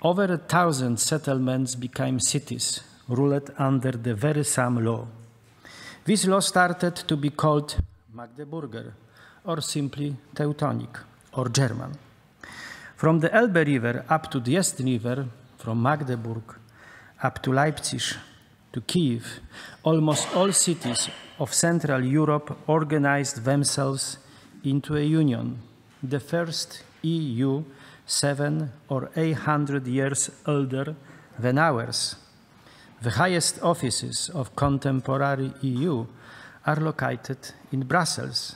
over 1,000 settlements became cities, ruled under the very same law. This law started to be called Magdeburger, or simply Teutonic, or German. From the Elbe River up to the Est River, from Magdeburg up to Leipzig to Kiev, almost all cities of Central Europe organized themselves into a union, the first EU 700 or 800 years older than ours. The highest offices of contemporary EU are located in Brussels.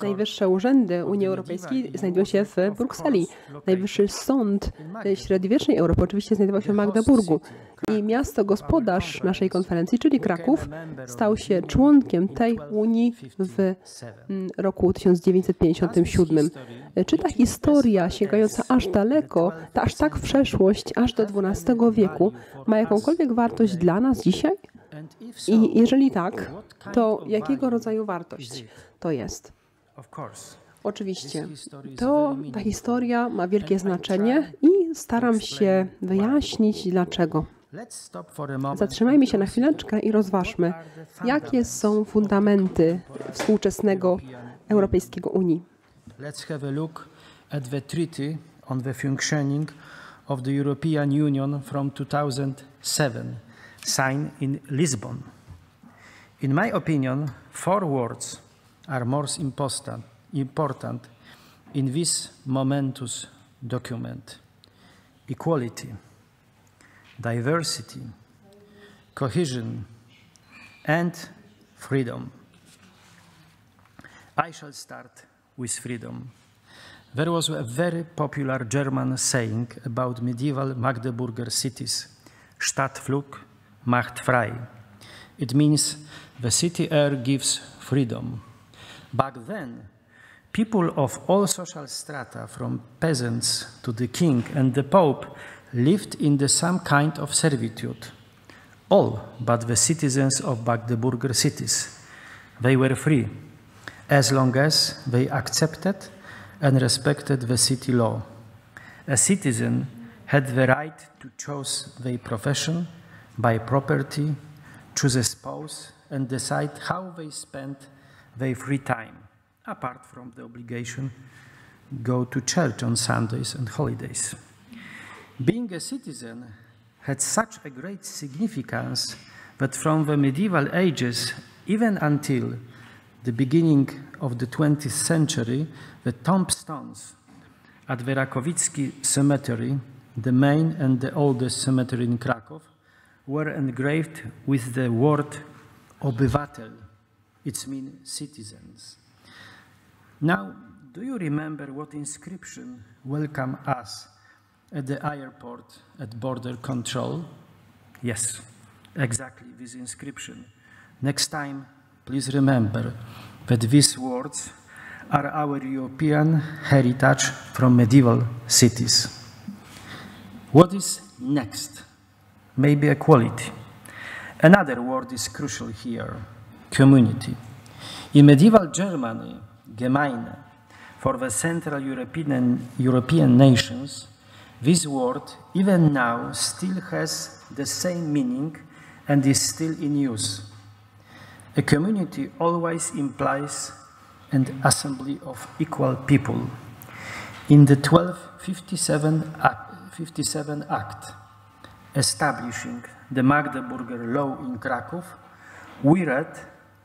Najwyższe urzędy Unii Europejskiej znajdują się w Brukseli. Najwyższy sąd średniowiecznej Europy oczywiście znajdował się w Magdeburgu. I miasto gospodarz naszej konferencji, czyli Kraków, stał się członkiem tej Unii w roku 1957. Czy ta historia sięgająca aż daleko, aż tak w przeszłość, aż do XII wieku, ma jakąkolwiek wartość dla nas dzisiaj? I jeżeli tak, to jakiego rodzaju wartość to jest? Oczywiście, ta historia ma wielkie znaczenie i staram się wyjaśnić dlaczego. Zatrzymajmy się na chwileczkę i rozważmy, jakie są fundamenty współczesnego Europejskiego Unii. Let's have a look at the treaty on the functioning of the European Union from 2007, signed in Lisbon. In my opinion, 4 words are most important in this momentous document: equality, diversity, cohesion, and freedom. I shall start with freedom. There was a very popular German saying about medieval Magdeburger cities: Stadtflug macht frei. It means the city air gives freedom. Back then, people of all social strata, from peasants to the king and the pope, lived in the same kind of servitude. All but the citizens of Magdeburger cities. They were free, as long as they accepted and respected the city law. A citizen had the right to choose their profession, buy property, choose a spouse, and decide how they spend their free time, apart from the obligation go to church on Sundays and holidays. Being a citizen had such a great significance that from the medieval ages, even until the beginning of the 20th century, the tombstones at the Rakowicki Cemetery, the main and the oldest cemetery in Krakow, were engraved with the word obywatel. It means citizens. Now, do you remember what inscription welcomed us at the airport at border control? Yes, exactly this inscription. Next time, please remember that these words are our European heritage from medieval cities. What is next? Maybe equality. Another word is crucial here: community. In medieval Germany, Gemeinde, for the Central European nations, this word, even now, still has the same meaning and is still in use. A community always implies an assembly of equal people. In the 1257 Act, establishing the Magdeburger law in Krakow, we read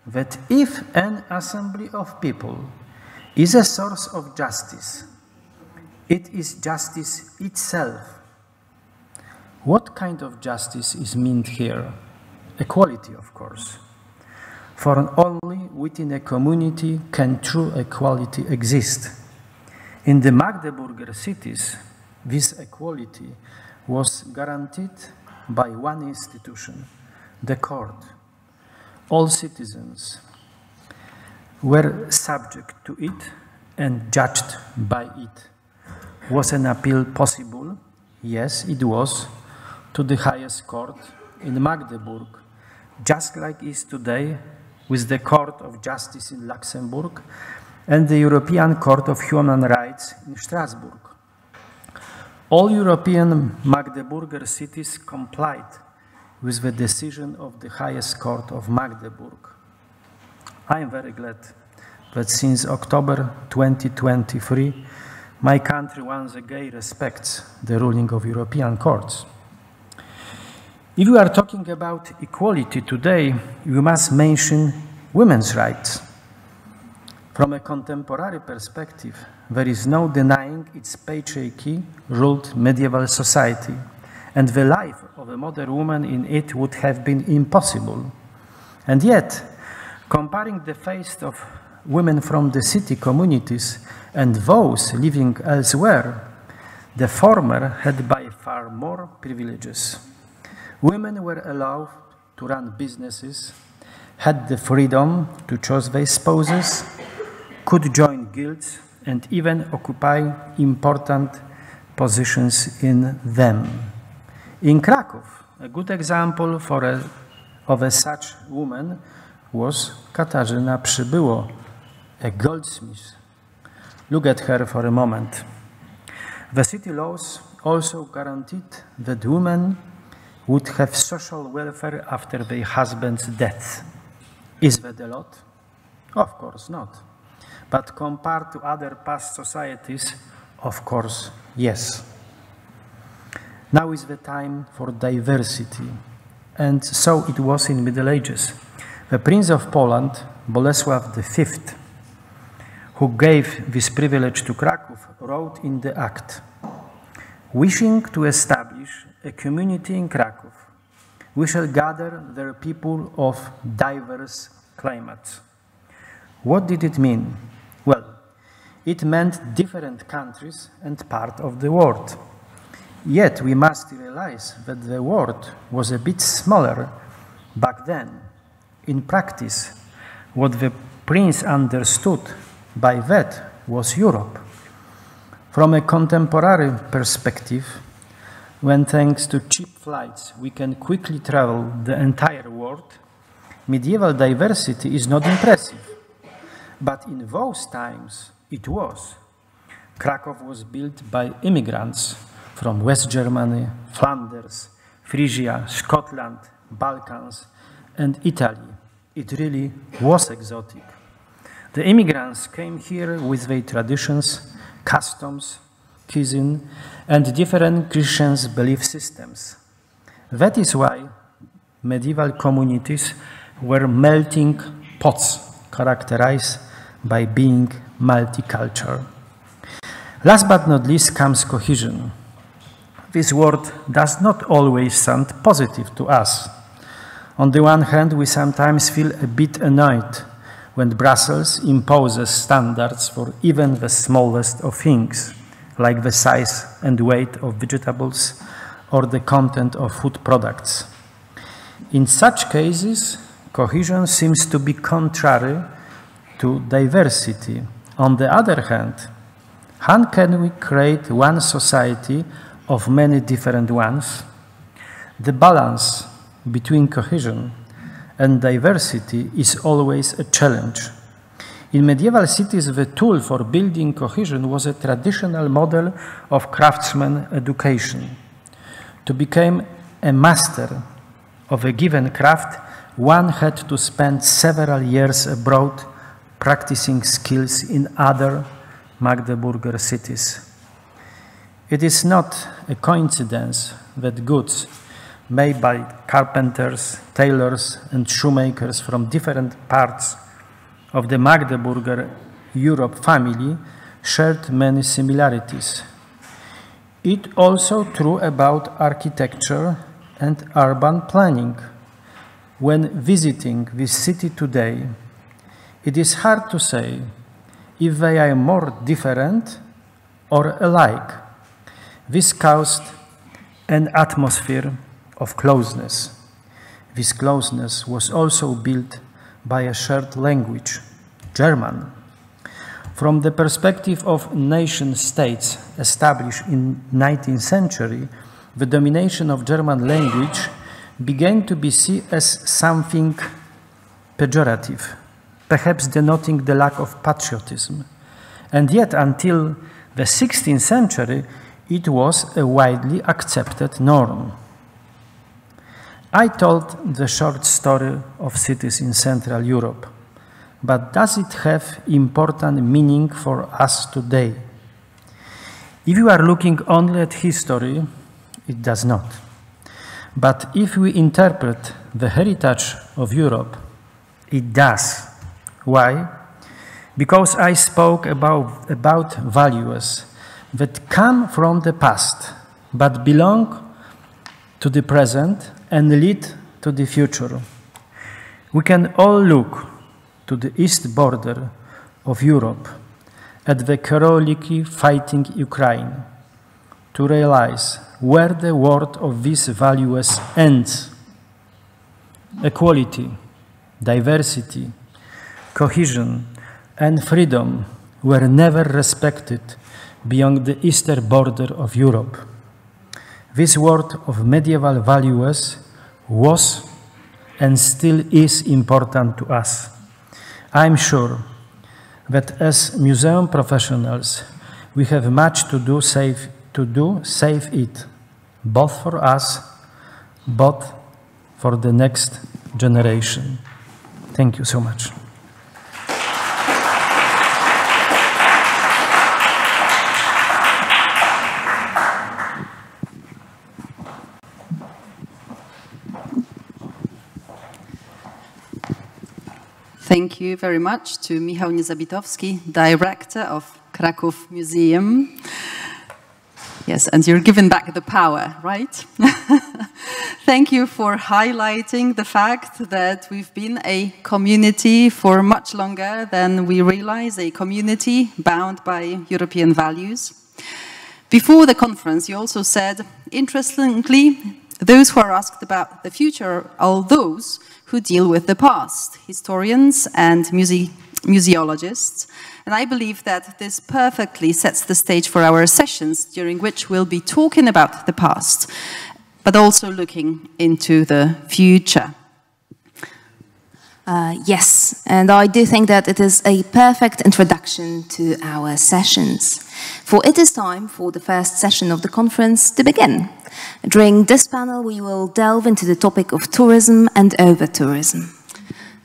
that if an assembly of people is a source of justice, it is justice itself. What kind of justice is meant here? Equality, of course. For only within a community can true equality exist. In the Magdeburger cities, this equality was guaranteed by one institution, the court. All citizens were subject to it and judged by it. Was an appeal possible? Yes, it was, to the highest court in Magdeburg, just like is today with the Court of Justice in Luxembourg and the European Court of Human Rights in Strasbourg. All European Magdeburger cities complied with the decision of the highest court of Magdeburg. I am very glad that since October 2023, my country once again respects the ruling of European courts. If we are talking about equality today, we must mention women's rights. From a contemporary perspective, there is no denying its patriarchy ruled medieval society, and the life of a modern woman in it would have been impossible. And yet, comparing the fate of women from the city communities and those living elsewhere, the former had by far more privileges. Women were allowed to run businesses, had the freedom to choose their spouses, could join guilds, and even occupy important positions in them. In Krakow, a good example of a such woman was Katarzyna Przybyło, a goldsmith. Look at her for a moment. The city laws also guaranteed that women would have social welfare after their husband's death. Is that a lot? Of course not. But compared to other past societies, of course, yes. Now is the time for diversity, and so it was in Middle Ages. The Prince of Poland, Bolesław V, who gave this privilege to Kraków, wrote in the Act, wishing to establish a community in Kraków, we shall gather there people of diverse climates. What did it mean? Well, it meant different countries and part of the world. Yet we must realize that the world was a bit smaller back then. In practice, what the prince understood by that was Europe. From a contemporary perspective, when thanks to cheap flights we can quickly travel the entire world, medieval diversity is not impressive. But in those times, it was. Krakow was built by immigrants from West Germany, Flanders, Frisia, Scotland, Balkans, and Italy. It really was exotic. The immigrants came here with their traditions, customs, cuisine, and different Christian belief systems. That is why medieval communities were melting pots characterized by being multicultural. Last but not least comes cohesion. This word does not always sound positive to us. On the one hand, we sometimes feel a bit annoyed when Brussels imposes standards for even the smallest of things, like the size and weight of vegetables or the content of food products. In such cases, cohesion seems to be contrary to diversity. On the other hand, how can we create one society of many different ones? The balance between cohesion and diversity is always a challenge. In medieval cities, the tool for building cohesion was a traditional model of craftsman education. To become a master of a given craft, one had to spend several years abroad practicing skills in other Magdeburger cities. It is not a coincidence that goods made by carpenters, tailors, and shoemakers from different parts of the Magdeburger Europe family shared many similarities. It also true about architecture and urban planning. When visiting this city today, it is hard to say if they are more different or alike. This caused an atmosphere of closeness. This closeness was also built by a shared language, German. From the perspective of nation-states established in the 19th century, the domination of German language began to be seen as something pejorative, perhaps denoting the lack of patriotism. And yet, until the 16th century, it was a widely accepted norm. I told the short story of cities in Central Europe, but does it have important meaning for us today? If you are looking only at history, it does not. But if we interpret the heritage of Europe, it does. Why? Because I spoke about values that come from the past, but belong to the present and lead to the future. We can all look to the east border of Europe at the heroically fighting Ukraine to realize where the world of these values ends. Equality, diversity, cohesion, and freedom were never respected beyond the eastern border of Europe. This world of medieval values was and still is important to us. I'm sure that as museum professionals, we have much to do save it, both for us, both for the next generation. Thank you so much. Thank you very much to Michał Niezabitowski, Director of Kraków Museum. Yes, and you're giving back the power, right? Thank you for highlighting the fact that we've been a community for much longer than we realize, a community bound by European values. Before the conference, you also said, interestingly, those who are asked about the future are those who deal with the past, historians and museologists. And I believe that this perfectly sets the stage for our sessions, during which we'll be talking about the past, but also looking into the future. Yes, and I do think that it is a perfect introduction to our sessions. For it is time for the first session of the conference to begin. During this panel, we will delve into the topic of tourism and over-tourism.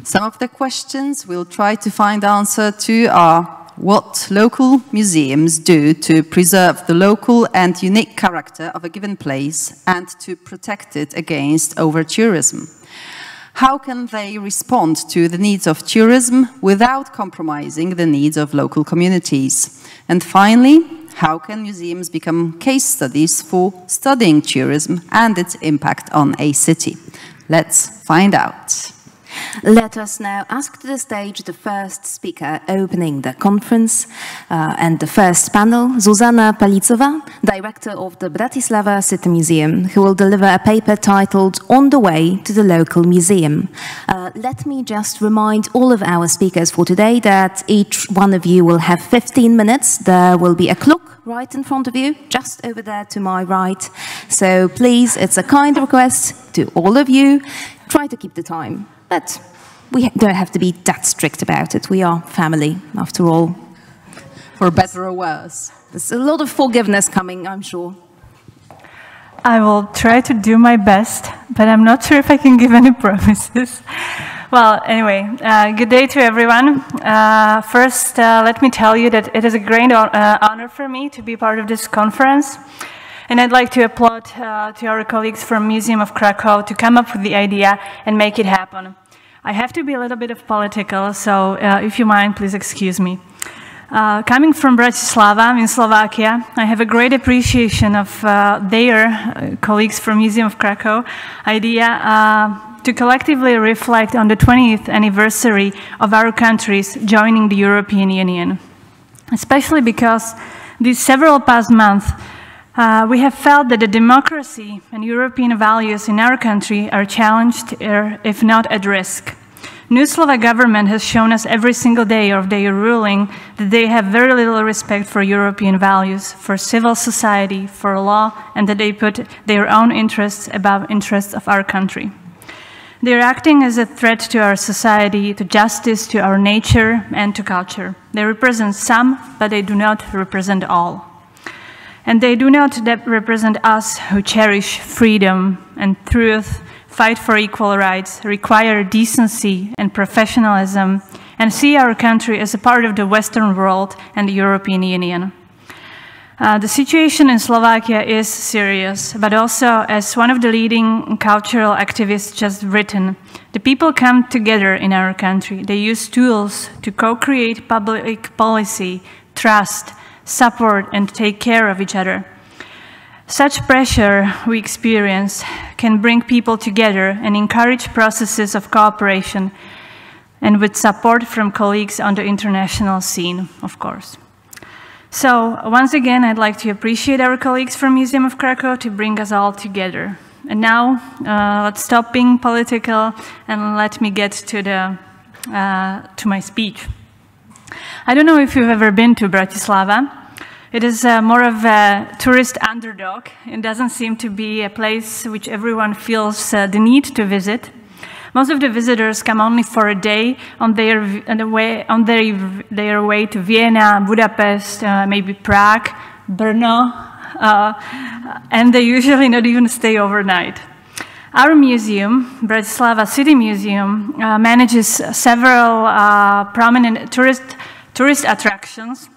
Some of the questions we'll try to find answer to are what local museums do to preserve the local and unique character of a given place and to protect it against over-tourism. How can they respond to the needs of tourism without compromising the needs of local communities? And finally, how can museums become case studies for studying tourism and its impact on a city? Let's find out. Let us now ask to the stage the first speaker opening the conference and the first panel, Zuzana Palicova, Director of the Bratislava City Museum, who will deliver a paper titled On the Way to the Local Museum. Let me just remind all of our speakers for today that each one of you will have 15 minutes. There will be a clock right in front of you, just over there to my right. So please, it's a kind request to all of you, try to keep the time. But we don't have to be that strict about it. We are family, after all. For better or worse. There's a lot of forgiveness coming, I'm sure. I will try to do my best, but I'm not sure if I can give any promises. Well, anyway, good day to everyone. First, let me tell you that it is a great honor for me to be part of this conference. And I'd like to applaud to our colleagues from Museum of Krakow to come up with the idea and make it happen. I have to be a little bit of political, so if you mind, please excuse me. Coming from Bratislava in Slovakia, I have a great appreciation of their colleagues from Museum of Krakow idea to collectively reflect on the 20th anniversary of our countries joining the European Union. Especially because these several past months, we have felt that the democracy and European values in our country are challenged, if not at risk. New Slovak government has shown us every single day of their ruling that they have very little respect for European values, for civil society, for law, and that they put their own interests above interests of our country. They are acting as a threat to our society, to justice, to our nature, and to culture. They represent some, but they do not represent all. And they do not represent us who cherish freedom and truth, fight for equal rights, require decency and professionalism, and see our country as a part of the Western world and the European Union. The situation in Slovakia is serious, but also, as one of the leading cultural activists just written, the people come together in our country. They use tools to co-create public policy, trust, support, and take care of each other. Such pressure we experience can bring people together and encourage processes of cooperation, and with support from colleagues on the international scene, of course. So, once again, I'd like to appreciate our colleagues from Museum of Krakow to bring us all together. And now, let's stop being political and let me get to my speech. I don't know if you've ever been to Bratislava. It is more of a tourist underdog. It doesn't seem to be a place which everyone feels the need to visit. Most of the visitors come only for a day on their way to Vienna, Budapest, maybe Prague, Brno, and they usually not even stay overnight. Our museum, Bratislava City Museum, manages several prominent tourist attractions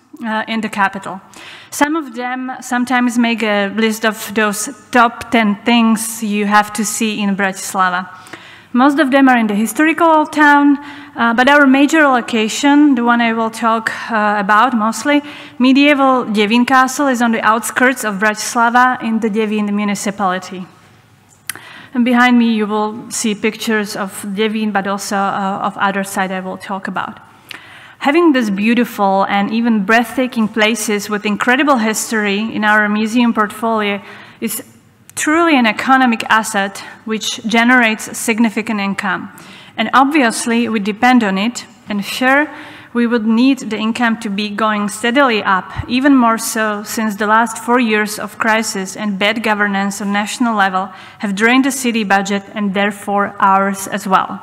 in the capital. Some of them sometimes make a list of those top 10 things you have to see in Bratislava. Most of them are in the historical old town, but our major location, the one I will talk about mostly, medieval Děvín Castle, is on the outskirts of Bratislava in the Děvín municipality. And behind me you will see pictures of Děvín, but also of other side I will talk about. Having these beautiful and even breathtaking places with incredible history in our museum portfolio is truly an economic asset which generates significant income. And obviously, we depend on it, and sure, we would need the income to be going steadily up, even more so since the last 4 years of crisis and bad governance on national level have drained the city budget and therefore ours as well.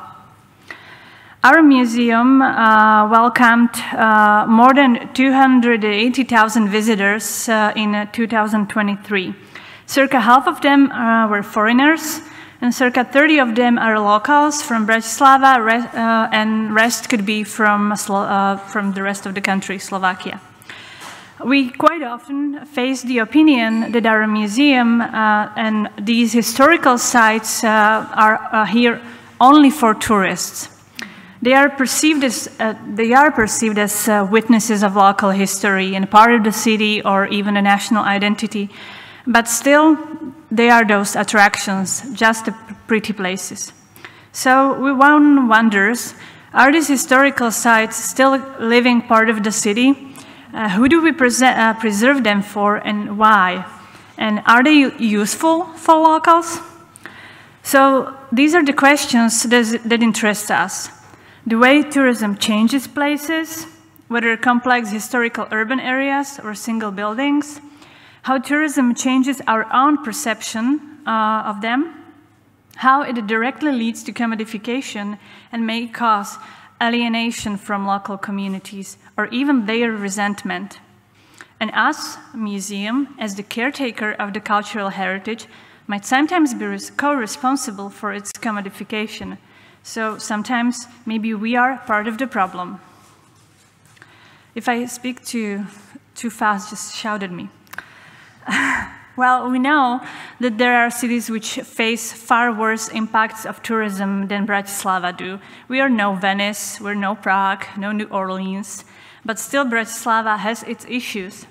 Our museum welcomed more than 280,000 visitors in 2023. Circa half of them were foreigners, and circa 30 of them are locals from Bratislava, and rest could be from the rest of the country, Slovakia. We quite often face the opinion that our museum and these historical sites are here only for tourists. They are perceived as witnesses of local history and part of the city or even a national identity. But still, they are those attractions, just pretty places. So one wonders, are these historical sites still a living part of the city? Who do we preserve them for and why? And are they useful for locals? So these are the questions that interest us. The way tourism changes places, whether complex historical urban areas or single buildings, how tourism changes our own perception of them, how it directly leads to commodification and may cause alienation from local communities or even their resentment. And us, museum, as the caretaker of the cultural heritage, might sometimes be co-responsible for its commodification. So sometimes maybe we are part of the problem. If I speak too fast, just shout at me. Well, we know that there are cities which face far worse impacts of tourism than Bratislava do. We are no Venice, we're no Prague, no New Orleans, but still Bratislava has its issues.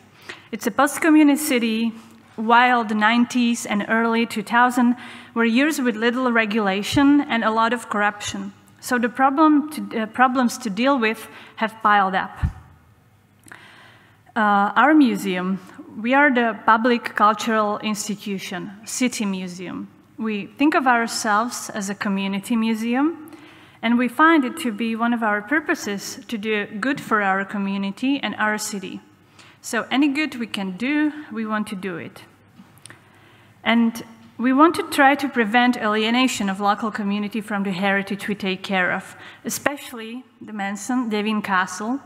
It's a post-communist city, while the 90s and early 2000s were years with little regulation and a lot of corruption. So the problems to deal with have piled up. Our museum, we are the public cultural institution, City Museum. We think of ourselves as a community museum, and we find it to be one of our purposes to do good for our community and our city. So any good we can do, we want to do it. And we want to try to prevent alienation of local community from the heritage we take care of, especially the mentioned Děvín Castle,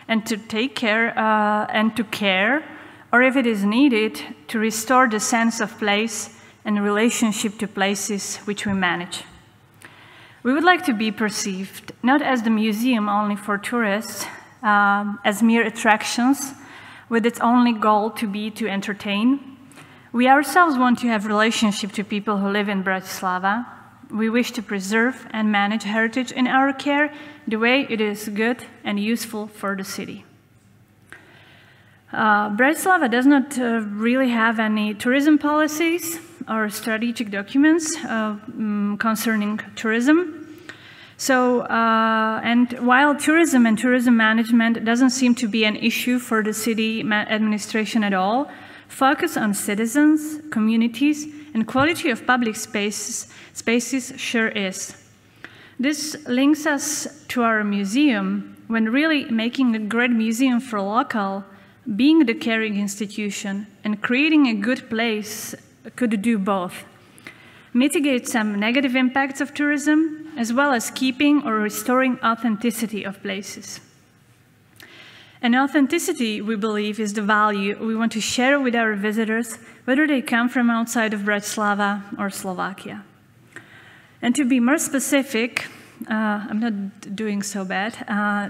and to take care or if it is needed to restore the sense of place and relationship to places which we manage. We would like to be perceived not as the museum only for tourists, as mere attractions with its only goal to be to entertain. We ourselves want to have relationship to people who live in Bratislava. We wish to preserve and manage heritage in our care the way it is good and useful for the city. Bratislava does not really have any tourism policies or strategic documents concerning tourism. So, and while tourism and tourism management doesn't seem to be an issue for the city administration at all, focus on citizens, communities, and quality of public spaces sure is. This links us to our museum, when really making a great museum for local, being the caring institution, and creating a good place could do both. Mitigate some negative impacts of tourism, as well as keeping or restoring authenticity of places. And authenticity, we believe, is the value we want to share with our visitors, whether they come from outside of Bratislava or Slovakia. And to be more specific, I'm not doing so bad.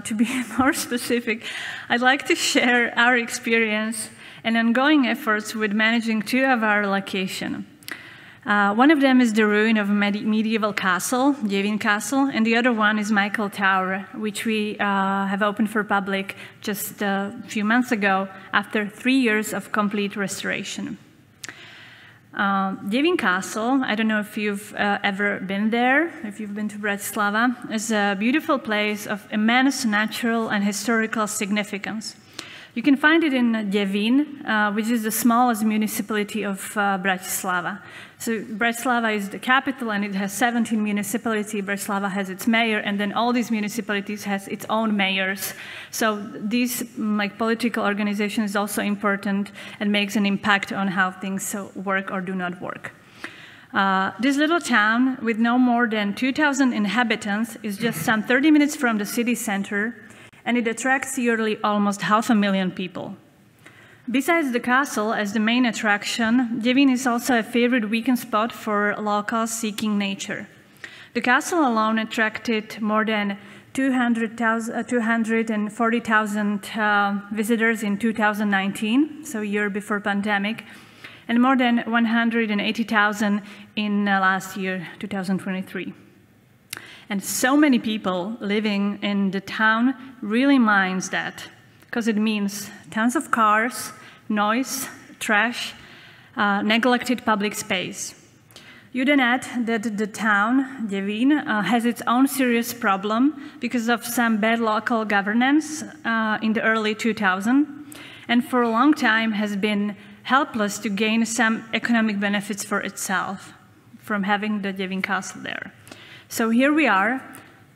To be more specific, I'd like to share our experience and ongoing efforts with managing two of our locations. One of them is the ruin of a medieval castle, Děvín Castle, and the other one is Michael Tower, which we have opened for public just a few months ago after 3 years of complete restoration. Děvín Castle, I don't know if you've ever been there, if you've been to Bratislava, is a beautiful place of immense natural and historical significance. You can find it in Děvín, which is the smallest municipality of Bratislava. So Bratislava is the capital and it has 17 municipalities. Bratislava has its mayor, and then all these municipalities has its own mayors. So these political organization is also important and makes an impact on how things work or do not work. This little town with no more than 2,000 inhabitants is just some 30 minutes from the city center, and it attracts yearly almost 500,000 people. Besides the castle as the main attraction, Děvín is also a favorite weekend spot for locals seeking nature. The castle alone attracted more than 240,000 visitors in 2019, so a year before pandemic, and more than 180,000 in last year, 2023. And so many people living in the town really minds that, because it means tons of cars, noise, trash, neglected public space. You then add that the town, Děvín, has its own serious problem because of some bad local governance in the early 2000s, and for a long time has been helpless to gain some economic benefits for itself from having the Děvín Castle there. So here we are,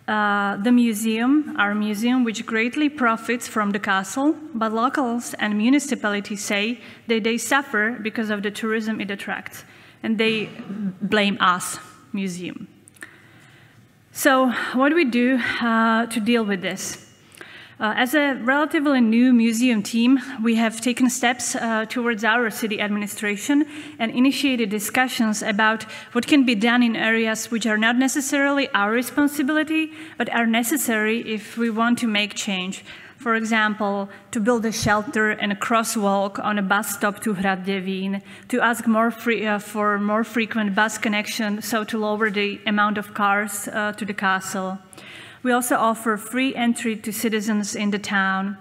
the museum, our museum, which greatly profits from the castle, but locals and municipalities say that they suffer because of the tourism it attracts, and they blame us, museum. So what do we do to deal with this? As a relatively new museum team, we have taken steps towards our city administration and initiated discussions about what can be done in areas which are not necessarily our responsibility, but are necessary if we want to make change. For example, to build a shelter and a crosswalk on a bus stop to Hrad Děvín, to ask for more frequent bus connection, so to lower the amount of cars to the castle. We also offer free entry to citizens in the town.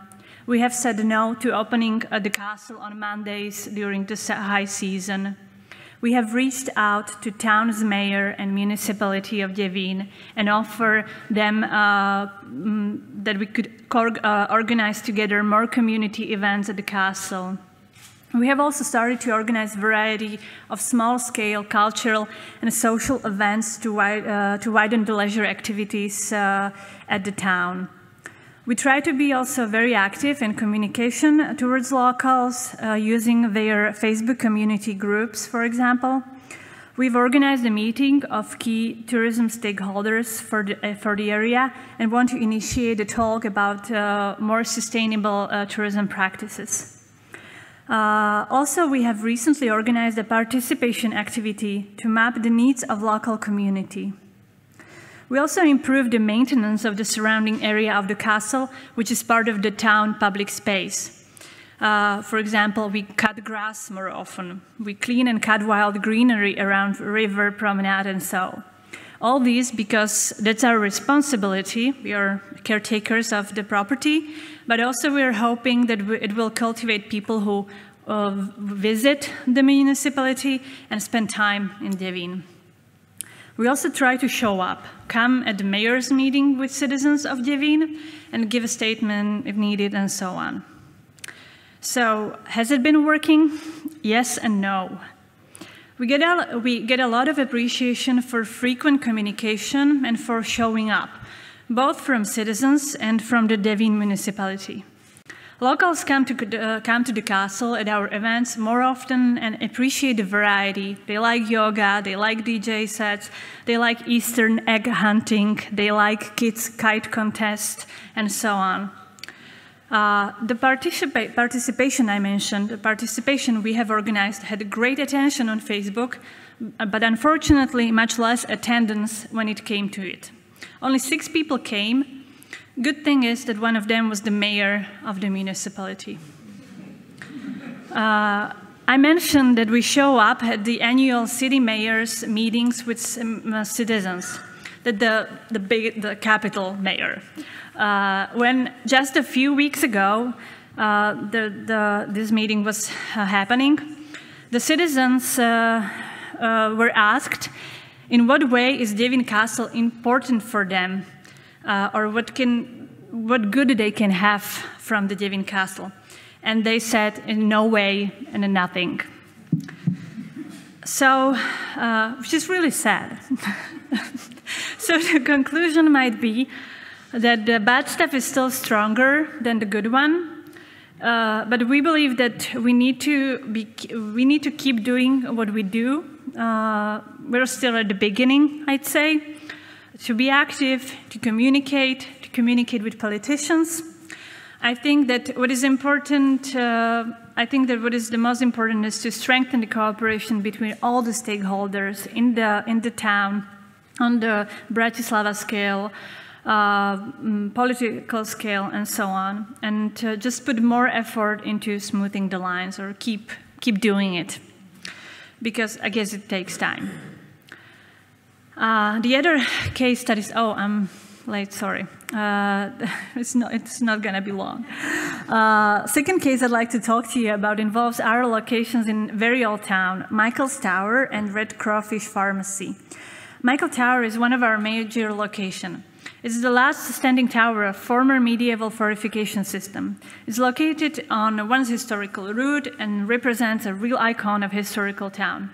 We have said no to opening the castle on Mondays during the high season. We have reached out to town's mayor and municipality of Děvín and offer them that we could organize together more community events at the castle. We have also started to organize a variety of small-scale cultural and social events to widen the leisure activities at the town. We try to be also very active in communication towards locals, using their Facebook community groups, for example. We've organized a meeting of key tourism stakeholders for the area and want to initiate a talk about more sustainable tourism practices. Also, we have recently organized a participation activity to map the needs of local community. We also improved the maintenance of the surrounding area of the castle, which is part of the town public space. For example, we cut grass more often. We clean and cut wild greenery around river, promenade, and so. All these because that's our responsibility. We are caretakers of the property, but also we are hoping that it will cultivate people who visit the municipality and spend time in Děvín. We also try to show up, come at the mayor's meeting with citizens of Děvín and give a statement if needed and so on. So, has it been working? Yes and no. We get a lot of appreciation for frequent communication and for showing up, both from citizens and from the Děvín municipality. Locals come to the castle at our events more often and appreciate the variety. They like yoga, they like DJ sets, they like Eastern egg hunting, they like kids' kite contest, and so on. The participation I mentioned, the participation we have organized had great attention on Facebook, but unfortunately much less attendance when it came to it. Only 6 people came. Good thing is that one of them was the mayor of the municipality. I mentioned that we show up at the annual city mayors meetings with citizens, the capital mayor. When just a few weeks ago, this meeting was happening, the citizens were asked in what way is Děvín Castle important for them, or what good they can have from the Děvín Castle. And they said, in no way and in nothing. So, which is really sad. So the conclusion might be that the bad stuff is still stronger than the good one, but we believe that we need to keep doing what we do. We're still at the beginning, I'd say, to be active, to communicate with politicians. I think that what is important, what is the most important is to strengthen the cooperation between all the stakeholders in the town, on the Bratislava scale, political scale, and so on, and just put more effort into smoothing the lines, or keep doing it, because I guess it takes time. The other case studies. Oh, I'm late. Sorry. It's not going to be long. Second case I'd like to talk to you about involves our locations in very old town, Michael's Tower and Red Crawfish Pharmacy. Michael Tower is one of our major locations. It's the last standing tower of former medieval fortification system. It's located on one's historical route and represents a real icon of historical town.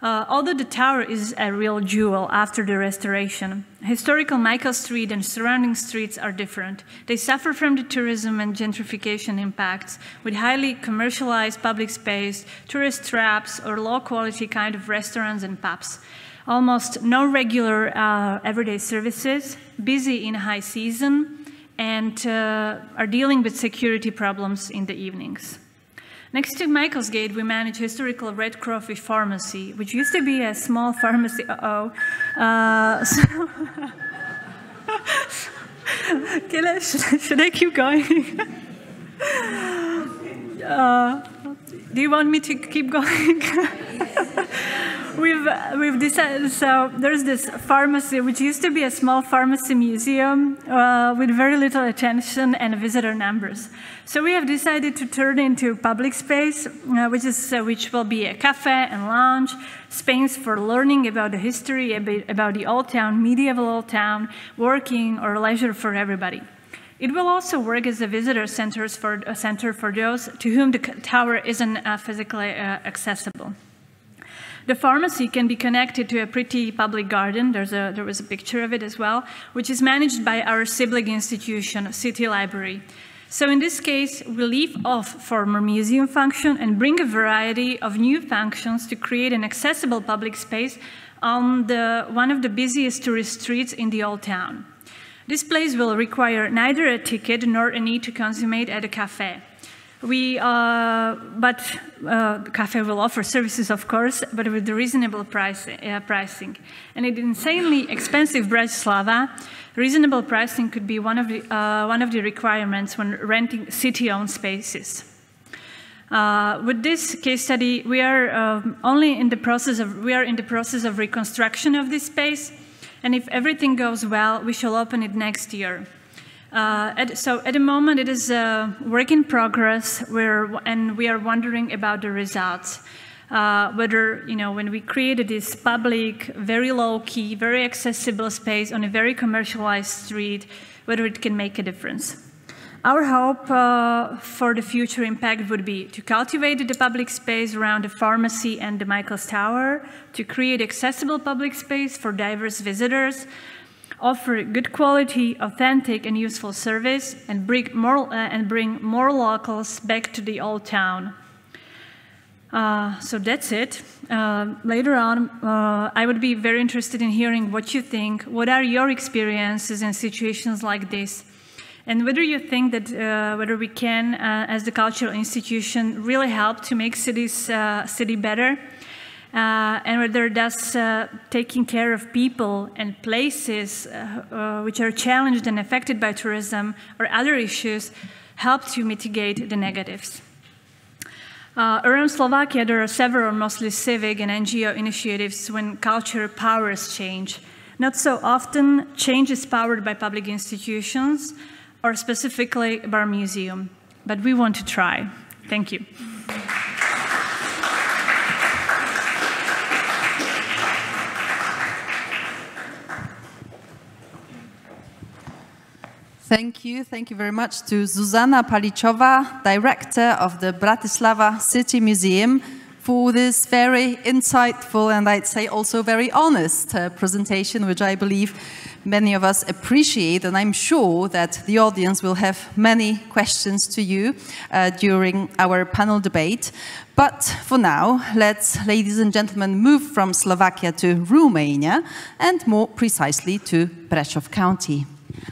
Although the tower is a real jewel after the restoration, historical Michael Street and surrounding streets are different. They suffer from the tourism and gentrification impacts, with highly commercialized public space, tourist traps, or low-quality kind of restaurants and pubs. Almost no regular everyday services, busy in high season, and are dealing with security problems in the evenings. Next to Michael's Gate, we manage historical Red Crawfish Pharmacy, which used to be a small pharmacy. Should I keep going? Do you want me to keep going? We've decided, so there's this pharmacy, which used to be a small pharmacy museum with very little attention and visitor numbers. So we have decided to turn it into public space, which will be a cafe and lounge, space for learning about the history, about the old town, medieval old town, working or leisure for everybody. It will also work as a visitor center for those to whom the tower isn't physically accessible. The pharmacy can be connected to a pretty public garden. There was a picture of it as well, which is managed by our sibling institution, City Library. So in this case, we leave off former museum function and bring a variety of new functions to create an accessible public space on one of the busiest tourist streets in the old town. This place will require neither a ticket nor a need to consummate at a cafe. The cafe will offer services, of course, but with reasonable pricing. And in insanely expensive Bratislava, reasonable pricing could be one of the requirements when renting city-owned spaces. With this case study, we are in the process of reconstruction of this space, and if everything goes well, we shall open it next year. So at the moment, it is a work in progress, and we are wondering about the results. Whether, when we created this public, very low-key, very accessible space on a very commercialized street, whether it can make a difference. Our hope for the future impact would be to cultivate the public space around the pharmacy and the Michael's Tower, to create accessible public space for diverse visitors, offer good quality, authentic, and useful service, and bring more locals back to the old town. So that's it. Later on, I would be very interested in hearing what you think. What are your experiences in situations like this? And whether you think that whether we can, as the cultural institution, really help to make city better, and whether does taking care of people and places which are challenged and affected by tourism or other issues help to mitigate the negatives. Around Slovakia, there are several mostly civic and NGO initiatives when culture powers change. Not so often, change is powered by public institutions, or specifically by our museum, but we want to try. Thank you. Thank you very much to Zuzana Paličová, Director of the Bratislava City Museum, for this very insightful and I'd say also very honest presentation, which I believe many of us appreciate, and I'm sure that the audience will have many questions to you during our panel debate. But for now, let's, ladies and gentlemen, move from Slovakia to Romania, and more precisely to Brașov County.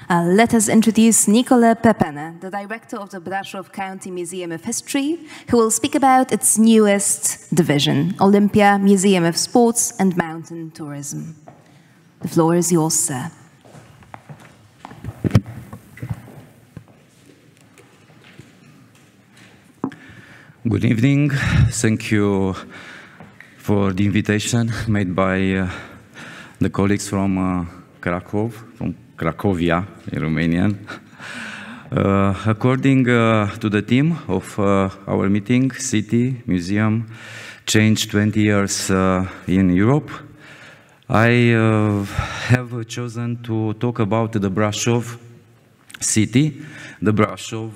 Let us introduce Nicolae Pepene, the director of the Brașov County Museum of History, who will speak about its newest division, Olympia Museum of Sports and Mountain Tourism. The floor is yours, sir. Good evening. Thank you for the invitation made by the colleagues from Krakow, from Cracovia in Romanian. According to the theme of our meeting, City, Museum, Change 20 Years in Europe, I have chosen to talk about the Brașov City, the Brașov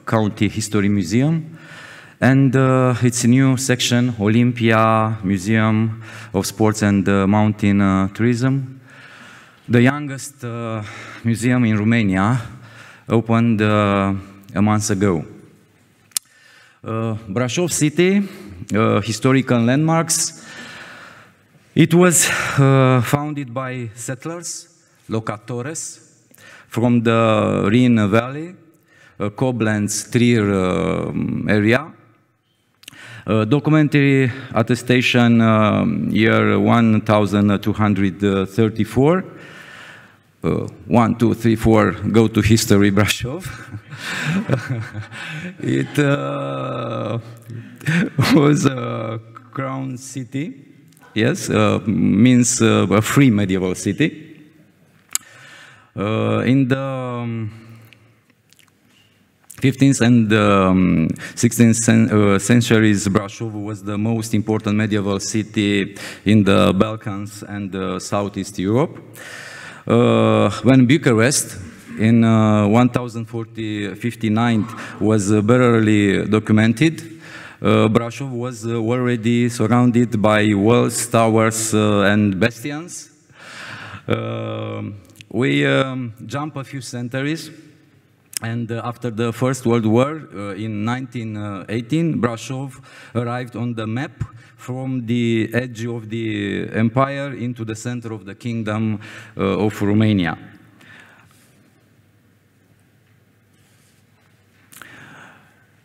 County History Museum, and its new section, Olympia Museum of Sports and Mountain Tourism. The youngest museum in Romania opened a month ago. Brașov City, historical landmarks. It was founded by settlers, locatores, from the Rhine Valley, Koblenz-Trier area. Documentary attestation year 1234. 1, 2, 3, 4, go to history, Brașov. It was a crown city, yes, means a free medieval city. In the 15th and 16th centuries, Brașov was the most important medieval city in the Balkans and Southeast Europe. When Bucharest in 1059 was barely documented, Brașov was already surrounded by walls, towers, and bastions. We jump a few centuries, and after the First World War, in 1918, Brașov arrived on the map from the edge of the empire into the center of the kingdom of Romania.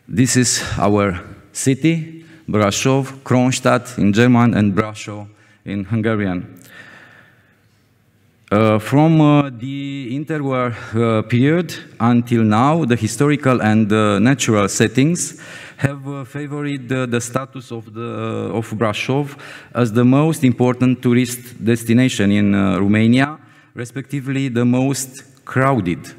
This is our city, Brașov, Kronstadt in German, and Brașov in Hungarian. From the interwar period until now, the historical and natural settings have favored the status of Brașov as the most important tourist destination in Romania, respectively the most crowded.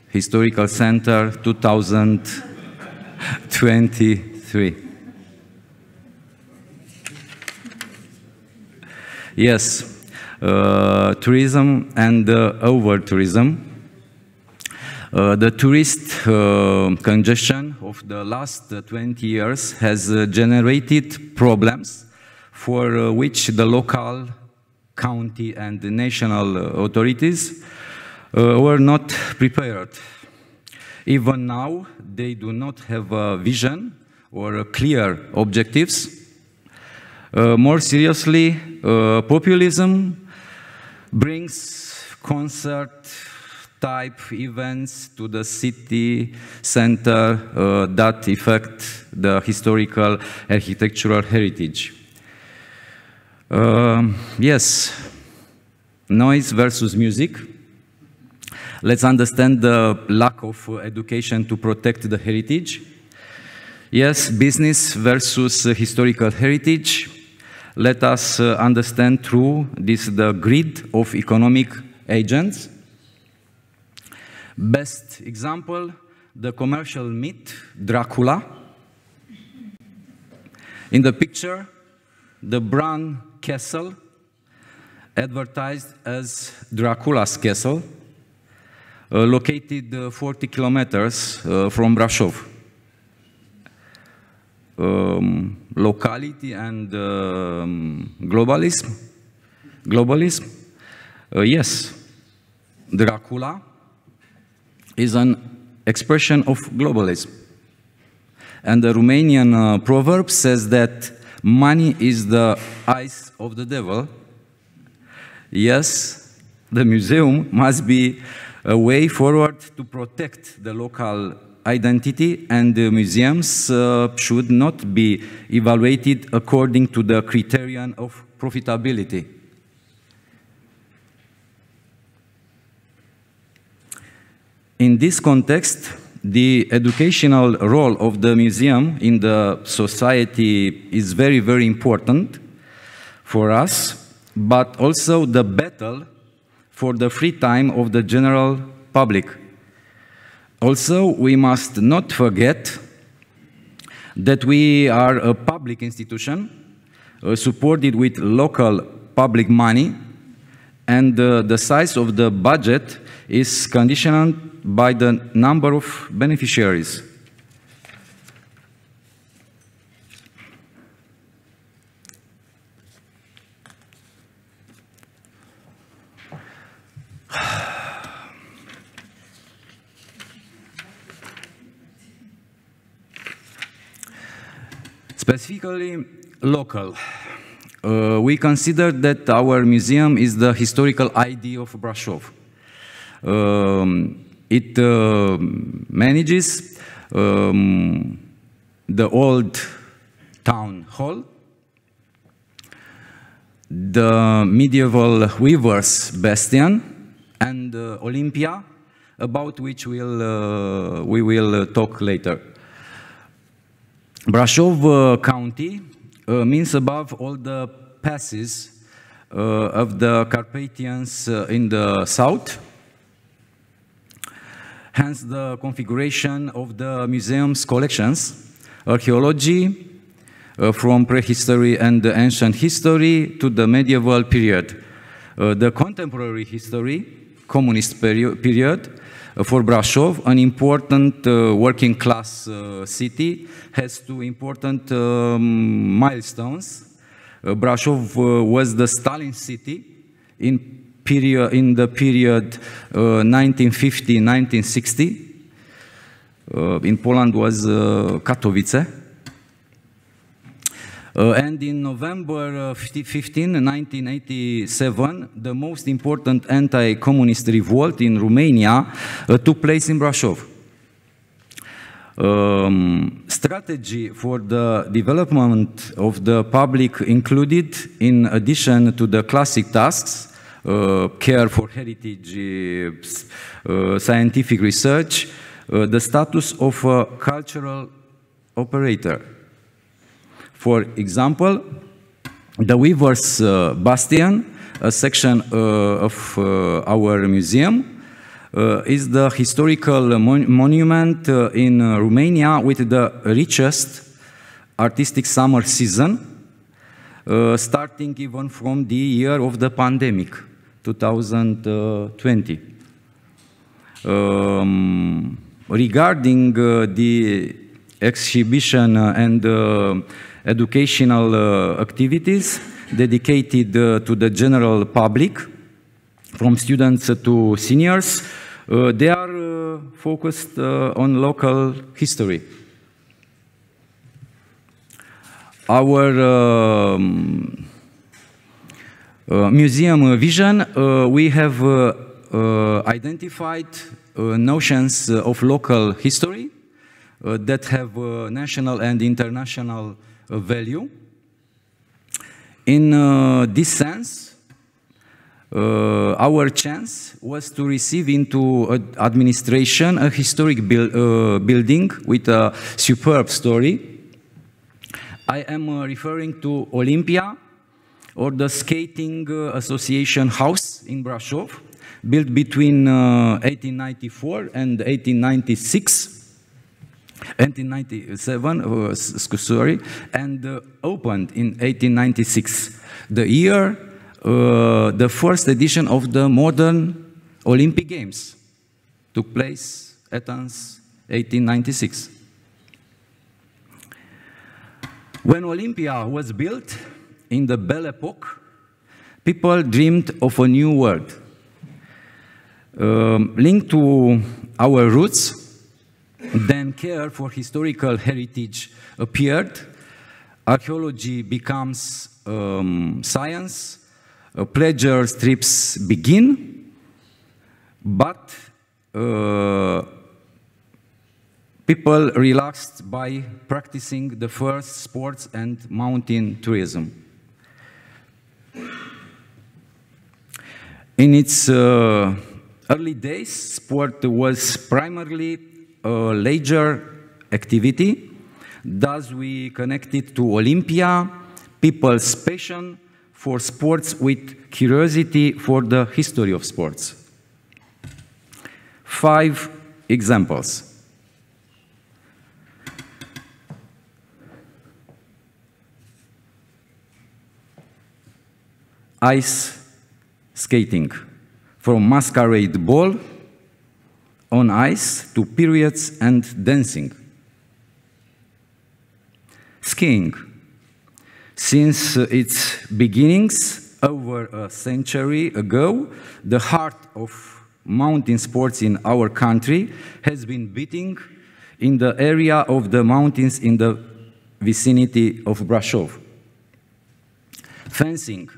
Historical Center 2023. Yes, tourism and over-tourism. The tourist congestion of the last 20 years has generated problems for which the local, county, and the national authorities were not prepared. Even now, they do not have a vision or clear objectives. More seriously, populism brings concert-type events to the city center that affect the historical architectural heritage. Yes, noise versus music. Let's understand the lack of education to protect the heritage. Yes, business versus historical heritage. Let us understand through this the greed of economic agents. Best example, the commercial myth, Dracula. In the picture, the Bran Castle, advertised as Dracula's Castle, located 40 kilometers from Brașov. Locality and globalism. Yes, Dracula is an expression of globalism. And the Romanian proverb says that money is the eyes of the devil. Yes, the museum must be a way forward to protect the local identity, and the museums should not be evaluated according to the criterion of profitability. In this context, the educational role of the museum in the society is very, very important for us, but also the battle for the free time of the general public. Also, we must not forget that we are a public institution supported with local public money, and the size of the budget is conditioned by the number of beneficiaries. Specifically local, we consider that our museum is the historical ID of Brașov. It manages the old town hall, the medieval weavers' bastion, and Olympia, about which we will talk later. Brașov County means above all the passes of the Carpathians in the south. Hence the configuration of the museum's collections, archaeology from prehistory and the ancient history to the medieval period. The contemporary history, communist period, for Brașov, an important working class city, has two important milestones. Brașov was the Stalin city in the period 1950-1960. In Poland was Katowice. And in November 15, 1987, the most important anti-communist revolt in Romania took place in Brașov. Strategy for the development of the public included, in addition to the classic tasks, care for heritage, scientific research, the status of a cultural operator. For example, the Weavers' Bastion, a section of our museum, is the historical monument in Romania with the richest artistic summer season, starting even from the year of the pandemic, 2020. Regarding the exhibition and educational activities dedicated to the general public, from students to seniors, they are focused on local history. Our museum vision, we have identified notions of local history that have national and international value. In this sense, our chance was to receive into administration a historic building with a superb story. I am referring to Olympia, or the Skating Association House in Brașov, built between 1894 and 1897, sorry, and opened in 1896, the year the first edition of the modern Olympic Games took place, Athens, 1896. When Olympia was built in the Belle Epoque, people dreamed of a new world. Linked to our roots, then care for historical heritage appeared, archaeology becomes science, pleasure trips begin, but people relaxed by practicing the first sports and mountain tourism. In its early days, sport was primarily a leisure activity. Thus, we connected to Olympia people's passion for sports with curiosity for the history of sports. 5 examples. Ice skating, from masquerade ball on ice to periods and dancing. Skiing, since its beginnings over a century ago, the heart of mountain sports in our country has been beating in the area of the mountains in the vicinity of Brașov. Fencing,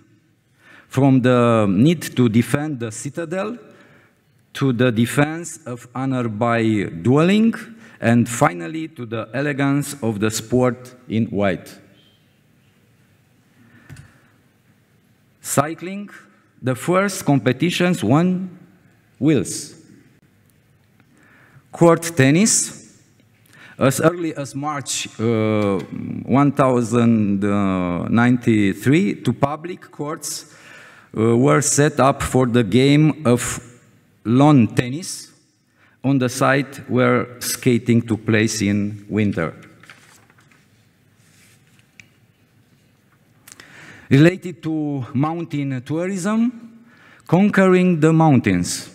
from the need to defend the citadel to the defense of honor by dueling, and finally to the elegance of the sport in white. Cycling, the first competitions on wheels. Court tennis, as early as March 1093, two public courts were set up for the game of lawn tennis on the site where skating took place in winter. Related to mountain tourism, conquering the mountains.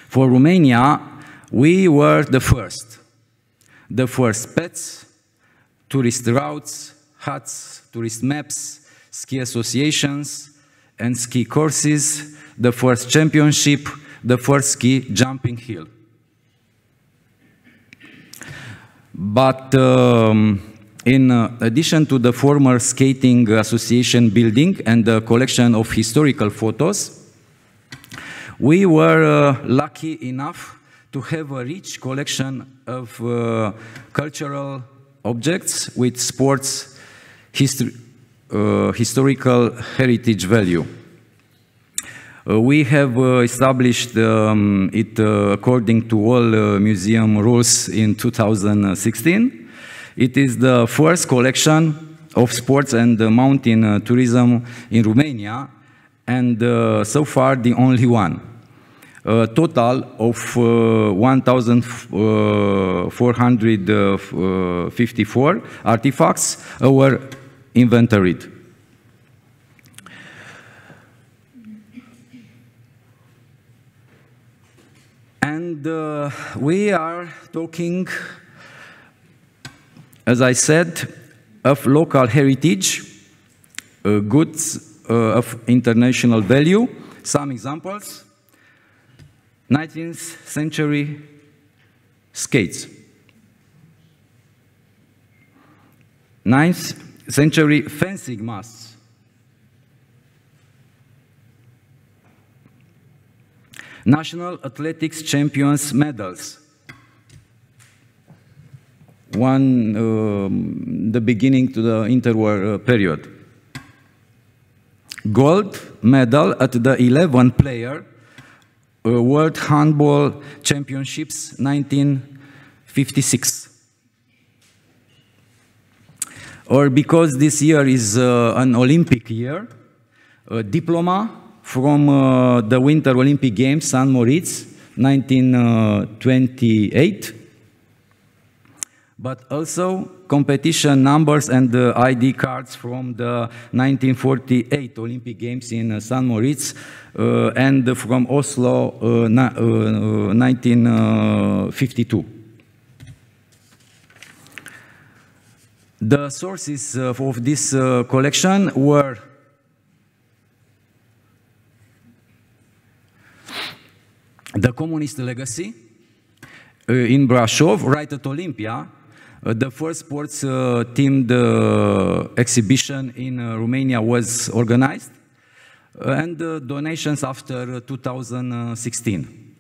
For Romania, we were the first. The first pets, tourist routes, huts, tourist maps, ski associations, and ski courses, the first championship, the first ski jumping hill. But In addition to the former Skating Association building and the collection of historical photos, we were lucky enough to have a rich collection of cultural objects with sports historical heritage value. We have established it according to all museum rules in 2016. It is the first collection of sports and mountain tourism in Romania, and so far the only one. A total of 1,454 artifacts were inventoried. And we are talking, as I said, of local heritage, goods of international value. Some examples: 19th century skates, 9th century fencing masts, national athletics champions medals, the beginning to the interwar period, gold medal at the 11 player World Handball Championships 1956. Or because this year is an Olympic year, a diploma from the Winter Olympic Games, St. Moritz, 1928, but also competition numbers and ID cards from the 1948 Olympic Games in St. Moritz and from Oslo, 1952. The sources of this collection were the communist legacy in Brasov, right at Olympia, the first sports themed exhibition in Romania was organized, and donations after 2016.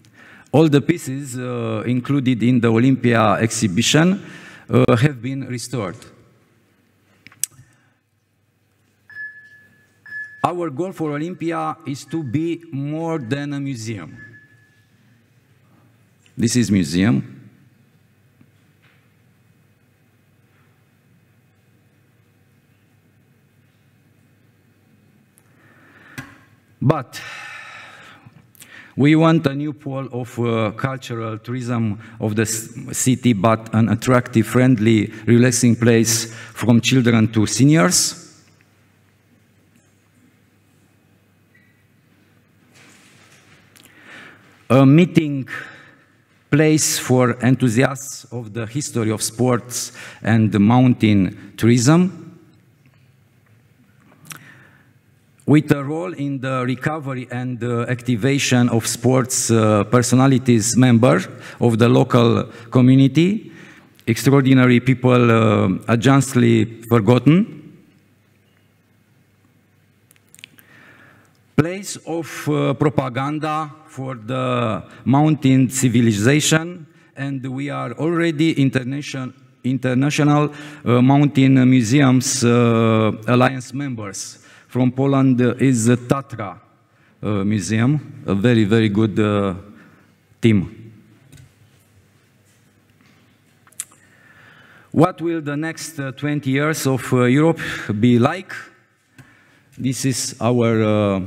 All the pieces included in the Olympia exhibition have been restored. Our goal for Olympia is to be more than a museum. This is museum. But we want a new pole of cultural tourism of the city, but an attractive, friendly, relaxing place from children to seniors. A meeting place for enthusiasts of the history of sports and mountain tourism, with a role in the recovery and activation of sports personalities, members of the local community, extraordinary people unjustly forgotten. Place of propaganda for the mountain civilization, and we are already international mountain museums alliance members. From Poland is the Tatra Museum, a very, very good team. What will the next 20 years of Europe be like? This is our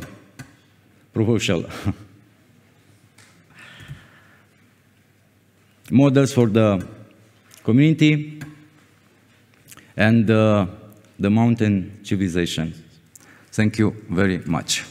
proposal. Models for the community and the mountain civilization. Thank you very much.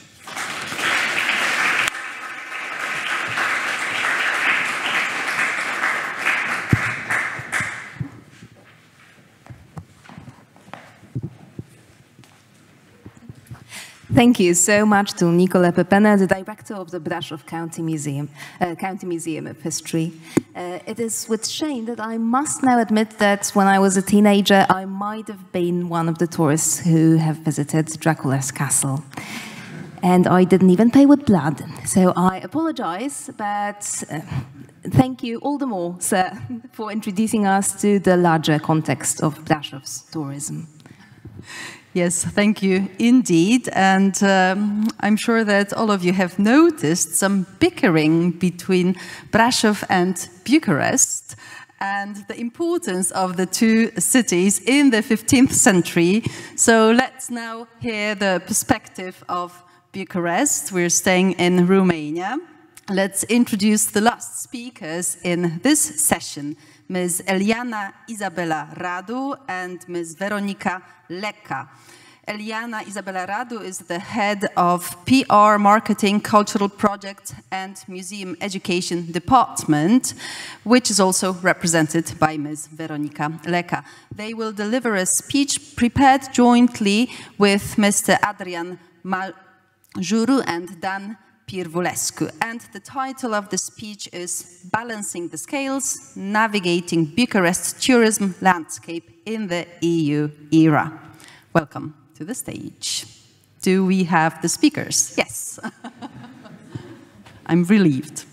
Thank you so much to Nicole Pepena, the director of the Brasov County Museum of History. It is with shame that I must now admit that when I was a teenager, I might have been one of the tourists who have visited Dracula's castle. And I didn't even pay with blood. So I apologize, but thank you all the more, sir, for introducing us to the larger context of Brasov's tourism. Yes, thank you indeed. And I'm sure that all of you have noticed some bickering between Brasov and Bucharest and the importance of the two cities in the 15th century. So let's now hear the perspective of Bucharest. We're staying in Romania. Let's introduce the last speakers in this session, Ms. Eliana Izabela Radu and Ms. Veronika Leka. Eliana Izabela Radu is the head of PR, Marketing, Cultural Projects and Museum Education Department, which is also represented by Ms. Veronika Leka. They will deliver a speech prepared jointly with Mr. Adrian Majuru and Dan Pirvulescu. And the title of the speech is Balancing the Scales, Navigating Bucharest Tourism Landscape in the EU Era. Welcome to the stage. Do we have the speakers? Yes. I'm relieved.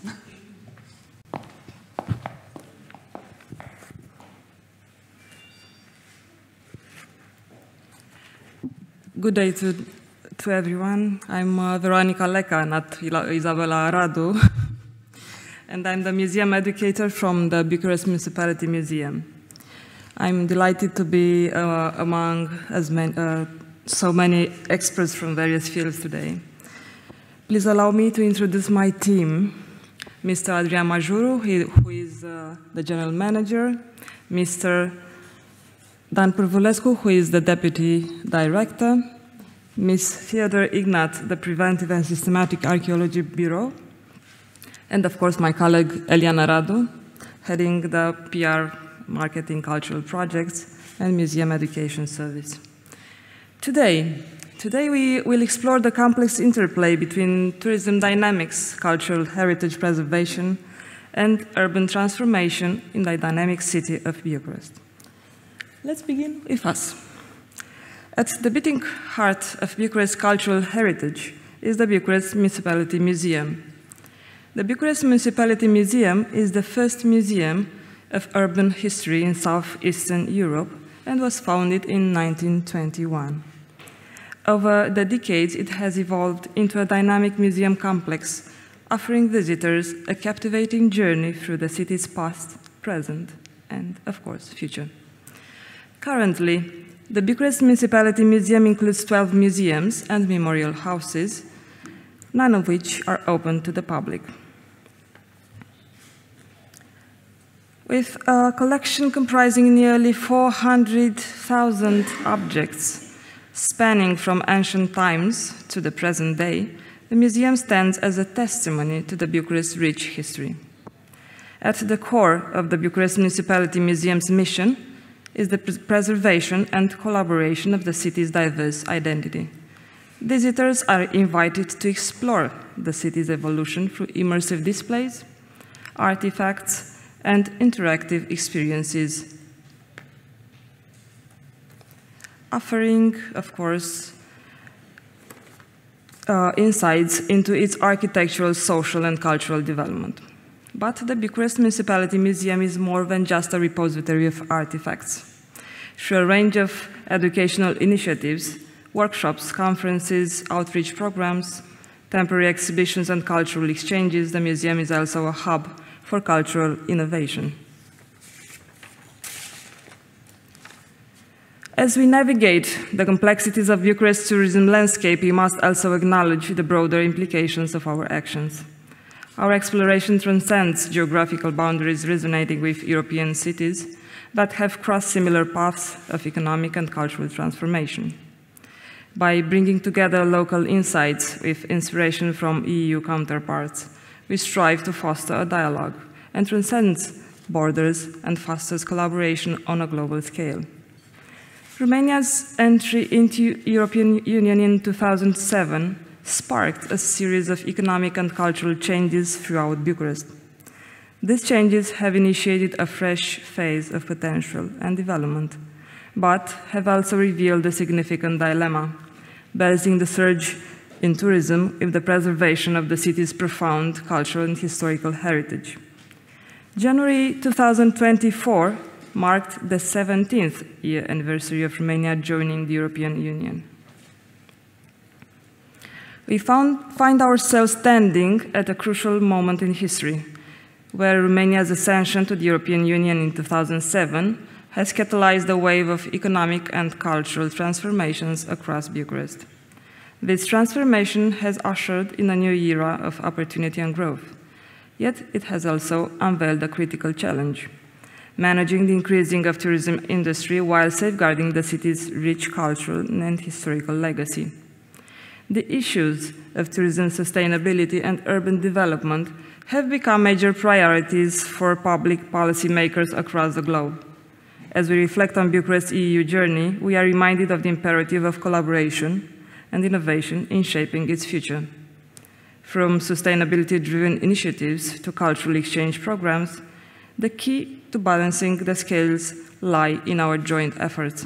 Good day to everyone. I'm Veronika Leka, not Izabela Radu, and I'm the museum educator from the Bucharest Municipality Museum. I'm delighted to be among so many experts from various fields today. Please allow me to introduce my team. Mr. Adrian Majuru, who is the general manager, Mr. Dan Pirvulescu, who is the deputy director, Ms. Theodor Ignat, the Preventive and Systematic Archaeology Bureau, and of course my colleague Eliana Radu, heading the PR, Marketing, Cultural Projects and Museum Education Service. Today we will explore the complex interplay between tourism dynamics, cultural heritage preservation, and urban transformation in the dynamic city of Bucharest. Let's begin with us. At the beating heart of Bucharest's cultural heritage is the Bucharest Municipality Museum. The Bucharest Municipality Museum is the first museum of urban history in southeastern Europe and was founded in 1921. Over the decades, it has evolved into a dynamic museum complex, offering visitors a captivating journey through the city's past, present, and, of course, future. Currently, the Bucharest Municipality Museum includes 12 museums and memorial houses, none of which are open to the public. With a collection comprising nearly 400,000 objects spanning from ancient times to the present day, the museum stands as a testimony to the Bucharest's rich history. At the core of the Bucharest Municipality Museum's mission is the preservation and collaboration of the city's diverse identity. Visitors are invited to explore the city's evolution through immersive displays, artifacts, and interactive experiences, offering, of course, insights into its architectural, social, and cultural development. But the Bucharest Municipality Museum is more than just a repository of artifacts. Through a range of educational initiatives, workshops, conferences, outreach programs, temporary exhibitions, and cultural exchanges, the museum is also a hub for cultural innovation. As we navigate the complexities of Bucharest's tourism landscape, we must also acknowledge the broader implications of our actions. Our exploration transcends geographical boundaries, resonating with European cities that have crossed similar paths of economic and cultural transformation. By bringing together local insights with inspiration from EU counterparts, we strive to foster a dialogue and transcend borders and fosters collaboration on a global scale. Romania's entry into European Union in 2007 sparked a series of economic and cultural changes throughout Bucharest. These changes have initiated a fresh phase of potential and development, but have also revealed a significant dilemma, balancing the surge in tourism with the preservation of the city's profound cultural and historical heritage. January 2024 marked the 17th year anniversary of Romania joining the European Union. We find ourselves standing at a crucial moment in history, where Romania's ascension to the European Union in 2007 has catalyzed a wave of economic and cultural transformations across Bucharest. This transformation has ushered in a new era of opportunity and growth, yet it has also unveiled a critical challenge: managing the increasing of tourism industry while safeguarding the city's rich cultural and historical legacy. The issues of tourism sustainability and urban development have become major priorities for public policymakers across the globe. As we reflect on Bucharest's EU journey, we are reminded of the imperative of collaboration and innovation in shaping its future. From sustainability-driven initiatives to cultural exchange programs, the key to balancing the scales lie in our joint efforts.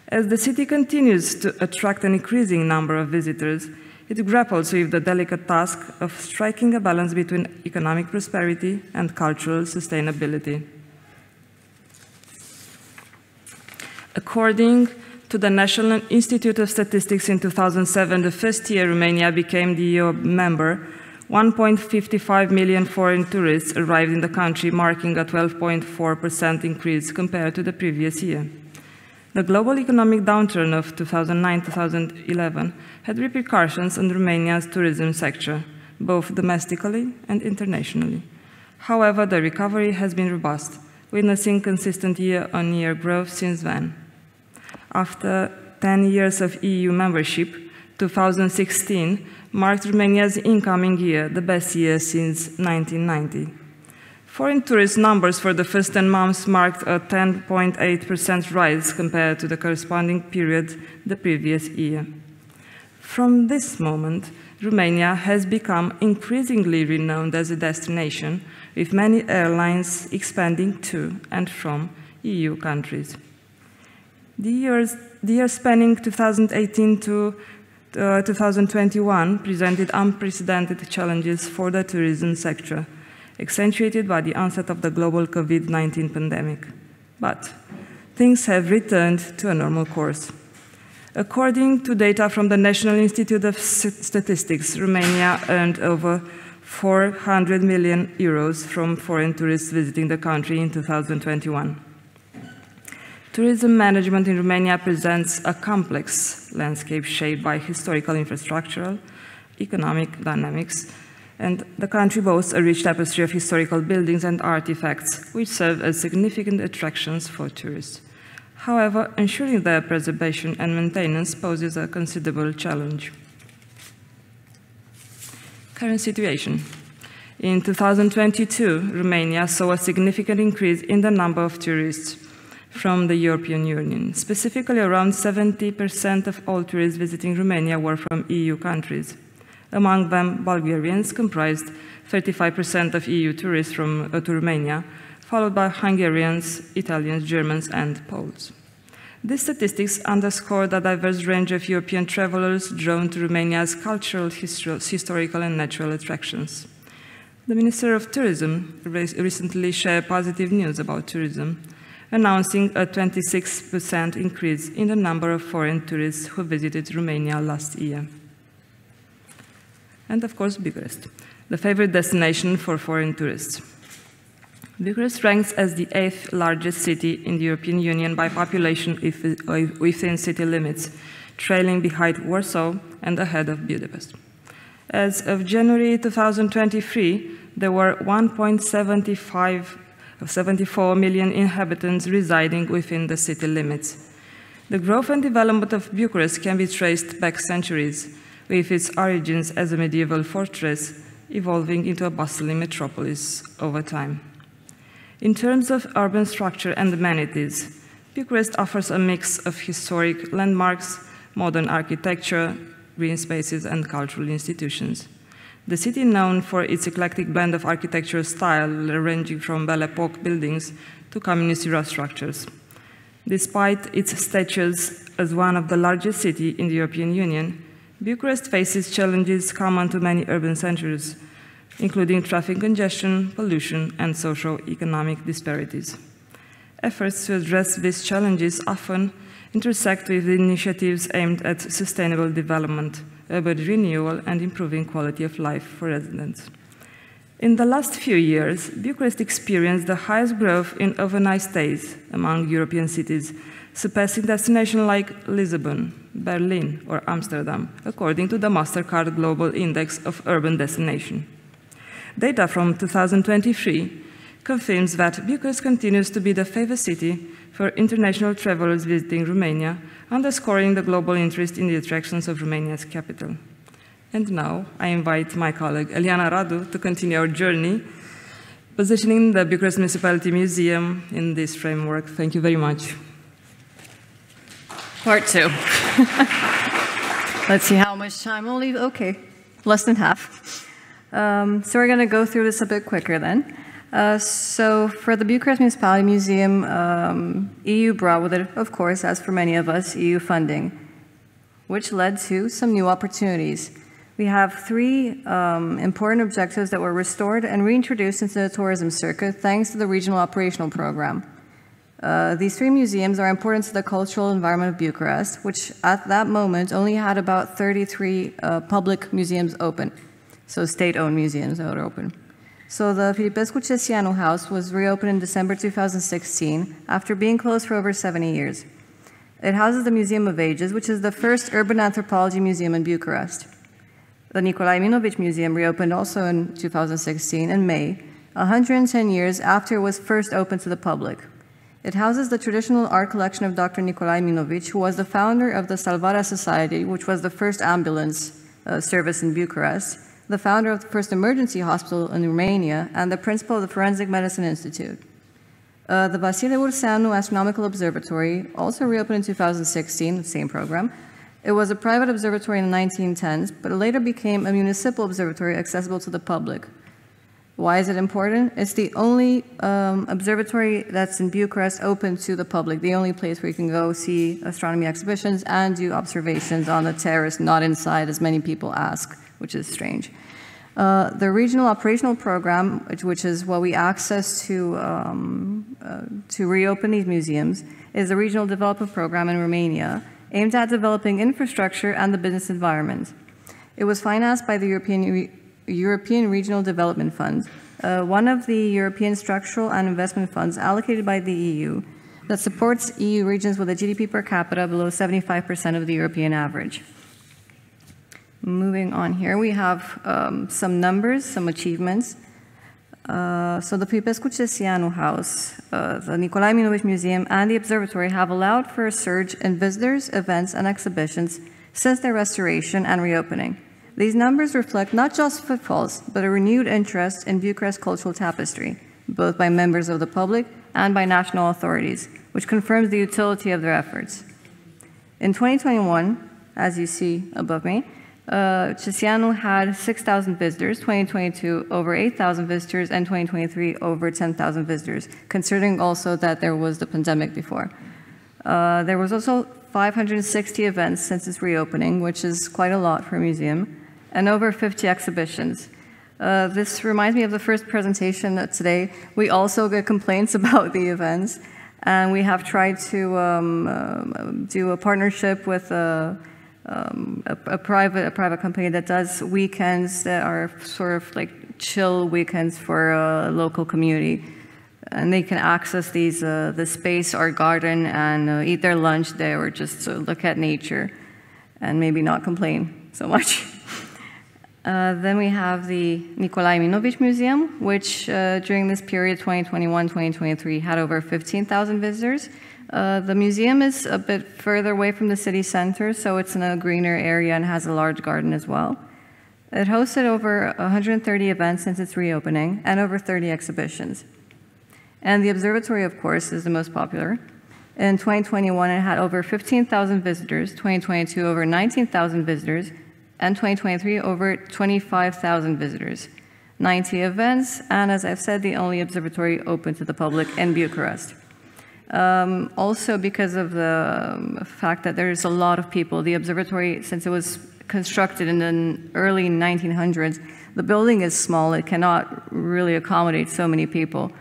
As the city continues to attract an increasing number of visitors, it grapples with the delicate task of striking a balance between economic prosperity and cultural sustainability. According to the National Institute of Statistics in 2007, the first year Romania became the EU member, 1.55 million foreign tourists arrived in the country, marking a 12.4% increase compared to the previous year. The global economic downturn of 2009-2011 had repercussions on Romania's tourism sector, both domestically and internationally. However, the recovery has been robust, witnessing consistent year-on-year growth since then. After 10 years of EU membership, 2016 marked Romania's incoming year, the best year since 1990. Foreign tourist numbers for the first 10 months marked a 10.8% rise compared to the corresponding period the previous year. From this moment, Romania has become increasingly renowned as a destination, with many airlines expanding to and from EU countries. The year spanning 2018 to 2021 presented unprecedented challenges for the tourism sector, accentuated by the onset of the global COVID-19 pandemic. But things have returned to a normal course. According to data from the National Institute of Statistics, Romania earned over 400 million euros from foreign tourists visiting the country in 2021. Tourism management in Romania presents a complex landscape shaped by historical infrastructural, economic dynamics, and the country boasts a rich tapestry of historical buildings and artifacts, which serve as significant attractions for tourists. However, ensuring their preservation and maintenance poses a considerable challenge. Current situation. In 2022, Romania saw a significant increase in the number of tourists from the European Union. Specifically, around 70% of all tourists visiting Romania were from EU countries. Among them, Bulgarians comprised 35% of EU tourists to Romania, followed by Hungarians, Italians, Germans, and Poles. These statistics underscore the diverse range of European travelers drawn to Romania's cultural, historical, and natural attractions. The Minister of Tourism recently shared positive news about tourism, announcing a 26% increase in the number of foreign tourists who visited Romania last year. And of course, Bucharest, the favorite destination for foreign tourists. Bucharest ranks as the 8th largest city in the European Union by population within city limits, trailing behind Warsaw and ahead of Budapest. As of January 2023, there were 1.74 million inhabitants residing within the city limits. The growth and development of Bucharest can be traced back centuries, with its origins as a medieval fortress evolving into a bustling metropolis over time. In terms of urban structure and amenities, Bucharest offers a mix of historic landmarks, modern architecture, green spaces, and cultural institutions. The city, known for its eclectic blend of architectural style, ranging from Belle Epoque buildings to communist era structures. Despite its status as one of the largest cities in the European Union, Bucharest faces challenges common to many urban centers, including traffic congestion, pollution, and socio-economic disparities. Efforts to address these challenges often intersect with initiatives aimed at sustainable development, urban renewal, and improving quality of life for residents. In the last few years, Bucharest experienced the highest growth in overnight stays among European cities, surpassing destinations like Lisbon, Berlin, or Amsterdam, according to the Mastercard Global Index of Urban Destination. Data from 2023 confirms that Bucharest continues to be the favorite city for international travelers visiting Romania, underscoring the global interest in the attractions of Romania's capital. And now, I invite my colleague Eliana Radu to continue our journey, positioning the Bucharest Municipality Museum in this framework. Thank you very much. Part two. Let's see how much time we'll leave. Okay, less than half. So we're going to go through this a bit quicker then. So for the Bucharest Municipality Museum, EU brought with it, of course, as for many of us, EU funding, which led to some new opportunities. We have three important objectives that were restored and reintroduced into the tourism circuit thanks to the Regional Operational Program. These three museums are important to the cultural environment of Bucharest, which at that moment only had about 33 public museums open, so state-owned museums that were open. So the Filipescu Cesianu House was reopened in December 2016 after being closed for over 70 years. It houses the Museum of Ages, which is the first urban anthropology museum in Bucharest. The Nicolae Minovich Museum reopened also in 2016 in May, 110 years after it was first opened to the public. It houses the traditional art collection of Dr. Nicolae Minovich, who was the founder of the Salvarea Society, which was the first ambulance service in Bucharest, the founder of the first emergency hospital in Romania, and the principal of the Forensic Medicine Institute. The Vasile Urseanu Astronomical Observatory also reopened in 2016, the same program. It was a private observatory in the 1910s, but it later became a municipal observatory accessible to the public. Why is it important? It's the only observatory that's in Bucharest open to the public, the only place where you can go see astronomy exhibitions and do observations on the terrace, not inside, as many people ask, which is strange. The Regional Operational Program, which is what we access to reopen these museums, is a regional development program in Romania aimed at developing infrastructure and the business environment. It was financed by the European Regional Development Fund, one of the European structural and investment funds allocated by the EU that supports EU regions with a GDP per capita below 75% of the European average. Moving on here, we have some numbers, some achievements. So the Filipescu Cesianu House, the Nicolae Minovich Museum, and the Observatory have allowed for a surge in visitors, events, and exhibitions since their restoration and reopening. These numbers reflect not just footfalls, but a renewed interest in Bucharest cultural tapestry, both by members of the public and by national authorities, which confirms the utility of their efforts. In 2021, as you see above me, Cesianu had 6,000 visitors, 2022 over 8,000 visitors, and 2023 over 10,000 visitors, considering also that there was the pandemic before. There was also 560 events since its reopening, which is quite a lot for a museum, and over 50 exhibitions. This reminds me of the first presentation today. We also get complaints about the events, and we have tried to do a partnership with a private company that does weekends that are sort of like chill weekends for a local community, and they can access these the space or garden and eat their lunch there, or just look at nature, and maybe not complain so much. Then we have the Nicolae Minovich Museum, which during this period, 2021-2023, had over 15,000 visitors. The museum is a bit further away from the city center, so it's in a greener area and has a large garden as well. It hosted over 130 events since its reopening and over 30 exhibitions. And the observatory, of course, is the most popular. In 2021, it had over 15,000 visitors, 2022 over 19,000 visitors, and 2023 over 25,000 visitors. 90 events, and as I've said, the only observatory open to the public in Bucharest. Also, because of the fact that there's a lot of people, the observatory, since it was constructed in the early 1900s, the building is small. It cannot really accommodate so many people.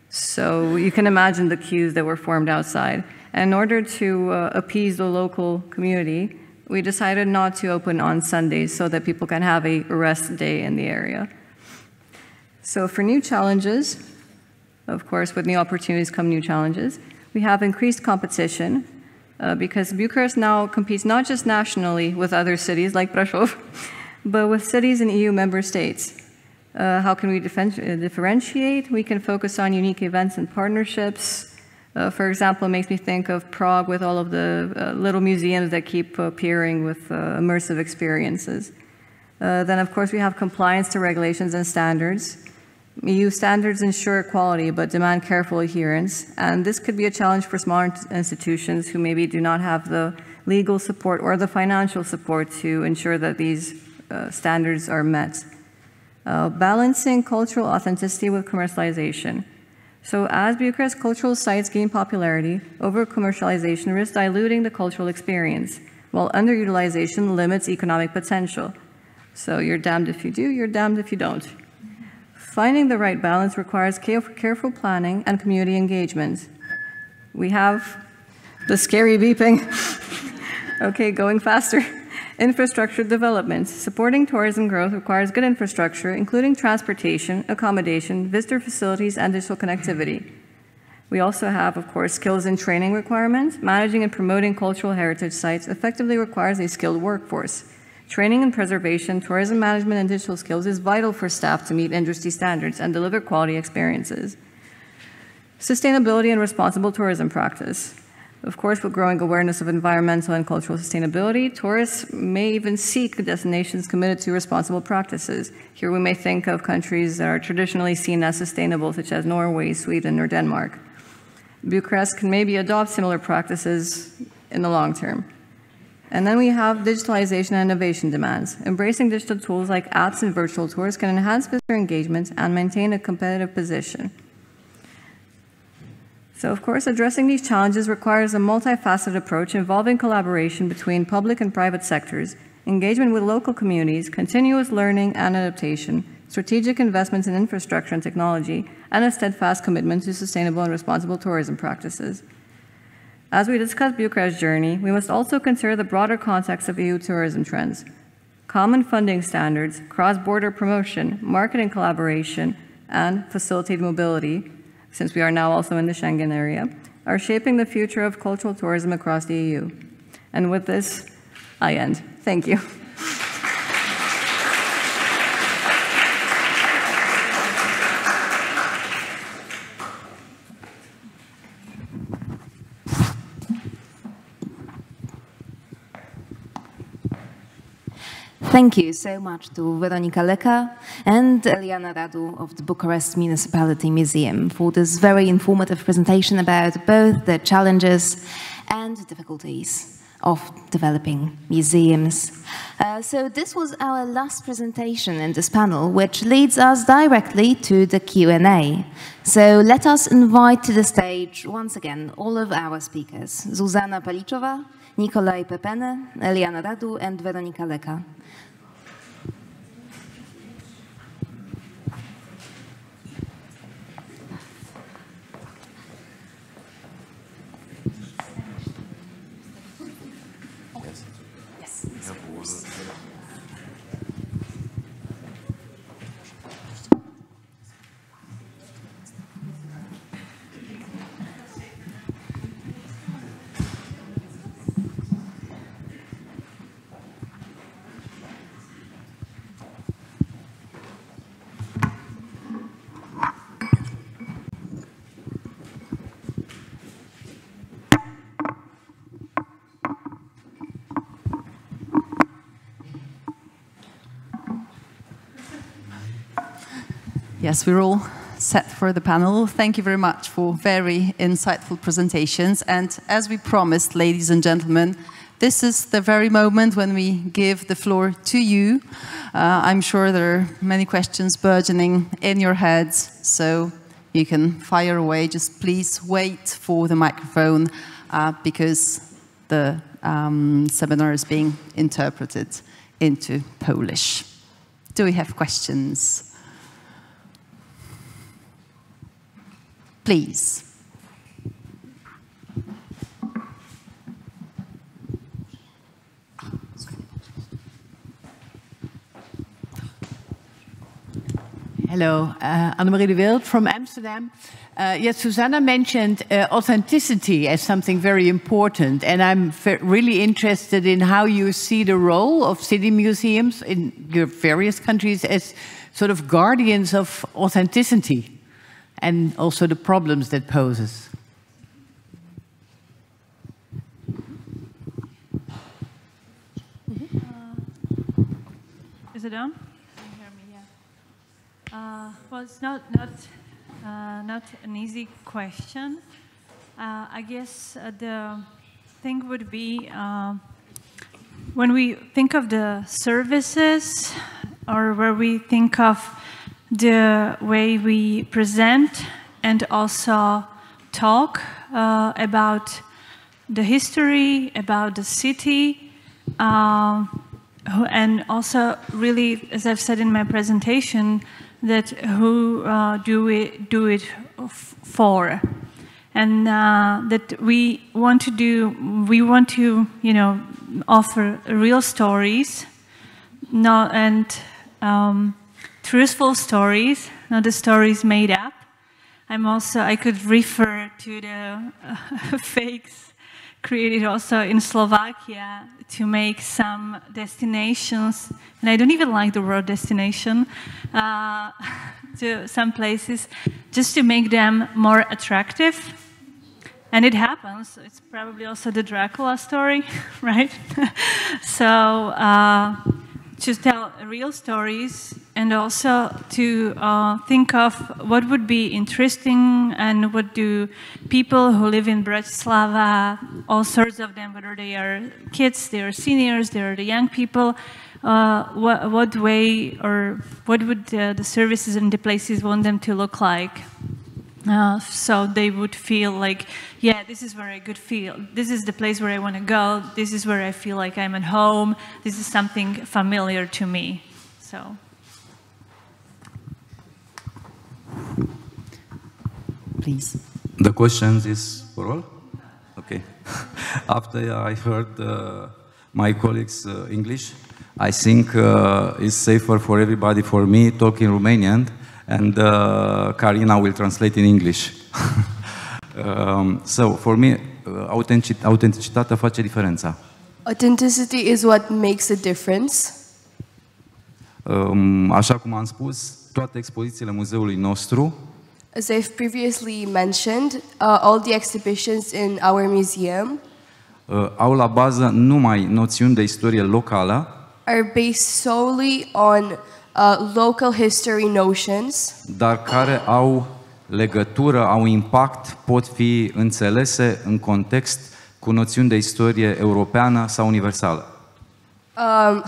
So you can imagine the queues that were formed outside. And in order to appease the local community, we decided not to open on Sundays so that people can have a rest day in the area. So for new challenges, of course, with new opportunities come new challenges. We have increased competition because Bucharest now competes not just nationally with other cities like Brașov, but with cities in EU member states. How can we differentiate? We can focus on unique events and partnerships. For example, it makes me think of Prague with all of the little museums that keep appearing with immersive experiences. Then, of course, we have compliance to regulations and standards. EU standards ensure quality but demand careful adherence, and this could be a challenge for smaller institutions who maybe do not have the legal support or the financial support to ensure that these standards are met. Balancing cultural authenticity with commercialization. So as Bucharest cultural sites gain popularity, over-commercialization risks diluting the cultural experience, while underutilization limits economic potential. So you're damned if you do, you're damned if you don't. Finding the right balance requires careful planning and community engagement. We have the scary beeping. Okay, going faster. Infrastructure development. Supporting tourism growth requires good infrastructure, including transportation, accommodation, visitor facilities, and digital connectivity. We also have, of course, skills and training requirements. Managing and promoting cultural heritage sites effectively requires a skilled workforce. Training and preservation, tourism management, and digital skills is vital for staff to meet industry standards and deliver quality experiences. Sustainability and responsible tourism practice. Of course, with growing awareness of environmental and cultural sustainability, tourists may even seek destinations committed to responsible practices. Here we may think of countries that are traditionally seen as sustainable, such as Norway, Sweden, or Denmark. Bucharest can maybe adopt similar practices in the long term. And then we have digitalization and innovation demands. Embracing digital tools like apps and virtual tours can enhance visitor engagement and maintain a competitive position. So, of course, addressing these challenges requires a multifaceted approach involving collaboration between public and private sectors, engagement with local communities, continuous learning and adaptation, strategic investments in infrastructure and technology, and a steadfast commitment to sustainable and responsible tourism practices. As we discuss Bucharest's journey, we must also consider the broader context of EU tourism trends. Common funding standards, cross-border promotion, marketing collaboration, and facilitated mobility, since we are now also in the Schengen area, are shaping the future of cultural tourism across the EU. And with this, I end. Thank you. Thank you so much to Weronika Leka and Eliana Radu of the Bucharest Municipality Museum for this very informative presentation about both the challenges and difficulties of developing museums. So this was our last presentation in this panel, which leads us directly to the Q&A. So let us invite to the stage once again all of our speakers, Zuzana Palicova, Nikolai Pepene, Eliana Radu, and Weronika Leka. Yes, we're all set for the panel. Thank you very much for very insightful presentations. And as we promised, ladies and gentlemen, this is the very moment when we give the floor to you. I'm sure there are many questions burgeoning in your heads, so you can fire away. Just please wait for the microphone because the seminar is being interpreted into Polish. Do we have questions? Please. Hello, Annemarie de Wild from Amsterdam. Yes, Susanna mentioned authenticity as something very important, and I'm really interested in how you see the role of city museums in your various countries as sort of guardians of authenticity, and also the problems that poses. Is it on? Can you hear me? Yeah. Well, it's not an easy question. I guess the thing would be when we think of the services, or where we think of the way we present and also talk about the history, about the city, and also really, as I've said in my presentation, that who do it for, and that we want to offer real stories, truthful stories, not the stories made up. I could refer to the fakes created also in Slovakia to make some destinations, and I don't even like the word destination, to some places, just to make them more attractive. And it happens. It's probably also the Dracula story, right? So to tell real stories, and also to think of what would be interesting, and what do people who live in Bratislava, all sorts of them, whether they are kids, they are seniors, they are the young people, what way or what would the services and the places want them to look like? So they would feel like, yeah, this is where I could feel. This is the place where I want to go. This is where I feel like I'm at home. This is something familiar to me. So. Please. The question is for all? Okay. After I heard my colleagues' English, I think it's safer for everybody, for me, talking Romanian, and Karina will translate in English. So, for me, autenticitatea face diferența. Authenticity is what makes a difference. Așa cum am spus, toate expozițiile muzeului nostru, as I've previously mentioned, all the exhibitions in our museum au la bază numai noțiuni de istorie locală, are based solely on local history notions, dar care au legătură, au impact, pot fi înțelese în context cu noțiuni de istorie europeană sau universală.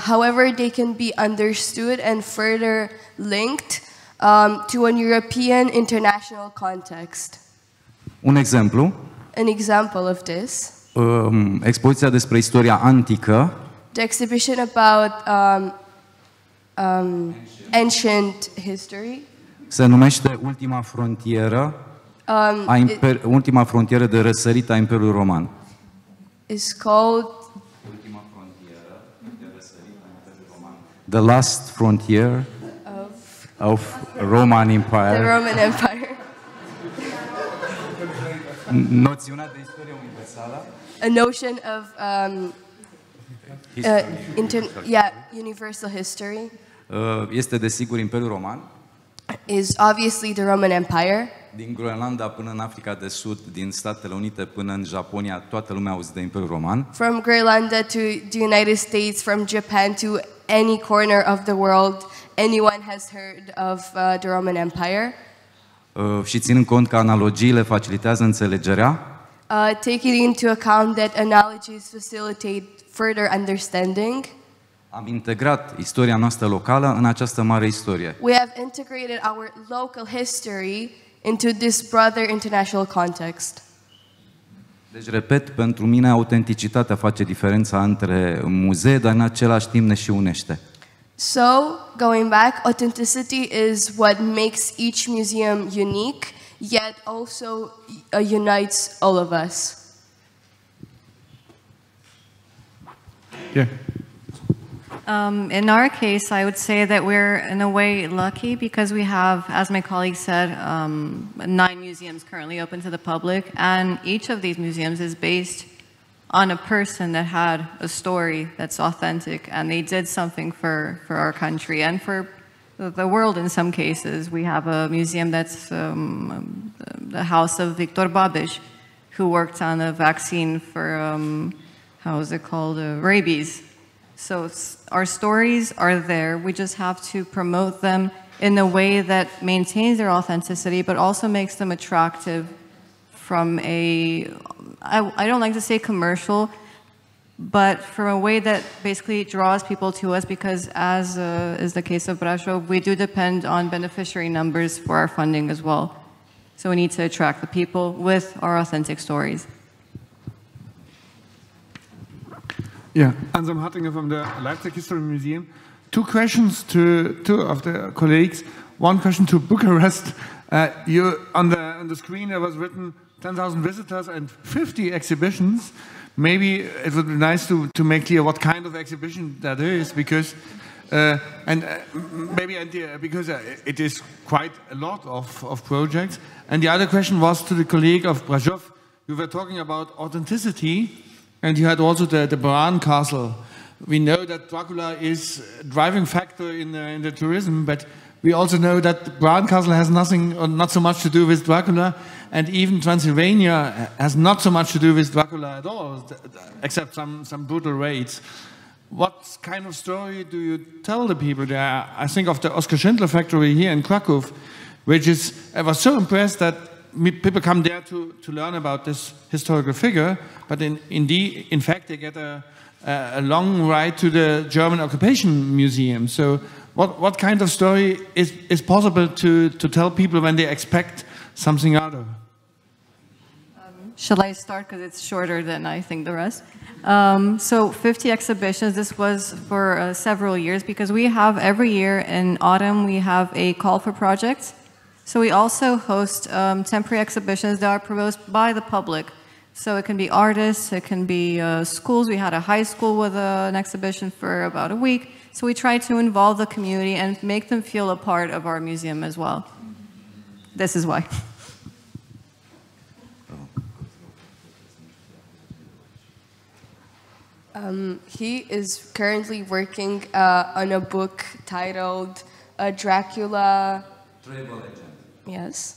However, they can be understood and further linked to an European international context. Un exemplu. An example of this. Expoziția despre istoria antică. The exhibition about ancient history. Se numește Ultima frontieră, ultima frontieră de răsărit a Imperiului Roman. Is called Ultima frontieră de răsărit a Imperiului Roman. The last frontier of Roman Empire. The Roman Empire. Noțiunea de istorie universală. A notion of universal history. Este desigur Imperiul Roman. Is obviously the Roman Empire. Din Groenlanda până în Africa de Sud, din Statele Unite până în Japonia, toată lumea auzi de Imperiul Roman. From Groenlanda to the United States, from Japan to any corner of the world, anyone has heard of the Roman Empire. și ținând cont că analogiile facilitează înțelegerea, taking into account that analogies facilitate further understanding, am integrat istoria noastră locală în această mare istorie. we have integrated our local history into this broader international context. Deci, repet, pentru mine autenticitatea face diferența între muzee, dar în același timp ne și unește. So, going back, authenticity is what makes each museum unique, yet also unites all of us. Yeah. In our case, I would say that we're in a way lucky because we have, as my colleague said, 9 museums currently open to the public, and each of these museums is based on a person that had a story that's authentic, and they did something for our country and for the world in some cases. We have a museum that's the house of Victor Babiš, who worked on a vaccine for, how is it called, rabies. So our stories are there. We just have to promote them in a way that maintains their authenticity, but also makes them attractive from a, I don't like to say commercial, but from a way that basically draws people to us, because as is the case of Brașov, we do depend on beneficiary numbers for our funding as well. So we need to attract the people with our authentic stories. Yeah, Anselm Hartinger from the Leipzig History Museum. 2 questions to 2 of the colleagues. One question to Bucharest. You on the screen there was written 10,000 visitors and 50 exhibitions. Maybe it would be nice to make clear what kind of exhibition that is, because because it is quite a lot of projects. And the other question was to the colleague of Brașov. You were talking about authenticity. And you had also the Bran Castle. We know that Dracula is a driving factor in the tourism, but we also know that Bran Castle has nothing or not so much to do with Dracula, and even Transylvania has not so much to do with Dracula at all, except some brutal raids. What kind of story do you tell the people there? I think of the Oskar Schindler factory here in Krakow, which is, I was so impressed that people come there to learn about this historical figure, but in fact they get a long ride to the German occupation museum. So what kind of story is possible to tell people when they expect something other? Shall I start, because it's shorter than I think the rest? So 50 exhibitions, this was for several years, because we have every year in autumn we have a call for projects. So we also host temporary exhibitions that are proposed by the public. So it can be artists, it can be schools. We had a high school with an exhibition for about a week. So we try to involve the community and make them feel a part of our museum as well. This is why. He is currently working on a book titled Dracula. Travel Legend. Yes.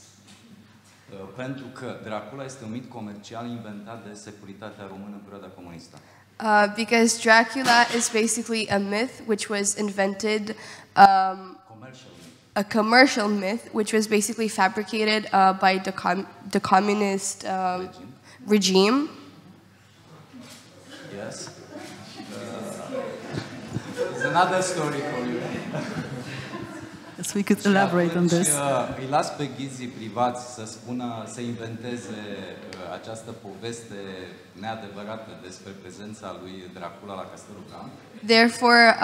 Pentru că Dracula este un mit comercial inventat de securitatea română în perioada comunistă. Because Dracula is basically a myth which was invented, a commercial myth which was basically fabricated by the communist regime. Yes. There's another story for you. Yes, we could elaborate on this. Îi las pe ghizii privați să spună, să inventeze această poveste neadevărată despre prezența lui Dracula la Castelul Bran. Therefore,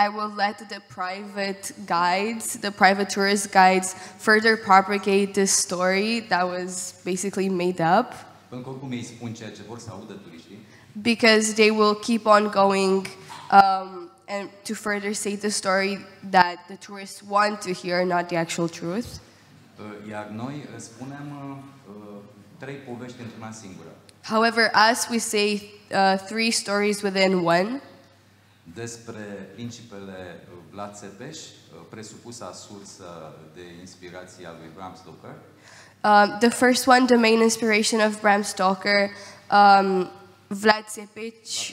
I will let the private guides, the private tourist guides, further propagate this story that was basically made up. Pentru că oricum ei spun ceea ce vor să audă turiștii. Because they will keep on going and to further say the story that the tourists want to hear, not the actual truth. Iar noi spunem 3 povești într-una singură. However, us, we say 3 stories within one. Despre principele Vlad Țepeș, presupusa sursă de inspirație a lui Bram Stoker. The first one, the main inspiration of Bram Stoker, Vlad Țepeș,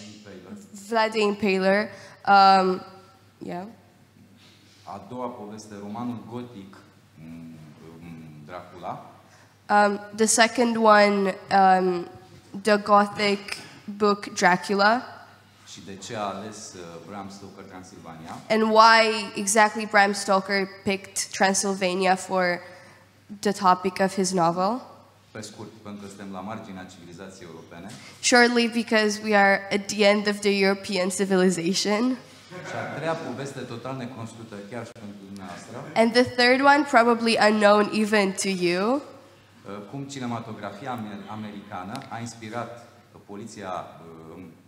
Vlad the Impaler. Yeah. A doua poveste, romanul gotic Dracula. The second one, the Gothic book Dracula. Și de ce a ales Bram Stoker Transylvania? And why exactly Bram Stoker picked Transylvania for the topic of his novel? Pe scurt, pentru că suntem la marginea civilizației europene. Shortly, because we are at the end of the European civilization. Și a treia poveste total necunoscută chiar și pentru dumneavoastră. And the third one, probably unknown even to you. Cum cinematografia americană a inspirat poliția,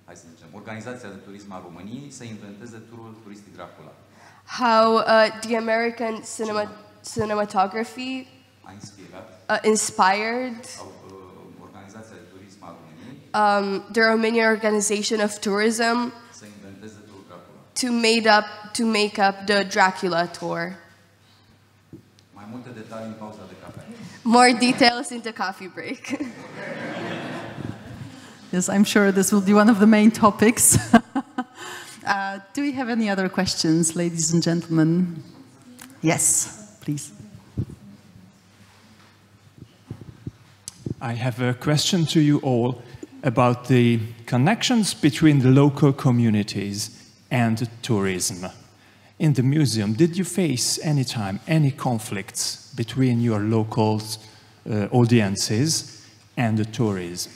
hai să zicem, Organizația de Turism a României să inventeze turul turistic Dracula. How the American cinematography inspired Organizația de Turism a României the Romanian Organization of Tourism să inventeze turul Dracula. to make up the Dracula tour. Mai multe detalii în pauza de cafea. More details in the coffee break. Yes, I'm sure this will be one of the main topics. Do we have any other questions, ladies and gentlemen? Yes, please. I have a question to you all about the connections between the local communities and tourism. In the museum, did you face any time any conflicts between your local audiences and the tourism?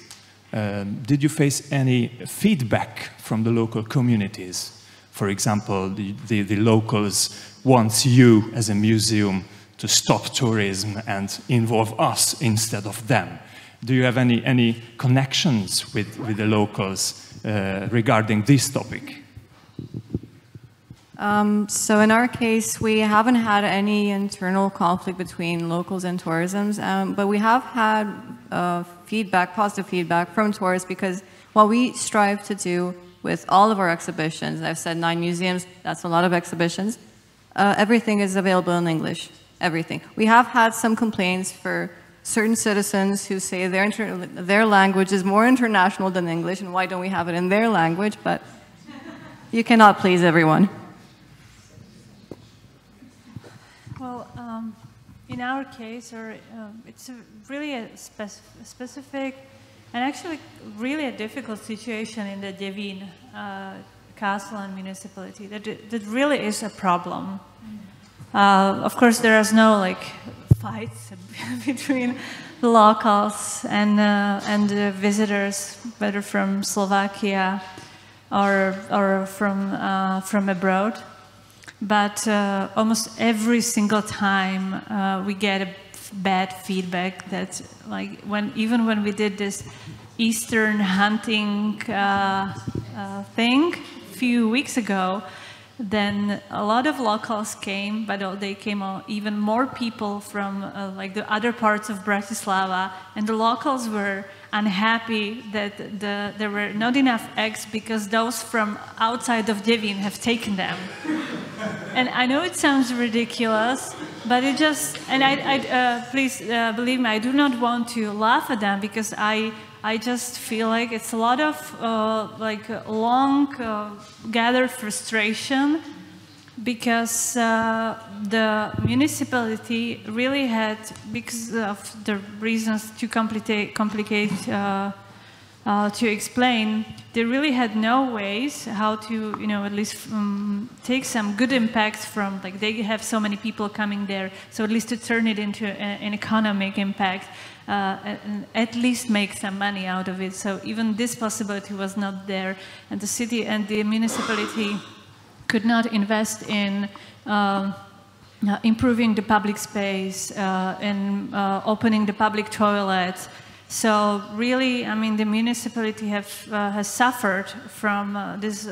Did you face any feedback from the local communities? For example, the locals want you as a museum to stop tourism and involve us instead of them. Do you have any connections with the locals regarding this topic? So in our case, we haven't had any internal conflict between locals and tourism, but we have had feedback, positive feedback from tourists, because what we strive to do with all of our exhibitions, I've said 9 museums, that's a lot of exhibitions, everything is available in English, everything. We have had some complaints for certain citizens who say their language is more international than English, and why don't we have it in their language, but you cannot please everyone. Well, in our case, it's really a specific and actually really a difficult situation in the Devin castle and municipality. That really is a problem. Of course, there is no fights between the locals and the visitors, whether from Slovakia or from abroad. But almost every single time we get a bad feedback that, even when we did this Eastern hunting thing a few weeks ago, then a lot of locals came, but they came even more people from the other parts of Bratislava, and the locals were unhappy that there were not enough eggs because those from outside of Devin have taken them. And I know it sounds ridiculous, but it just, and please believe me, I do not want to laugh at them, because I just feel like it's a lot of long gathered frustration, because the municipality really had, because of the reasons too complicated to explain, they really had no ways how to, at least take some good impact from, they have so many people coming there, so at least to turn it into an economic impact, and at least make some money out of it. So even this possibility was not there, and the city and the municipality could not invest in improving the public space, and opening the public toilets. So really, I mean, the municipality has suffered from this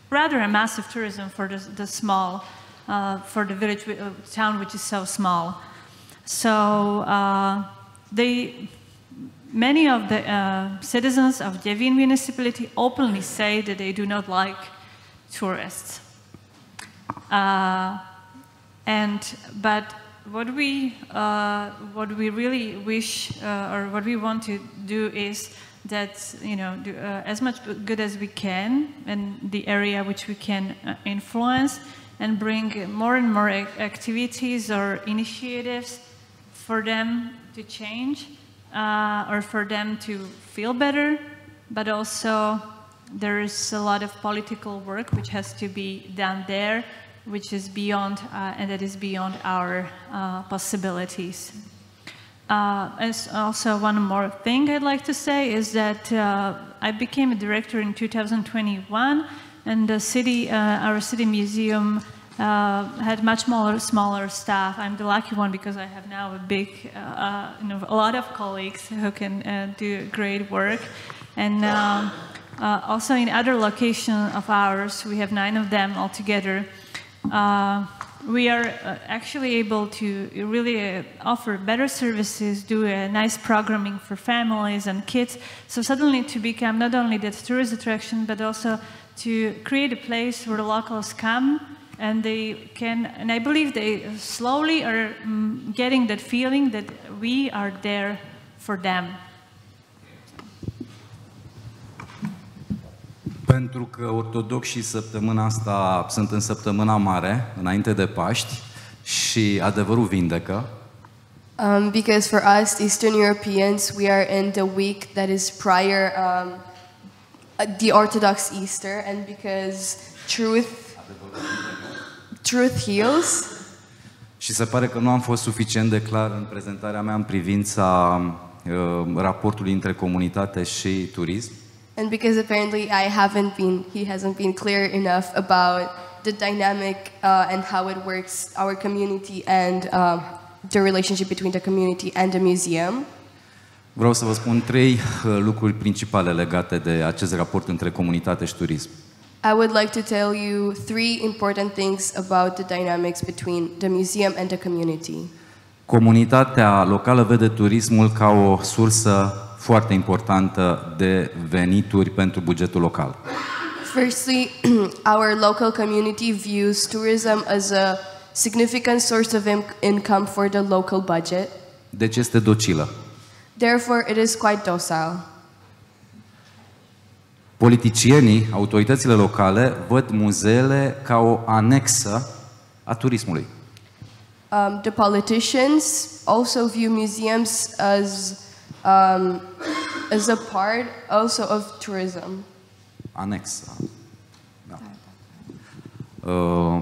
rather a massive tourism for the small, for the village, town which is so small. So many of the citizens of Devin municipality openly say that they do not like tourists. But what we really wish, or what we want to do, is that do as much good as we can in the area which we can influence, and bring more and more activities or initiatives for them to change or for them to feel better, but also there is a lot of political work which has to be done there, which is beyond, and that is beyond our possibilities. And also one more thing I'd like to say is that I became a director in 2021, and the city, our city museum had much smaller staff. I'm the lucky one because I have now a big, a lot of colleagues who can do great work. And also in other locations of ours, we have 9 of them altogether. We are actually able to really offer better services, do a nice programming for families and kids. So suddenly to become not only that tourist attraction, but also to create a place where the locals come and they can, and I believe they slowly are getting that feeling that we are there for them. Pentru că ortodoxii săptămâna asta sunt în săptămâna mare, înainte de Paști, și adevărul vindecă. Because for us, Eastern Europeans, we are in the week that is prior the Orthodox Easter, and because truth heals. Și se pare că nu am fost suficient de clar în prezentarea mea în privința raportului între comunitate și turism. And because apparently he hasn't been clear enough about the dynamic and how it works, our community and the relationship between the community and the museum. Vreau să vă spun 3 lucruri principale legate de acest raport între comunitate și turism. I would like to tell you 3 important things about the dynamics between the museum and the community. Comunitatea locală vede turismul ca o sursă foarte importantă de venituri pentru bugetul local. Firstly, our local community views tourism as a significant source of income for the local budget. Deci este docilă. Therefore, it is quite docile. Politicienii, autoritățile locale, văd muzeele ca o anexă a turismului. The politicians also view museums as a part also of tourism. Anexă. Da.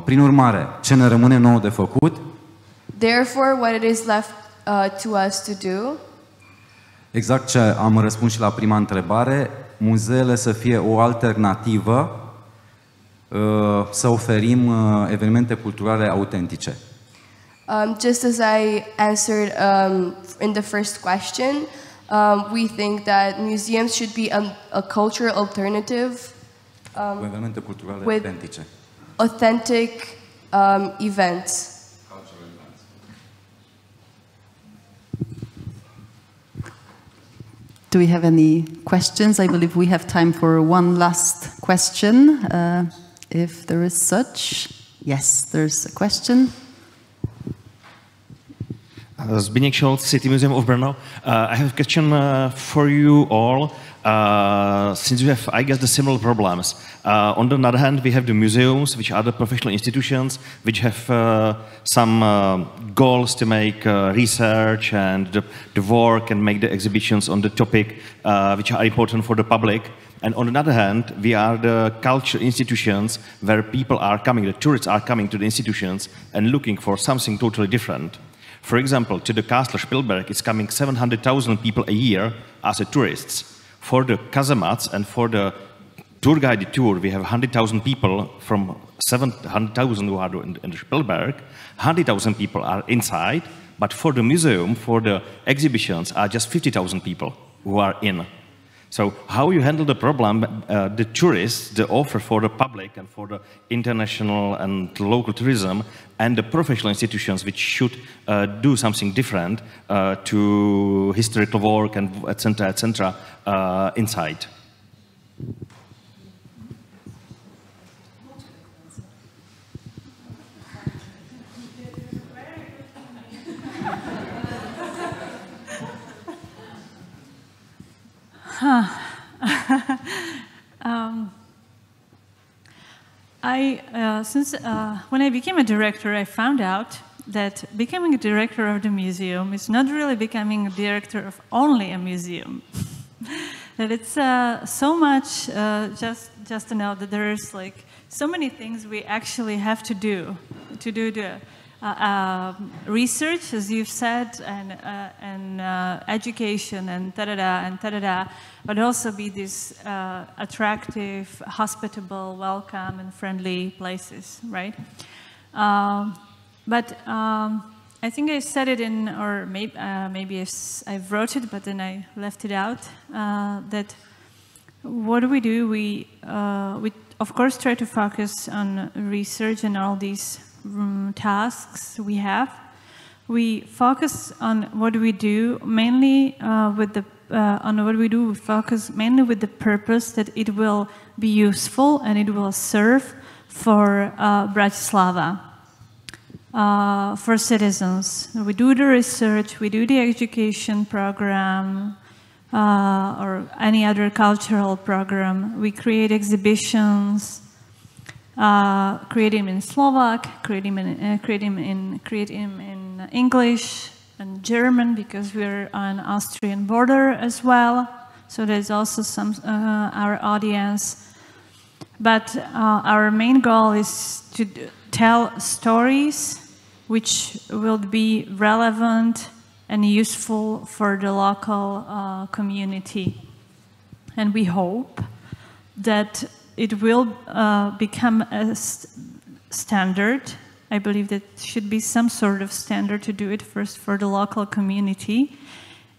Prin urmare, ce ne rămâne nouă de făcut? Therefore, what it is left to us to do? Exact ce am răspuns și la prima întrebare, muzeele să fie o alternativă, să oferim evenimente culturale autentice. Just as I answered in the first question, we think that museums should be a cultural alternative evenimente culturale with autentice. Authentic events. Do we have any questions? I believe we have time for one last question, if there is such. Yes, there's a question. Zbigněk Scholz, City Museum of Brno. I have a question for you all. Since you have, I guess, the similar problems. On the other hand, we have the museums, which are the professional institutions, which have some goals to make research and the work and make the exhibitions on the topic, which are important for the public. And on the other hand, we are the culture institutions where people are coming, the tourists are coming to the institutions and looking for something totally different. For example, to the Castle Spielberg, it's coming 700,000 people a year as a tourists. For the Casemates and for the tour guided tour, we have 100,000 people from 700,000 who are in the Spielberg. 100,000 people are inside, but for the museum, for the exhibitions, are just 50,000 people who are in. So how you handle the problem, the tourists, the offer for the public and for the international and local tourism, and the professional institutions which should do something different to historical work and et cetera, inside. When I became a director, I found out that becoming a director of the museum is not really becoming a director of only a museum. That it's so much just to know that there's like so many things we actually have to do the research, as you've said, and education and ta-da-da, but also be these attractive, hospitable, welcome, and friendly places, right? But I think I said it in, or maybe I wrote it, but then I left it out, that what do? We of course try to focus on research and all these tasks we have. We focus on what we do mainly we focus mainly with the purpose that it will be useful and it will serve for Bratislava. For citizens. We do the research, we do the education program, or any other cultural program. We create exhibitions, create them in Slovak, create them in English and German, because we're on Austrian border as well. So there's also some our audience. But our main goal is to tell stories which will be relevant and useful for the local community. And we hope that it will become a standard. I believe that should be some sort of standard to do it first for the local community.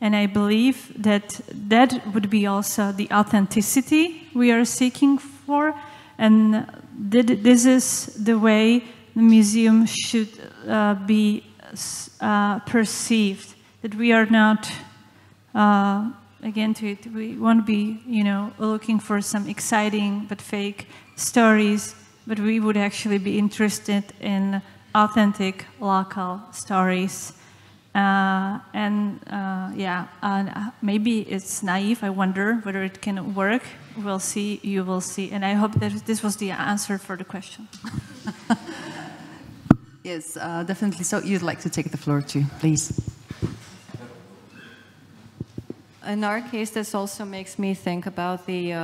And I believe that that would be also the authenticity we are seeking for. And this is the way the museum should be perceived, that we are not, again, we won't be, looking for some exciting but fake stories, but we would actually be interested in authentic local stories. Maybe it's naive. I wonder whether it can work. We'll see, you will see. And I hope that this was the answer for the question. Yes, definitely. So you'd like to take the floor too, please. In our case, this also makes me think about the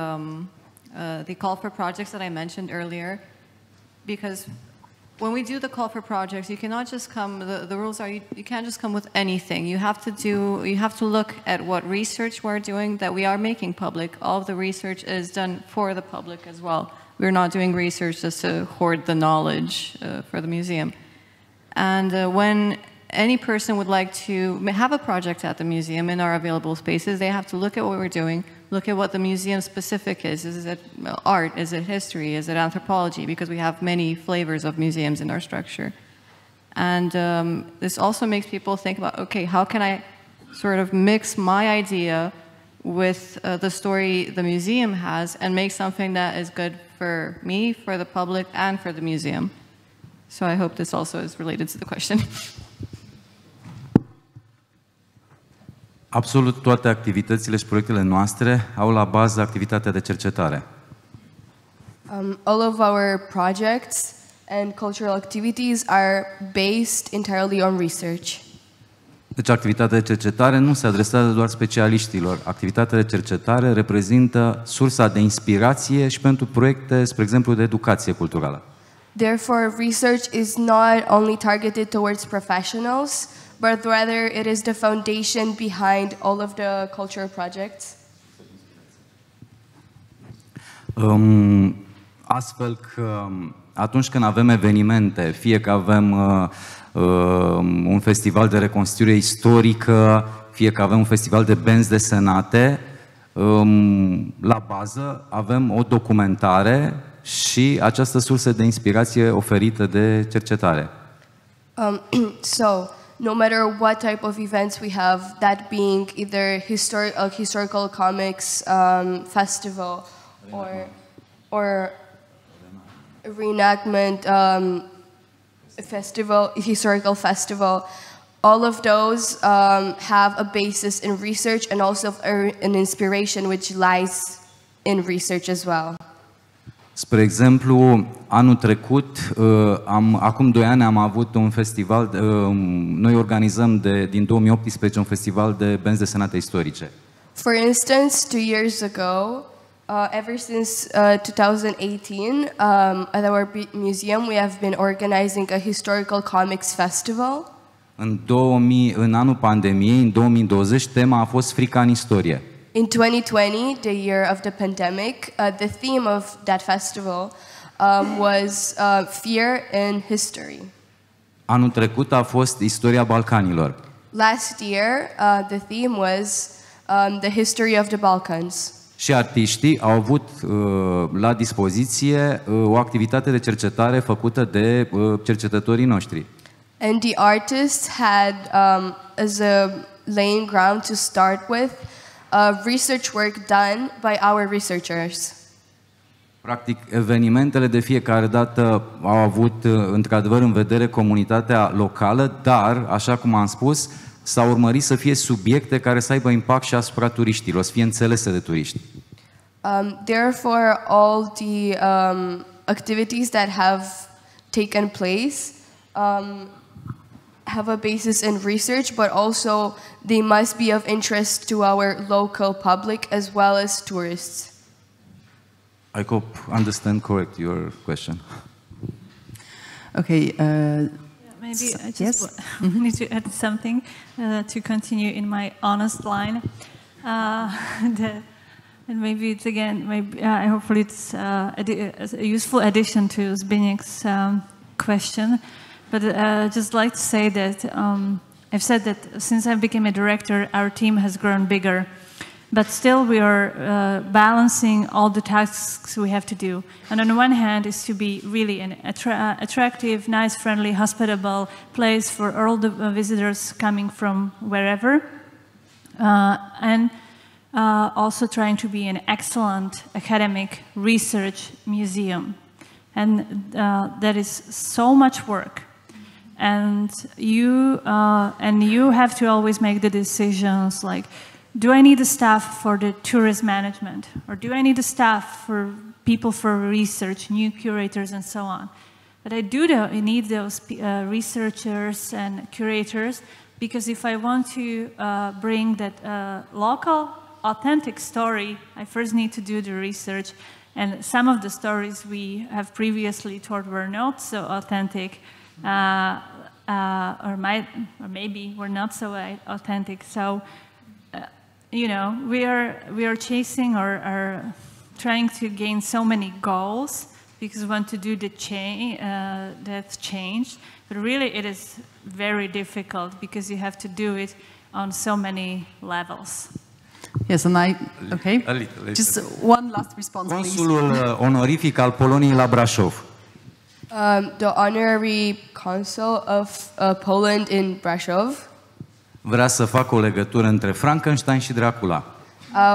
call for projects that I mentioned earlier, because when we do the call for projects, you cannot just come. The rules are you can't just come with anything. You have to look at what research we're doing that we are making public. All of the research is done for the public as well. We're not doing research just to hoard the knowledge for the museum. And when any person would like to have a project at the museum in our available spaces, they have to look at what we're doing, look at what the museum specific is. Is it art? Is it history? Is it anthropology? Because we have many flavors of museums in our structure. And this also makes people think about, okay, how can I sort of mix my idea with the story the museum has and make something that is good for me, for the public, and for the museum. So I hope this also is related to the question. Absolut toate activitățile și proiectele noastre au la bază activitatea de cercetare. All of our projects and cultural activities are based entirely on research. Deci activitatea de cercetare nu se adresează doar specialiștilor. Activitatea de cercetare reprezintă sursa de inspirație și pentru proiecte, spre exemplu, de educație culturală. Therefore, research is not only targeted towards professionals, but rather it is the foundation behind all of the cultural projects. Astfel că atunci când avem evenimente, fie că avem un festival de reconstituire istorică, fie că avem un festival de benzi desenate, la bază avem o documentare și această sursă de inspirație oferită de cercetare. So, no matter what type of events we have, that being either historical comics festival or reenactment festival, historical festival, all of those have a basis in research and also an inspiration which lies in research as well. Spre exemplu, anul trecut, acum 2 ani am avut un festival, noi organizăm din 2018 un festival de benzi desenate istorice. For instance, 2 years ago, ever since 2018, at our museum, we have been organizing a historical comics festival. În anul pandemiei, în 2020, tema a fost frica în istorie. In 2020, the year of the pandemic, the theme of that festival was fear in history. Anul trecut a fost istoria Balcanilor. Last year, the theme was the history of the Balkans. Și artiștii au avut la dispoziție o activitate de cercetare făcută de cercetătorii noștri. And the artists had, as a laying ground to start with, research work done by our researchers. Practic, evenimentele de fiecare dată au avut, într-adevăr, în vedere comunitatea locală, dar, așa cum am spus, s-a urmărit să fie subiecte care să aibă impact și asupra turiștilor, să fie înțelese de turiști. Therefore, all the activities that have taken place have a basis in research, but also they must be of interest to our local public as well as tourists. I hope I understand correct your question. Okay. Maybe I just need to add something to continue in my honest line. And maybe it's again, hopefully it's a useful addition to Zbigniew's question. But I'd just like to say that I've said that since I became a director, our team has grown bigger. But still we are balancing all the tasks we have to do. And on the one hand is to be really an attractive, nice, friendly, hospitable place for all the visitors coming from wherever. And also trying to be an excellent academic research museum. And that is so much work. And you have to always make the decisions like, do I need the staff for the tourist management? Or do I need the staff for people for research, new curators and so on? But I need those researchers and curators, because if I want to bring that local, authentic story, I first need to do the research. And some of the stories we have previously told were not so authentic, or maybe were not so authentic. So, you know, we are chasing or are trying to gain so many goals because we want to do that change. But really, it is very difficult because you have to do it on so many levels. Yes, and okay. Just one last response, please. Consulul onorific al Poloniei la Brașov. The honorary consul of Poland in Brasov Vrea să facă o legătură între Frankenstein și Dracula.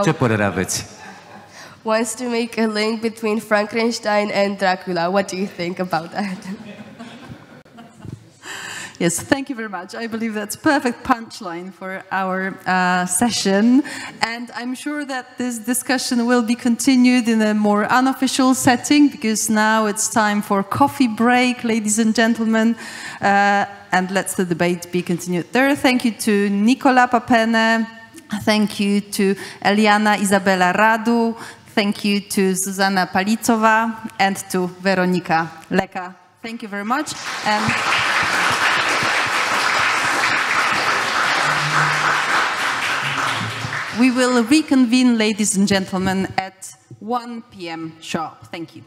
Ce părere aveți? Wants to make a link between Frankenstein and Dracula. What do you think about that? Yes, thank you very much. I believe that's perfect punchline for our session. And I'm sure that this discussion will be continued in a more unofficial setting, because now it's time for coffee break, ladies and gentlemen. And let's the debate be continued there. Thank you to Nicola Papene. Thank you to Eliana Izabela Radu. Thank you to Zuzana Palicowa and to Weronika Leka. Thank you very much. And we will reconvene, ladies and gentlemen, at 1 p.m. sharp. Thank you.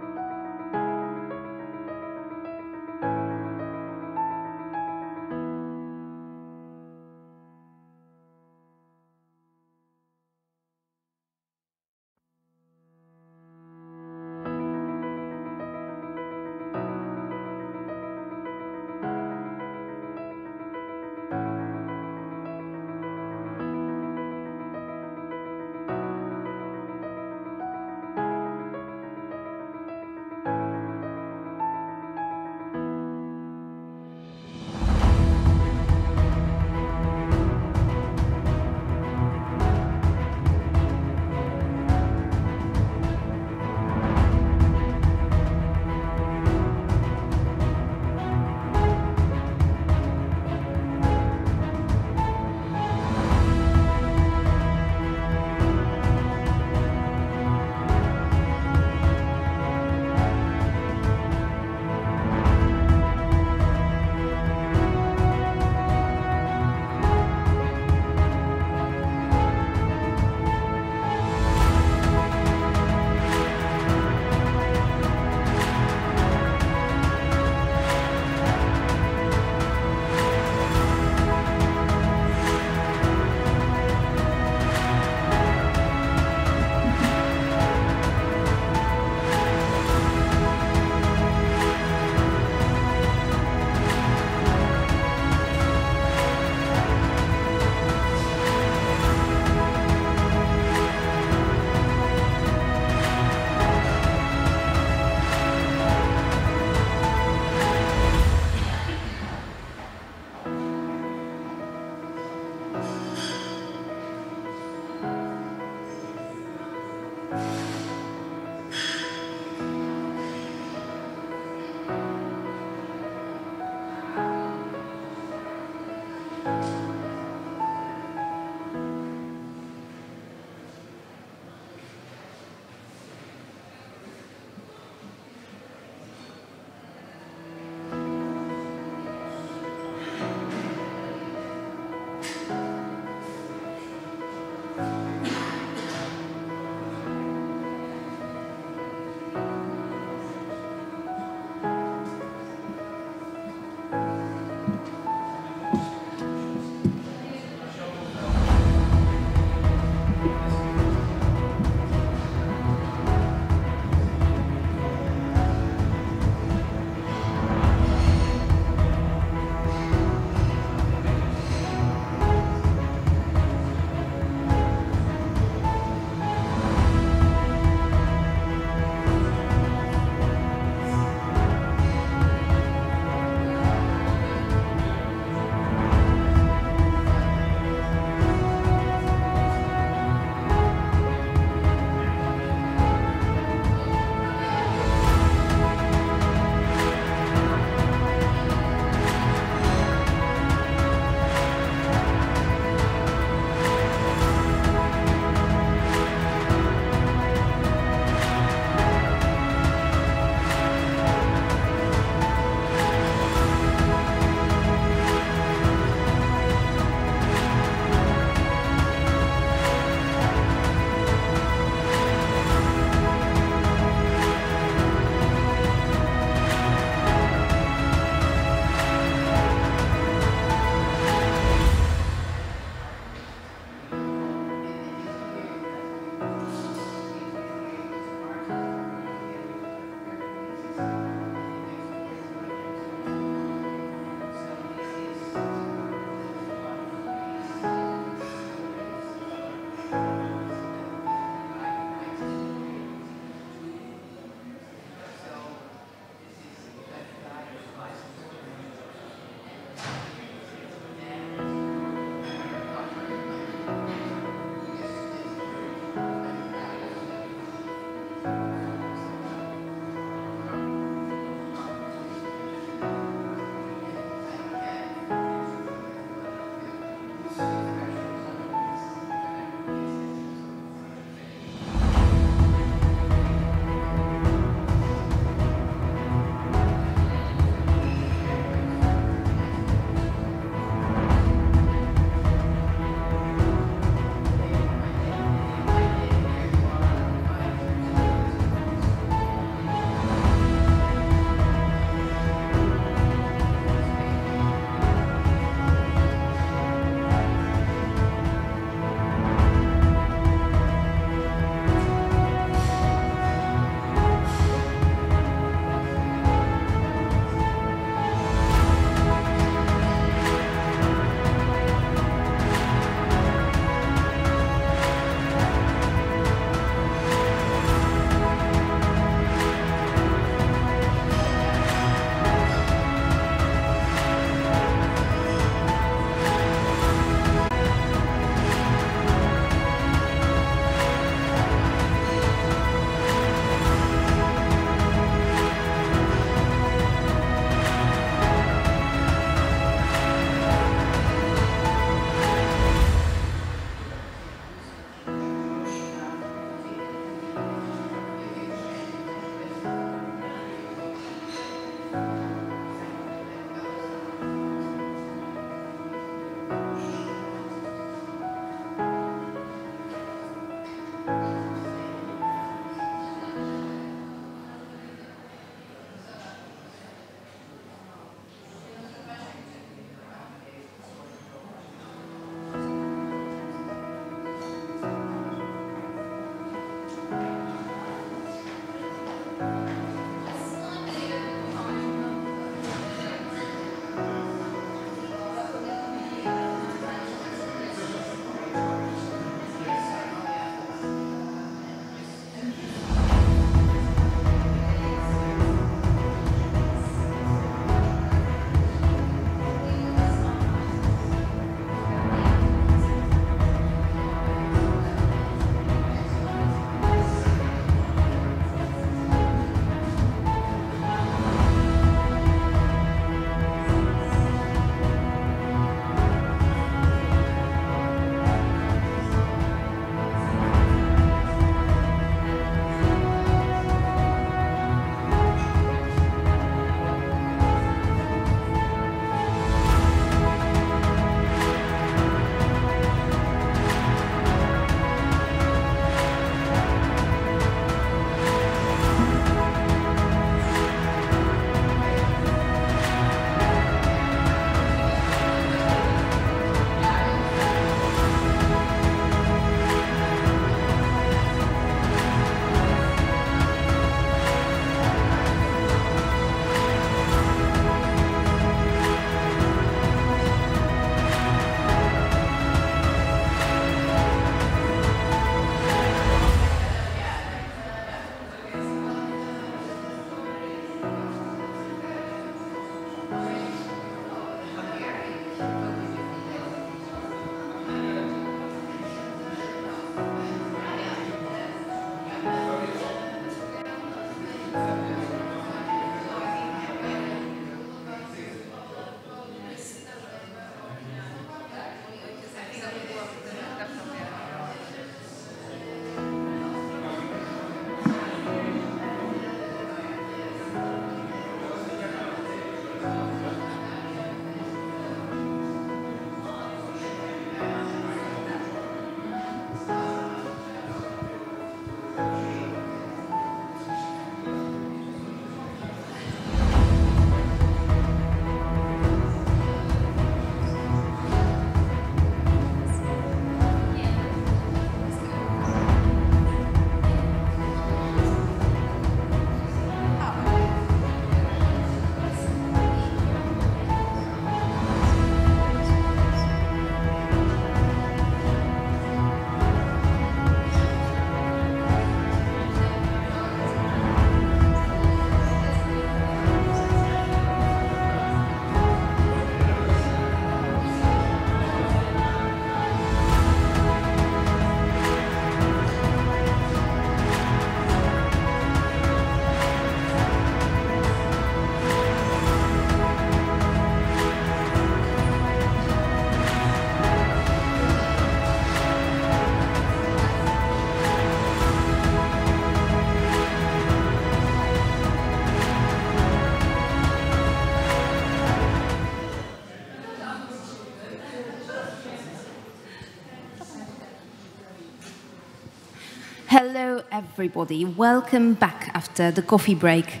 Hello, everybody. Welcome back after the coffee break.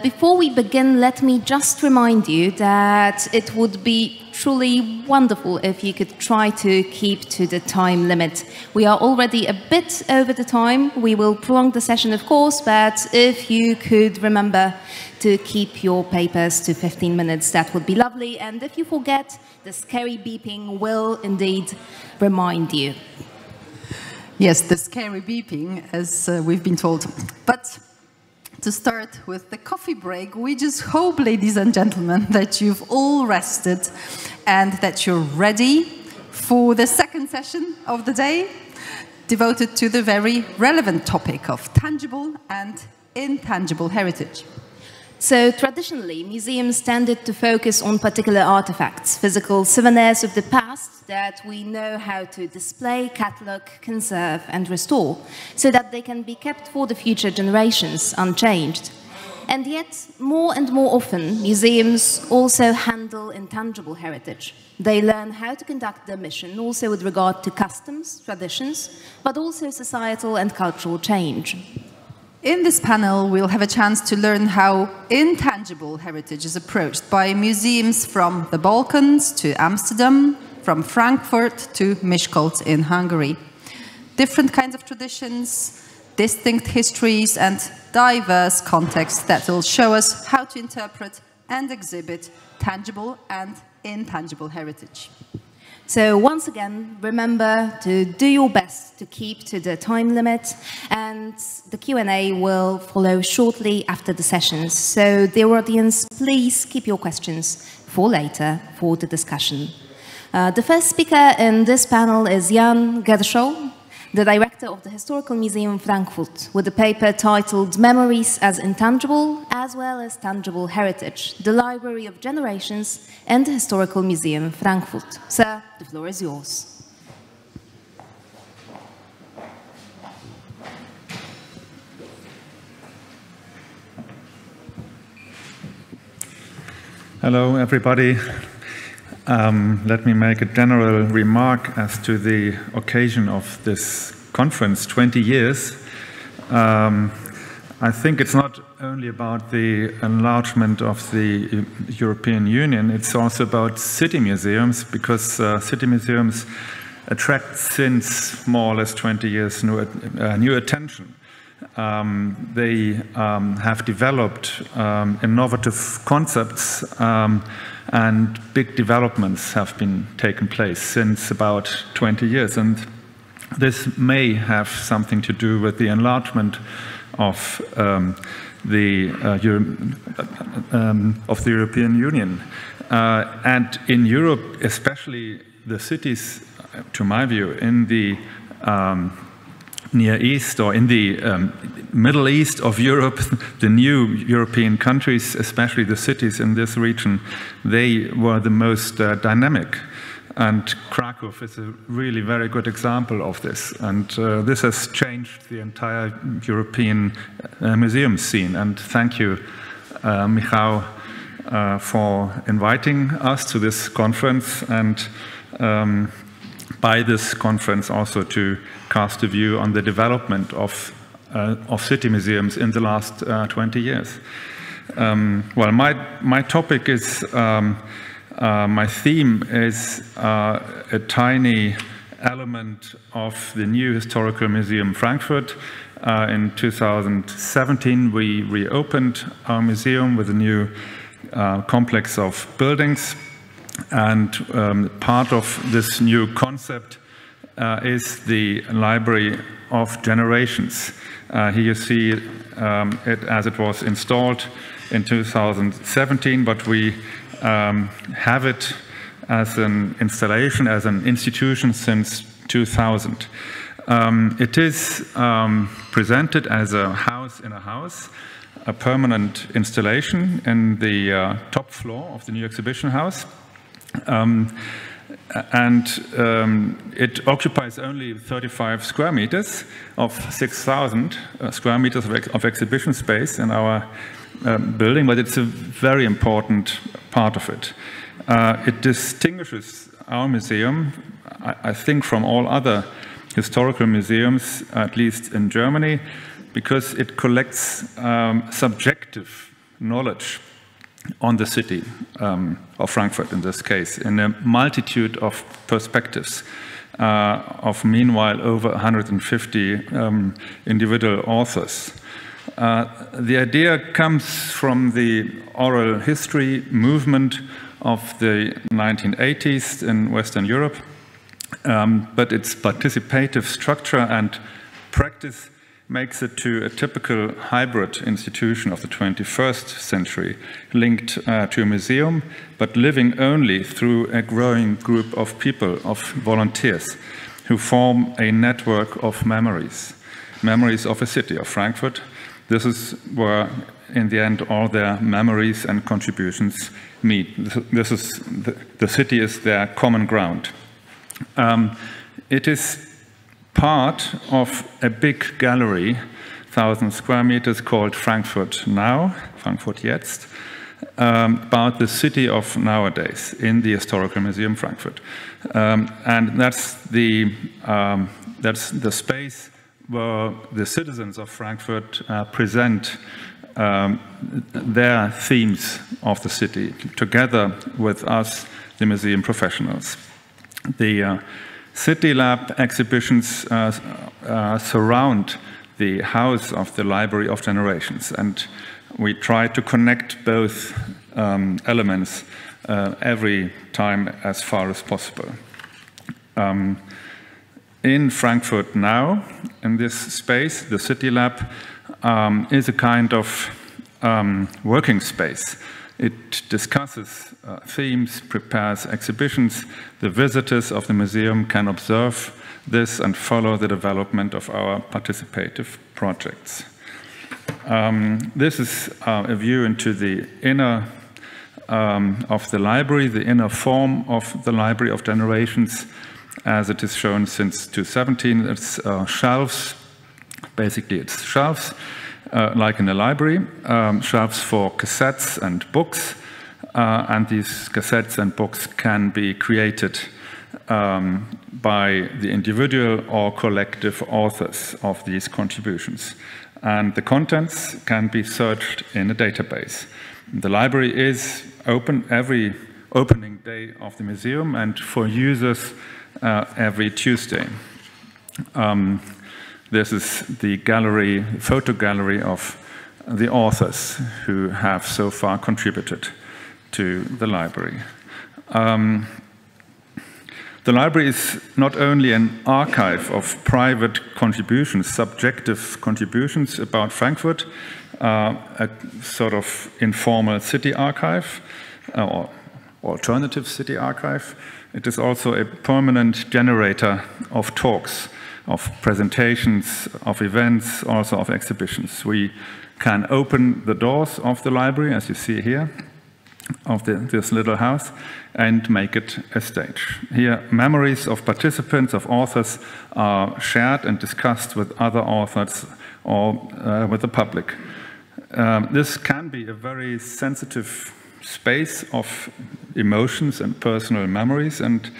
Before we begin, let me just remind you that it would be truly wonderful if you could try to keep to the time limit. We are already a bit over the time. We will prolong the session, of course, but if you could remember to keep your papers to 15 minutes, that would be lovely. And if you forget, the scary beeping will indeed remind you. Yes, the scary beeping, as we've been told. But to start with the coffee break, we just hope, ladies and gentlemen, that you've all rested and that you're ready for the second session of the day, devoted to the very relevant topic of tangible and intangible heritage. So traditionally, museums tended to focus on particular artifacts, physical souvenirs of the past that we know how to display, catalogue, conserve and restore, so that they can be kept for the future generations unchanged. And yet, more and more often, museums also handle intangible heritage. They learn how to conduct their mission also with regard to customs, traditions, but also societal and cultural change. In this panel, we'll have a chance to learn how intangible heritage is approached by museums from the Balkans to Amsterdam, from Frankfurt to Miskolc in Hungary. Different kinds of traditions, distinct histories, and diverse contexts that will show us how to interpret and exhibit tangible and intangible heritage. So once again, remember to do your best to keep to the time limit, and the Q&A will follow shortly after the sessions. So dear audience, please keep your questions for later for the discussion. The first speaker in this panel is Jan Gershow, the director of the Historical Museum Frankfurt, with a paper titled Memories as Intangible as well as Tangible Heritage, the Library of Generations and the Historical Museum Frankfurt. Sir, the floor is yours. Hello, everybody. Let me make a general remark as to the occasion of this conference, 20 years. I think it's not only about the enlargement of the European Union, it's also about city museums, because city museums attract since more or less 20 years new attention. They have developed innovative concepts, and big developments have been taken place since about 20 years. And this may have something to do with the enlargement of the European Union. And in Europe, especially the cities, to my view, in the Near East or in the Middle East of Europe, the new European countries, especially the cities in this region, they were the most dynamic. And Krakow is a really very good example of this. And this has changed the entire European museum scene. And thank you, Michał, for inviting us to this conference, and by this conference also to cast a view on the development of city museums in the last 20 years. Well, my topic is, my theme is a tiny element of the new Historical Museum Frankfurt. In 2017, we reopened our museum with a new complex of buildings. And part of this new concept is the Library of Generations. Here you see it as it was installed in 2017, but we have it as an installation, as an institution since 2000. It is presented as a house in a house, a permanent installation in the top floor of the new exhibition house. It occupies only 35 square meters of 6,000 square meters of exhibition space in our building, but it's a very important part of it. It distinguishes our museum, I think, from all other historical museums, at least in Germany, because it collects subjective knowledge on the city of Frankfurt in this case, in a multitude of perspectives of meanwhile over 150 individual authors. The idea comes from the oral history movement of the 1980s in Western Europe, but its participative structure and practice makes it to a typical hybrid institution of the 21st century, linked to a museum, but living only through a growing group of people, of volunteers, who form a network of memories of a city, of Frankfurt. This is where, in the end, all their memories and contributions meet. This is the city is their common ground. It is part of a big gallery, 1,000 square meters, called Frankfurt Now, Frankfurt Jetzt, about the city of nowadays in the Historical Museum Frankfurt. And that's the space where the citizens of Frankfurt present their themes of the city, together with us, the museum professionals. The City Lab exhibitions surround the house of the Library of Generations, and we try to connect both elements every time as far as possible. In Frankfurt Now, in this space, the City Lab is a kind of working space. It discusses themes, prepares exhibitions. The visitors of the museum can observe this and follow the development of our participative projects. This is a view into the inner of the library, the inner form of the Library of Generations, as it is shown since 2017. It's shelves. Basically, it's shelves. Like in a library, shelves for cassettes and books, and these cassettes and books can be created by the individual or collective authors of these contributions. And the contents can be searched in a database. The library is open every opening day of the museum and for users every Tuesday. This is the gallery, photo gallery of the authors who have so far contributed to the library. The library is not only an archive of private contributions, subjective contributions about Frankfurt, a sort of informal city archive, or alternative city archive. It is also a permanent generator of talks, of presentations, of events, also of exhibitions. We can open the doors of the library, as you see here, of this little house, and make it a stage. Here, memories of participants, of authors, are shared and discussed with other authors or with the public. This can be a very sensitive space of emotions and personal memories, and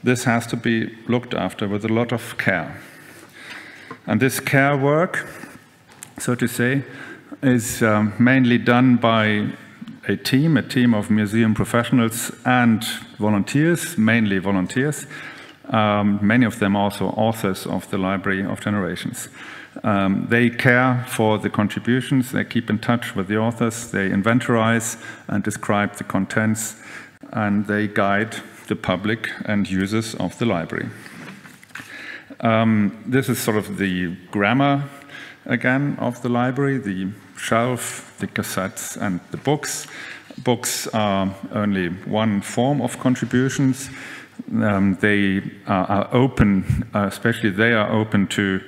this has to be looked after with a lot of care. And this care work, so to say, is mainly done by a team of museum professionals and volunteers, mainly volunteers, many of them also authors of the Library of Generations. They care for the contributions, they keep in touch with the authors, they inventorize and describe the contents, and they guide the public and users of the library. This is sort of the grammar, again, of the library, the shelf, the cassettes, and the books. Books are only one form of contributions. They are open, especially they are open to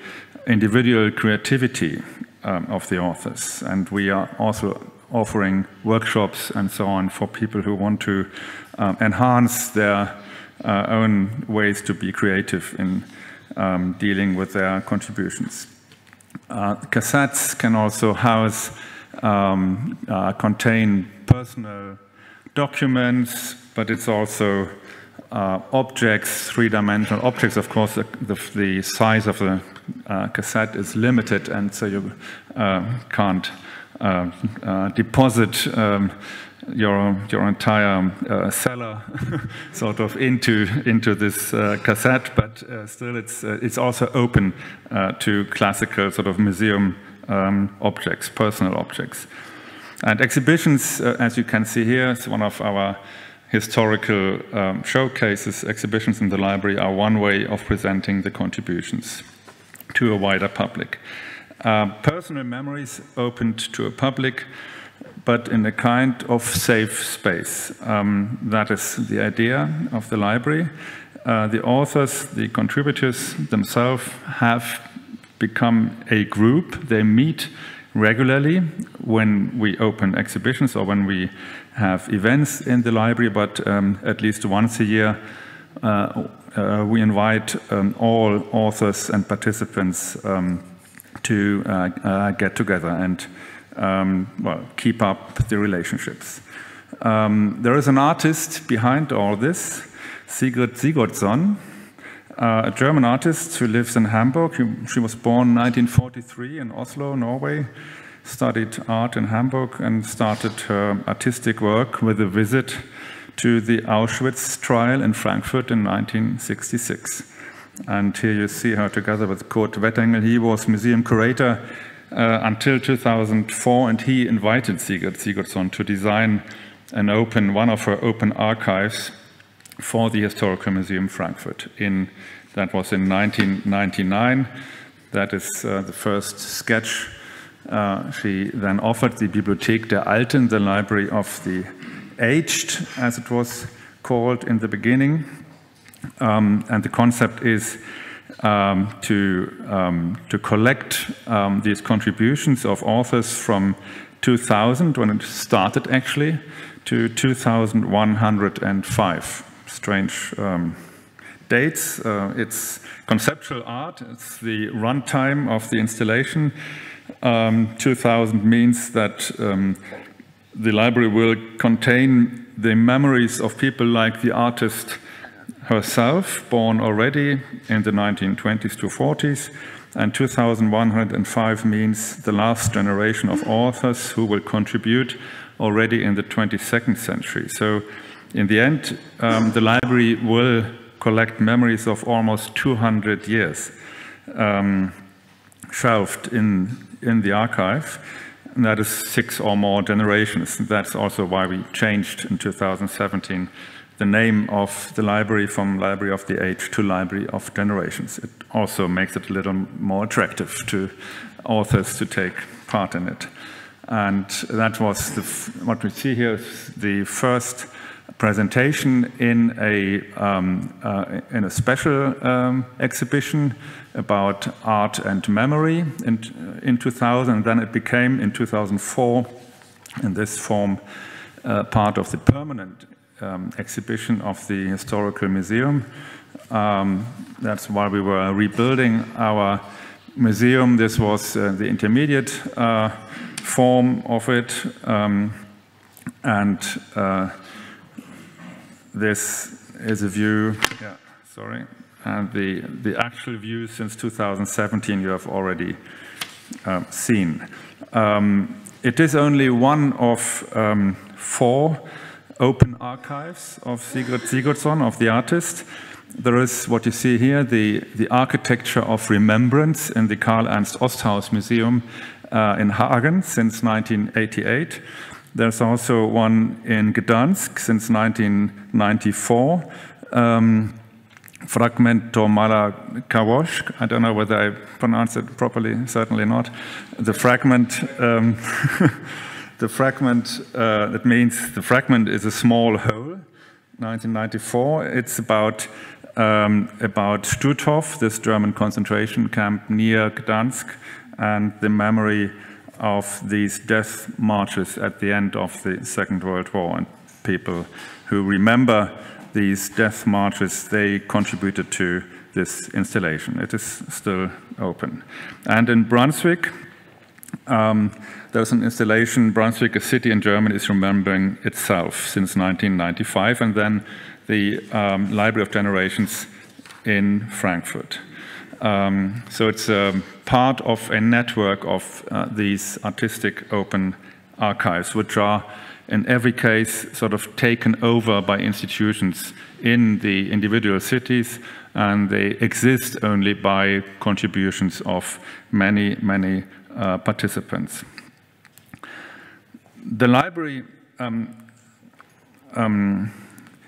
individual creativity of the authors. And we are also offering workshops and so on for people who want to enhance their own ways to be creative in dealing with their contributions. Cassettes can also house, contain personal documents, but it's also objects, three-dimensional objects. Of course, the size of the cassette is limited, and so you can't deposit your entire cellar sort of into this cassette, but still it's also open to classical sort of museum objects, personal objects. And exhibitions, as you can see here, it's one of our historical showcases. Exhibitions in the library are one way of presenting the contributions to a wider public. Personal memories opened to a public, but in a kind of safe space. That is the idea of the library. The authors, the contributors themselves have become a group. They meet regularly when we open exhibitions or when we have events in the library, but at least once a year we invite all authors and participants to get together and well, keep up the relationships. There is an artist behind all this, Sigrid Sigurdsson, a German artist who lives in Hamburg. She was born in 1943 in Oslo, Norway, studied art in Hamburg, and started her artistic work with a visit to the Auschwitz trial in Frankfurt in 1966. And here you see her together with Kurt Wettengel. He was museum curator until 2004, and he invited Sigrid Sigurdsson to design one of her open archives for the Historical Museum Frankfurt. That was in 1999. That is the first sketch. She then offered the Bibliothek der Alten, the Library of the Aged, as it was called in the beginning. And the concept is to collect these contributions of authors from 2000, when it started actually, to 2105. Strange dates. It's conceptual art. It's the runtime of the installation. 2000 means that the library will contain the memories of people like the artist herself, born already in the 1920s to 40s, and 2105 means the last generation of authors who will contribute already in the 22nd century. So in the end, the library will collect memories of almost 200 years shelved in the archive. And that is 6 or more generations. That's also why we changed in 2017 the name of the library from Library of the Age to Library of Generations. It also makes it a little more attractive to authors to take part in it. And that was what we see here is the first presentation in a special exhibition about art and memory in 2000, and then it became in 2004 in this form part of the permanent exhibition of the Historical Museum. That's why we were rebuilding our museum. This was the intermediate form of it, and this is a view, and the actual view since 2017 you have already seen. It is only one of 4 open archives of Sigrid Sigurdsson, of the artist. There is what you see here, the architecture of remembrance in the Karl Ernst Osthaus Museum in Hagen since 1988. There's also one in Gdansk since 1994. Fragmento Malakowosk. I don't know whether I pronounced it properly, certainly not. The fragment, that means the fragment is a small hole, 1994. It's about Stutthof, this German concentration camp near Gdansk, and the memory of these death marches at the end of the Second World War. And people who remember these death marches, they contributed to this installation. It is still open. And in Brunswick, there's an installation. Brunswick, a city in Germany, is remembering itself since 1995, and then the Library of Generations in Frankfurt. So it's part of a network of these artistic open archives, which are in every case sort of taken over by institutions in the individual cities, and they exist only by contributions of many, many participants. The library in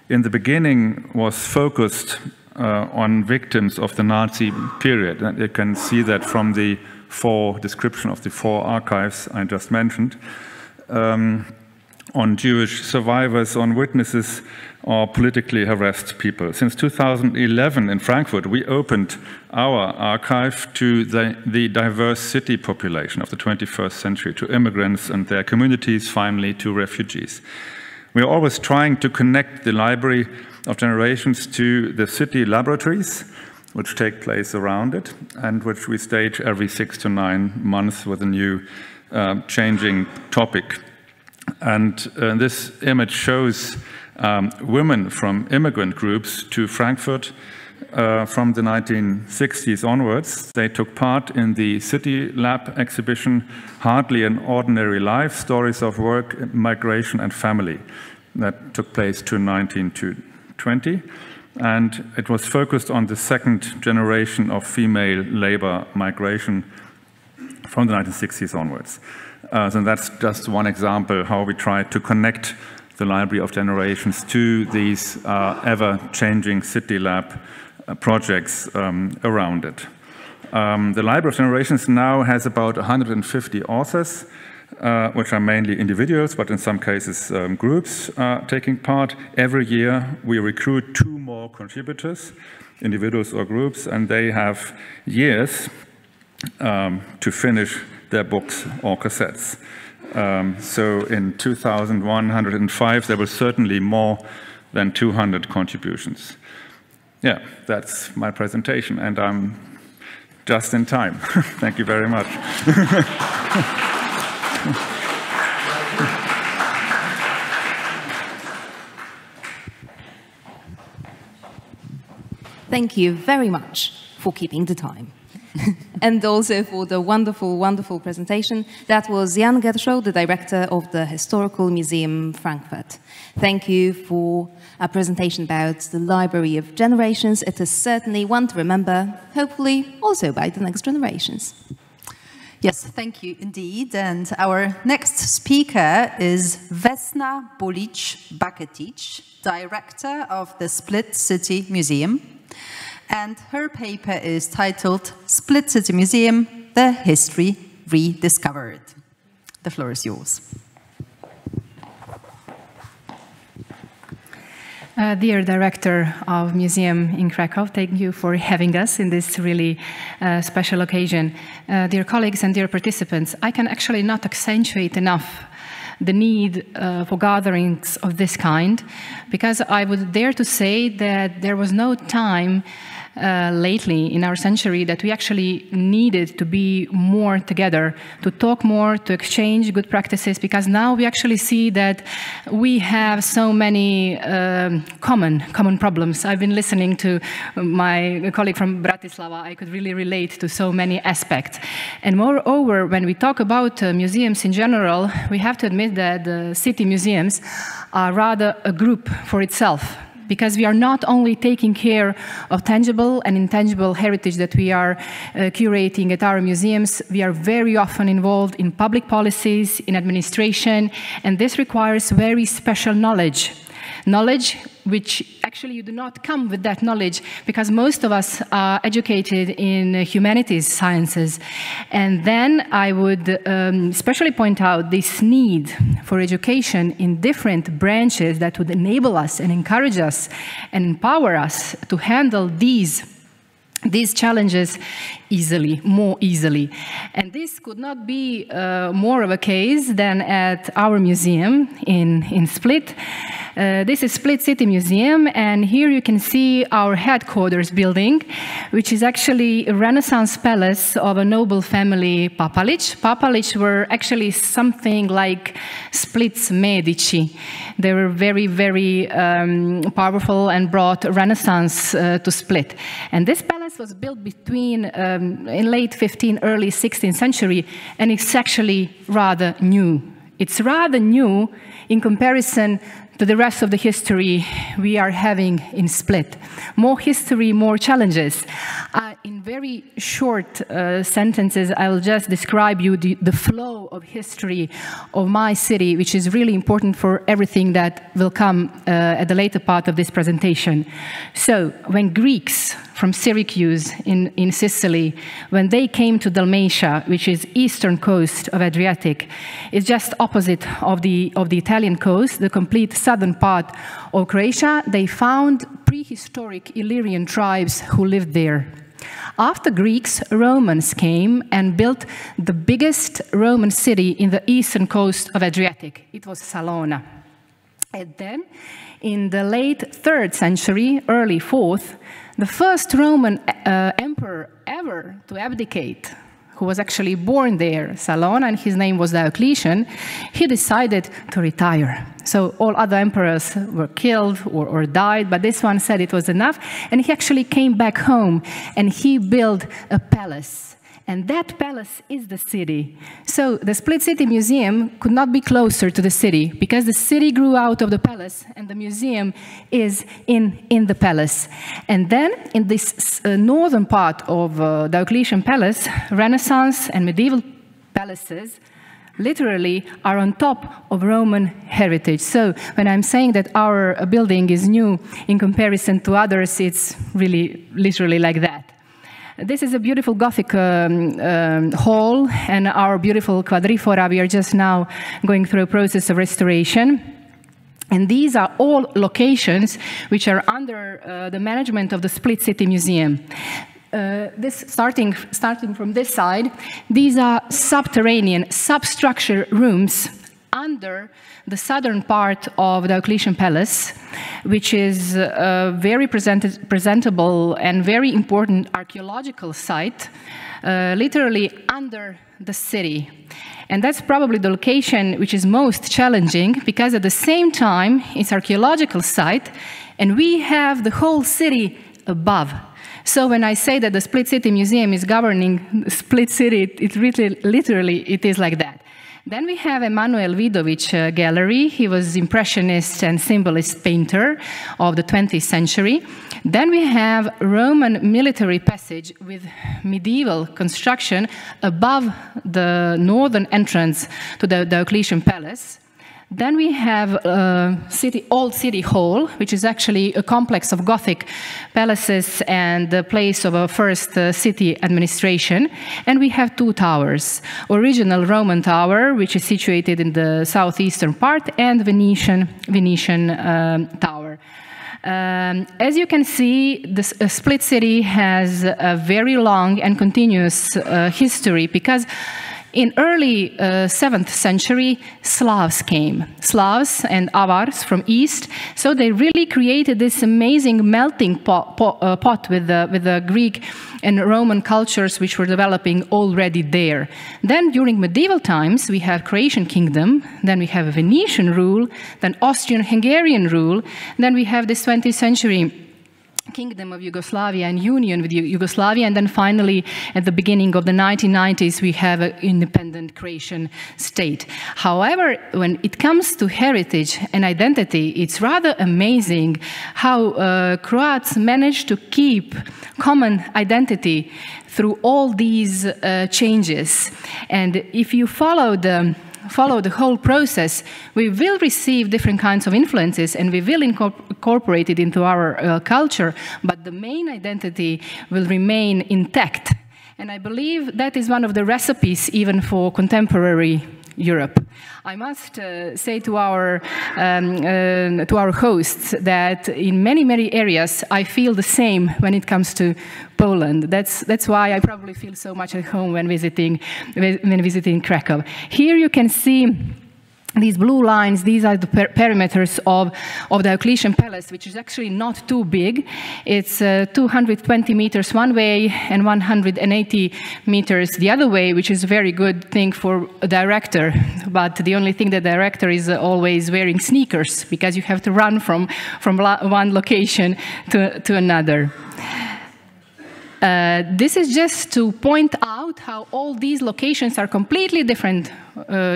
the beginning was focused on victims of the Nazi period. And you can see that from the description of the 4 archives I just mentioned, on Jewish survivors, on witnesses, or politically harassed people. Since 2011 in Frankfurt, we opened our archive to the diverse city population of the 21st century, to immigrants and their communities, finally to refugees. We are always trying to connect the Library of Generations to the city laboratories, which take place around it, and which we stage every 6 to 9 months with a new changing topic. And this image shows women from immigrant groups to Frankfurt from the 1960s onwards. They took part in the City Lab exhibition, Hardly an Ordinary Life, Stories of Work, Migration and Family. That took place to 1920. And it was focused on the second generation of female labor migration from the 1960s onwards. So that's just one example how we try to connect the Library of Generations to these ever-changing City Lab projects around it. The Library of Generations now has about 150 authors, which are mainly individuals, but in some cases groups taking part. Every year we recruit 2 more contributors, individuals or groups, and they have years to finish their books or cassettes. So in 2105, there were certainly more than 200 contributions. Yeah, that's my presentation, and I'm just in time. Thank you very much. Thank you very much for keeping the time. And also for the wonderful, wonderful presentation. That was Jan Gershow, the director of the Historical Museum Frankfurt. Thank you for a presentation about the Library of Generations. It is certainly one to remember, hopefully also by the next generations. Yes, thank you indeed. And our next speaker is Vesna Bolic-Baketic, director of the Split City Museum. And her paper is titled Split City Museum, The History Rediscovered. The floor is yours. Dear Director of Museum in Krakow, thank you for having us in this really special occasion. Dear colleagues and dear participants, I can actually not accentuate enough the need for gatherings of this kind, because I would dare to say that there was no time lately in our century that we actually needed to be more together, to talk more, to exchange good practices, because now we actually see that we have so many common problems. I've been listening to my colleague from Bratislava. I could really relate to so many aspects. And moreover, when we talk about museums in general, we have to admit that the city museums are rather a group for itself, because we are not only taking care of tangible and intangible heritage that we are curating at our museums, we are very often involved in public policies, in administration, and this requires very special knowledge. Knowledge which actually you do not come with that knowledge, because most of us are educated in humanities sciences. And then I would especially point out this need for education in different branches that would enable us and encourage us and empower us to handle these challenges more easily. And this could not be more of a case than at our museum in Split, This is Split City Museum, and here you can see our headquarters building, which is actually a Renaissance palace of a noble family, Papalic. Papalic were actually something like Split's Medici. They were very, very powerful and brought Renaissance to Split. And this palace was built between in late 15th, early 16th century, and it's actually rather new. It's rather new in comparison to the rest of the history we are having in Split. More history, more challenges. In very short sentences, I'll just describe you the flow of history of my city, which is really important for everything that will come at the later part of this presentation. So, when Greeks from Syracuse in Sicily, when they came to Dalmatia, which is eastern coast of Adriatic, it's just opposite of the Italian coast, the complete southern part of Croatia, they found prehistoric Illyrian tribes who lived there. After Greeks, Romans came and built the biggest Roman city in the eastern coast of Adriatic. It was Salona. And then, in the late 3rd century, early 4th, the first Roman emperor ever to abdicate, who was actually born there, Salona, and his name was Diocletian, he decided to retire. So all other emperors were killed or died, but this one said it was enough, and he actually came back home, and he built a palace. And that palace is the city. So the Split City Museum could not be closer to the city, because the city grew out of the palace, and the museum is in the palace. And then, in this northern part of Diocletian Palace, Renaissance and medieval palaces literally are on top of Roman heritage. So when I'm saying that our building is new in comparison to others, it's really literally like that. This is a beautiful Gothic hall, and our beautiful quadrifora. We are just now going through a process of restoration. And these are all locations which are under the management of the Split City Museum. Starting from this side, these are subterranean, substructure rooms under the southern part of the Diocletian Palace, which is a very presentable and very important archaeological site, literally under the city. And that's probably the location which is most challenging, because at the same time, it's an archaeological site, and we have the whole city above. So when I say that the Split City Museum is governing Split City, it really, literally, it is like that. Then we have Emanuel Vidovic Gallery. He was Impressionist and Symbolist painter of the 20th century. Then we have Roman military passage with medieval construction above the northern entrance to the Diocletian Palace. Then we have Old City Hall, which is actually a complex of Gothic palaces and the place of a first city administration. And we have two towers: original Roman tower, which is situated in the southeastern part, and Venetian tower. As you can see, the Split City has a very long and continuous history, because in early 7th century, Slavs came. Slavs and Avars from east. So they really created this amazing melting pot with the Greek and Roman cultures which were developing already there. Then during medieval times, we have Croatian kingdom, then we have Venetian rule, then Austrian-Hungarian rule, then we have this 20th century Kingdom of Yugoslavia and union with Yugoslavia, and then finally at the beginning of the 1990s we have an independent Croatian state. However, when it comes to heritage and identity, it's rather amazing how Croats managed to keep common identity through all these changes. And if you follow the whole process, we will receive different kinds of influences, and we will incorporate it into our culture, but the main identity will remain intact. And I believe that is one of the recipes even for contemporary Europe. I must say to our hosts that in many areas I feel the same when it comes to Poland. That's why I probably feel so much at home when visiting Krakow. Here you can see these blue lines, these are the perimeters of the Diocletian Palace, which is actually not too big. It's 220 meters one way and 180 meters the other way, which is a very good thing for a director. But the only thing the director is always wearing sneakers, because you have to run from one location to another. This is just to point out how all these locations are completely different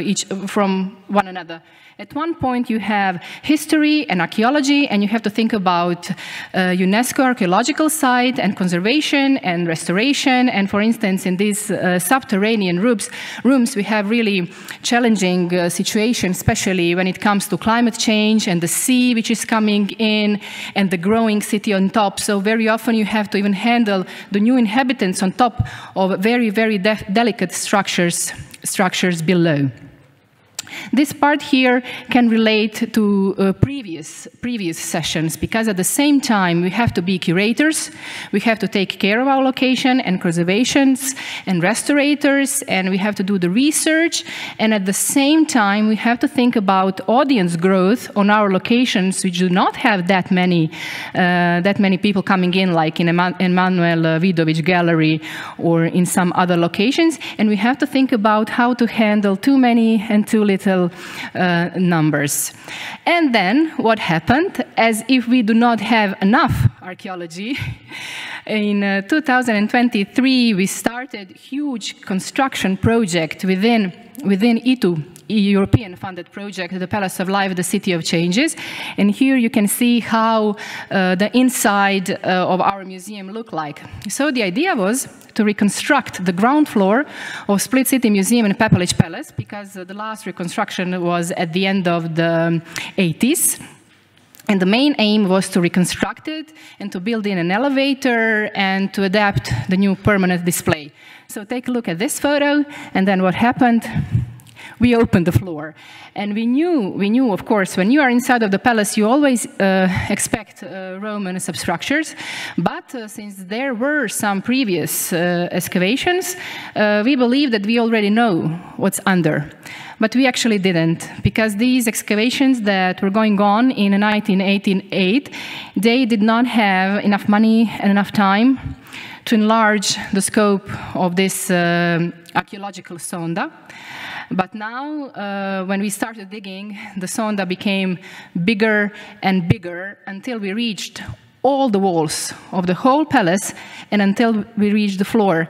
each from one another. At one point you have history and archaeology, and you have to think about UNESCO archaeological site and conservation and restoration. And for instance, in these subterranean rooms, we have really challenging situation, especially when it comes to climate change and the sea which is coming in and the growing city on top. So very often you have to even handle the new inhabitants on top of very, very delicate structures below. This part here can relate to previous sessions, because at the same time we have to be curators, we have to take care of our location and conservations and restorators, and we have to do the research, and at the same time we have to think about audience growth on our locations which do not have that many people coming in, like in Emanuel Vidovic Gallery or in some other locations, and we have to think about how to handle too many and too little numbers. And then what happened, as if we do not have enough archaeology, in 2023 we started a huge construction project within ITU, European funded project, the Palace of Life, the City of Changes. And here you can see how the inside of our museum looked like. So the idea was to reconstruct the ground floor of Split City Museum and Pepelić Palace, because the last reconstruction was at the end of the 80s. And the main aim was to reconstruct it and to build in an elevator and to adapt the new permanent display. So take a look at this photo, and then what happened? We opened the floor. And we knew, of course, when you are inside of the palace, you always expect Roman substructures. But since there were some previous excavations, we believe that we already know what's under. But we actually didn't, because these excavations that were going on in 1988, they did not have enough money and enough time to enlarge the scope of this archaeological sonda. But now, when we started digging, the sonda became bigger and bigger until we reached all the walls of the whole palace and until we reached the floor.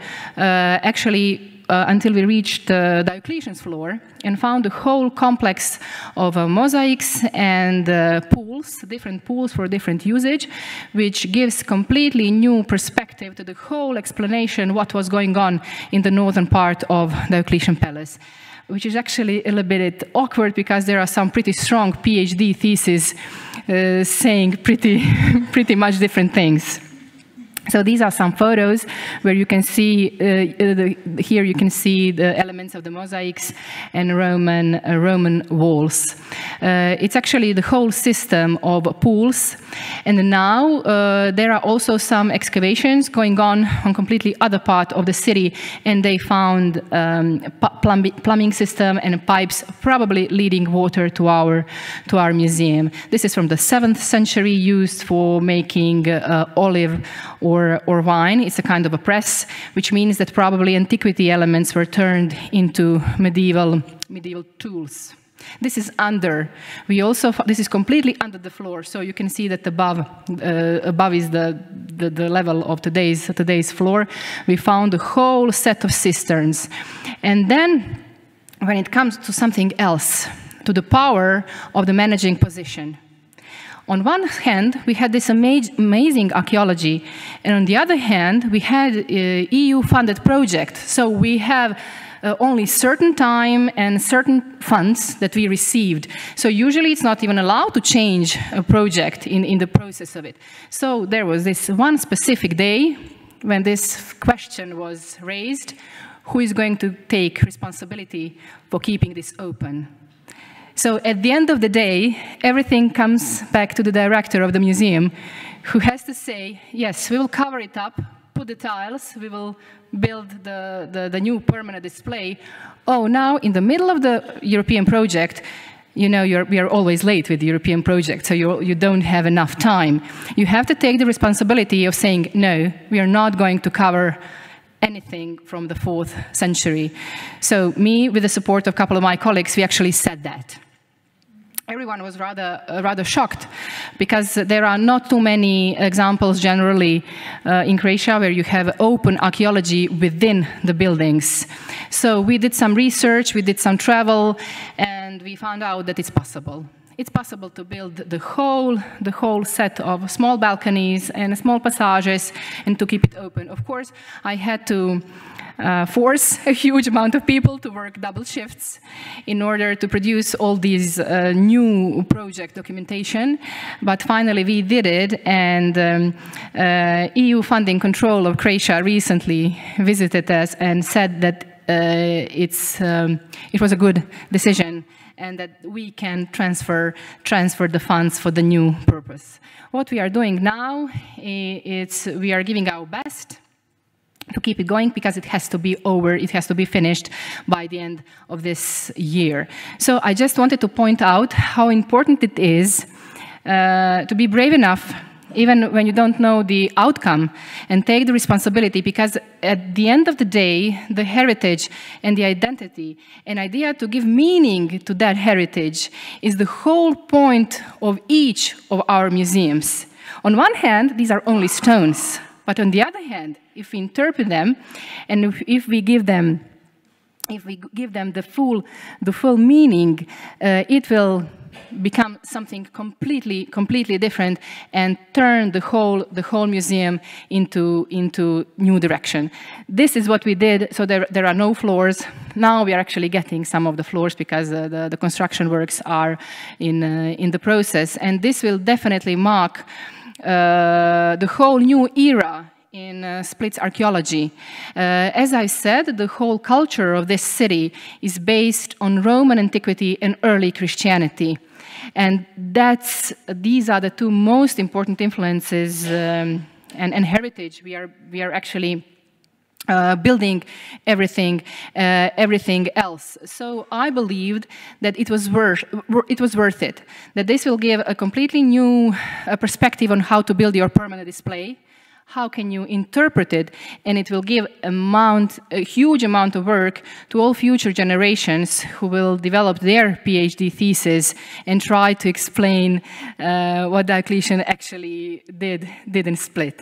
Until we reached Diocletian's floor and found a whole complex of mosaics and pools, different pools for different usage, which gives completely new perspective to the whole explanation what was going on in the northern part of Diocletian Palace, which is actually a little bit awkward because there are some pretty strong PhD theses saying pretty much different things. So these are some photos where you can see, here you can see the elements of the mosaics and Roman walls. It's actually the whole system of pools. And now there are also some excavations going on completely other part of the city, and they found plumbing system and pipes probably leading water to our museum. This is from the 7th century, used for making olive or wine. It's a kind of a press, which means that probably antiquity elements were turned into medieval tools. This is under. This is completely under the floor, so you can see that above is the level of today's floor. We found a whole set of cisterns, and then when it comes to something else, to the power of the managing position. On one hand, we had this amazing archaeology, and on the other hand, we had an EU-funded project. So we have only certain time and certain funds that we received. So usually it's not even allowed to change a project in the process of it. So there was this one specific day when this question was raised: who is going to take responsibility for keeping this open? So at the end of the day, everything comes back to the director of the museum, who has to say, yes, we will cover it up, put the tiles, we will build the new permanent display. Oh, now in the middle of the European project, you know, we are always late with the European project, so you don't have enough time. You have to take the responsibility of saying, no, we are not going to cover anything from the 4th century. So me, with the support of a couple of my colleagues, we actually said that. Everyone was rather shocked, because there are not too many examples generally in Croatia where you have open archaeology within the buildings. So we did some research, we did some travel, and we found out that it's possible. It's possible to build the whole set of small balconies and small passages and to keep it open. Of course, I had to force a huge amount of people to work double shifts in order to produce all these new project documentation. But finally we did it, and EU funding control of Croatia recently visited us and said that it was a good decision and that we can transfer the funds for the new purpose. What we are doing now is we are giving our best to keep it going, because it has to be over, it has to be finished by the end of this year. So I just wanted to point out how important it is to be brave enough, even when you don't know the outcome, and take the responsibility, because at the end of the day, the heritage and the identity, an idea to give meaning to that heritage, is the whole point of each of our museums. On one hand, these are only stones, but on the other hand, if we interpret them, and if we give them the full meaning, it will become something completely different and turn the whole museum into new direction. This is what we did. So there are no floors. Now we are actually getting some of the floors, because the construction works are in the process, and this will definitely mark the whole new era in Split's archaeology. As I said, the whole culture of this city is based on Roman antiquity and early Christianity. And these are the two most important influences and heritage. We are actually building everything else. So I believed that it was worth it, that this will give a completely new perspective on how to build your permanent display. How can you interpret it? And it will give a huge amount of work to all future generations who will develop their PhD thesis and try to explain what Diocletian actually did in Split.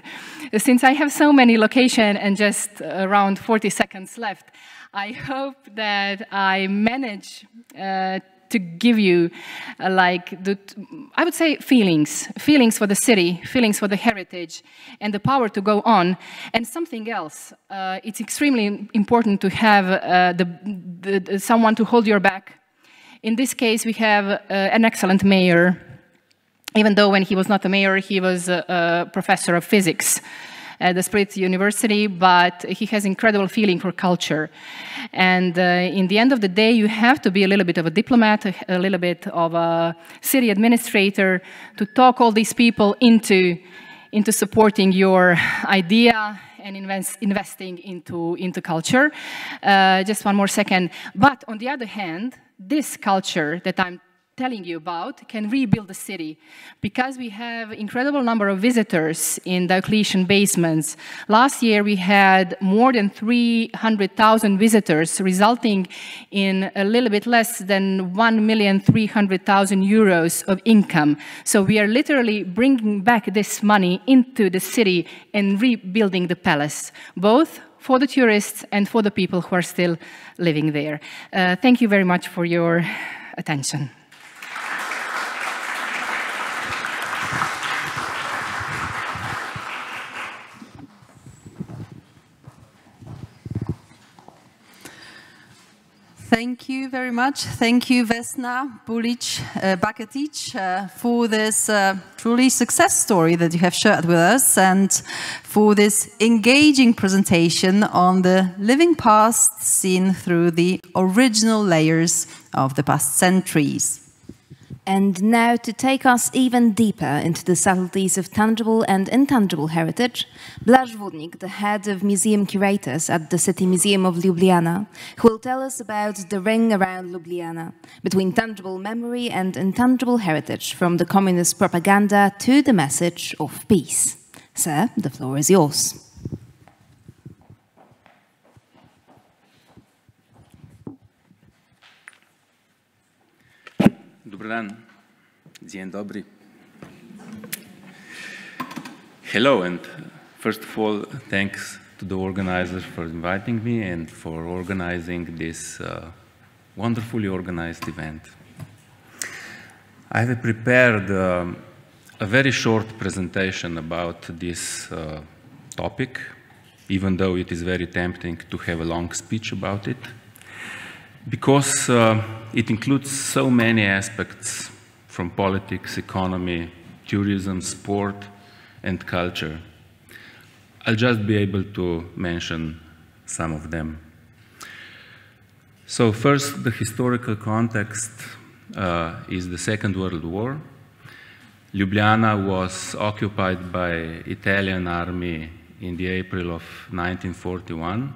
Since I have so many locations and just around 40 seconds left, I hope that I manage to give you, I would say, feelings for the city, feelings for the heritage, and the power to go on. And something else, it's extremely important to have someone to hold your back. In this case, we have an excellent mayor, even though when he was not a mayor, he was a professor of physics at the Split University, but he has incredible feeling for culture. And in the end of the day, you have to be a little bit of a diplomat, a little bit of a city administrator to talk all these people into supporting your idea and investing into culture. Just one more second. But on the other hand, this culture that I'm telling you about can rebuild the city, because we have incredible number of visitors in Diocletian basements. Last year we had more than 300,000 visitors, resulting in a little bit less than 1,300,000 euros of income. So we are literally bringing back this money into the city and rebuilding the palace, both for the tourists and for the people who are still living there. Thank you very much for your attention. Thank you very much. Thank you, Vesna Bulic, Baketic, for this truly success story that you have shared with us, and for this engaging presentation on the living past seen through the original layers of the past centuries. And now, to take us even deeper into the subtleties of tangible and intangible heritage, Blaž Vodnik, the head of museum curators at the City Museum of Ljubljana, who will tell us about the ring around Ljubljana, between tangible memory and intangible heritage, from the communist propaganda to the message of peace. Sir, the floor is yours. Dobar dan. Dzień dobry. Hello, and first of all, thanks to the organizers for inviting me and for organizing this wonderfully organized event. I have prepared a very short presentation about this topic, even though it is very tempting to have a long speech about it, because it includes so many aspects from politics, economy, tourism, sport, and culture. I'll just be able to mention some of them. So first, the historical context is the Second World War. Ljubljana was occupied by Italian army in the April of 1941,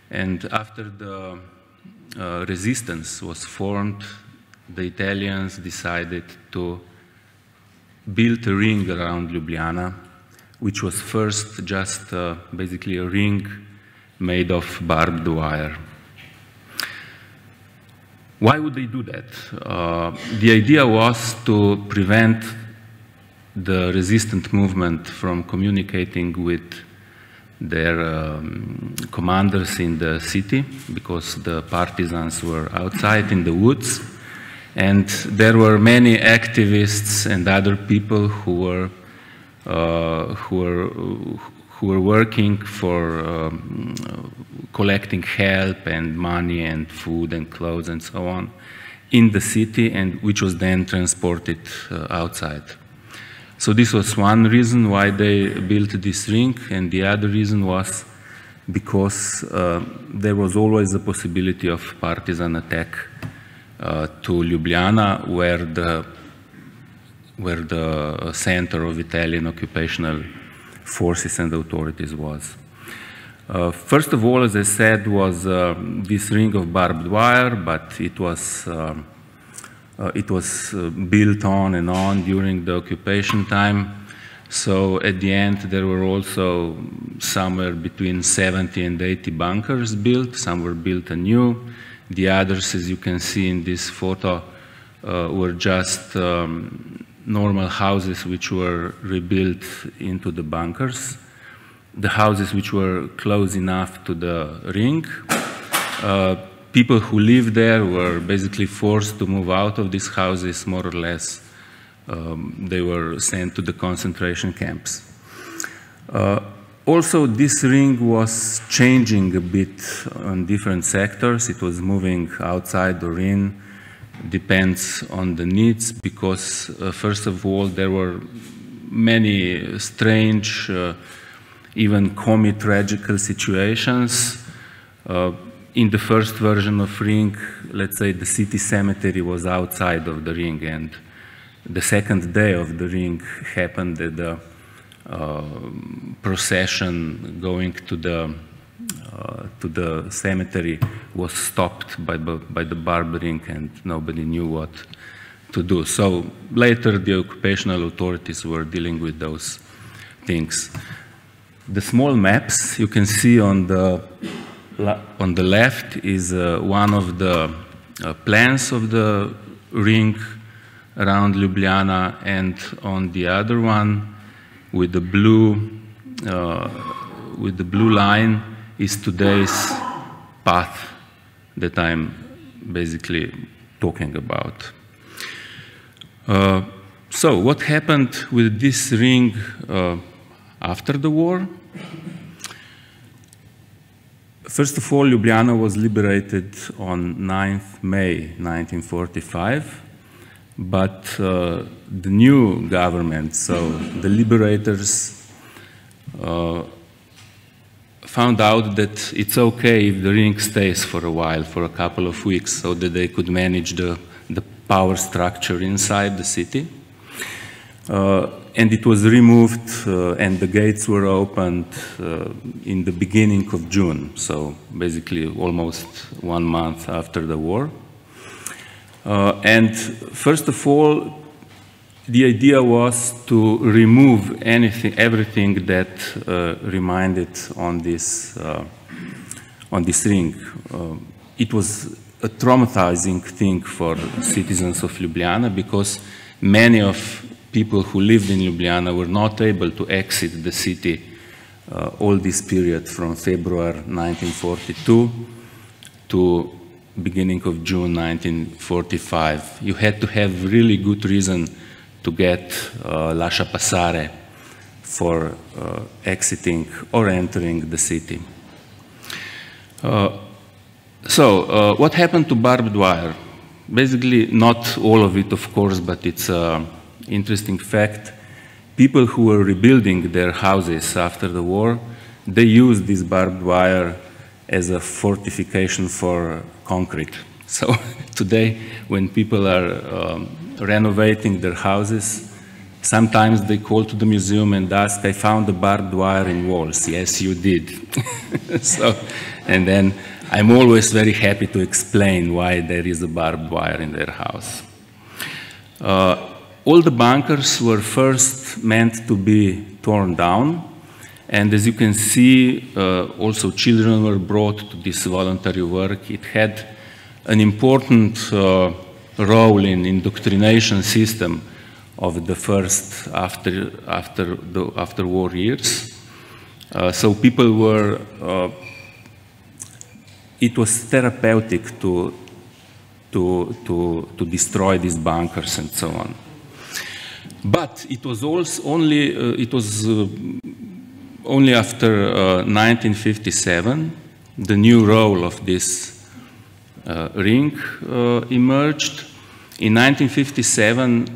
and after the resistance was formed, the Italians decided to build a ring around Ljubljana, which was first just basically a ring made of barbed wire. Why would they do that? The idea was to prevent the resistant movement from communicating with their commanders in the city, because the partisans were outside in the woods, and there were many activists and other people who were working for collecting help and money and food and clothes and so on in the city, and which was then transported outside. So this was one reason why they built this ring, and the other reason was because there was always a possibility of partisan attack to Ljubljana, where the center of Italian occupational forces and authorities was. First of all, as I said, was this ring of barbed wire, but it was built on and on during the occupation time. So at the end, there were also somewhere between 70 and 80 bunkers built. Some were built anew. The others, as you can see in this photo, were just normal houses which were rebuilt into the bunkers. The houses which were close enough to the ring. People who lived there were basically forced to move out of these houses, more or less. They were sent to the concentration camps. Also, this ring was changing a bit on different sectors. It was moving outside or in, depends on the needs, because first of all, there were many strange, even tragical situations. In the first version of ring, let's say the city cemetery was outside of the ring, and the second day of the ring happened that the procession going to the cemetery was stopped by the barbed ring, and nobody knew what to do. So later the occupational authorities were dealing with those things. The small maps you can see on the left is one of the plans of the ring around Ljubljana, and on the other one with the blue line is today's path that I'm basically talking about. So what happened with this ring after the war? First of all, Ljubljana was liberated on 9th May 1945, but the new government, so the liberators, found out that it's okay if the ring stays for a while, for a couple of weeks, so that they could manage the power structure inside the city. And it was removed and the gates were opened in the beginning of June, so basically almost 1 month after the war. And first of all, the idea was to remove everything that reminded on this ring. It was a traumatizing thing for citizens of Ljubljana because many of people who lived in Ljubljana were not able to exit the city all this period from February 1942 to beginning of June 1945. You had to have really good reason to get lascia passare for exiting or entering the city. So what happened to barbed wire? Basically, not all of it, of course, but it's an interesting fact. People who were rebuilding their houses after the war, they used this barbed wire as a fortification for concrete. So today, when people are renovating their houses, sometimes they call to the museum and ask, I found the barbed wire in walls. Yes, you did. So, and then I'm always very happy to explain why there is a barbed wire in their house. All the bunkers were first meant to be torn down. And as you can see, also children were brought to this voluntary work. It had an important role in indoctrination system of the first after war years. So people were, it was therapeutic to destroy these bunkers and so on. But it was also only after 1957 the new role of this ring emerged. In 1957,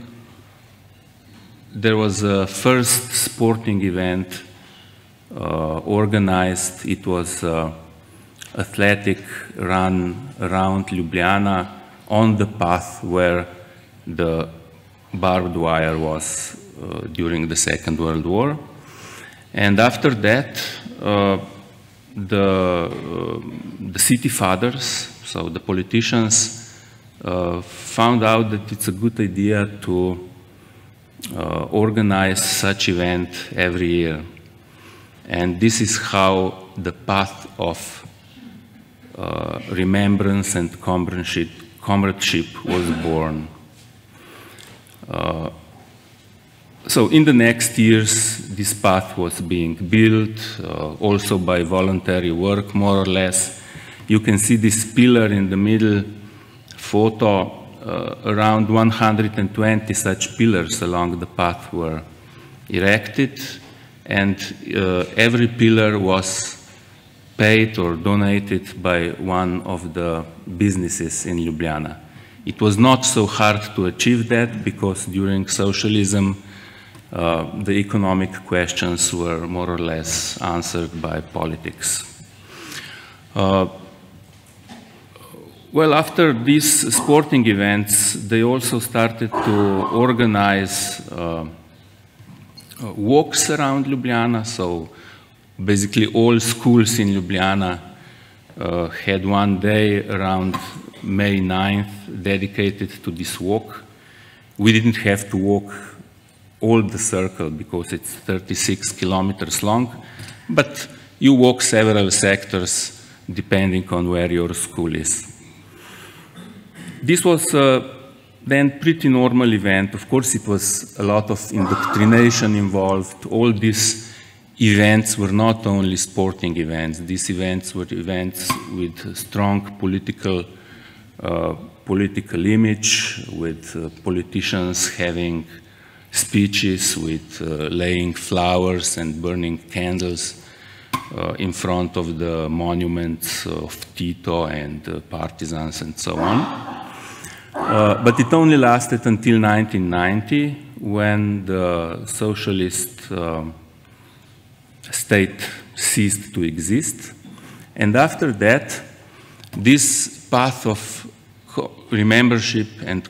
there was a first sporting event organized. It was athletic run around Ljubljana on the path where the barbed wire was during the Second World War. And after that, the city fathers, so the politicians, found out that it's a good idea to organize such event every year. And this is how the path of remembrance and comradeship was born. So in the next years, this path was being built, also by voluntary work, more or less. You can see this pillar in the middle photo. Around 120 such pillars along the path were erected, and every pillar was paid or donated by one of the businesses in Ljubljana. It was not so hard to achieve that because during socialism, the economic questions were more or less answered by politics. Well, after these sporting events, they also started to organize walks around Ljubljana. So basically all schools in Ljubljana had one day around May 9th dedicated to this walk. We didn't have to walk all the circle because it's 36 kilometers long, but you walk several sectors depending on where your school is. This was then pretty normal event. Of course, it was a lot of indoctrination involved. All these events were not only sporting events. These events were events with strong political image, with politicians having speeches, with laying flowers and burning candles in front of the monuments of Tito and partisans and so on. But it only lasted until 1990, when the socialist state ceased to exist. And after that, this path of remembership and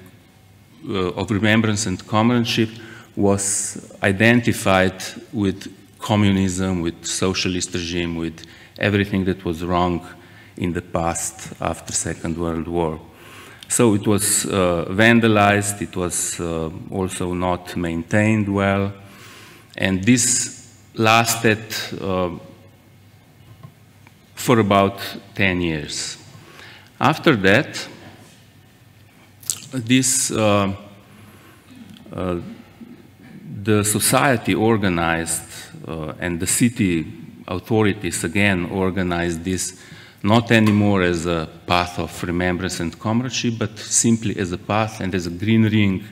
of remembrance and comradeship was identified with communism, with socialist regime, with everything that was wrong in the past after Second World War. So it was vandalized, it was also not maintained well, and this lasted for about 10 years. After that, the society organized and the city authorities again organized this not anymore as a path of remembrance and comradeship, but simply as a path and as a green ring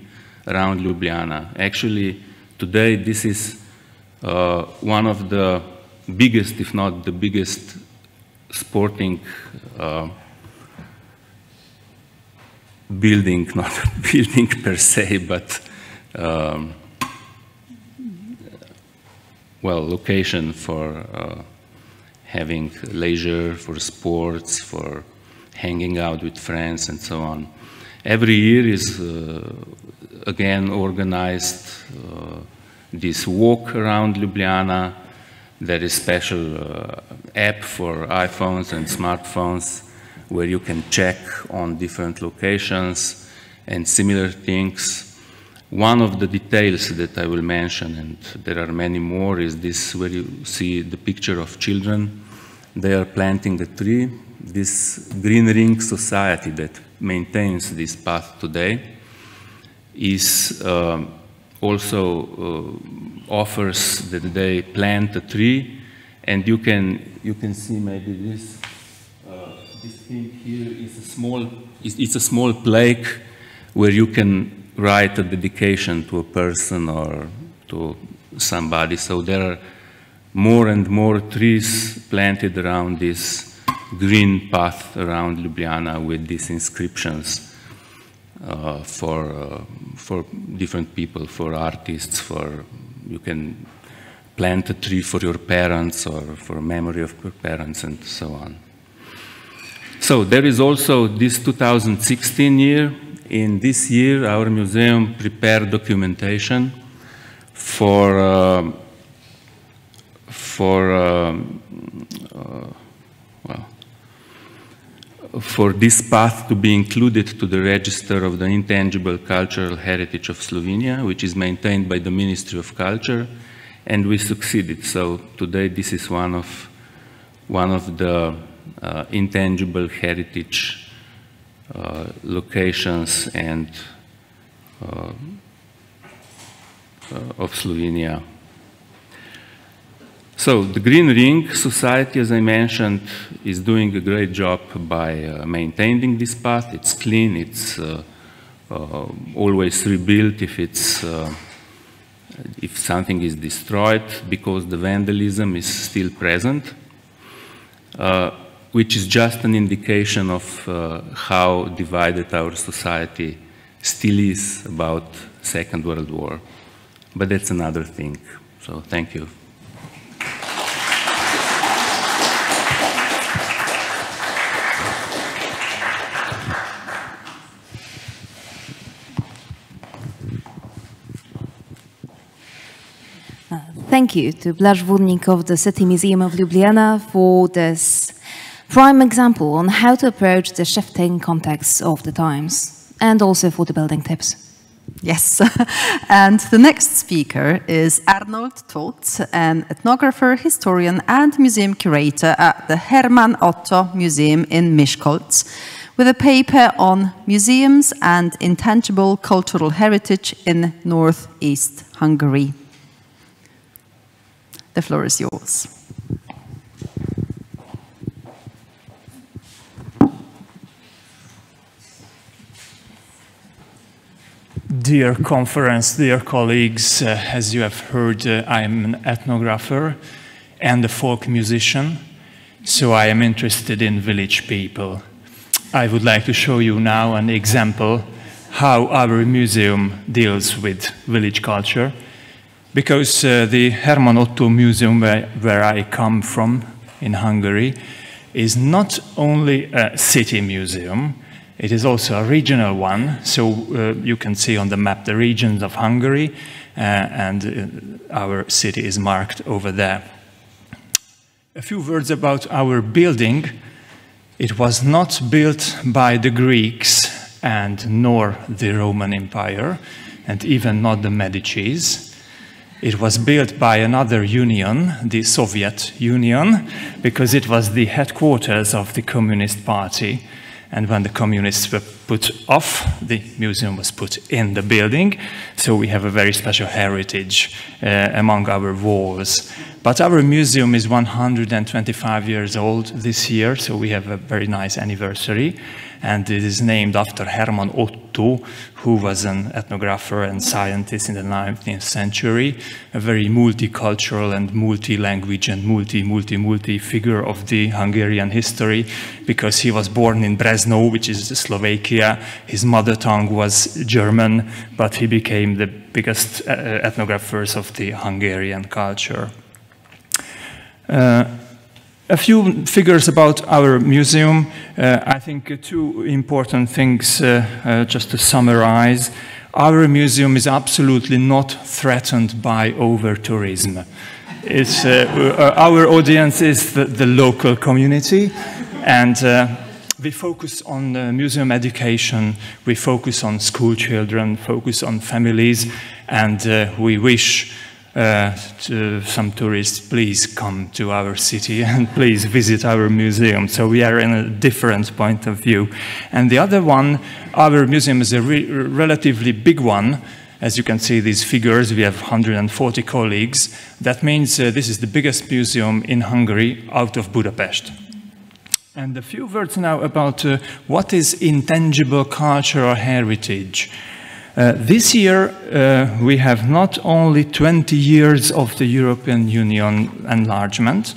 around Ljubljana. Actually, today this is one of the biggest, if not the biggest, sporting building, not a building per se, but well, location for having leisure, for sports, for hanging out with friends and so on. Every year is again organized this walk around Ljubljana. There is special app for iPhones and smartphones where you can check on different locations and similar things. One of the details that I will mention, and there are many more, is this where you see the picture of children. They are planting a tree. This Green Ring Society that maintains this path today is also offers that they plant a tree, and you can see maybe this thing here is it's a small plaque where you can write a dedication to a person or to somebody. So there are more and more trees planted around this green path around Ljubljana with these inscriptions for different people, for artists, you can plant a tree for your parents or for memory of your parents and so on. So there is also this 2016 year. In this year, our museum prepared documentation for this path to be included to the register of the intangible cultural heritage of Slovenia, which is maintained by the Ministry of Culture, and we succeeded. So today, this is one of the intangible heritage locations and of Slovenia. So the Green Ring Society, as I mentioned, is doing a great job by maintaining this path. It's clean, it's always rebuilt if something is destroyed, because the vandalism is still present, which is just an indication of how divided our society still is about Second World War. But that's another thing. So thank you. Thank you to Blaž Vodnik of the City Museum of Ljubljana for this prime example on how to approach the shifting context of the times, and also for the building tips. Yes, and the next speaker is Arnold Toth, an ethnographer, historian, and museum curator at the Hermann Otto Museum in Miskolc, with a paper on museums and intangible cultural heritage in northeast Hungary. The floor is yours. Dear conference, dear colleagues, as you have heard, I'm an ethnographer and a folk musician, so I am interested in village people. I would like to show you now an example how our museum deals with village culture, because the Hermann Otto Museum, where I come from in Hungary, is not only a city museum, It is also a regional one, so you can see on the map the regions of Hungary, and our city is marked over there. A few words about our building. It was not built by the Greeks and nor the Roman Empire, and even not the Medicis. It was built by another union, the Soviet Union, because it was the headquarters of the Communist Party. And when the communists were put off, the museum was put in the building. So we have a very special heritage among our walls. But our museum is 125 years old this year, so we have a very nice anniversary. And it is named after Hermann Otto, who was an ethnographer and scientist in the 19th century, a very multicultural and multi-language and multi figure of the Hungarian history, because he was born in Brezno, which is Slovakia. His mother tongue was German, but he became the biggest ethnographers of the Hungarian culture. A few figures about our museum. I think two important things just to summarize. Our museum is absolutely not threatened by over-tourism. Our audience is the local community, and we focus on museum education, we focus on school children, focus on families, and we wish some tourists, please come to our city and please visit our museum. So we are in a different point of view. And the other one, our museum is a relatively big one. As you can see these figures, we have 140 colleagues. That means this is the biggest museum in Hungary out of Budapest. And a few words now about what is intangible cultural heritage. This year, we have not only 20 years of the European Union enlargement,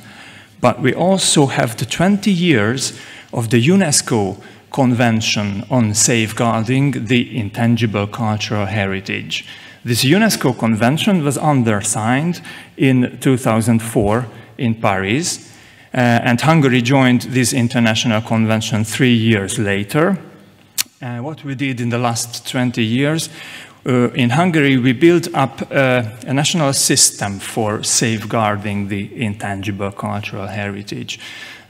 but we also have the 20 years of the UNESCO Convention on Safeguarding the Intangible Cultural Heritage. This UNESCO Convention was undersigned in 2004 in Paris, and Hungary joined this international convention 3 years later. What we did in the last 20 years, in Hungary, we built up a national system for safeguarding the intangible cultural heritage.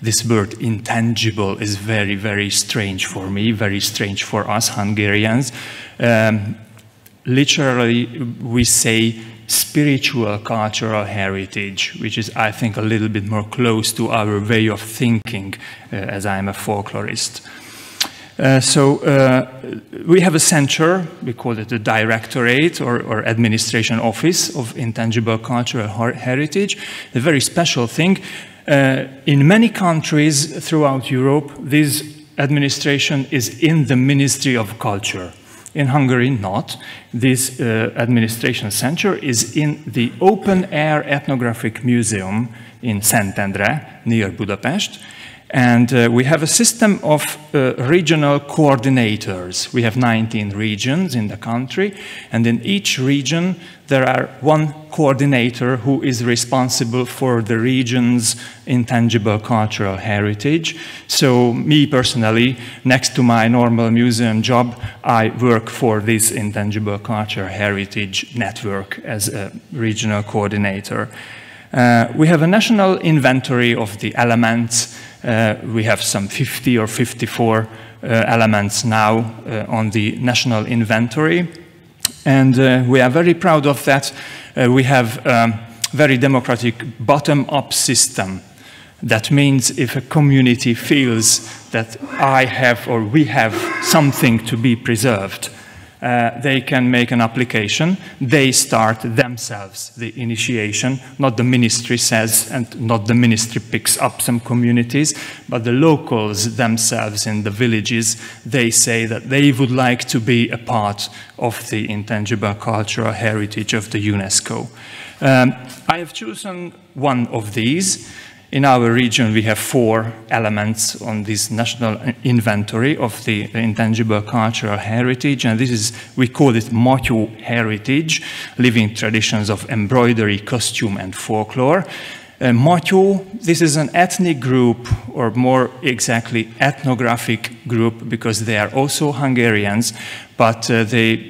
This word intangible is very, very strange for me, very strange for us Hungarians. Literally, we say spiritual cultural heritage, which is, I think, a little bit more close to our way of thinking, as I am a folklorist. We have a center, we call it the Directorate or Administration Office of Intangible Cultural Heritage. A very special thing. In many countries throughout Europe, this administration is in the Ministry of Culture. In Hungary, not. This administration center is in the open-air ethnographic museum in Szentendre, near Budapest. And we have a system of regional coordinators. We have 19 regions in the country, and in each region there are one coordinator who is responsible for the region's intangible cultural heritage. So me personally, next to my normal museum job, I work for this intangible cultural heritage network as a regional coordinator. We have a national inventory of the elements. We have some 50 or 54 elements now on the national inventory. And we are very proud of that. We have a very democratic bottom-up system. That means if a community feels that I have or we have something to be preserved, they can make an application. They start themselves the initiation. Not the ministry says, and not the ministry picks up some communities, but the locals themselves in the villages, they say that they would like to be a part of the intangible cultural heritage of the UNESCO. I have chosen one of these. In our region, we have 4 elements on this national inventory of the intangible cultural heritage, and this is, we call it Matyó heritage, living traditions of embroidery, costume, and folklore. Matyó, this is an ethnic group, or more exactly ethnographic group, because they are also Hungarians, but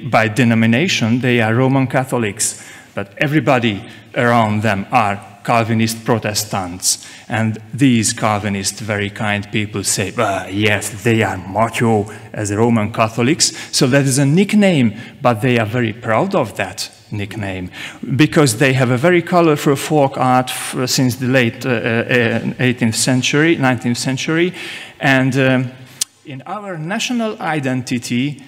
by denomination, they are Roman Catholics. But everybody around them are Calvinist Protestants. And these Calvinist, very kind people say, yes, they are Matyó as Roman Catholics. So that is a nickname, but they are very proud of that nickname, because they have a very colorful folk art since the late 18th century, 19th century. And in our national identity,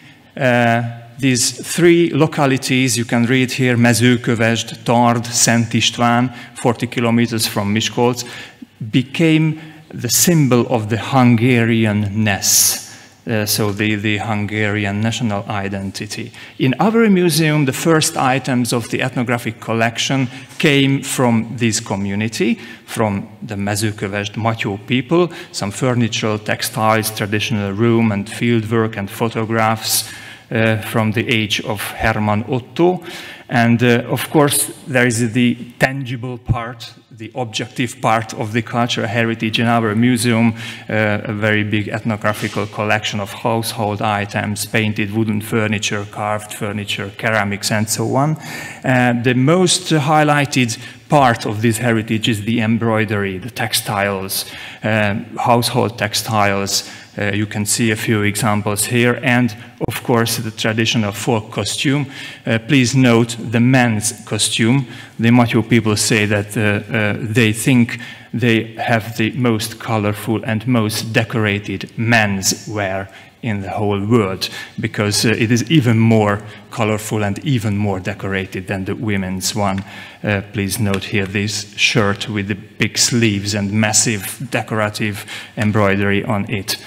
these three localities, you can read here, Mezőkövesd, Tard, Szent István, 40 kilometers from Miskolc, became the symbol of the Hungarianness. So the Hungarian national identity. In our museum, the first items of the ethnographic collection came from this community, from the Mezőkövesd Matyó people, some furniture, textiles, traditional room and fieldwork and photographs from the age of Hermann Otto. And of course, there is the tangible part, the objective part of the cultural heritage in our museum, a very big ethnographical collection of household items, painted wooden furniture, carved furniture, ceramics, and so on. The most highlighted part of this heritage is the embroidery, the textiles, household textiles. You can see a few examples here, and of course the traditional folk costume. Please note the men's costume. The Matyó people say that they think they have the most colorful and most decorated men's wear in the whole world, because it is even more colorful and even more decorated than the women's one. Please note here this shirt with the big sleeves and massive decorative embroidery on it.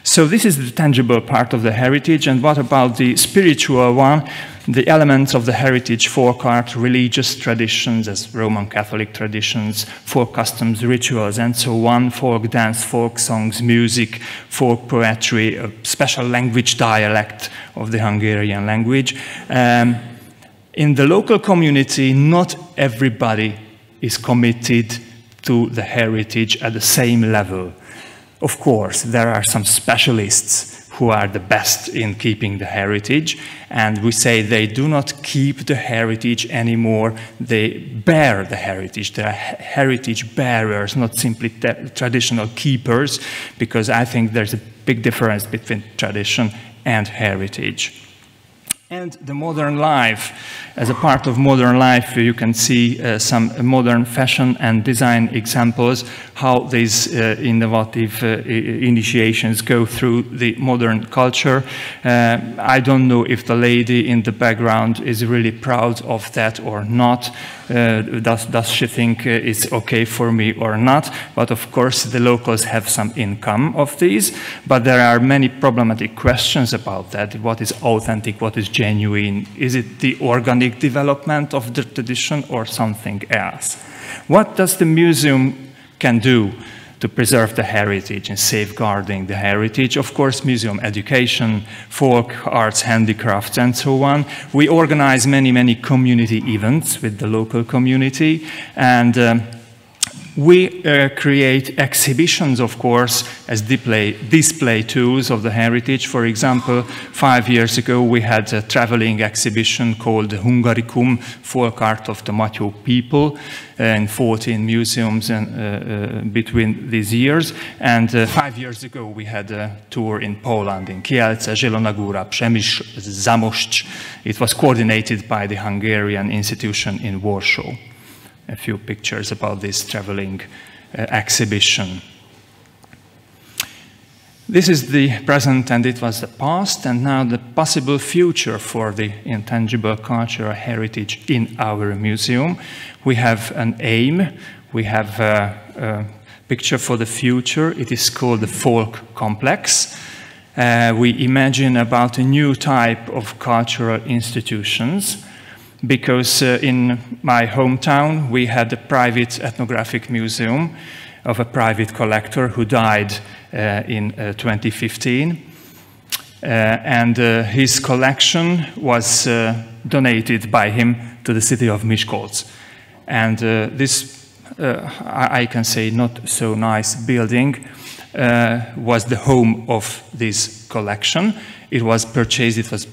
So this is the tangible part of the heritage. And what about the spiritual one? The elements of the heritage, folk art, religious traditions as Roman Catholic traditions, folk customs, rituals, and so on, folk dance, folk songs, music, folk poetry, a special language dialect of the Hungarian language. In the local community, not everybody is committed to the heritage at the same level. Of course, there are some specialists who are the best in keeping the heritage, and we say they do not keep the heritage anymore, they bear the heritage. They are heritage bearers, not simply traditional keepers, because I think there's a big difference between tradition and heritage. And the modern life. As a part of modern life, you can see some modern fashion and design examples, how these innovative initiations go through the modern culture. I don't know if the lady in the background is really proud of that or not. Does she think it's okay for me or not? But of course, the locals have some income of these, but there are many problematic questions about that. What is authentic? What is genuine? Is it the organic development of the tradition or something else? What does the museum can do to preserve the heritage and safeguarding the heritage? Of course, museum education, folk arts, handicrafts, and so on. We organize many community events with the local community, and we create exhibitions, of course, as display tools of the heritage. For example, 5 years ago, we had a traveling exhibition called Hungaricum, folk art of the Matyó people, in 14 museums between these years. And 5 years ago, we had a tour in Poland, in Kielce, Zielona Góra, Przemyśl, Zamość. It was coordinated by the Hungarian institution in Warsaw. A few pictures about this traveling exhibition. This is the present, and it was the past, and now the possible future for the intangible cultural heritage in our museum. We have an aim, we have a picture for the future. It is called the Folk Complex. We imagine about a new type of cultural institutions, because in my hometown we had a private ethnographic museum of a private collector who died in 2015. And his collection was donated by him to the city of Miskolc. And this I can say, not so nice building was the home of this collection. It was purchased, it was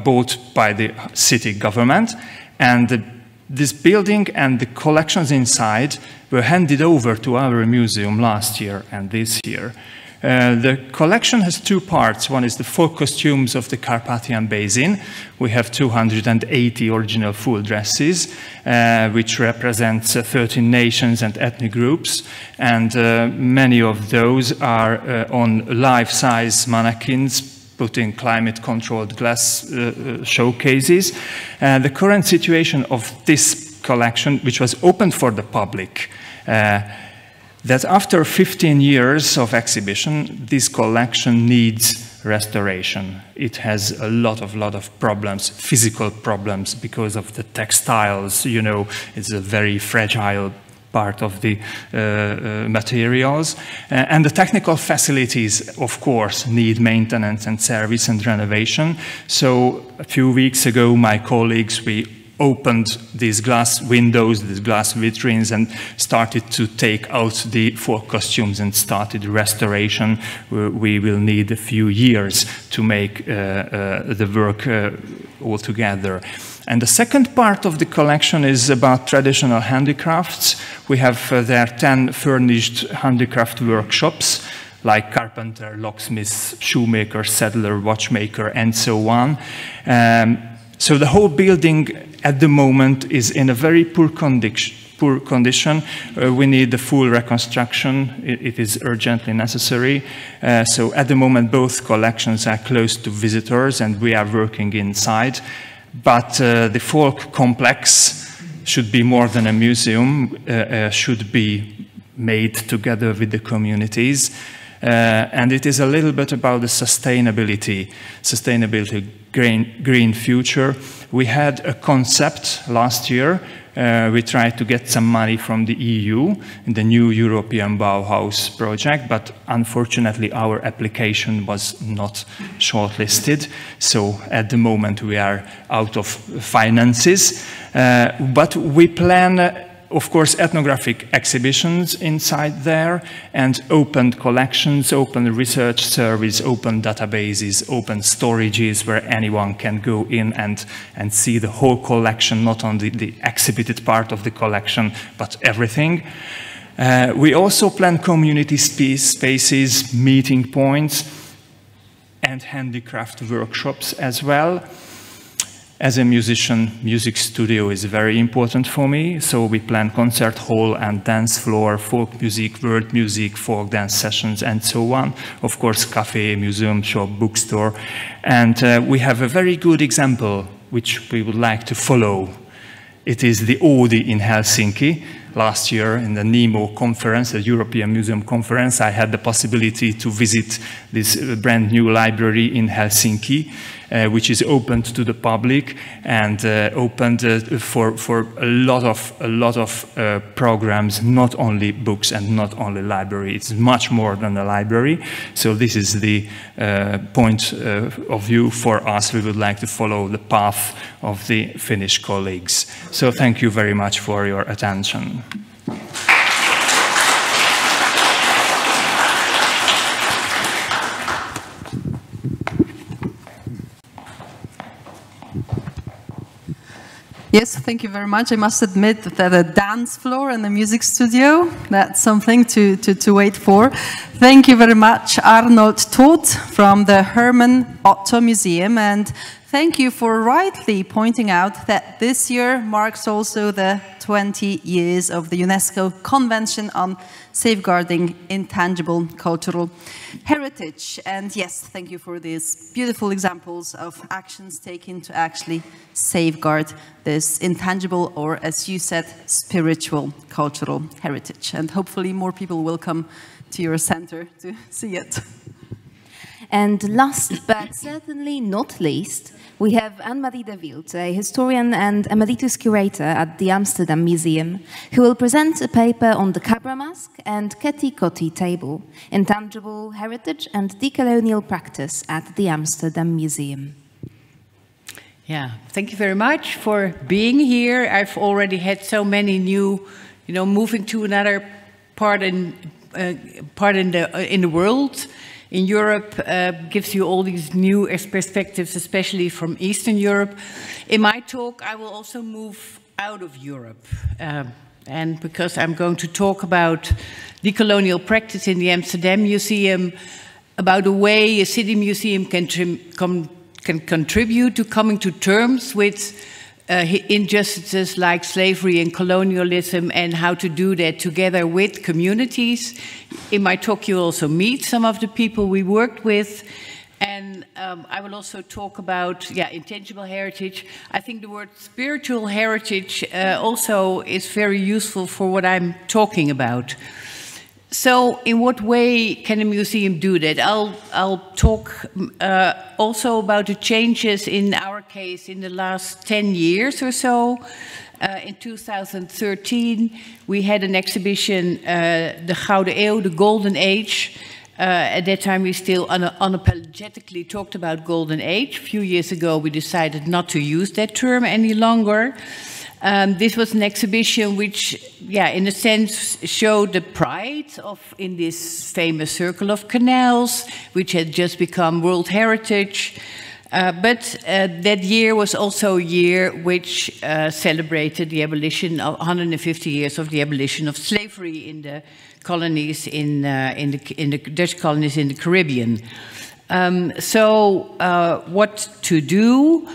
bought by the city government, and this building and the collections inside were handed over to our museum last year and this year. The collection has two parts. One is the folk costumes of the Carpathian Basin. We have 280 original full dresses, which represents 13 nations and ethnic groups. And many of those are on life-size mannequins, put in climate-controlled glass showcases. The current situation of this collection, which was opened for the public, that after 15 years of exhibition, this collection needs restoration. It has a lot of problems, physical problems, because of the textiles. You know, it's a very fragile part of the materials. And the technical facilities, of course, need maintenance and service and renovation. So a few weeks ago, my colleagues, we opened these glass windows, these glass vitrines, and started to take out the folk costumes and started restoration. We will need a few years to make the work all together. And the second part of the collection is about traditional handicrafts. We have there 10 furnished handicraft workshops, like carpenter, locksmith, shoemaker, saddler, watchmaker, and so on. So the whole building at the moment is in a very poor condition. We need the full reconstruction. It is urgently necessary. So at the moment, both collections are closed to visitors, and we are working inside. But the folk complex should be more than a museum, should be made together with the communities. And it is a little bit about the sustainability, green future. We had a concept last year. We tried to get some money from the EU in the new European Bauhaus project, but unfortunately our application was not shortlisted. So at the moment we are out of finances. But we plan, of course, ethnographic exhibitions inside there, and open collections, open research service, open databases, open storages where anyone can go in and see the whole collection, not only the exhibited part of the collection, but everything. We also plan community spaces, meeting points, and handicraft workshops as well. As a musician, music studio is very important for me, so we plan concert hall and dance floor, folk music, world music, folk dance sessions, and so on. Of course, cafe, museum, shop, bookstore. And we have a very good example, which we would like to follow. It is the Oodi in Helsinki. Last year in the NEMO conference, the European Museum Conference, I had the possibility to visit this brand new library in Helsinki, which is opened to the public and opened for a lot of programs, not only books and not only library. It's much more than a library. So this is the point of view for us. We would like to follow the path of the Finnish colleagues. So thank you very much for your attention. Yes, thank you very much. I must admit that a dance floor and a music studio, that's something to wait for. Thank you very much, Arnold Todt from the Hermann Otto Museum, and thank you for rightly pointing out that this year marks also the 20 years of the UNESCO Convention on Safeguarding Intangible Cultural Heritage. And yes, thank you for these beautiful examples of actions taken to actually safeguard this intangible, or as you said, spiritual cultural heritage. And hopefully more people will come to your center to see it. And last but certainly not least, we have Anne-Marie de Wild, a historian and emeritus curator at the Amsterdam Museum, who will present a paper on the Cabra mask and Keti Koti table, intangible heritage and decolonial practice at the Amsterdam Museum. Yeah, thank you very much for being here. I've already had so many new moving to another part in the world. In Europe, gives you all these new perspectives, especially from Eastern Europe. In my talk, I will also move out of Europe. And because I'm going to talk about decolonial practice in the Amsterdam Museum, about the way a city museum can contribute to coming to terms with injustices like slavery and colonialism, and how to do that together with communities. In my talk, you'll also meet some of the people we worked with. And I will also talk about, intangible heritage. I think the word spiritual heritage also is very useful for what I'm talking about. So in what way can a museum do that? I'll talk also about the changes in our case in the last 10 years or so. In 2013, we had an exhibition, the Gouden Eeuw, the Golden Age. At that time, we still unapologetically talked about Golden Age. A few years ago, we decided not to use that term any longer. This was an exhibition which, in a sense, showed the pride in this famous circle of canals, which had just become World Heritage. But that year was also a year which celebrated the abolition of 150 years of the abolition of slavery in the colonies in the Dutch colonies in the Caribbean. What to do?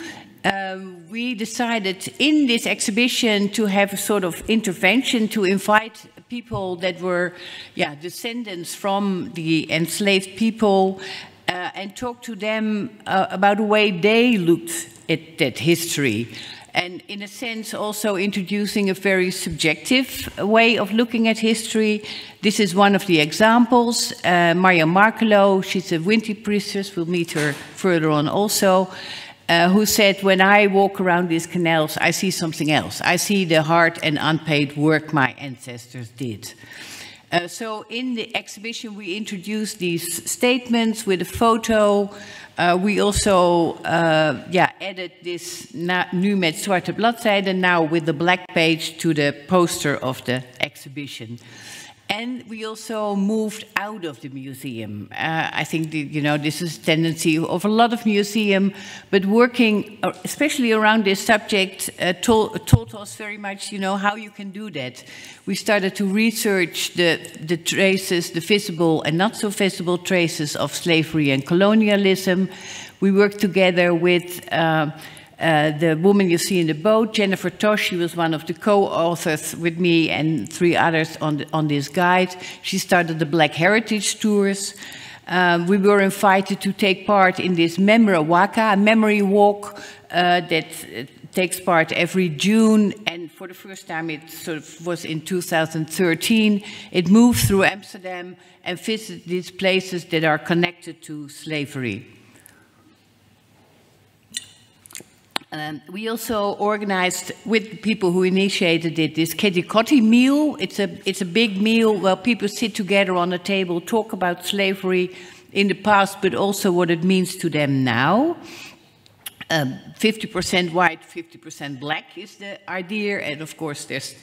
We decided in this exhibition to have a sort of intervention to invite people that were descendants from the enslaved people and talk to them about the way they looked at that history. And in a sense also introducing a very subjective way of looking at history. This is one of the examples. Maria Markelo, she's a Winti priestess, we'll meet her further on also. Who said, when I walk around these canals, I see something else. I see the hard and unpaid work my ancestors did. So in the exhibition, we introduced these statements with a photo. We also added this Nu met zwarte bladzijden, now with the black page, to the poster of the exhibition. And we also moved out of the museum. I think this is a tendency of a lot of museums, but working especially around this subject taught us very much, how you can do that. We started to research the traces, the visible and not so visible traces of slavery and colonialism. We worked together with the woman you see in the boat, Jennifer Tosh. She was one of the co-authors with me and 3 others on this guide. She started the Black Heritage Tours. We were invited to take part in this Memory Waka, a memory walk that takes part every June. And for the first time, it sort of was in 2013. It moved through Amsterdam and visited these places that are connected to slavery. We also organized with people who initiated it this Ketikoti meal. It's a big meal where people sit together on a table, talk about slavery in the past, but also what it means to them now. 50% white, 50% black is the idea, and of course there's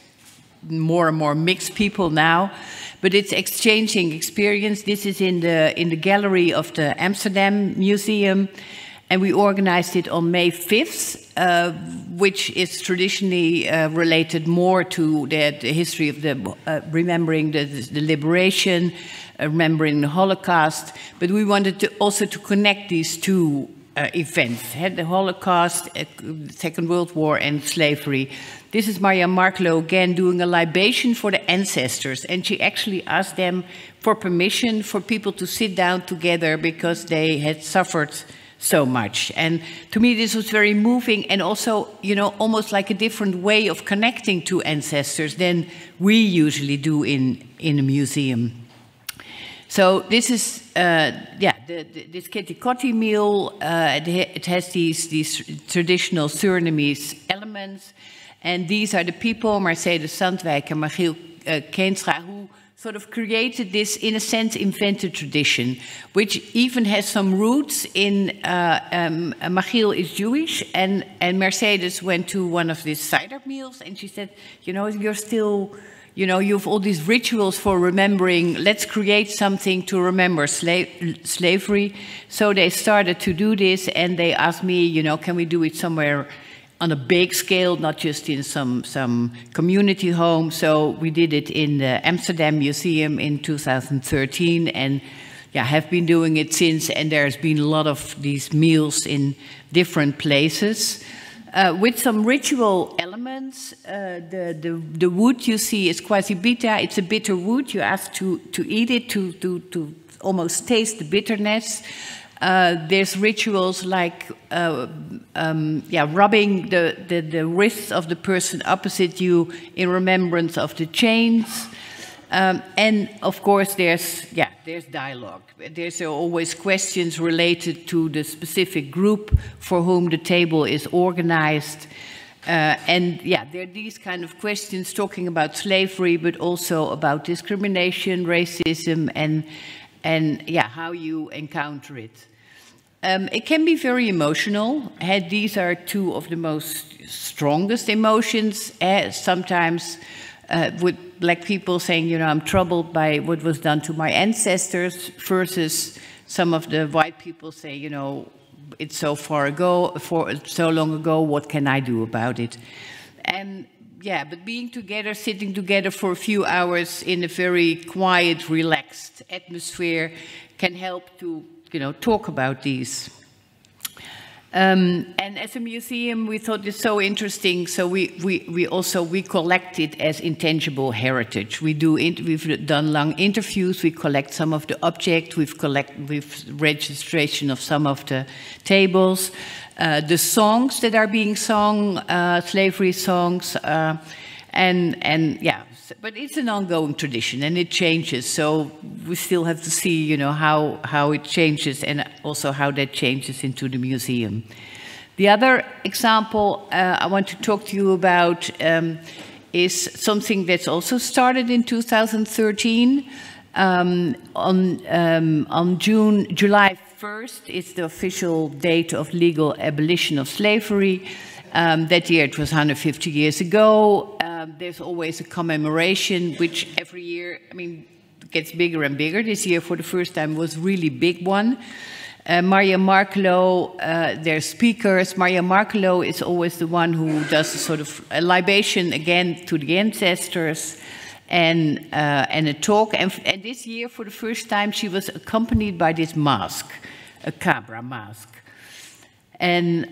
more and more mixed people now, but it's exchanging experience. This is in the gallery of the Amsterdam Museum. And we organized it on May 5th, which is traditionally related more to the history of remembering the liberation, remembering the Holocaust. But we wanted also to connect these two events, the Holocaust, Second World War, and slavery. This is Maria Markelo again doing a libation for the ancestors. And she actually asked them for permission for people to sit down together because they had suffered so much. And to me, this was very moving and also, almost like a different way of connecting to ancestors than we usually do in a museum. So this is, this Ketikoti meal. It has these traditional Surinamese elements. And these are the people, Mercedes Sandwijk and Michiel Keenstra, who sort of created this, in a sense, invented tradition, which even has some roots in, Michiel is Jewish, and Mercedes went to one of these cider meals, and she said, you're still, you know, you have all these rituals for remembering, let's create something to remember slavery. So they started to do this, and they asked me, you know, can we do it somewhere on a big scale, not just in some community home. So we did it in the Amsterdam Museum in 2013, and yeah, have been doing it since, and there's been a lot of these meals in different places. With some ritual elements, the wood you see is quasibita. It's a bitter wood. You ask to eat it, to almost taste the bitterness. There's rituals like rubbing the wrists of the person opposite you in remembrance of the chains. And of course, there's dialogue. There's always questions related to the specific group for whom the table is organized. And yeah, there are these kind of questions talking about slavery, but also about discrimination, racism, and yeah, how you encounter it. It can be very emotional. These are two of the most strongest emotions. Sometimes with black people saying, you know, I'm troubled by what was done to my ancestors, versus some of the white people say, you know, it's so far ago, so long ago, what can I do about it? And yeah, but being together, sitting together for a few hours in a very quiet, relaxed atmosphere can help to, you know, talk about these. And as a museum, we thought it's so interesting, so we collect it as intangible heritage. We've done long interviews, we collect some of the objects, we've registration of some of the tables, the songs that are being sung, slavery songs, and yeah. But it's an ongoing tradition, and it changes. So we still have to see, you know, how it changes, and also how that changes into the museum. The other example I want to talk to you about is something that's also started in 2013. On July 1st, it's the official date of legal abolition of slavery. That year it was 150 years ago. There's always a commemoration, which every year, I mean, gets bigger and bigger. This year, for the first time, was a really big one. Maria Markelo, their speakers. Maria Markelo is always the one who does a sort of a libation again to the ancestors, and a talk. And this year, for the first time, she was accompanied by this mask, a cabra mask. And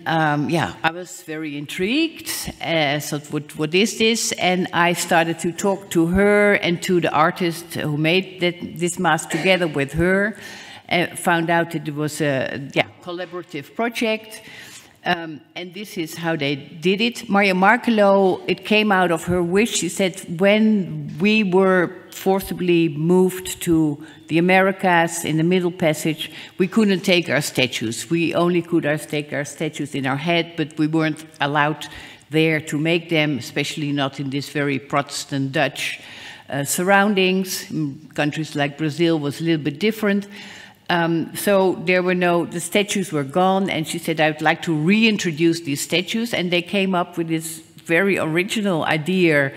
yeah, I was very intrigued. So what is this? And I started to talk to her and to the artist who made this mask together with her. Found out that it was a collaborative project. And this is how they did it. Maria Markelo, it came out of her wish. She said, when we were forcibly moved to the Americas in the Middle Passage, we couldn't take our statues. We only could take our statues in our head, but we weren't allowed there to make them, especially not in this very Protestant Dutch surroundings. Countries like Brazil was a little bit different. So the statues were gone, and she said, I would like to reintroduce these statues, and they came up with this very original idea.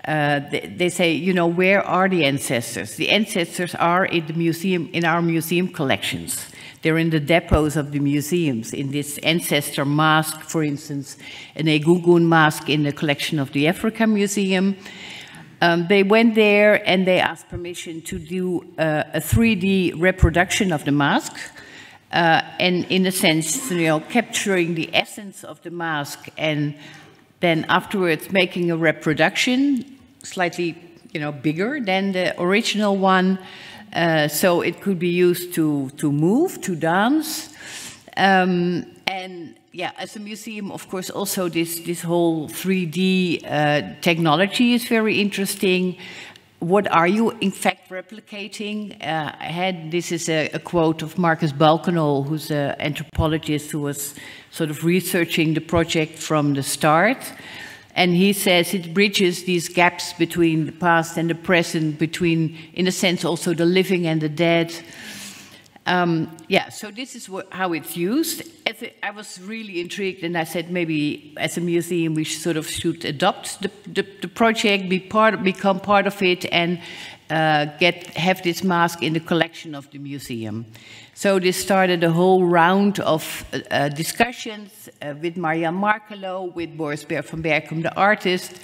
They say, you know, where are the ancestors? The ancestors are in the museum, in our museum collections. They're in the depots of the museums, in this ancestor mask, for instance, an Egungun mask in the collection of the Africa Museum. They went there and they asked permission to do a 3D reproduction of the mask, and in a sense, you know, capturing the essence of the mask, and then afterwards making a reproduction slightly, you know, bigger than the original one, so it could be used to move, to dance, and yeah, as a museum, of course, also this whole 3D technology is very interesting. What are you, in fact, replicating? This is a quote of Marcus Balkenhol, who's an anthropologist who was sort of researching the project from the start. And he says it bridges these gaps between the past and the present, between, in a sense, also the living and the dead. Yeah, so this is how it's used. I was really intrigued, and I said maybe as a museum we should adopt the project, become part of it, and have this mask in the collection of the museum. So this started a whole round of discussions with Marianne Markelo, with Boris van Berkom, the artist,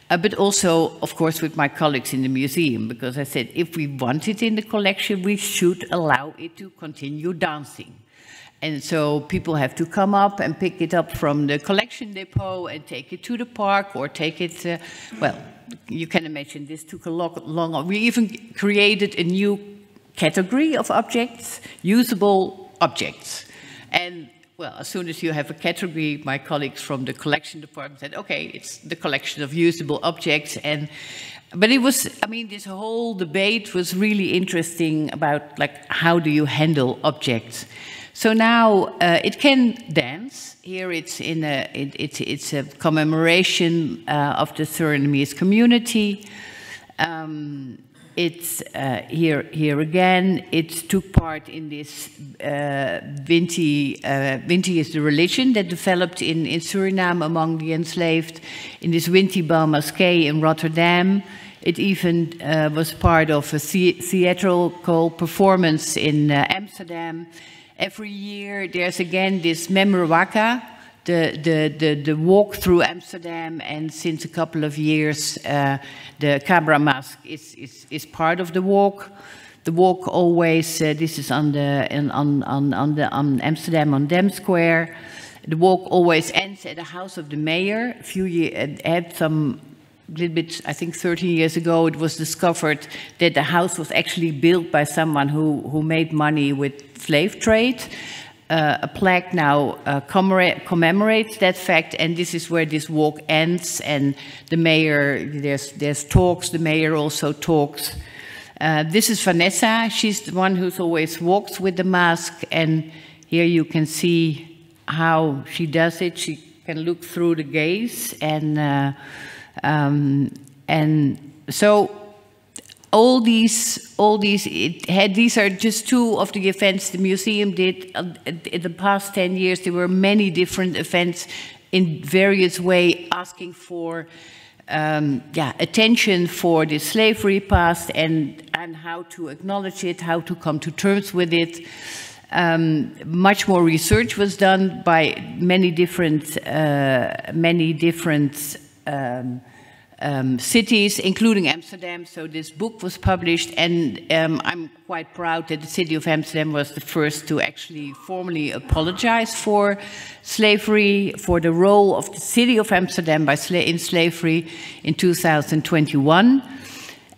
but also, of course, with my colleagues in the museum, because I said if we want it in the collection, we should allow it to continue dancing. And so people have to come up and pick it up from the collection depot and take it to the park, or take it, well, you can imagine this took a long. We even created a new category of objects, usable objects. And well, as soon as you have a category, my colleagues from the collection department said, okay, it's the collection of usable objects. But it was, I mean, this whole debate was really interesting about, like, how do you handle objects? So now it can dance. Here it's it's a commemoration of the Surinamese community. It's here again. It took part in this Winti. Winti is the religion that developed in Suriname among the enslaved. In this Winti Balmaskei in Rotterdam. It even was part of a theatrical performance in Amsterdam. Every year there's again this Memrewaka, the walk through Amsterdam, and since a couple of years the Cabra Mask is part of the walk. The walk always, this is on Amsterdam on Dam Square. The walk always ends at the house of the mayor. A few years, had some little bit, I think 13 years ago, it was discovered that the house was actually built by someone who made money with slave trade. A plaque now commemorates that fact, and this is where this walk ends. And the mayor, there's talks. The mayor also talks. This is Vanessa. She's the one who's always walks with the mask, and here you can see how she does it. She can look through the gaze, and so. These are just two of the events the museum did. In the past 10 years, there were many different events in various ways asking for attention for the slavery past and how to acknowledge it, how to come to terms with it. Much more research was done by many different cities, including Amsterdam. So this book was published, and I'm quite proud that the city of Amsterdam was the first to actually formally apologize for slavery, for the role of the city of Amsterdam in slavery in 2021.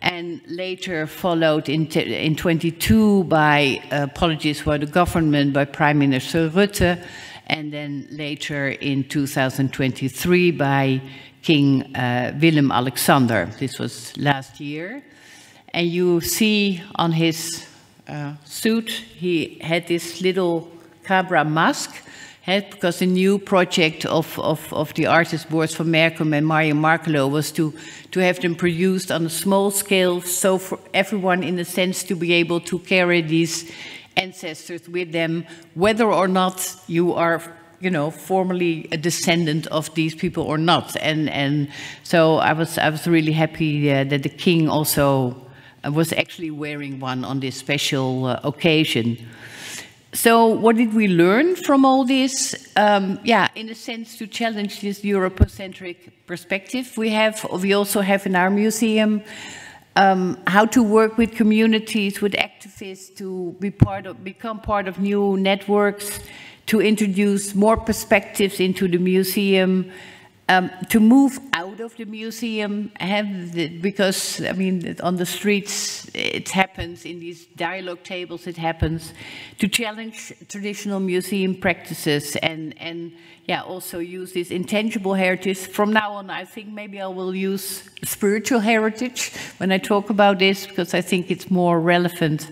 And later followed in 22 by apologies for the government by Prime Minister Rutte, and then later in 2023 by King Willem-Alexander. This was last year. And you see on his suit, he had this little Cabra mask, because the new project of the artists Boris van Berkom and Marianne Markelo was to have them produced on a small scale, so for everyone in a sense to be able to carry these ancestors with them, whether or not you are formally a descendant of these people or not. And so I was really happy that the king also was actually wearing one on this special occasion. So what did we learn from all this? In a sense, to challenge this Eurocentric perspective we also have in our museum, how to work with communities, with activists, to become part of new networks, to introduce more perspectives into the museum, to move out of the museum, because, I mean, on the streets it happens, in these dialogue tables it happens, to challenge traditional museum practices and also use this intangible heritage. From now on, I think maybe I will use spiritual heritage when I talk about this, because I think it's more relevant.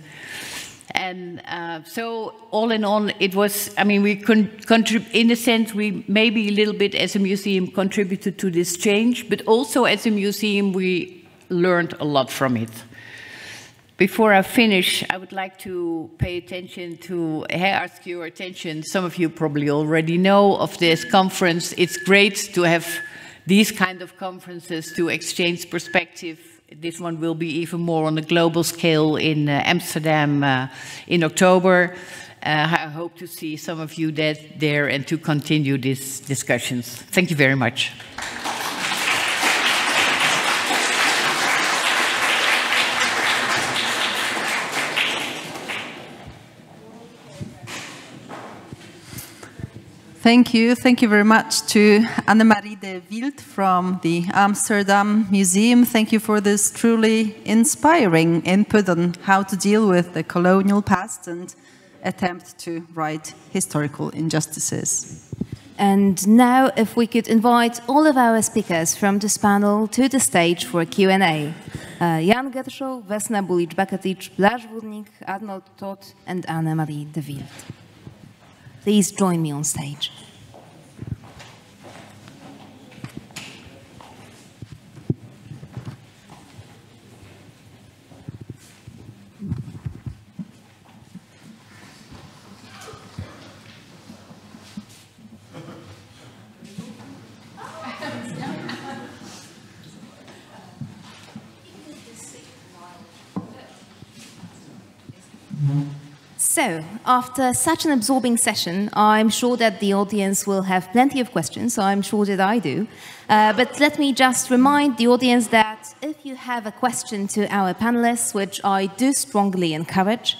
And so, all in all, it was, I mean, in a sense, we maybe a little bit as a museum contributed to this change, but also as a museum, we learned a lot from it. Before I finish, I would like to pay attention to, ask your attention. Some of you probably already know of this conference. It's great to have these kind of conferences to exchange perspective. This one will be even more on a global scale in Amsterdam in October. I hope to see some of you there and to continue these discussions. Thank you very much. Thank you. Thank you very much to Annemarie de Wild from the Amsterdam Museum. Thank you for this truly inspiring input on how to deal with the colonial past and attempt to right historical injustices. And now, if we could invite all of our speakers from this panel to the stage for Q&A. Jan Gershow, Vesna Bulic-Bakatic, Blaž Vurnik, Arnold Todt, and Annemarie de Wild. Please join me on stage. So, after such an absorbing session, I'm sure that the audience will have plenty of questions, so I'm sure that I do. But let me just remind the audience that if you have a question to our panelists, which I do strongly encourage,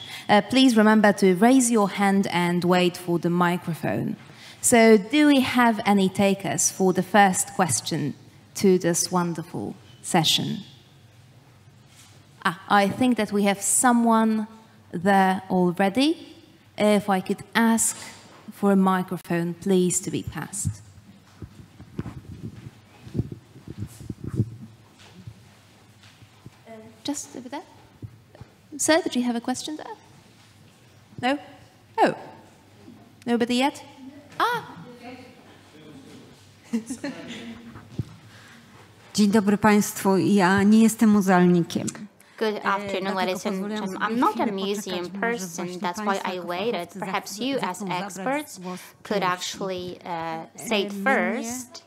please remember to raise your hand and wait for the microphone. So, do we have any takers for the first question to this wonderful session? I think that we have someone there already. If I could ask for a microphone, please, to be passed. Just over there. Sir, did you have a question there? No? Oh. Nobody yet? Dzień dobry Państwu. Ja nie jestem muzealnikiem. Good afternoon, ladies and gentlemen. I'm not a museum person, that's why I waited. Perhaps you, as experts, could actually say it first.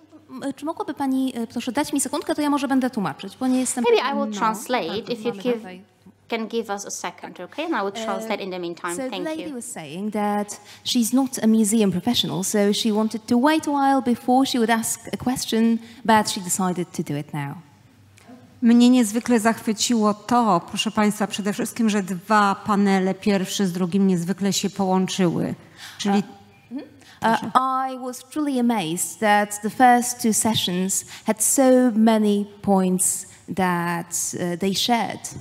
Czy mogłaby Pani, proszę, dać mi sekundkę, to ja może będę tłumaczyć, bo nie jestem... Maybe I will translate if you can give us a second, okay? And I will translate in the meantime. So Thank you. the lady was saying that she's not a museum professional, so she wanted to wait a while before she would ask a question, but she decided to do it now. Mnie niezwykle zachwyciło to, proszę Państwa, przede wszystkim, że dwa panele, pierwszy z drugim, niezwykle się połączyły. Czyli I was truly amazed that the first two sessions had so many points that they shared.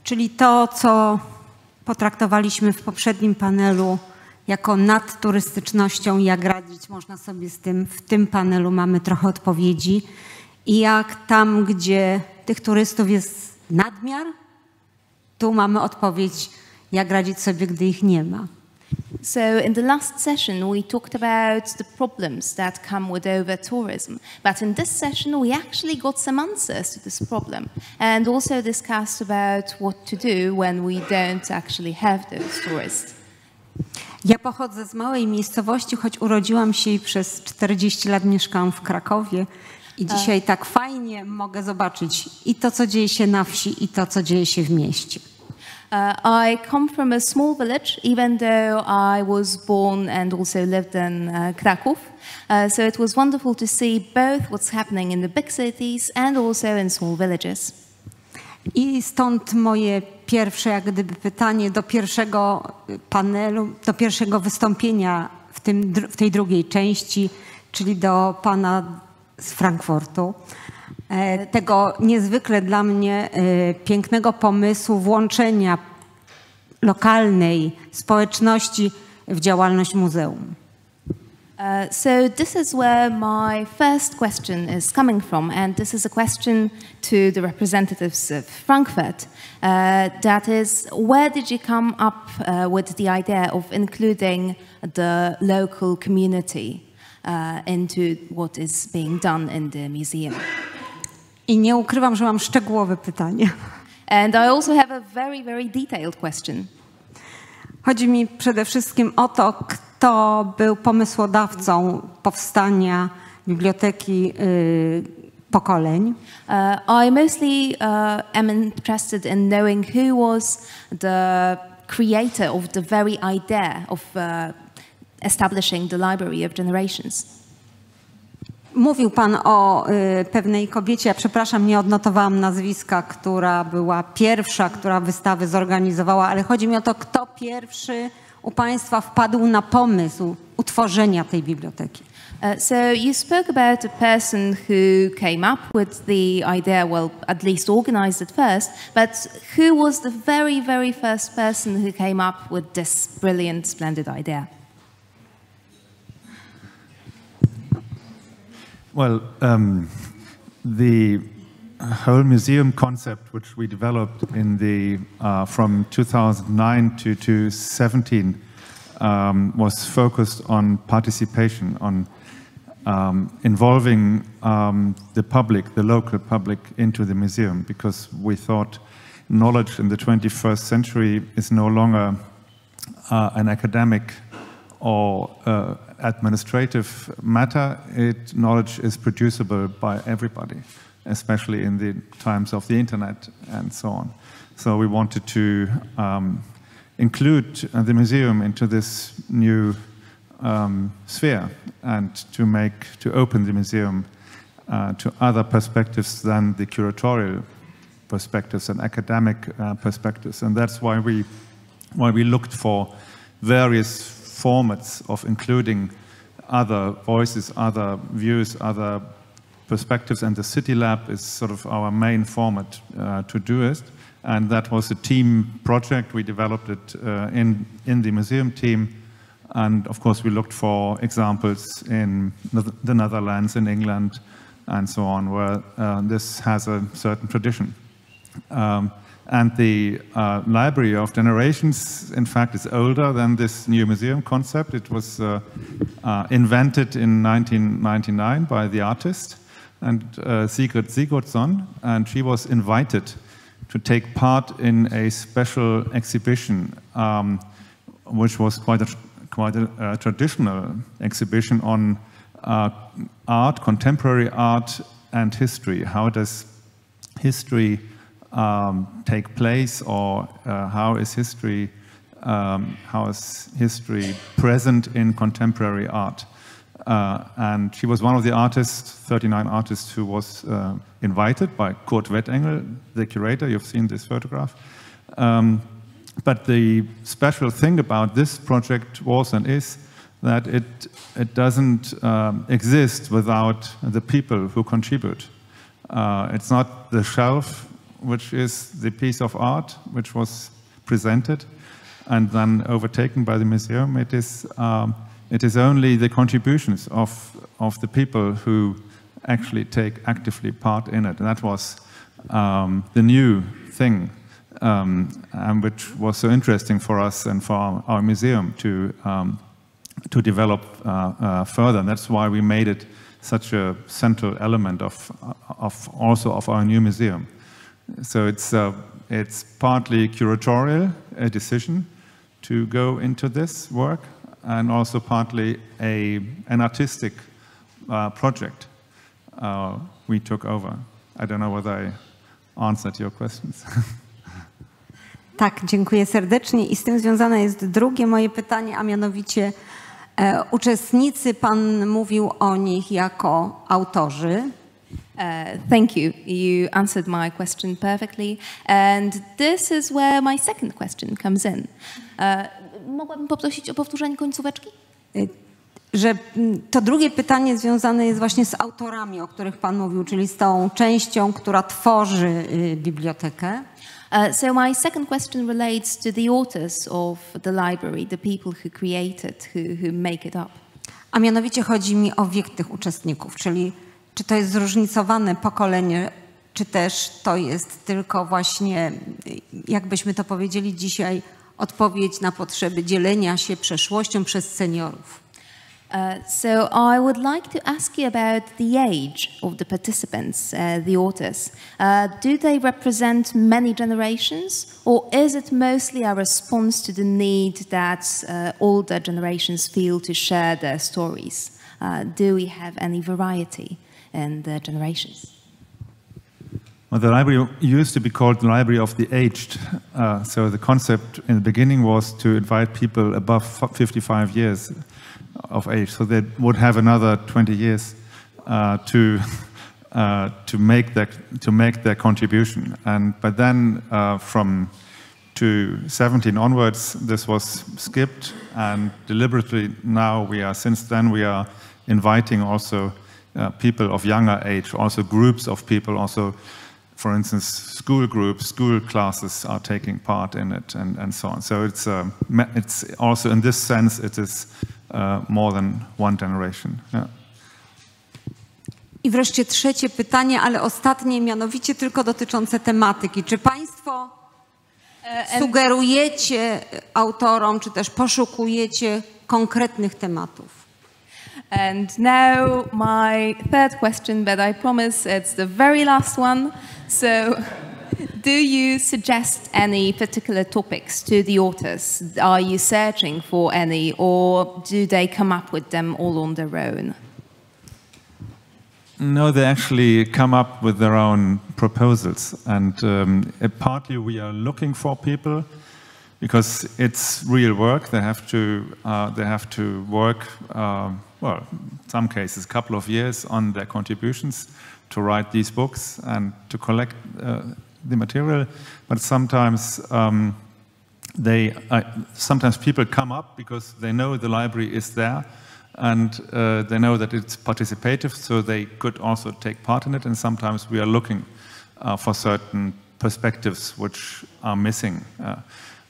Czyli to, co potraktowaliśmy w poprzednim panelu jako nad turystycznością, jak radzić można sobie z tym, w tym panelu mamy trochę odpowiedzi. I jak tam, gdzie tych turystów jest nadmiar, tu mamy odpowiedź, jak radzić sobie, gdy ich nie ma. So in the last session, we talked about the problems that come with over-tourism. But in this session, we actually got some answers to this problem. And also discussed about what to do when we don't actually have those tourists. Ja pochodzę z małej miejscowości, choć urodziłam się i przez 40 lat mieszkałam w Krakowie. I dzisiaj tak fajnie mogę zobaczyć i to, co dzieje się na wsi, i to, co dzieje się w mieście. I come from a small village, even though I was born and also lived in Kraków. So it was wonderful to see both what's happening in the big cities and also in small villages. I stąd moje pierwsze, jak gdyby, pytanie do pierwszego panelu, do pierwszego wystąpienia w tej drugiej części, czyli do pana z Frankfurtu. Tego niezwykle dla mnie pięknego pomysłu włączenia lokalnej społeczności w działalność muzeum. So this is where my first question is coming from, and this is a question to the representatives of Frankfurt. That is, where did you come up with the idea of including the local community into what is being done in the museum? I nie ukrywam, że mam szczegółowe pytanie. And I also have a very, very detailed question. Chodzi mi przede wszystkim o to, kto był pomysłodawcą powstania Biblioteki Pokoleń. I mostly am interested in knowing who was the creator of the very idea of establishing the Library of Generations. Mówił pan o pewnej kobiecie, ja przepraszam, nie odnotowałam nazwiska, która była pierwsza, która wystawę zorganizowała, ale chodzi mi o to, kto pierwszy u państwa wpadł na pomysł utworzenia tej biblioteki. So you spoke about a person who came up with the idea, well, at least organized it first, but who was the very, very first person who came up with this brilliant, splendid idea? Well, the whole museum concept, which we developed in the from 2009 to 2017, was focused on participation, on involving the public, the local public, into the museum, because we thought knowledge in the 21st century is no longer an academic or administrative matter. Knowledge is producible by everybody, especially in the times of the internet and so on. So we wanted to include the museum into this new sphere and to open the museum to other perspectives than the curatorial perspectives and academic perspectives. And that's why we looked for various formats of including other voices, other views, other perspectives, and the City Lab is sort of our main format to do it. And that was a team project. We developed it in the museum team. And of course, we looked for examples in the Netherlands, in England, and so on, where this has a certain tradition. And the Library of Generations, in fact, is older than this new museum concept. It was invented in 1999 by the artist, and Sigrid Sigurdsson, and she was invited to take part in a special exhibition, which was quite a traditional exhibition on art, contemporary art and history. How does history take place, or how is history present in contemporary art? And she was one of the artists, 39 artists, who was invited by Kurt Wettengel, the curator. You've seen this photograph. But the special thing about this project was and is that it doesn't exist without the people who contribute. It's not the shelf, which is the piece of art which was presented and then overtaken by the museum. It is only the contributions of the people who actually take actively part in it. And that was the new thing, and which was so interesting for us and for our museum to develop further. And that's why we made it such a central element of our new museum. So it's partly curatorial, a decision to go into this work, and also partly an artistic project we took over. I don't know whether I answered your questions. Tak, dziękuję serdecznie. I z tym związane jest drugie moje pytanie, a mianowicie uczestnicy, pan mówił o nich jako autorzy. Thank you. You answered my question perfectly. And this is where my second question comes in. Mogłabym poprosić o powtórzenie końcóweczki? Że to drugie pytanie związane jest właśnie z autorami, o których pan mówił, czyli z tą częścią, która tworzy bibliotekę. So my second question relates to the authors of the library, the people who create it, who make it up. A mianowicie chodzi mi o wiek tych uczestników, czyli czy to jest zróżnicowane pokolenie, czy też to jest tylko właśnie, jakbyśmy to powiedzieli dzisiaj, odpowiedź na potrzeby dzielenia się przeszłością przez seniorów. So I would like to ask you about the age of the participants, the authors. Do they represent many generations, or is it mostly a response to the need that older generations feel to share their stories? Do we have any variety in the generations? Well, the library used to be called the Library of the Aged. So the concept in the beginning was to invite people above 55 years of age, so they would have another 20 years to make their contribution. But then from 2017 onwards, this was skipped, and deliberately now since then we are inviting also people of younger age, also groups of people, also, for instance, school groups, school classes are taking part in it, and so on. So it's also in this sense it is more than one generation. Yeah. I wreszcie trzecie pytanie, ale ostatnie, mianowicie tylko dotyczące tematyki. Czy Państwo sugerujecie autorom, czy też poszukujecie konkretnych tematów? And now my third question, but I promise it's the very last one. So, do you suggest any particular topics to the authors? Are you searching for any, or do they come up with them all on their own? No, they actually come up with their own proposals, and partly we are looking for people because it's real work. They have to work. Well, in some cases, a couple of years on their contributions to write these books and to collect the material. But sometimes sometimes people come up because they know the library is there, and they know that it's participative, so they could also take part in it. And sometimes we are looking for certain perspectives which are missing.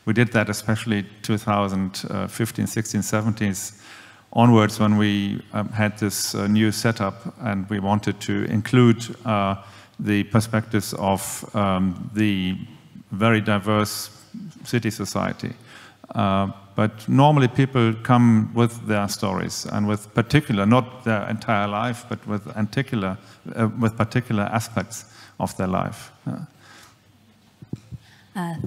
We did that especially 2015, 16, 17s onwards, when we had this new setup, and we wanted to include the perspectives of the very diverse city society. But normally people come with their stories and with particular, not their entire life, but with particular aspects of their life.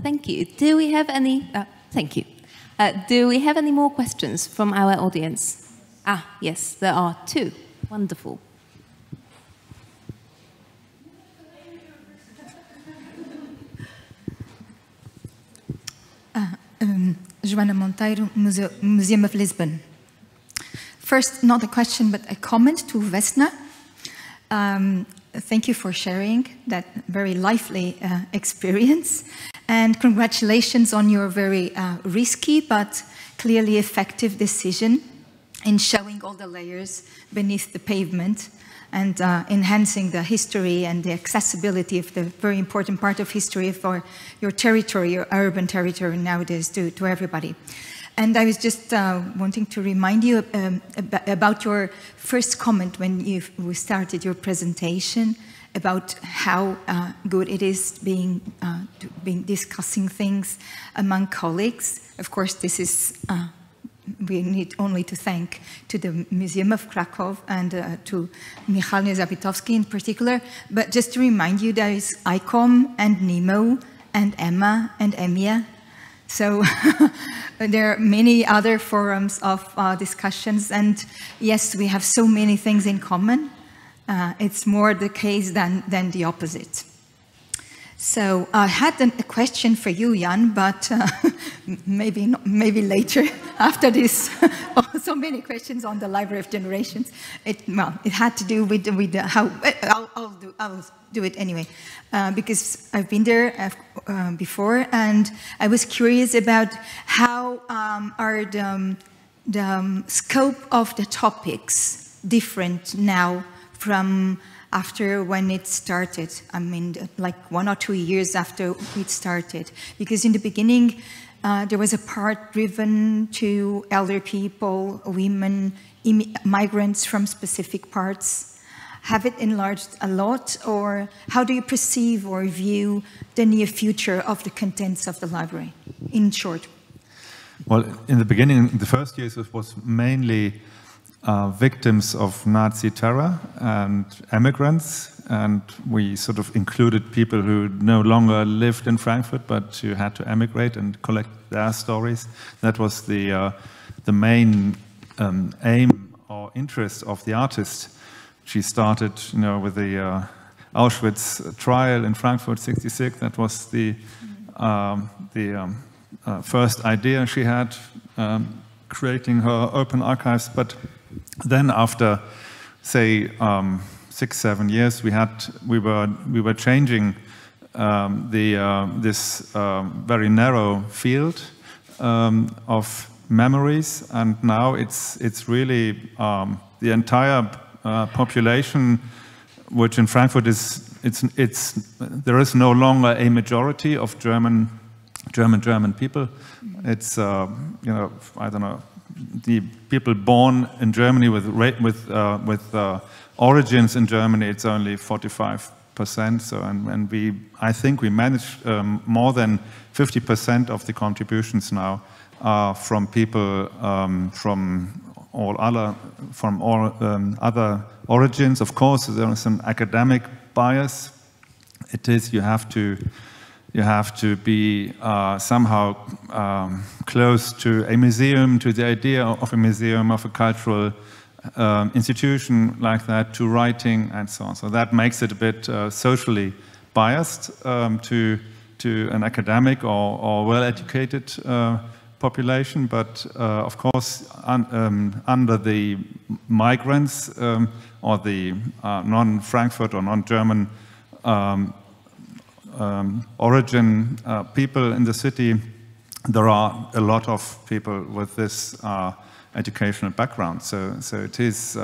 Thank you. Do we have any? Thank you. Do we have any more questions from our audience? Yes, there are two. Wonderful. Joana Monteiro, Museum of Lisbon. First, not a question, but a comment to Vesna. Thank you for sharing that very lively experience, and congratulations on your very risky but clearly effective decision in showing all the layers beneath the pavement and enhancing the history and the accessibility of the very important part of history for your territory, your urban territory nowadays to everybody. And I was just wanting to remind you about your first comment when you started your presentation about how good it is being discussing things among colleagues. Of course, this is we need only to thank to the Museum of Krakow and to Michał Niezabitowski in particular. But just to remind you, there is ICOM and NEMO and Emma and EMIA. So there are many other forums of discussions, and yes, we have so many things in common. It's more the case than the opposite. So I had a question for you, Jan, but maybe later after this. So many questions on the Library of Generations. It had to do with how I'll do it anyway, because I've been there before, and I was curious about how are the scope of the topics different now from after when it started. I mean, like 1 or 2 years after it started. Because in the beginning, there was a part driven to elder people, women, migrants from specific parts. Have it enlarged a lot, or how do you perceive or view the near future of the contents of the library, in short? Well, in the beginning, the first years, it was mainly victims of Nazi terror and emigrants, and we sort of included people who no longer lived in Frankfurt but who had to emigrate and collect their stories. That was the main aim or interest of the artist. She started, with the Auschwitz trial in Frankfurt '66. That was the first idea she had, creating her open archives. But then, after, say, 6-7 years, we were changing this very narrow field of memories, and now it's really the entire population, which in Frankfurt there is no longer a majority of German people. It's I don't know, the people born in Germany with origins in Germany. It's only 45%. So and I think we managed more than 50% of the contributions now are from people from all other origins. Of course, there is an academic bias. It is you have to be somehow close to a museum, to the idea of a museum, of a cultural institution like that, to writing and so on. So that makes it a bit socially biased to an academic or well-educated population. But of course, under the migrants or the non-Frankfurt or non-German origin people in the city, there are a lot of people with this educational background. So it is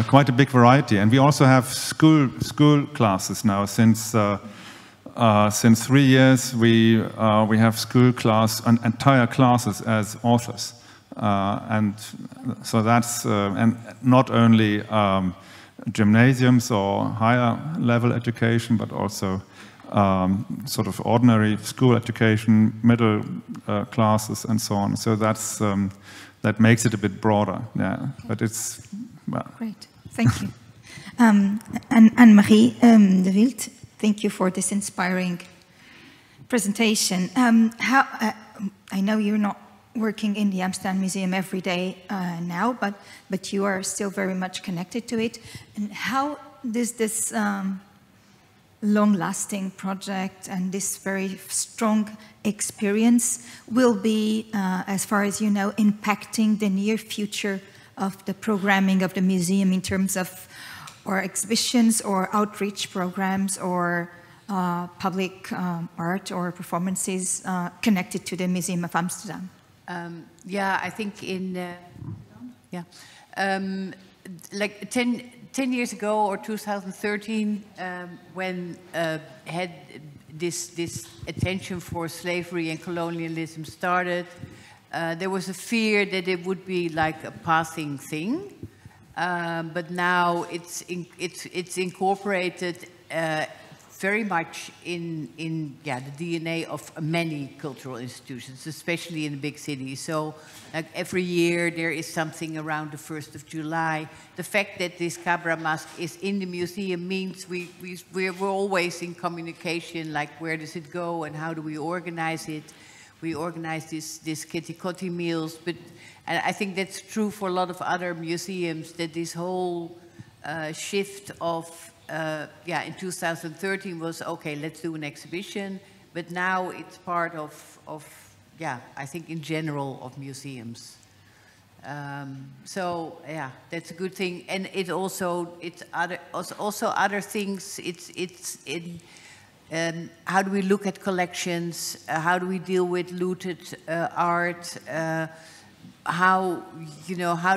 quite a big variety. And we also have school classes now. Since 3 years, we have entire classes as authors. And so that's, and not only gymnasiums or higher level education, but also sort of ordinary school education, middle classes, and so on. So that makes it a bit broader. Yeah, but it's well. Great, thank you. And Anne-Marie de Wild, thank you for this inspiring presentation. I know you're not working in the Amsterdam Museum every day now, but you are still very much connected to it. And how does this long-lasting project and this very strong experience will be, as far as you know, impacting the near future of the programming of the museum in terms of or exhibitions or outreach programs or public art or performances connected to the Museum of Amsterdam? Yeah, I think like 10 years ago or 2013, when had this attention for slavery and colonialism started, there was a fear that it would be like a passing thing, but now it's incorporated very much in the DNA of many cultural institutions, especially in the big cities. So like every year there is something around the 1st of July. The fact that this Cabra mask is in the museum means we're always in communication, like where does it go and how do we organize it. We organize this kitty kotti meals, and I think that's true for a lot of other museums, that this whole shift of in 2013 was, okay, let's do an exhibition, but now it's part of I think in general of museums. So yeah, that's a good thing, and it's also other things. It's in how do we look at collections? How do we deal with looted art? How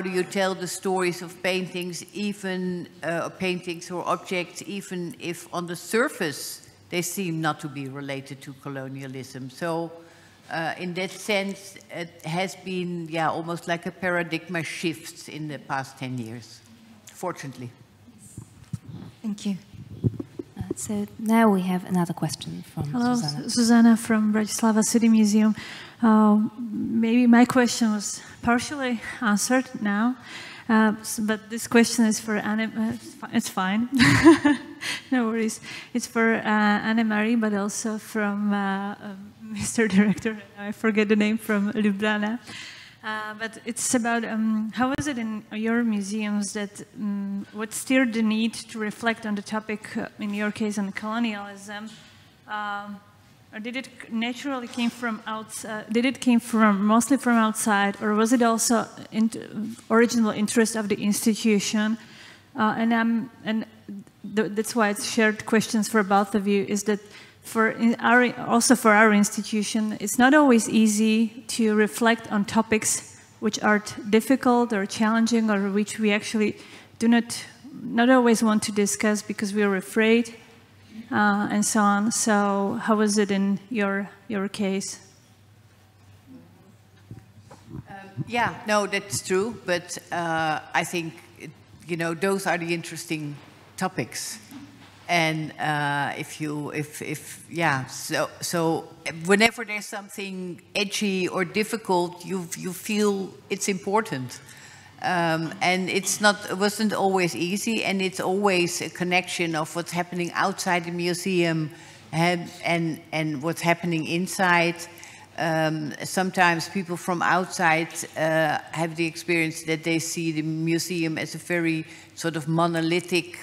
do you tell the stories of paintings, even paintings or objects, even if on the surface they seem not to be related to colonialism? So in that sense, it has been almost like a paradigm shift in the past 10 years, fortunately. Thank you. So now we have another question from Zuzana. Zuzana from Bratislava City Museum. Maybe my question was partially answered now, but this question is for Anne. It's fine, no worries. It's for Anne-Marie, but also from Mr. Director. I forget the name, from Ljubljana. But it's about how is it in your museums that what steered the need to reflect on the topic, in your case, on colonialism, or did it naturally came from outside? Did it came from mostly from outside, or was it also original interest of the institution? That's why it's shared questions for both of you. Is that also for our institution, it's not always easy to reflect on topics which are difficult or challenging, or which we actually do not always want to discuss because we are afraid, and so on. So how was it in your case? Yeah, no, that's true. But I think, those are the interesting topics. And so whenever there's something edgy or difficult, you feel it's important, and it wasn't always easy, and it's always a connection of what's happening outside the museum and what's happening inside. Sometimes people from outside have the experience that they see the museum as a very sort of monolithic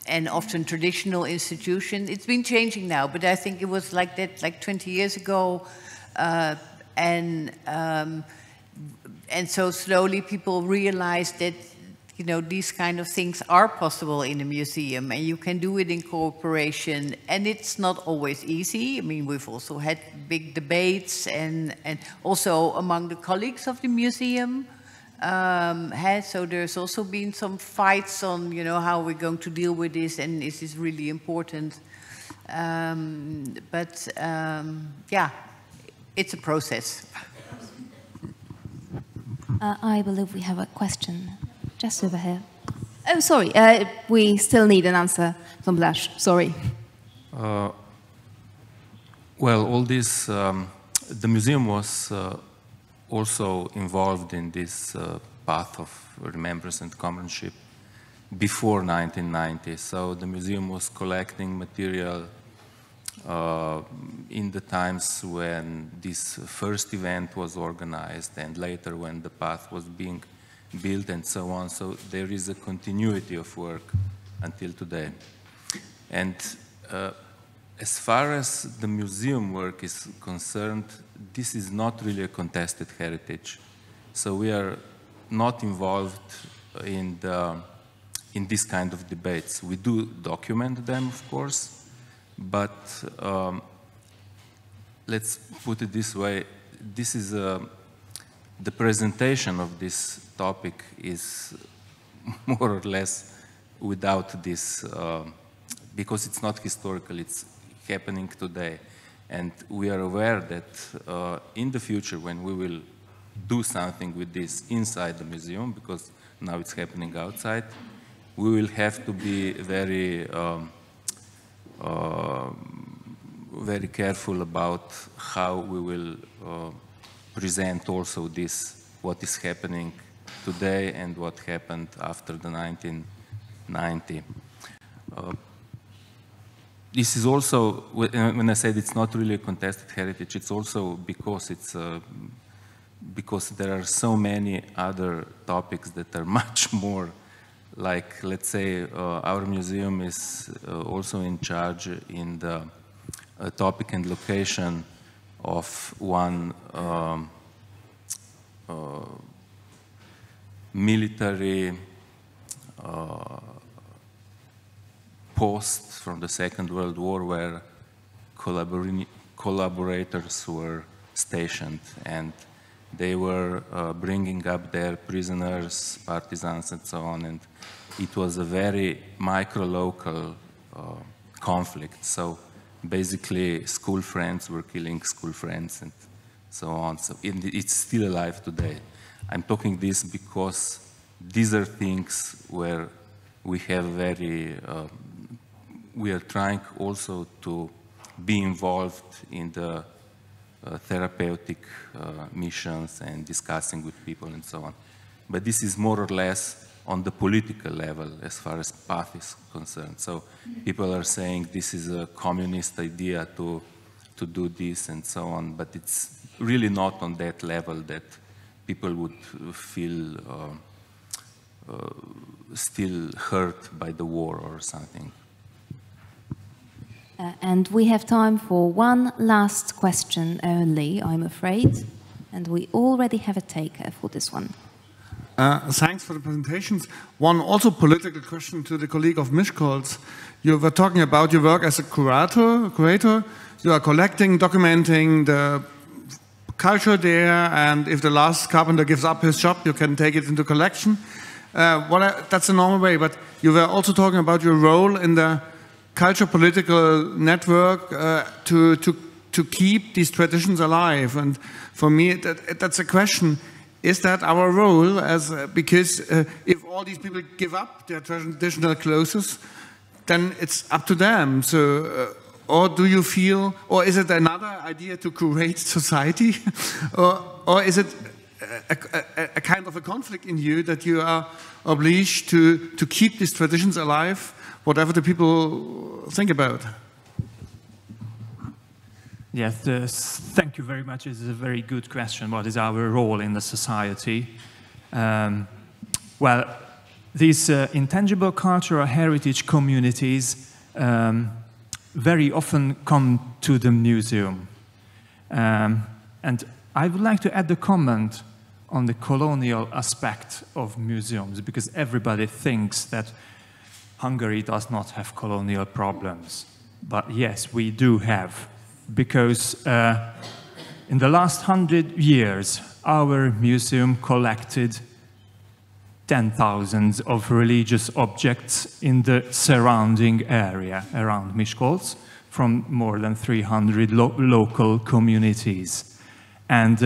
and often traditional institution. It's been changing now, but I think it was like that like 20 years ago. And so slowly people realized that, these kind of things are possible in a museum, and you can do it in cooperation. And it's not always easy. I mean, we've also had big debates, and also among the colleagues of the museum. So there's also been some fights on, how we're going to deal with this, and this is really important. Yeah, it's a process. I believe we have a question just over here. Oh, sorry, we still need an answer from Blaž, sorry. Well, all this, the museum was also involved in this path of remembrance and comradeship before 1990. So the museum was collecting material in the times when this first event was organized, and later when the path was being built and so on. So there is a continuity of work until today. And as far as the museum work is concerned, this is not really a contested heritage. So we are not involved in this kind of debates. We do document them, of course, but let's put it this way. This is the presentation of this topic is more or less without this, because it's not historical, it's happening today. And we are aware that in the future, when we will do something with this inside the museum, because now it's happening outside, we will have to be very, very careful about how we will present also this, what is happening today and what happened after the 1990. This is also, when I said it's not really a contested heritage, it's also because it's because there are so many other topics that are much more, like, let's say, our museum is also in charge in the topic and location of one military post from the Second World War where collaborators were stationed, and they were bringing up their prisoners, partisans, and so on, and it was a very micro-local conflict. So basically, school friends were killing school friends and so on. So it's still alive today. I'm talking this because these are things where we have very we are trying also to be involved in the therapeutic missions and discussing with people and so on. But this is more or less on the political level as far as PATH is concerned. So people are saying this is a communist idea to do this and so on, but it's really not on that level that people would feel still hurt by the war or something. And we have time for one last question only, I'm afraid. And we already have a taker for this one. Thanks for the presentations. One also political question to the colleague of Miskolc. You were talking about your work as a curator. You are collecting, documenting the culture there, and if the last carpenter gives up his job, you can take it into collection. That's a normal way, but you were also talking about your role in the culture political network to keep these traditions alive. And for me, that's a question. Is that our role? Because if all these people give up their traditional clothes, then it's up to them. So, or do you feel, or is it another idea to curate society? or is it a kind of a conflict in you that you are obliged to keep these traditions alive, whatever the people think about? Yes, thank you very much. It's a very good question. What is our role in the society? Well, these intangible cultural heritage communities very often come to the museum. And I would like to add a comment on the colonial aspect of museums, because everybody thinks that Hungary does not have colonial problems. But yes, we do have. Because in the last 100 years, our museum collected 10,000 of religious objects in the surrounding area around Miskolc from more than 300 local communities. And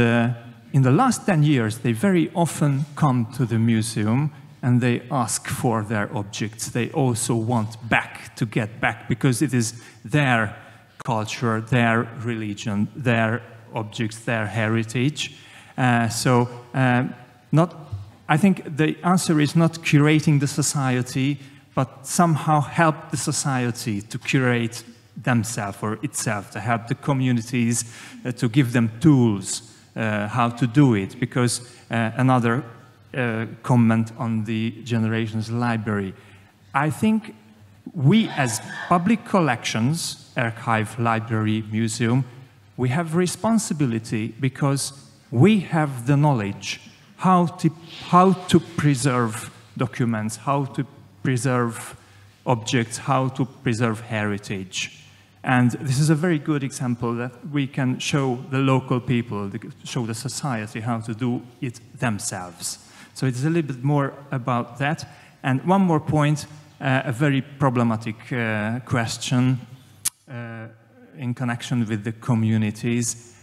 in the last 10 years, they very often come to the museum and they ask for their objects. They also want to get back, because it is their culture, their religion, their objects, their heritage. I think the answer is not curating the society, but somehow help the society to curate themselves or itself, to help the communities, to give them tools how to do it. Because another comment on the Generations Library, I think we as public collections, archive, library, museum, we have responsibility because we have the knowledge how to preserve documents, how to preserve objects, how to preserve heritage. And this is a very good example that we can show the local people, show the society how to do it themselves. So it's a little bit more about that. And one more point, a very problematic question in connection with the communities.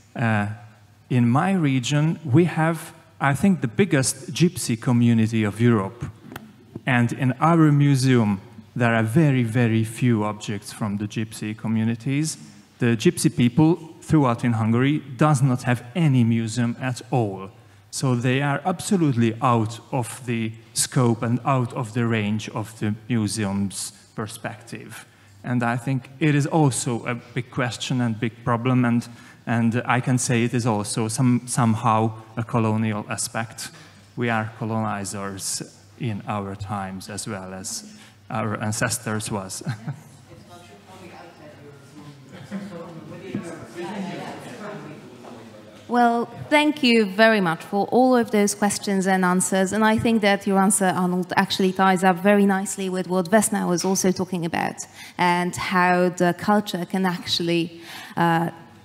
In my region, we have, I think, the biggest gypsy community of Europe. And in our museum, there are very, very few objects from the gypsy communities. The gypsy people throughout in Hungary does not have any museum at all. So they are absolutely out of the scope and out of the range of the museum's perspective. And I think it is also a big question and big problem, and I can say it is also somehow a colonial aspect. We are colonizers in our times as well as our ancestors was. Well, thank you very much for all of those questions and answers. And I think that your answer, Arnold, actually ties up very nicely with what Vesna was also talking about, and how the culture can actually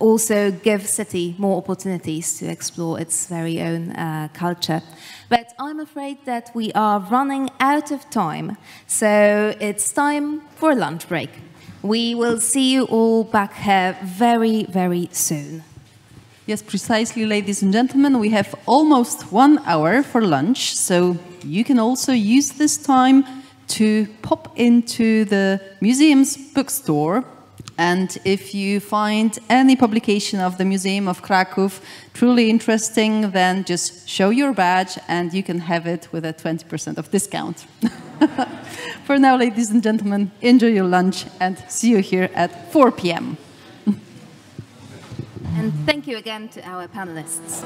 also give city more opportunities to explore its very own culture. But I'm afraid that we are running out of time, so it's time for a lunch break. We will see you all back here very, very soon. Yes, precisely, ladies and gentlemen. We have almost 1 hour for lunch, so you can also use this time to pop into the museum's bookstore, and if you find any publication of the Museum of Kraków truly interesting, then just show your badge and you can have it with a 20% of discount. For now, ladies and gentlemen, enjoy your lunch and see you here at 4 p.m. And thank you again to our panelists.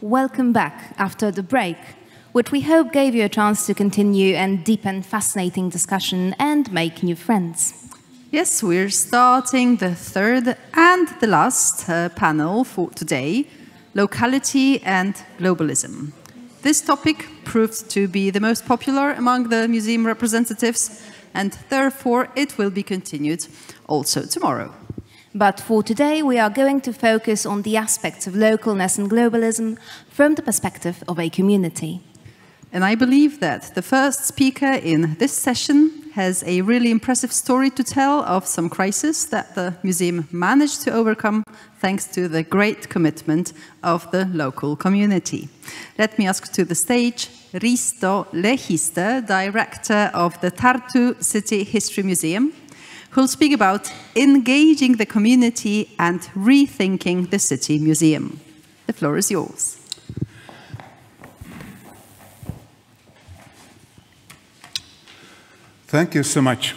welcome back after the break, which we hope gave you a chance to continue and deepen fascinating discussion and make new friends. Yes, we're starting the third and the last panel for today, locality and globalism. This topic proved to be the most popular among the museum representatives, and therefore it will be continued also tomorrow. But for today, we are going to focus on the aspects of localness and globalism from the perspective of a community. And I believe that the first speaker in this session has a really impressive story to tell of some crisis that the museum managed to overcome thanks to the great commitment of the local community. Let me ask to the stage Risto Lehiste, director of the Tartu City History Museum, who will speak about engaging the community and rethinking the city museum. The floor is yours. Thank you so much.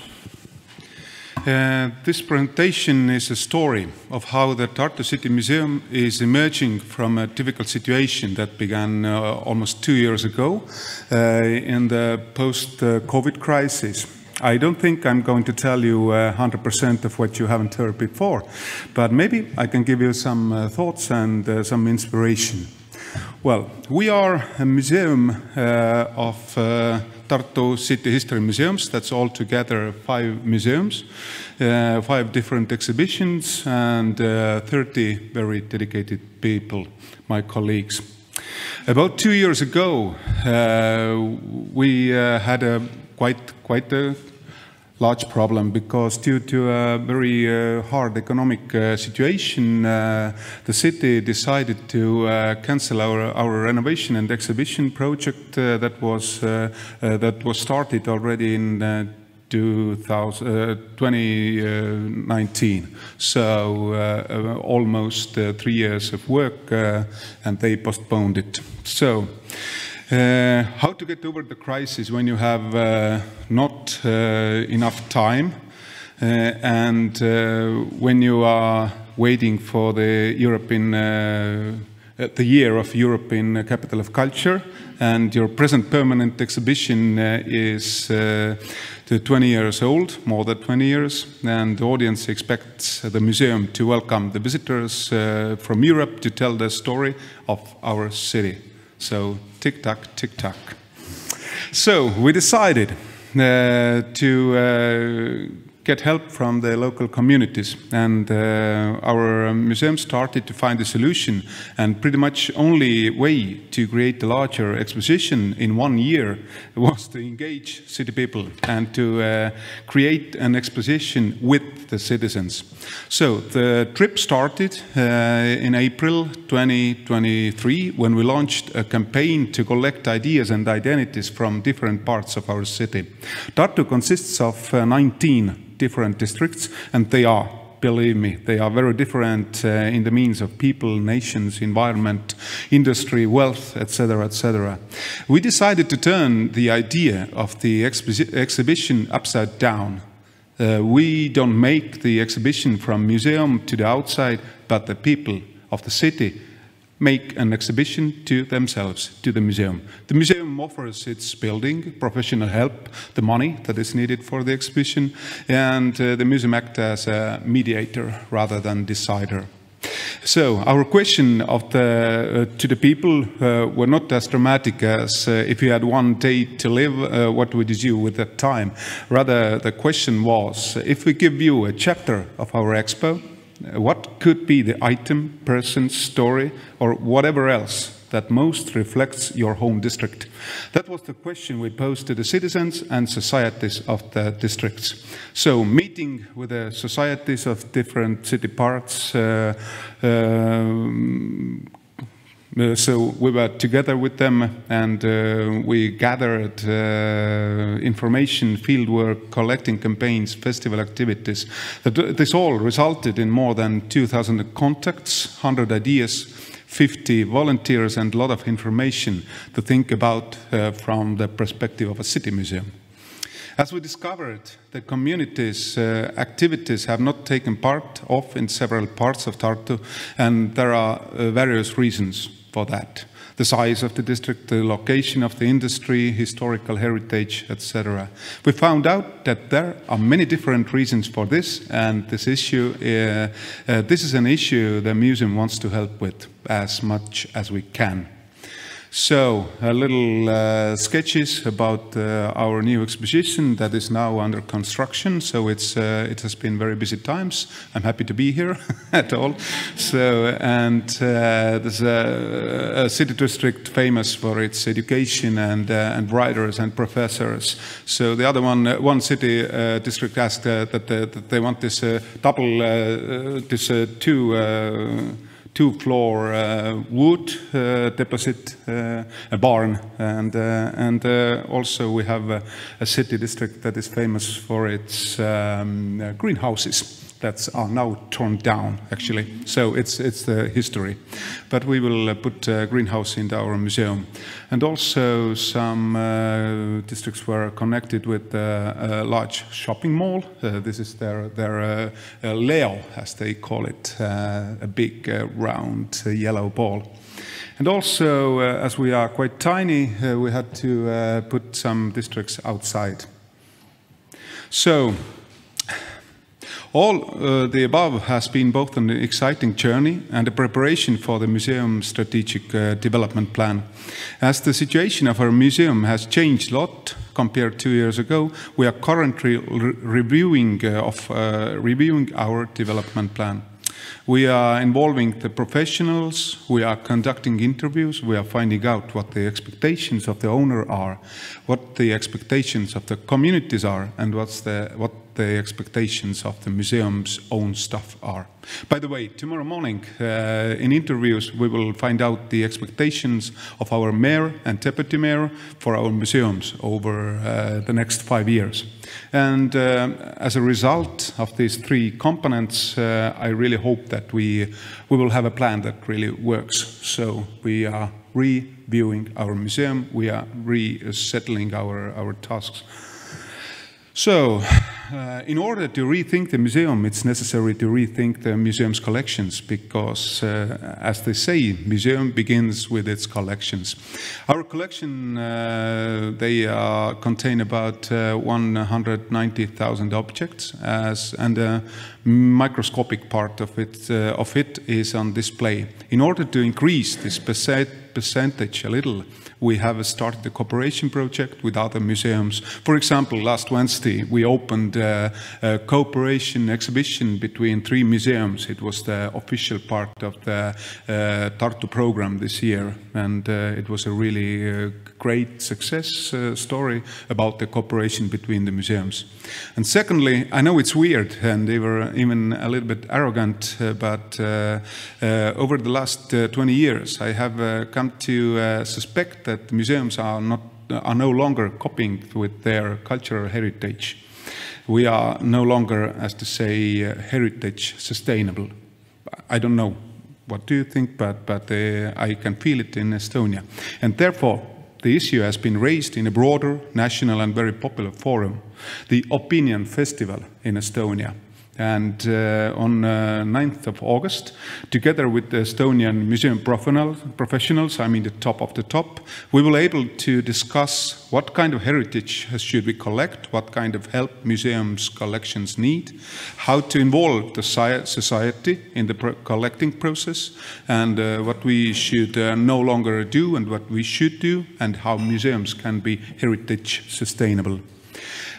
This presentation is a story of how the Tartu City Museum is emerging from a difficult situation that began almost 2 years ago in the post-COVID crisis. I don't think I'm going to tell you 100% of what you haven't heard before, but maybe I can give you some thoughts and some inspiration. Well, we are a museum of Tartu City History Museums. That's altogether 5 museums, 5 different exhibitions, and 30 very dedicated people, my colleagues. About 2 years ago, we had a quite a large problem because due to a very hard economic situation, the city decided to cancel our renovation and exhibition project that was started already in 2019. So almost 3 years of work, and they postponed it. So. How to get over the crisis when you have not enough time and when you are waiting for the year of European Capital of Culture, and your present permanent exhibition is 20 years old, more than 20 years, and the audience expects the museum to welcome the visitors from Europe to tell the story of our city. So, tick-tock, tick-tock. So, we decided to get help from the local communities, and our museum started to find a solution, and pretty much only way to create a larger exposition in 1 year was to engage city people and to create an exposition with the citizens. So the trip started in April 2023 when we launched a campaign to collect ideas and identities from different parts of our city. Tartu consists of 19 different districts, and they are, believe me, they are very different in the means of people, nations, environment, industry, wealth, etc., etc. We decided to turn the idea of the exhibition upside down. We don't make the exhibition from museum to the outside, but the people of the city make an exhibition to themselves, to the museum. The museum offers its building, professional help, the money that is needed for the exhibition, and the museum acts as a mediator rather than decider. So our question to the people were not as dramatic as if you had 1 day to live, what would you do with that time? Rather, the question was, if we give you a chapter of our expo, what could be the item, person, story, or whatever else that most reflects your home district? That was the question we posed to the citizens and societies of the districts. So meeting with the societies of different city parts, so we were together with them, and we gathered information, fieldwork, collecting campaigns, festival activities. This all resulted in more than 2,000 contacts, 100 ideas, 50 volunteers, and a lot of information to think about from the perspective of a city museum. As we discovered, the community's activities have not taken part of in several parts of Tartu, and there are various reasons for that. the size of the district, the location of the industry, historical heritage, etc. We found out that there are many different reasons for this, and this issue, this is an issue the museum wants to help with as much as we can. So, a little sketches about our new exposition that is now under construction. So it has been very busy times. I'm happy to be here at all. So, and there's a city district famous for its education and writers and professors. So the other one city district asked that they want this double, this two-floor wood deposit, a barn, and also we have a city district that is famous for its greenhouses that are now torn down, actually. So it's the history. But we will put a greenhouse into our museum. And also some districts were connected with a large shopping mall. This is their Leo, as they call it, a big round yellow ball. And also, as we are quite tiny, we had to put some districts outside. So, all the above has been both an exciting journey and a preparation for the museum strategic development plan. As the situation of our museum has changed a lot compared to 2 years ago, we are currently reviewing our development plan. We are involving the professionals, we are conducting interviews, we are finding out what the expectations of the owner are, what the expectations of the communities are, and what the expectations of the museum's own staff are. By the way, tomorrow morning in interviews we will find out the expectations of our mayor and deputy mayor for our museums over the next 5 years. And as a result of these 3 components, I really hope that we will have a plan that really works. So we are reviewing our museum, we are resettling our tasks. So, in order to rethink the museum, it's necessary to rethink the museum's collections because, as they say, museum begins with its collections. Our collection, they contain about 190,000 objects, and a microscopic part of it is on display. In order to increase this percentage a little, we have started a cooperation project with other museums. For example, last Wednesday, we opened a cooperation exhibition between 3 museums. It was the official part of the Tartu program this year, and it was a really great success story about the cooperation between the museums. And secondly, I know it's weird and they were even a little bit arrogant, but over the last 20 years, I have come to suspect that museums are no longer copying with their cultural heritage. We are no longer, as to say, heritage sustainable. I don't know. What do you think? But I can feel it in Estonia. And therefore, the issue has been raised in a broader, national and very popular forum, the Opinion Festival in Estonia. And on 9th of August, together with the Estonian museum professionals, I mean the top of the top, we will be able to discuss what kind of heritage should we collect, what kind of help museums' collections need, how to involve the society in the collecting process, and what we should no longer do and what we should do, and how museums can be heritage sustainable.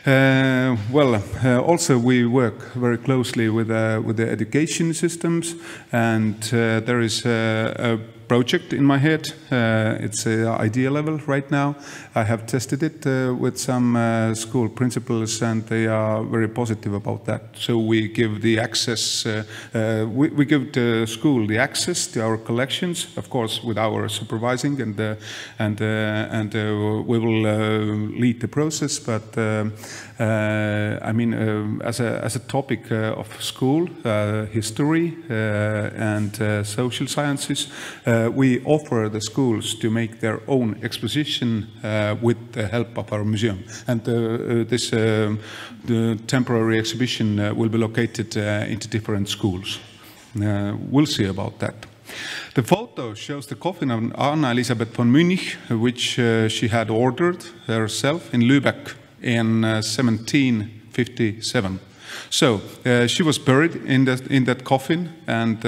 Also we work very closely with the education systems, and there is a project in my head. It's an idea level right now. I have tested it with some school principals, and they are very positive about that. So we give the access, we give the school the access to our collections, of course, with our supervising, and we will lead the process. But I mean, as a topic of school, history and social sciences, we offer the schools to make their own exposition with the help of our museum. And the temporary exhibition will be located into different schools. We'll see about that. The photo shows the coffin of Anna Elisabeth von Münch, which she had ordered herself in Lübeck in 1757. So she was buried in that coffin, and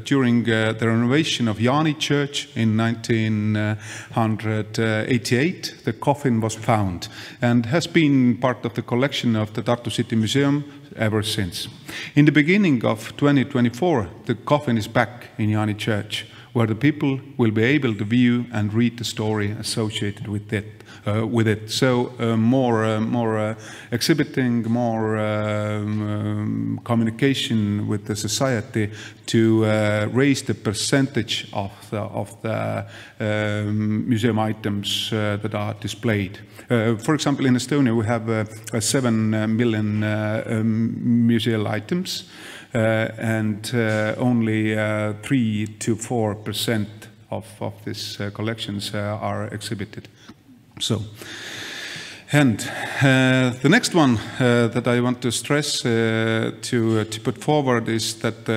during the renovation of Jaani Church in 1988, the coffin was found and has been part of the collection of the Tartu City Museum ever since. In the beginning of 2024, the coffin is back in Jaani Church, where the people will be able to view and read the story associated with it. So more exhibiting, more communication with the society to raise the percentage of the museum items that are displayed. For example, in Estonia we have 7 million museal items, and only 3 to 4% of these collections are exhibited. So, and the next one that I want to stress to put forward is that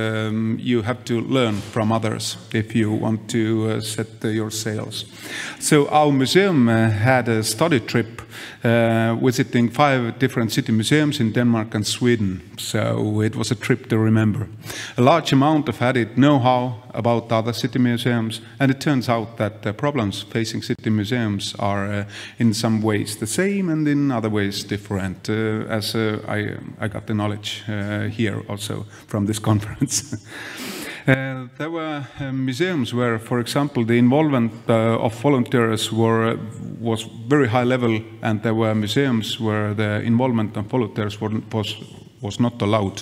you have to learn from others if you want to set your sails. So our museum had a study trip visiting 5 different city museums in Denmark and Sweden. So it was a trip to remember. A large amount of added know-how about other city museums, and it turns out that the problems facing city museums are in some ways the same and in other ways different, as I got the knowledge here also from this conference. There were museums where, for example, the involvement of volunteers was very high level, and there were museums where the involvement of volunteers was not allowed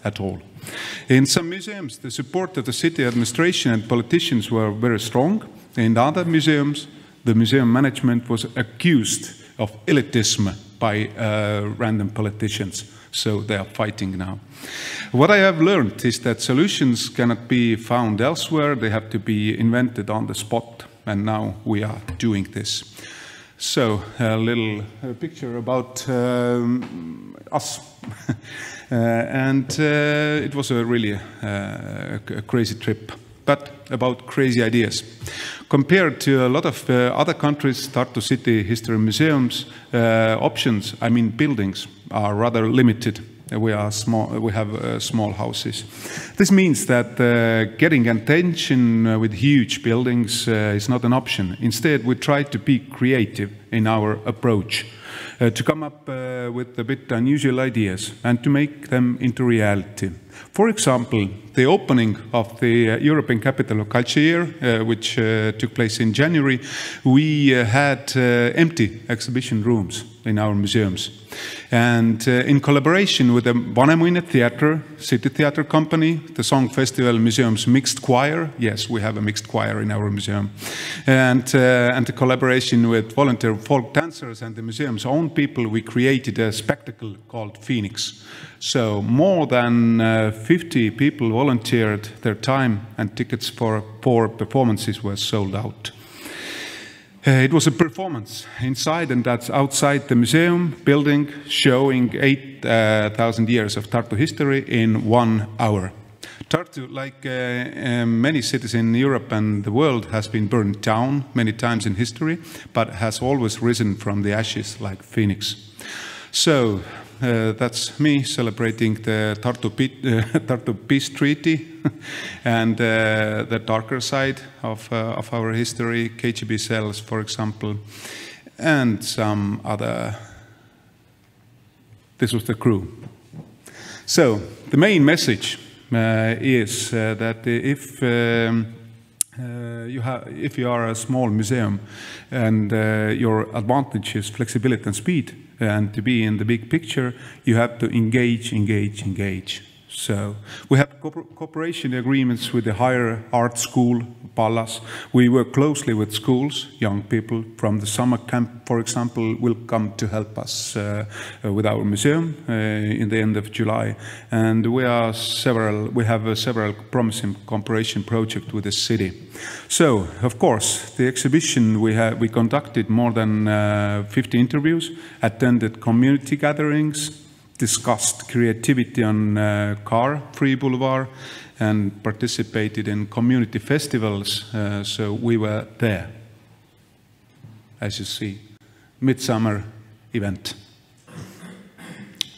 at all. In some museums, the support of the city administration and politicians were very strong. In other museums, the museum management was accused of elitism by random politicians. So they are fighting now. What I have learned is that solutions cannot be found elsewhere. They have to be invented on the spot. And now we are doing this. So a little picture about us. It was a really a crazy trip, but about crazy ideas. Compared to a lot of other countries, Tartu City History Museums options, I mean buildings, are rather limited. We have small houses. This means that getting attention with huge buildings is not an option. Instead, we try to be creative in our approach, to come up with a bit unusual ideas and to make them into reality. For example, the opening of the European Capital of Culture, which took place in January, we had empty exhibition rooms in our museums. And in collaboration with the Vanemuine Theatre, City Theatre Company, the Song Festival Museum's mixed choir, yes, we have a mixed choir in our museum, and the collaboration with volunteer folk dancers and the museum's own people, we created a spectacle called Phoenix. So more than 50 people volunteered their time, and tickets for 4 performances were sold out. It was a performance inside and that's outside the museum building, showing 8,000 years of Tartu history in 1 hour. Tartu, like many cities in Europe and the world, has been burned down many times in history, but has always risen from the ashes like Phoenix. So that's me celebrating the Tartu Peace Treaty and the darker side of our history, KGB cells, for example, and some other. This was the crew. So the main message is that if you are a small museum and your advantage is flexibility and speed, and to be in the big picture, you have to engage. So we have cooperation agreements with the higher art school, Pallas. We work closely with schools. Young people from the summer camp, for example, will come to help us with our museum in the end of July. And we have several promising cooperation projects with the city. So, of course, the exhibition we conducted more than 50 interviews, attended community gatherings, discussed creativity on car-free boulevard, and participated in community festivals. So we were there, as you see, midsummer event.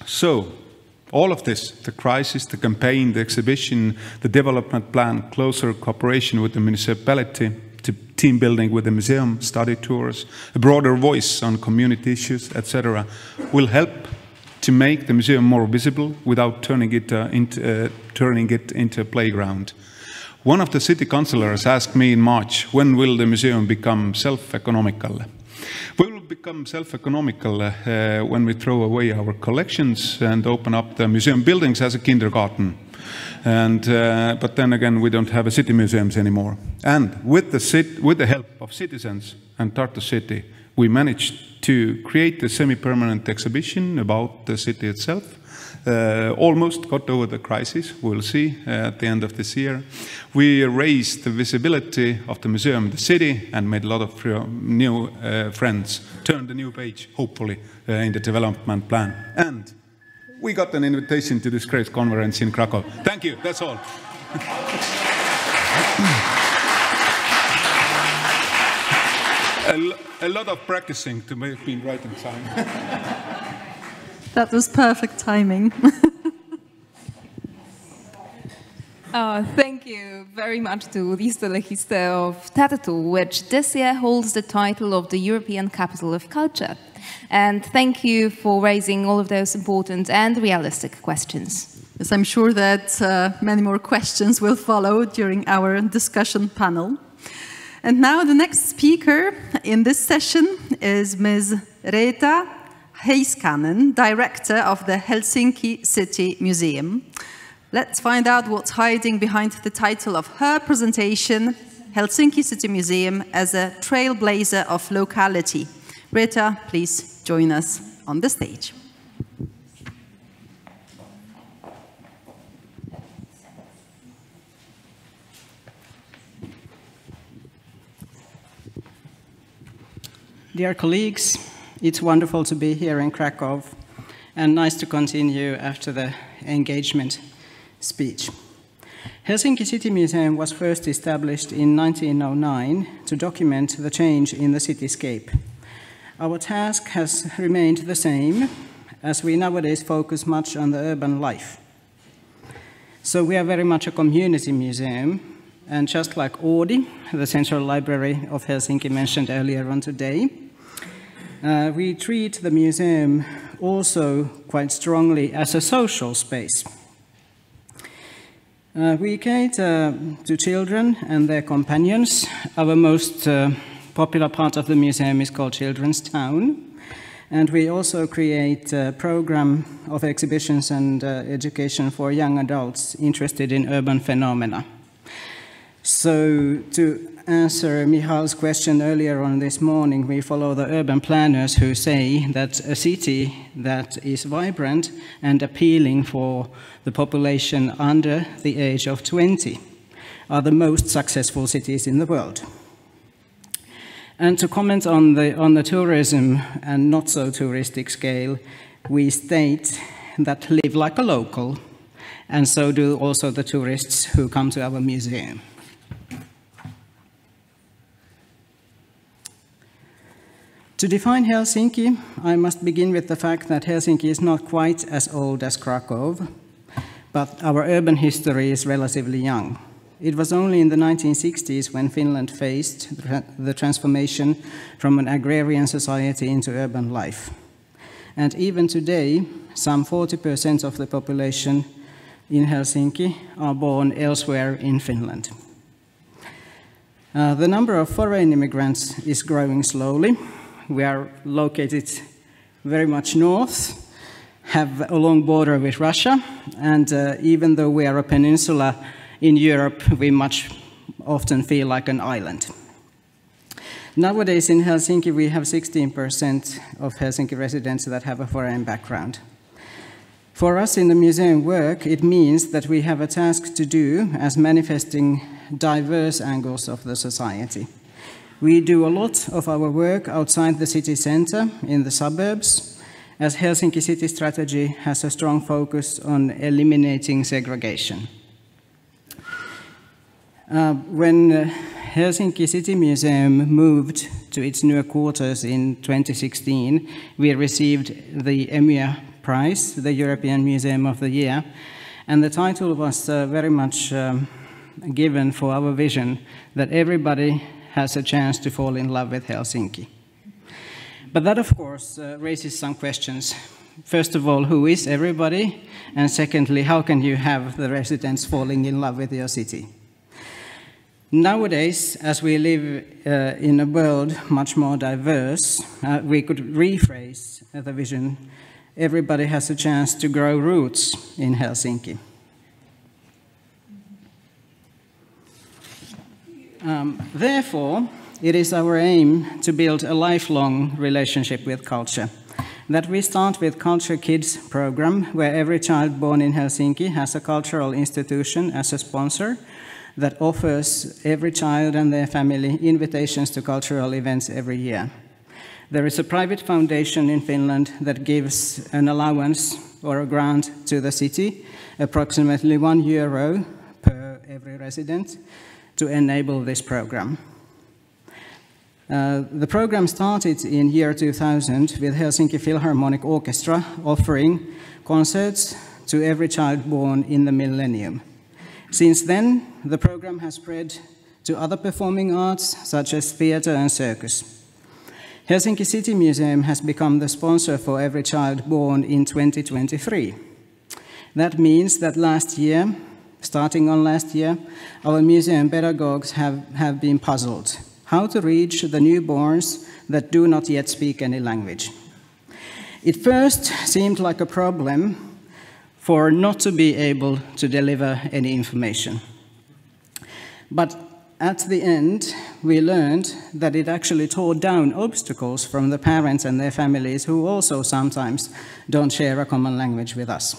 So all of this, the crisis, the campaign, the exhibition, the development plan, closer cooperation with the municipality, team building with the museum, study tours, a broader voice on community issues, etc., will help to make the museum more visible without turning it into a playground. One of the city councillors asked me in March, when will the museum become self-economical? We will become self-economical when we throw away our collections and open up the museum buildings as a kindergarten. But then again, we don't have city museums anymore. And with the help of citizens and Tartu City, we managed to create a semi-permanent exhibition about the city itself. Almost got over the crisis, we'll see at the end of this year. We raised the visibility of the museum, the city, and made a lot of new friends. Turned a new page, hopefully, in the development plan. And we got an invitation to this great conference in Krakow. Thank you, that's all. A lot of practicing to make me right in time. That was perfect timing. Thank you very much to Risto Lehiste of Tartu, which this year holds the title of the European Capital of Culture. And thank you for raising all of those important and realistic questions. Yes, I'm sure that many more questions will follow during our discussion panel. And now the next speaker in this session is Ms. Reetta Heiskanen, Director of the Helsinki City Museum. Let's find out what's hiding behind the title of her presentation, Helsinki City Museum as a Trailblazer of Locality. Reetta, please join us on the stage. Dear colleagues, it's wonderful to be here in Krakow and nice to continue after the engagement speech. Helsinki City Museum was first established in 1909 to document the change in the cityscape. Our task has remained the same, as we nowadays focus much on the urban life. So we are very much a community museum, and just like Oodi, the Central Library of Helsinki mentioned earlier on today, we treat the museum also quite strongly as a social space. We cater to children and their companions. Our most popular part of the museum is called Children's Town. And we also create a program of exhibitions and education for young adults interested in urban phenomena. So to answer Mihal's question earlier on this morning, we follow the urban planners who say that a city that is vibrant and appealing for the population under the age of 20 are the most successful cities in the world. And to comment on the tourism and not so touristic scale, we state that live like a local, and so do also the tourists who come to our museum. To define Helsinki, I must begin with the fact that Helsinki is not quite as old as Krakow, but our urban history is relatively young. It was only in the 1960s when Finland faced the transformation from an agrarian society into urban life. And even today, some 40% of the population in Helsinki are born elsewhere in Finland. The number of foreign immigrants is growing slowly. We are located very much north, have a long border with Russia, and even though we are a peninsula in Europe, we much often feel like an island. Nowadays in Helsinki, we have 16% of Helsinki residents that have a foreign background. For us in the museum work, it means that we have a task to do as manifesting diverse angles of the society. We do a lot of our work outside the city center, in the suburbs, as Helsinki City Strategy has a strong focus on eliminating segregation. When Helsinki City Museum moved to its new quarters in 2016, we received the EMUA Prize, the European Museum of the Year, and the title was very much given for our vision that everybody has a chance to fall in love with Helsinki. But that, of course, raises some questions. First of all, who is everybody? And secondly, how can you have the residents falling in love with your city? Nowadays, as we live in a world much more diverse, we could rephrase the vision, everybody has a chance to grow roots in Helsinki. Therefore, it is our aim to build a lifelong relationship with culture. That we start with Culture Kids program, where every child born in Helsinki has a cultural institution as a sponsor that offers every child and their family invitations to cultural events every year. There is a private foundation in Finland that gives an allowance or a grant to the city, approximately €1 per every resident, to enable this program. The program started in year 2000 with Helsinki Philharmonic Orchestra offering concerts to every child born in the millennium. Since then, the program has spread to other performing arts, such as theatre and circus. Helsinki City Museum has become the sponsor for every child born in 2023. That means that last year, starting on last year, our museum pedagogues have been puzzled how to reach the newborns that do not yet speak any language. It first seemed like a problem for not to be able to deliver any information. But at the end, we learned that it actually tore down obstacles from the parents and their families who also sometimes don't share a common language with us.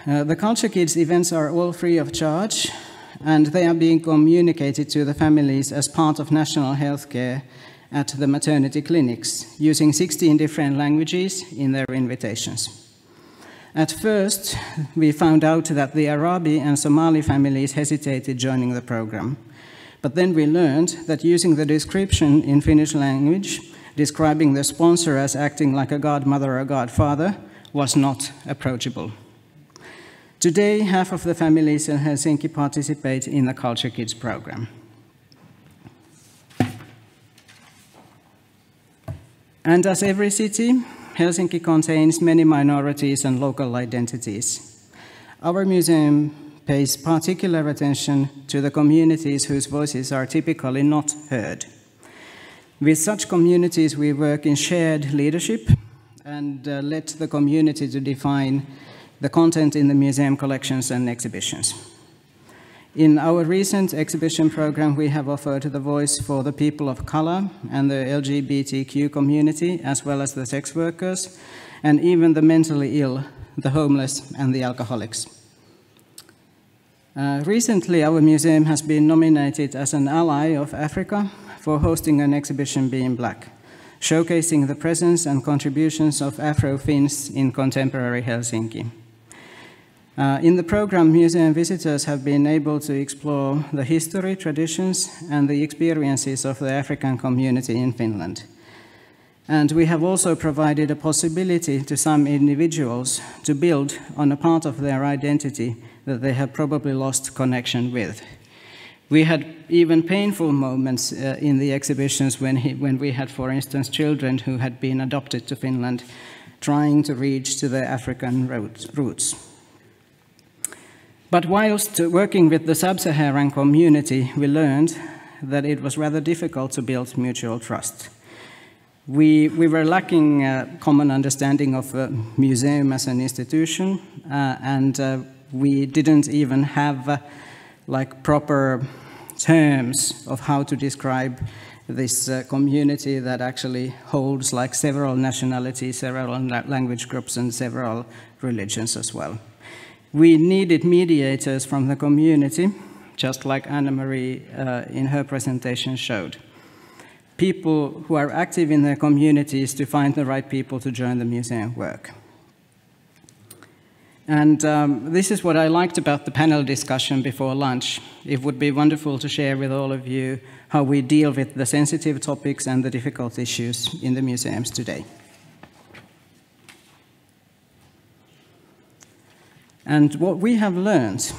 The Culture Kids events are all free of charge, and they are being communicated to the families as part of national healthcare at the maternity clinics, using 16 different languages in their invitations. At first, we found out that the Arabi and Somali families hesitated joining the program. But then we learned that using the description in Finnish language, describing the sponsor as acting like a godmother or a godfather, was not approachable. Today, half of the families in Helsinki participate in the Culture Kids program. And as every city, Helsinki contains many minorities and local identities. Our museum pays particular attention to the communities whose voices are typically not heard. With such communities, we work in shared leadership and let the community to define the content in the museum collections and exhibitions. In our recent exhibition program, we have offered the voice for the people of color and the LGBTQ community, as well as the sex workers, and even the mentally ill, the homeless, and the alcoholics. Recently, our museum has been nominated as an ally of Africa for hosting an exhibition Being Black, showcasing the presence and contributions of Afro-Finns in contemporary Helsinki. In the program, museum visitors have been able to explore the history, traditions, and the experiences of the African community in Finland. And we have also provided a possibility to some individuals to build on a part of their identity that they have probably lost connection with. We had even painful moments in the exhibitions when we had, for instance, children who had been adopted to Finland trying to reach to their African roots. But whilst working with the sub-Saharan community, we learned that it was rather difficult to build mutual trust. We were lacking a common understanding of a museum as an institution, and we didn't even have proper terms of how to describe this community that actually holds several nationalities, several language groups, and several religions as well. We needed mediators from the community, just like Anna-Marie in her presentation showed. people who are active in their communities to find the right people to join the museum work. And this is what I liked about the panel discussion before lunch. It would be wonderful to share with all of you how we deal with the sensitive topics and the difficult issues in the museums today. And what we have learned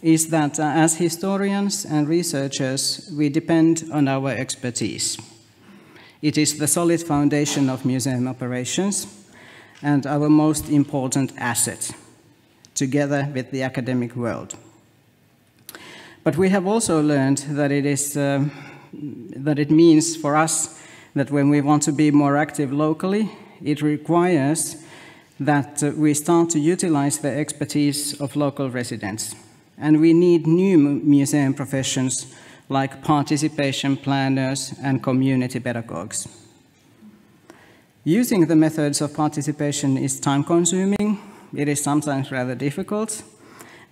is that as historians and researchers, we depend on our expertise. It is the solid foundation of museum operations and our most important asset, together with the academic world. But we have also learned that it means for us that when we want to be more active locally, it requires that we start to utilize the expertise of local residents. And we need new museum professions like participation planners and community pedagogues. Using the methods of participation is time-consuming, it is sometimes rather difficult,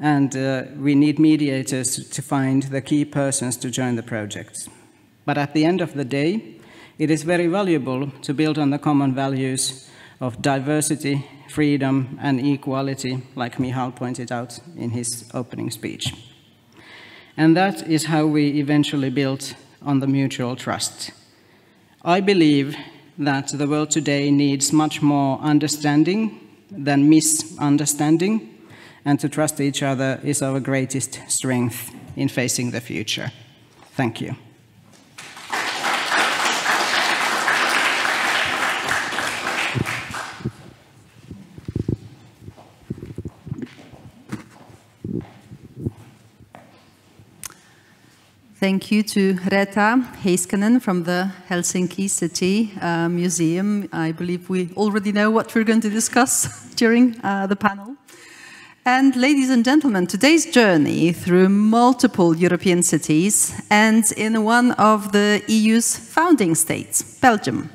and we need mediators to find the key persons to join the projects. But at the end of the day, it is very valuable to build on the common values of diversity, freedom, and equality, like Michal pointed out in his opening speech. And that is how we eventually build on the mutual trust. I believe that the world today needs much more understanding than misunderstanding, and to trust each other is our greatest strength in facing the future. Thank you. Thank you to Reetta Heiskanen from the Helsinki City Museum. I believe we already know what we're going to discuss during the panel. And ladies and gentlemen, today's journey through multiple European cities ends in one of the EU's founding states, Belgium.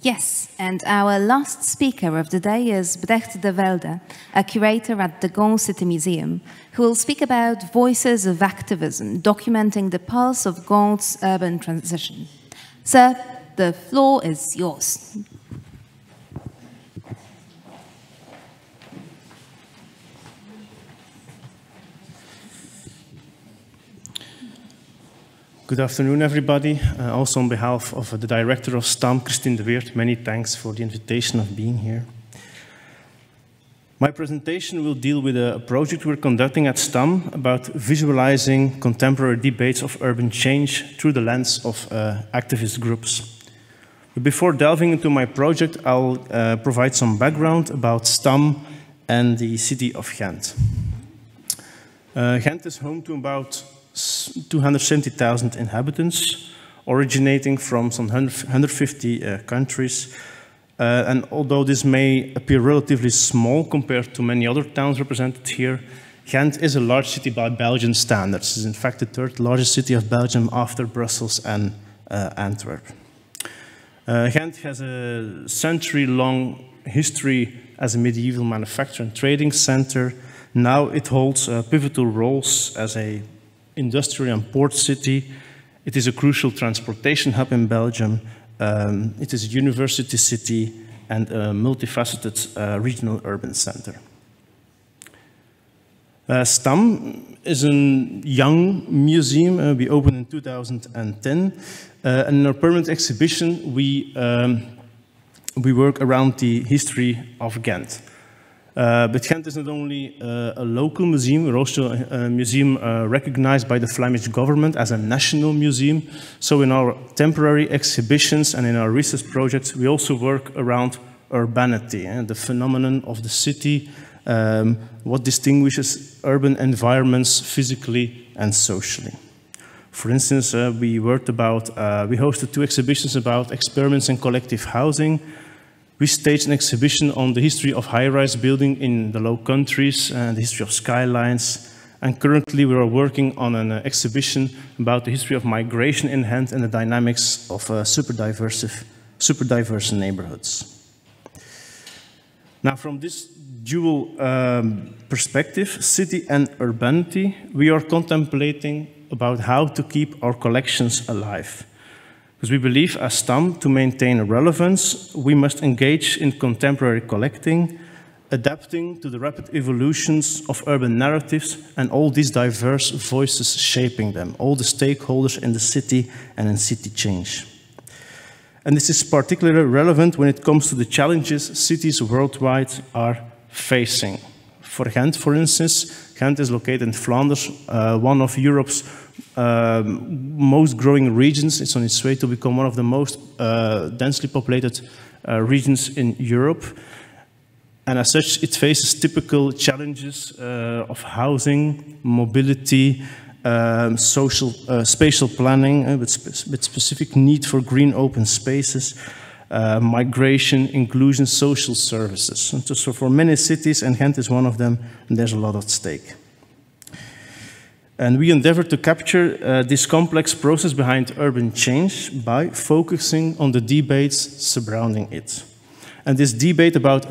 Yes, and our last speaker of the day is Brecht de Velde, a curator at the Gand City Museum, who will speak about voices of activism, documenting the pulse of Gand's urban transition. Sir, the floor is yours. Good afternoon, everybody. Also on behalf of the director of STAM, Christine de Weert, many thanks for the invitation of being here. My presentation will deal with a project we're conducting at STAM about visualizing contemporary debates of urban change through the lens of activist groups. But before delving into my project, I'll provide some background about STAM and the city of Ghent. Ghent is home to about 270,000 inhabitants, originating from some 150 countries. And although this may appear relatively small compared to many other towns represented here, Ghent is a large city by Belgian standards. It is in fact the third largest city of Belgium after Brussels and Antwerp. Ghent has a century-long history as a medieval manufacturing and trading center. Now it holds pivotal roles as a industrial and port city. It is a crucial transportation hub in Belgium. It is a university city and a multifaceted regional urban center. STAM is a young museum. We opened in 2010. And in our permanent exhibition, we work around the history of Ghent. But Ghent is not only a local museum, we're also a museum recognized by the Flemish government as a national museum. So in our temporary exhibitions and in our research projects, we also work around urbanity and the phenomenon of the city, what distinguishes urban environments physically and socially. For instance, we hosted 2 exhibitions about experiments in collective housing. We staged an exhibition on the history of high-rise building in the Low Countries and the history of skylines. And currently we are working on an exhibition about the history of migration in Ghent and the dynamics of super diverse neighborhoods. Now from this dual perspective, city and urbanity, we are contemplating about how to keep our collections alive. Because we believe as STAM, to maintain relevance, we must engage in contemporary collecting, adapting to the rapid evolutions of urban narratives and all these diverse voices shaping them, all the stakeholders in the city and in city change. And this is particularly relevant when it comes to the challenges cities worldwide are facing. For Ghent, for instance, Ghent is located in Flanders, one of Europe's most growing regions. It's on its way to become one of the most densely populated regions in Europe. And as such, it faces typical challenges of housing, mobility, spatial planning, with specific need for green open spaces, migration, inclusion, social services. And so for many cities, and Ghent is one of them, and there's a lot at stake. And we endeavor to capture this complex process behind urban change by focusing on the debates surrounding it. And this debate about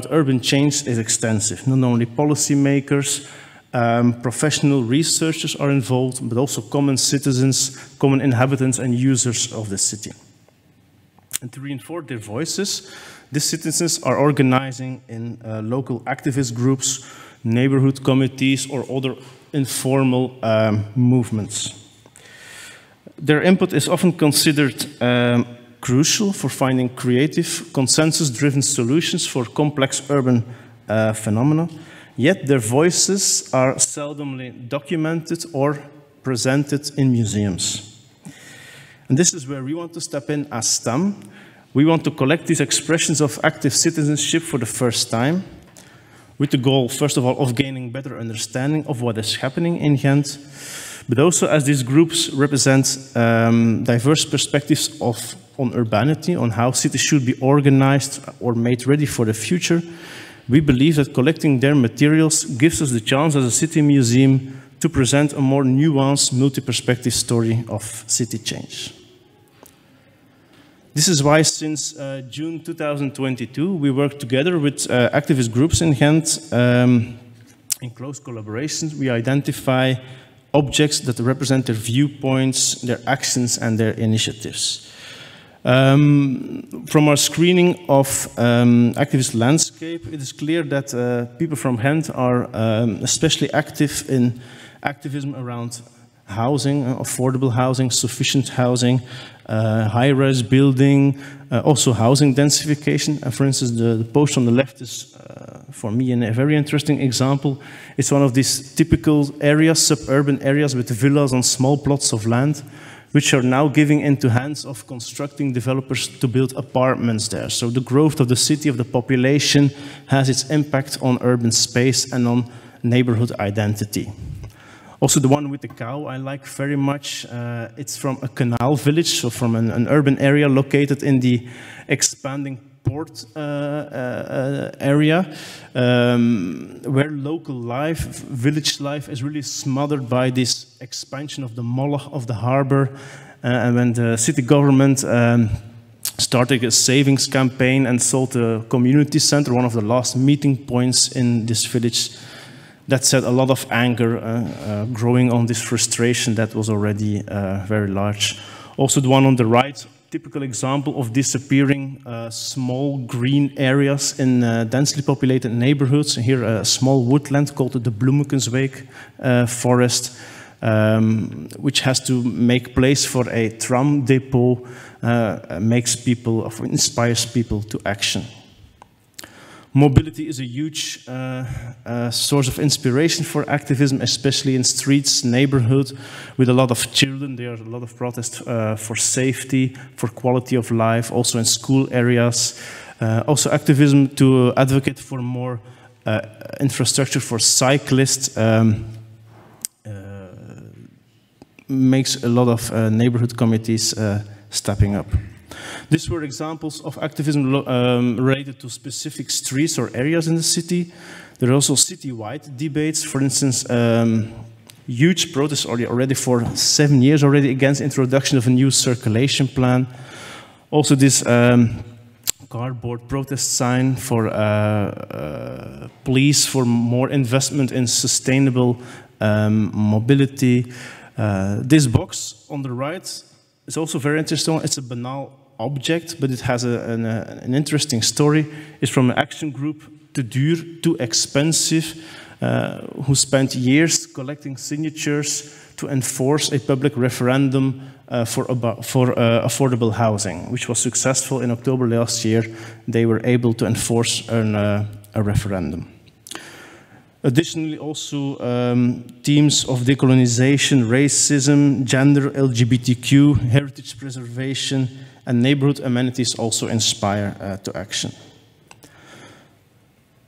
urban change is extensive. Not only policymakers, professional researchers are involved, but also common citizens, common inhabitants and users of the city. And to reinforce their voices, these citizens are organizing in local activist groups, neighborhood committees, or other informal movements. Their input is often considered crucial for finding creative, consensus-driven solutions for complex urban phenomena, yet their voices are seldomly documented or presented in museums. And this is where we want to step in as STAM. We want to collect these expressions of active citizenship for the first time, with the goal, first of all, of gaining better understanding of what is happening in Ghent, but also as these groups represent diverse perspectives on urbanity, on how cities should be organized or made ready for the future. We believe that collecting their materials gives us the chance as a city museum to present a more nuanced, multi-perspective story of city change. This is why since June 2022, we work together with activist groups in Ghent. In close collaboration, we identify objects that represent their viewpoints, their actions, and their initiatives. From our screening of activist landscape, it is clear that people from Ghent are especially active in activism around housing, affordable housing, sufficient housing, high-rise building, also housing densification. For instance, the post on the left is, for me, a very interesting example. It's one of these typical areas, suburban areas with villas on small plots of land, which are now giving into hands of constructing developers to build apartments there. So the growth of the city, of the population, has its impact on urban space and on neighborhood identity. Also, the one with the cow I like very much. It's from a canal village, so from an urban area located in the expanding port area, where local life, village life, is really smothered by this expansion of the moloch of the harbor. And when the city government started a savings campaign and sold the community center, one of the last meeting points in this village, that set a lot of anger growing on this frustration that was already very large. Also, the one on the right, typical example of disappearing small green areas in densely populated neighborhoods. Here, a small woodland called the Bloemekensweek forest, which has to make place for a tram depot, inspires people to action. Mobility is a huge source of inspiration for activism, especially in streets, neighborhoods, with a lot of children. There are a lot of protests for safety, for quality of life, also in school areas. Also activism to advocate for more infrastructure for cyclists makes a lot of neighborhood committees stepping up. These were examples of activism related to specific streets or areas in the city. There are also city-wide debates. For instance, huge protests already for 7 years already against introduction of a new circulation plan. Also this cardboard protest sign for pleas for more investment in sustainable mobility. This box on the right it's also very interesting. It's a banal object, but it has an interesting story. It's from an action group, Te Duur, Too Expensive, who spent years collecting signatures to enforce a public referendum for affordable housing, which was successful. In October last year. They were able to enforce a referendum. Additionally, also themes of decolonization, racism, gender, LGBTQ, heritage preservation, and neighborhood amenities also inspire to action.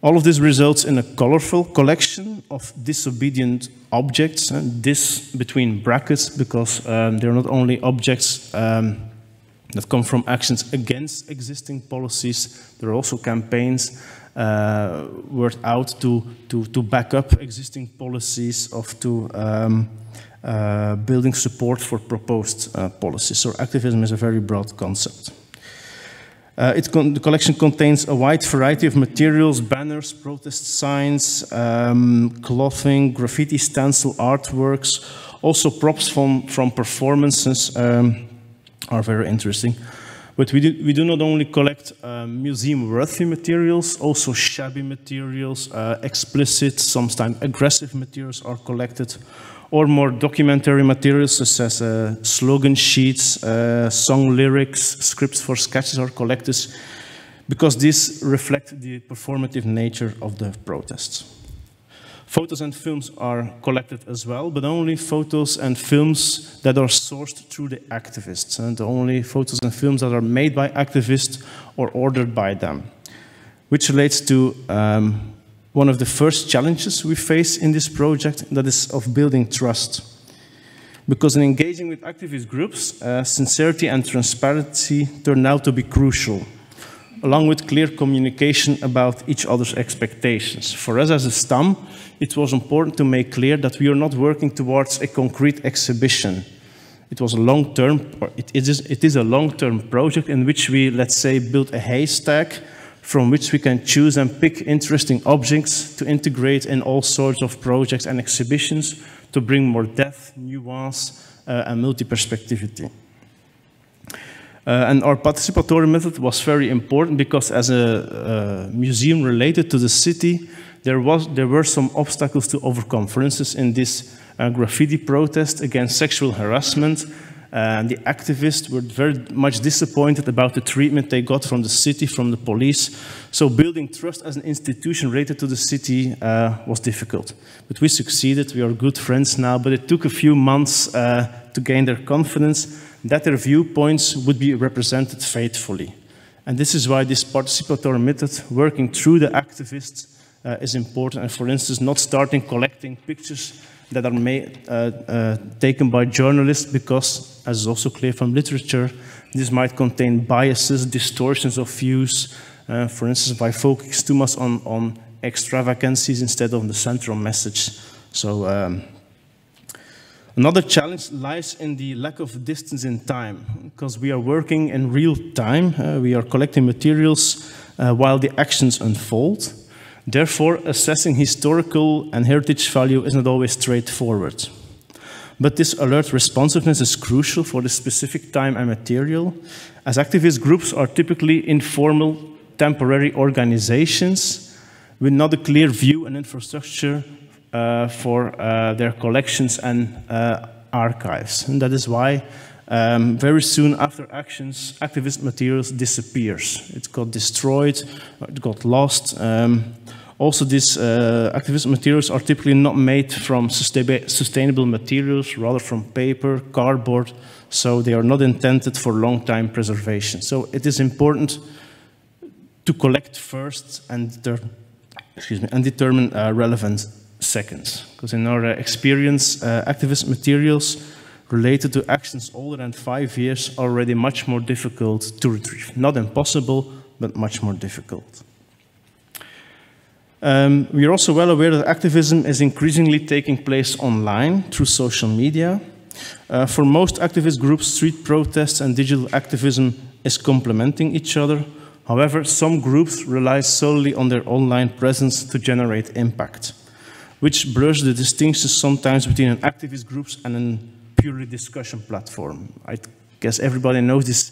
All of this results in a colorful collection of disobedient objects, and this between brackets, because they're not only objects that come from actions against existing policies, there are also campaigns worked out to back up existing policies building support for proposed policies. So activism is a very broad concept. The collection contains a wide variety of materials, banners, protest signs, clothing, graffiti, stencil, artworks. Also props from performances are very interesting. But we do not only collect museum-worthy materials, also shabby materials, explicit, sometimes aggressive materials are collected, or more documentary materials such as slogan sheets, song lyrics, scripts for sketches are collected, because these reflect the performative nature of the protests. Photos and films are collected as well, but only photos and films that are sourced through the activists, and only photos and films that are made by activists or ordered by them, which relates to one of the first challenges we face in this project, that is of building trust. Because in engaging with activist groups, sincerity and transparency turn out to be crucial, along with clear communication about each other's expectations. For us as a STAM, it was important to make clear that we are not working towards a concrete exhibition. It was a long-term, it is a long-term project in which we, let's say, build a haystack from which we can choose and pick interesting objects to integrate in all sorts of projects and exhibitions to bring more depth, nuance, and multi-perspectivity. And our participatory method was very important because as a museum related to the city, there were some obstacles to overcome. For instance, in this graffiti protest against sexual harassment, the activists were very much disappointed about the treatment they got from the city, from the police. So building trust as an institution related to the city was difficult. But we succeeded, we are good friends now, but it took a few months to gain their confidence that their viewpoints would be represented faithfully. And this is why this participatory method, working through the activists, is important. And for instance, not starting collecting pictures that are taken by journalists, because, as is also clear from literature, this might contain biases, distortions of views, for instance, by focusing too much on extravagancies instead of the central message. So another challenge lies in the lack of distance in time, because we are working in real time. We are collecting materials while the actions unfold. Therefore, assessing historical and heritage value is not always straightforward. But this alert responsiveness is crucial for the specific time and material, as activist groups are typically informal, temporary organizations with not a clear view and infrastructure for their collections and archives. And that is why very soon after actions, activist materials disappears. It got destroyed, it got lost. Also, these activist materials are typically not made from sustainable materials, rather from paper, cardboard, so they are not intended for long-time preservation. So it is important to collect first and determine relevant seconds. Because in our experience, activist materials related to actions older than 5 years are already much more difficult to retrieve. Not impossible, but much more difficult. We are also well aware that activism is increasingly taking place online through social media. For most activist groups, street protests and digital activism is complementing each other. However, some groups rely solely on their online presence to generate impact, which blurs the distinctions sometimes between an activist group and a purely discussion platform. I guess everybody knows this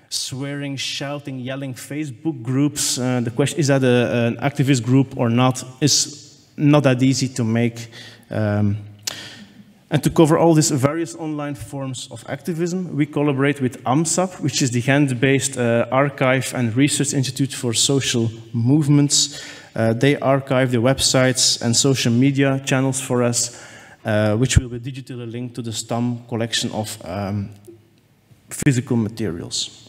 swearing, shouting, yelling Facebook groups. The question, is that an activist group or not, is not that easy to make. And to cover all these various online forms of activism, we collaborate with AMSAP, which is the Ghent-based archive and research institute for social movements. They archive the websites and social media channels for us, which will be digitally linked to the STAM collection of physical materials.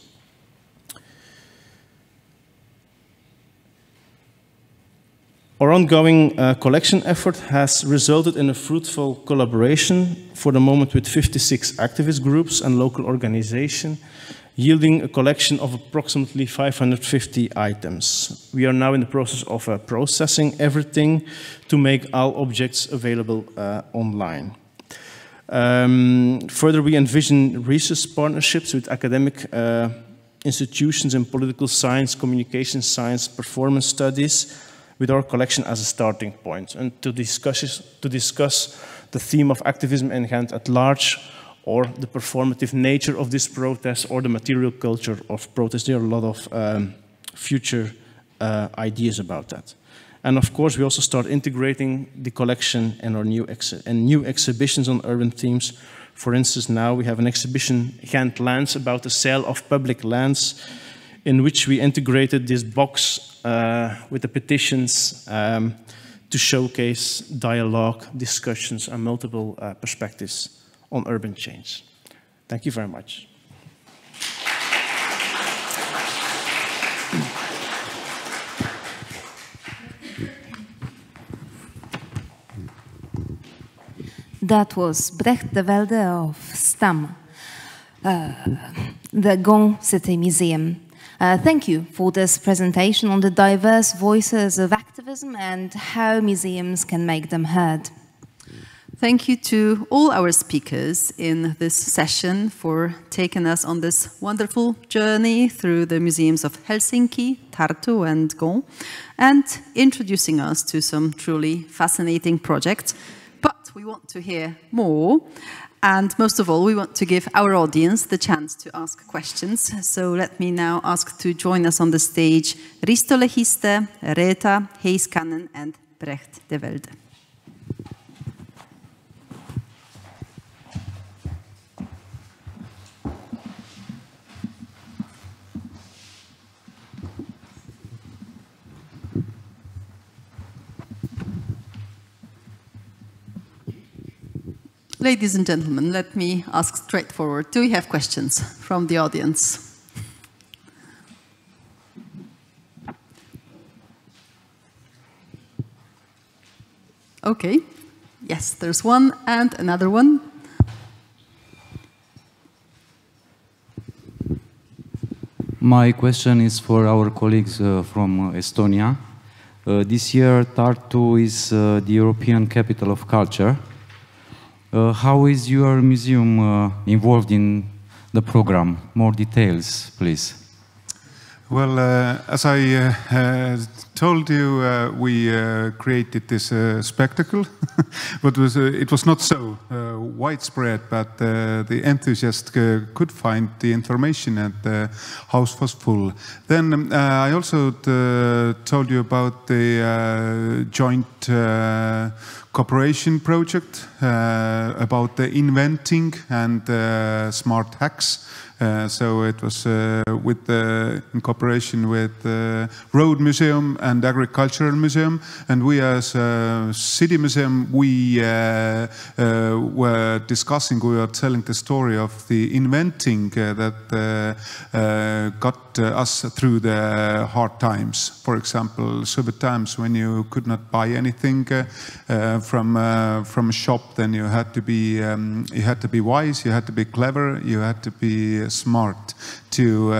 Our ongoing collection effort has resulted in a fruitful collaboration for the moment with 56 activist groups and local organizations, yielding a collection of approximately 550 items. We are now in the process of processing everything to make all objects available online. Further, we envision research partnerships with academic institutions in political science, communication science, performance studies, with our collection as a starting point, and to discuss the theme of activism in Ghent at large, or the performative nature of this protest, or the material culture of protest. There are a lot of future ideas about that. And of course, we also start integrating the collection and our new exhibitions on urban themes. For instance, now we have an exhibition, Ghent Lands, about the sale of public lands, in which we integrated this box with the petitions to showcase dialogue, discussions, and multiple perspectives on urban change. Thank you very much. That was Brecht de Velde of STAM, the Ghent City Museum. Thank you for this presentation on the diverse voices of activism and how museums can make them heard. Thank you to all our speakers in this session for taking us on this wonderful journey through the museums of Helsinki, Tartu and Ghent, and introducing us to some truly fascinating projects. But we want to hear more. And most of all, we want to give our audience the chance to ask questions. So let me now ask to join us on the stage Risto Lehiste, Reetta Heiskanen and Brecht de Velde. Ladies and gentlemen, let me ask straightforward. Do we have questions from the audience? Okay. Yes, there's one and another one. My question is for our colleagues from Estonia. This year, Tartu is the European Capital of Culture. How is your museum involved in the program? More details, please. Well, as I told you, we created this spectacle, but it was not so widespread, but the enthusiasts could find the information and the house was full. Then I also told you about the joint cooperation project about the inventing and smart hacks. So it was in cooperation with Road Museum and Agricultural Museum, and we as a city museum, we were discussing, we were telling the story of the inventing that got us through the hard times. For example, Soviet times when you could not buy anything from a shop, then you had to be wise, you had to be clever, you had to be smart to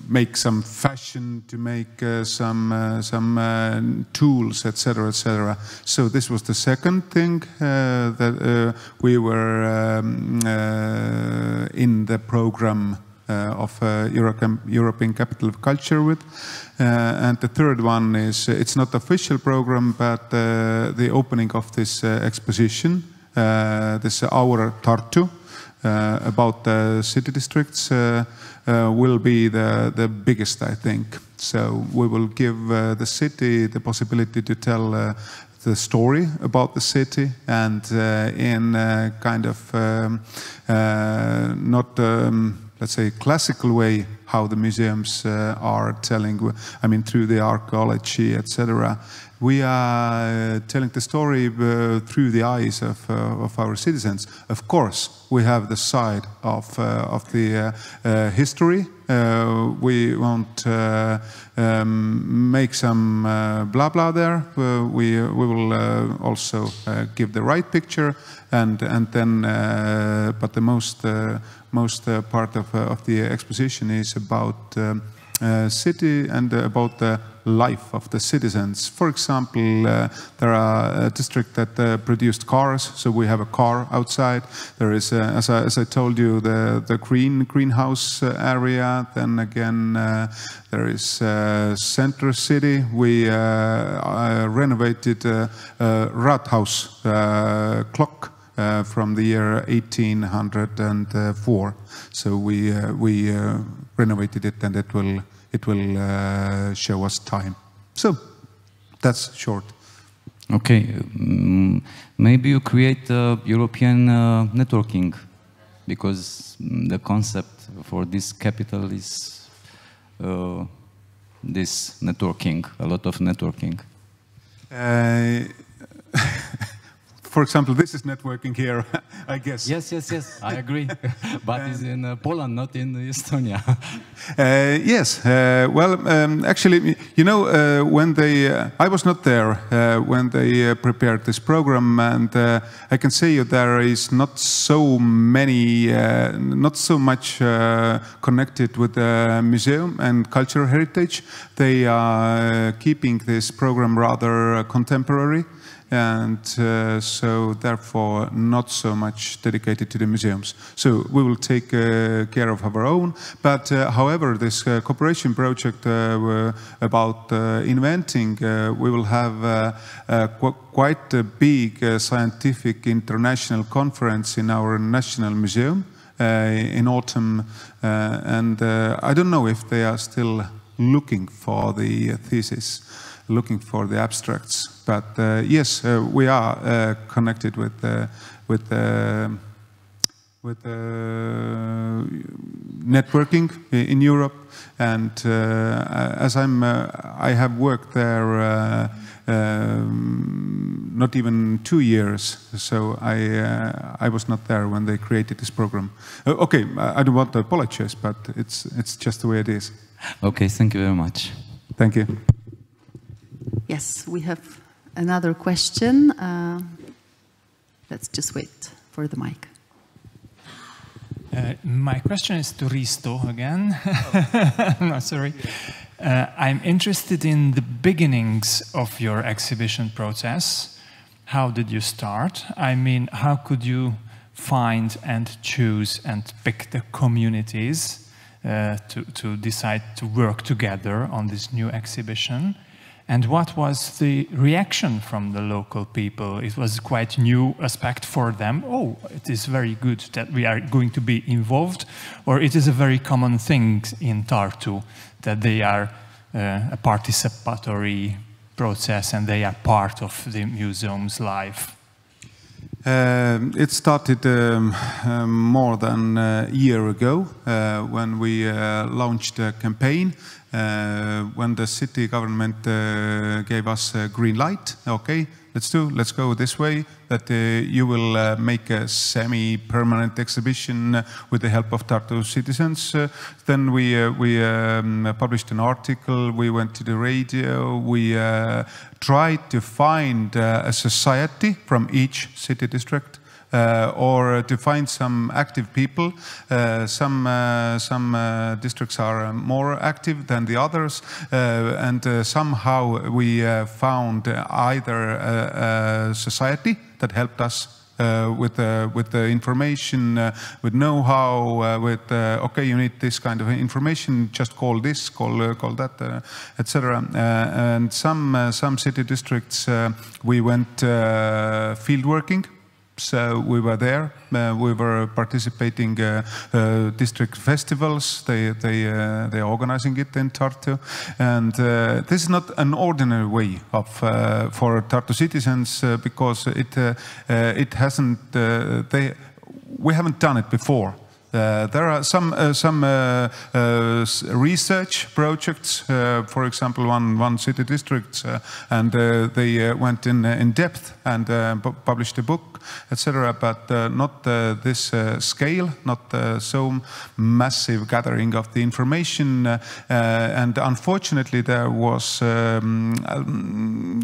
make some fashion, to make some tools, etc., etc. So this was the second thing that we were in the program of European Capital of Culture with. And the third one is, it's not official program, but the opening of this exposition, this Our Tartu. about the city districts will be the biggest, I think. So we will give the city the possibility to tell the story about the city, and in kind of not, let's say, classical way, how the museums are telling, I mean, through the archaeology, etc. We are telling the story through the eyes of our citizens. Of course, we have the side of the history. We won't make some blah blah there. We will also give the right picture, and then but the most part of the exposition is about city and about the life of the citizens. For example, there are districts that produced cars, so we have a car outside. There is, as I told you, the greenhouse area. Then again, there is Center City. We renovated Rathaus clock from the year 1804. So we renovated it, and it will show us time. So that's short. Okay, maybe you create European networking, because the concept for this capital is this networking, a lot of networking. For example, this is networking here, I guess. Yes, I agree. But it's in Poland, not in Estonia. Yes, well, actually, you know, when they, I was not there when they prepared this program, and I can say there is not so many, not so much connected with the museum and cultural heritage. They are keeping this program rather contemporary, and so therefore not so much dedicated to the museums. So we will take care of our own, but however, this cooperation project about inventing, we will have quite a big scientific international conference in our National Museum in autumn, and I don't know if they are still looking for the thesis, looking for the abstracts. But yes, we are connected with networking in Europe, and as I have worked there not even 2 years, so I was not there when they created this program. Okay, I don't want to apologize, but it's just the way it is. Okay, thank you very much. Thank you. Yes, we have another question. Let's just wait for the mic. My question is to Risto again. No, sorry. I'm interested in the beginnings of your exhibition process. How did you start? I mean, how could you find and choose and pick the communities to decide to work together on this new exhibition? And what was the reaction from the local people? It was quite new aspect for them. Oh, it is very good that we are going to be involved. Or it is a very common thing in Tartu that they are a participatory process and they are part of the museum's life. It started more than a year ago when we launched a campaign. When the city government gave us a green light, okay, let's go this way, that you will make a semi-permanent exhibition with the help of Tartu citizens. Then we published an article, we went to the radio, we tried to find a society from each city district. Or to find some active people. Some districts are more active than the others, and somehow we found either a society that helped us with the information, with know-how, with okay, you need this kind of information, just call this, call that, etc. And some city districts we went field working. So we were there. We were participating district festivals. They are organizing it in Tartu, and this is not an ordinary way of for Tartu citizens because it hasn't. We haven't done it before. There are some research projects, for example, one city district, and they went in depth and published a book, etc. But not this scale, not so massive gathering of the information. And unfortunately, there was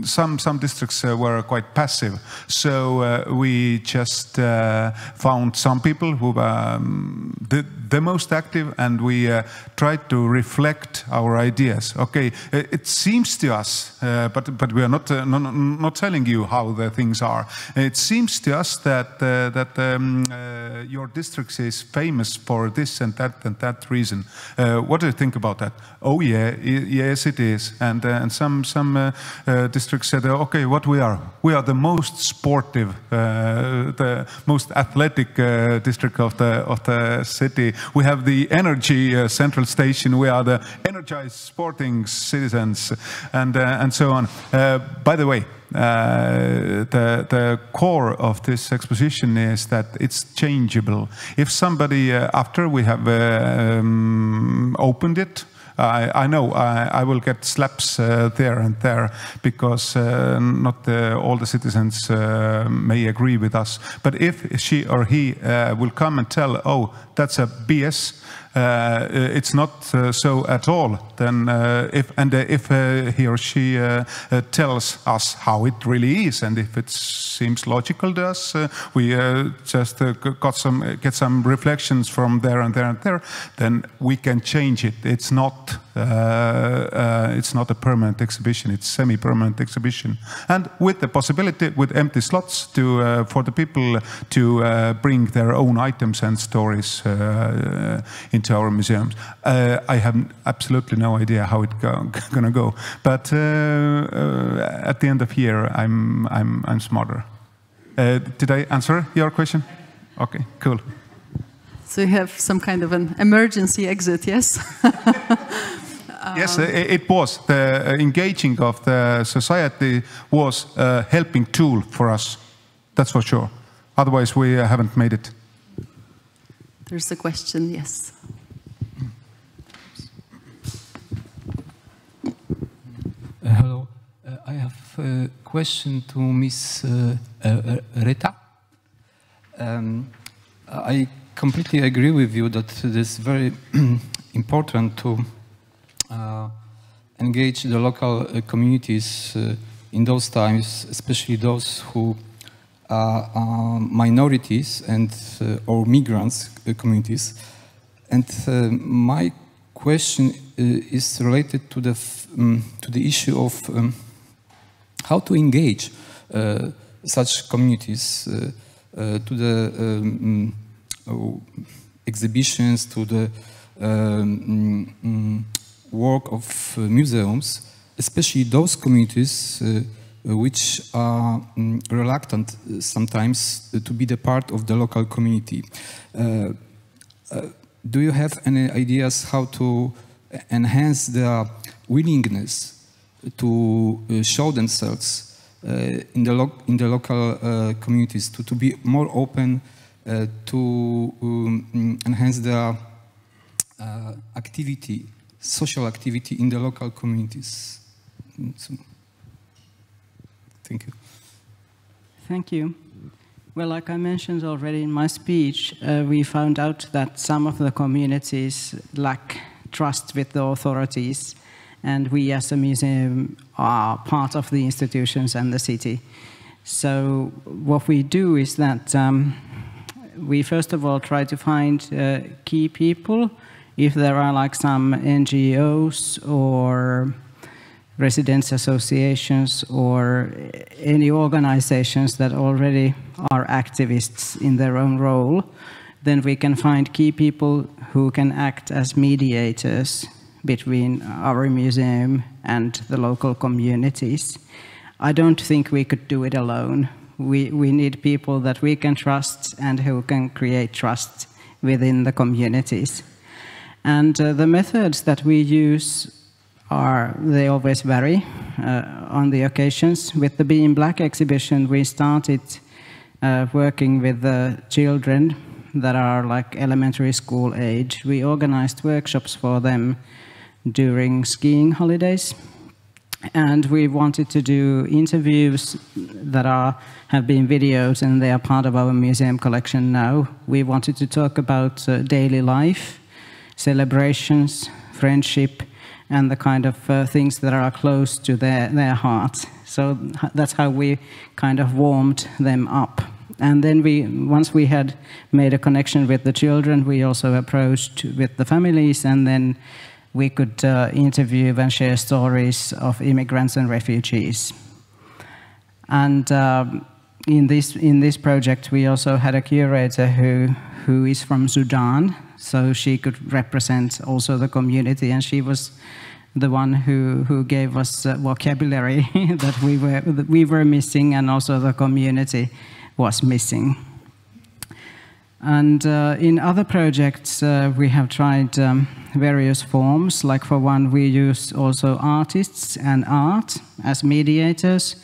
some districts were quite passive. So we just found some people who were the most active, and we tried to reflect our ideas. Okay, it seems to us, but we are not telling you how the things are. It seems to us that your district is famous for this and that reason. What do you think about that? Oh yeah, yes it is. And some districts said, okay, what we are? We are the most sportive, the most athletic district of the city. We have the energy central station. We are the energized sporting citizens, and so on. By the way, the core of this exposition is that it's changeable. If somebody, after we have opened it, I know I will get slaps there and there because not all the citizens may agree with us. But if she or he will come and tell, oh, that's a BS, it's not so at all, then if he or she tells us how it really is, and if it seems logical to us, we just get some reflections from there and there and there, then we can change it. It's not a permanent exhibition, it's semi-permanent exhibition, and with the possibility, with empty slots, for the people to bring their own items and stories into our museums. I have absolutely no idea how it's gonna go, but at the end of year, I'm smarter. Did I answer your question? Okay, cool. So you have some kind of an emergency exit, yes? Yes, it was. The engaging of the society was a helping tool for us. That's for sure. Otherwise, we haven't made it. There's a question, yes. Hello. I have a question to Ms. Reta. I completely agree with you that it is very important to engage the local communities in those times, especially those who are minorities and or migrants communities. And my question is related to the issue of how to engage such communities to the exhibitions, to the work of museums, especially those communities which are reluctant sometimes to be the part of the local community. Do you have any ideas how to enhance their willingness to show themselves in the local communities, to be more open, to enhance their activity, social activity in the local communities? So, thank you. Thank you. Well, like I mentioned already in my speech, we found out that some of the communities lack trust with the authorities, and we as a museum are part of the institutions and the city. So what we do is that we first of all try to find key people. If there are like some NGOs or residents associations or any organizations that already are activists in their own role, then we can find key people who can act as mediators between our museum and the local communities. I don't think we could do it alone. We need people that we can trust and who can create trust within the communities. And the methods that we use they always vary on the occasions. With the Be in Black exhibition, we started working with the children that are like elementary school age. We organized workshops for them during skiing holidays. And we wanted to do interviews that have been videos, and they are part of our museum collection now. We wanted to talk about daily life, celebrations, friendship, and the kind of things that are close to their heart. So that's how we kind of warmed them up. And then once we had made a connection with the children, we also approached with the families, and then we could interview and share stories of immigrants and refugees. And in this project, we also had a curator who is from Sudan, so she could represent also the community, and she was the one who gave us vocabulary that we were missing, and also the community was missing. And in other projects, we have tried various forms. Like for one, we use also artists and art as mediators,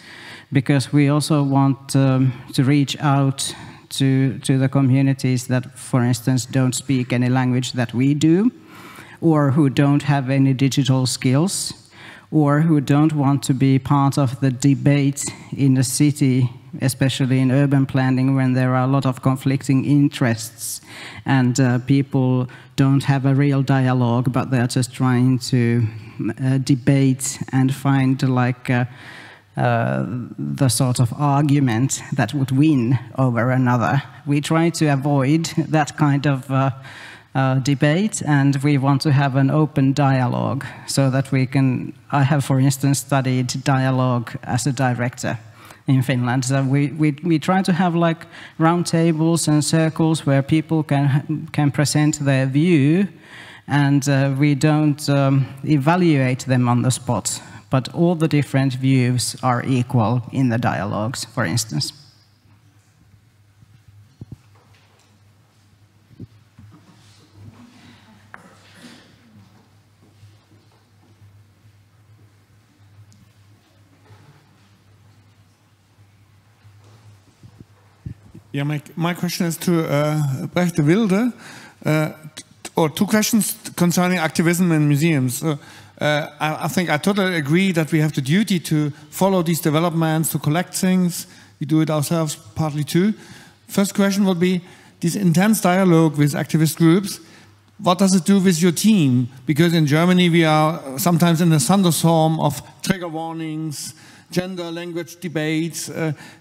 because we also want to reach out to the communities that, for instance, don't speak any language that we do, or who don't have any digital skills, or who don't want to be part of the debate in the city, especially in urban planning, when there are a lot of conflicting interests and people don't have a real dialogue, but they're just trying to debate and find like the sort of argument that would win over another. We try to avoid that kind of debate, and we want to have an open dialogue so that we can. I have, for instance, studied dialogue as a director in Finland. So we try to have like round tables and circles where people can present their view, and we don't evaluate them on the spot, but all the different views are equal in the dialogues, for instance. Yeah, my question is to Brecht de Wilde, or two questions concerning activism in museums. I think I totally agree that we have the duty to follow these developments, to collect things. We do it ourselves partly too. First question would be, this intense dialogue with activist groups, what does it do with your team? Because in Germany we are sometimes in a thunderstorm of trigger warnings, gender, language debates.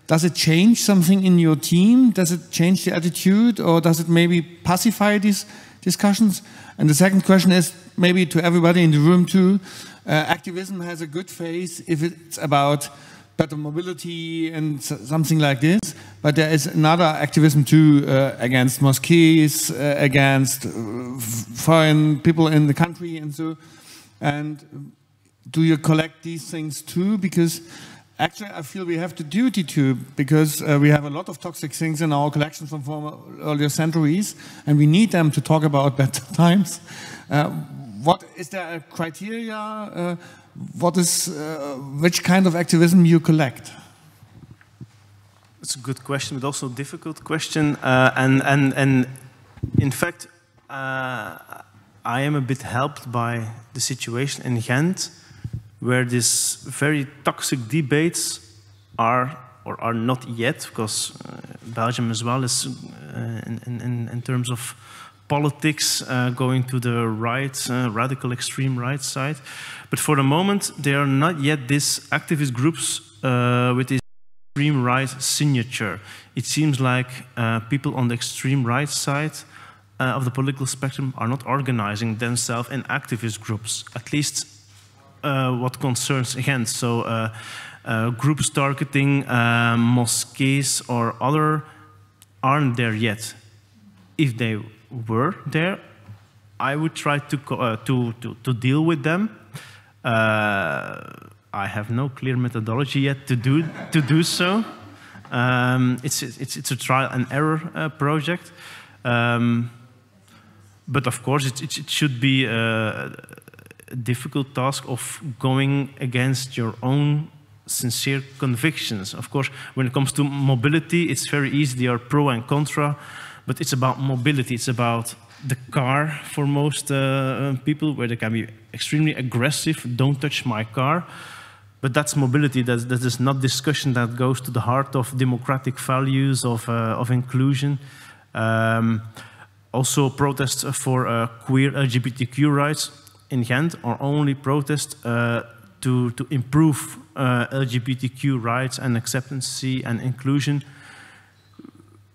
Does it change something in your team? Does it change the attitude, or does it maybe pacify these discussions? And the second question is maybe to everybody in the room too. Activism has a good face if it's about better mobility and something like this, but there is another activism too against mosques, against foreign people in the country and so. And do you collect these things too? Because actually I feel we have the duty to, because we have a lot of toxic things in our collections from earlier centuries, and we need them to talk about better times. What is there a criteria? Which kind of activism you collect? It's a good question, but also a difficult question. And in fact, I am a bit helped by the situation in Ghent, where these very toxic debates are, or are not yet, because Belgium as well is, in terms of politics, going to the right, radical extreme right side. But for the moment, there are not yet these activist groups with this extreme right signature. It seems like people on the extreme right side of the political spectrum are not organizing themselves in activist groups, at least what concerns Ghent. So groups targeting mosques or other aren't there yet. If they were there, I would try to deal with them. I have no clear methodology yet to do so. It's a trial and error project. But of course, it should be a difficult task of going against your own sincere convictions. Of course, when it comes to mobility, it's very easy. There are pro and contra, but it's about mobility. It's about the car for most people, where they can be extremely aggressive. Don't touch my car. But that's mobility. That is not discussion that goes to the heart of democratic values, of inclusion. Also, protests for queer LGBTQ rights in Ghent are only protests to improve LGBTQ rights and acceptance and inclusion.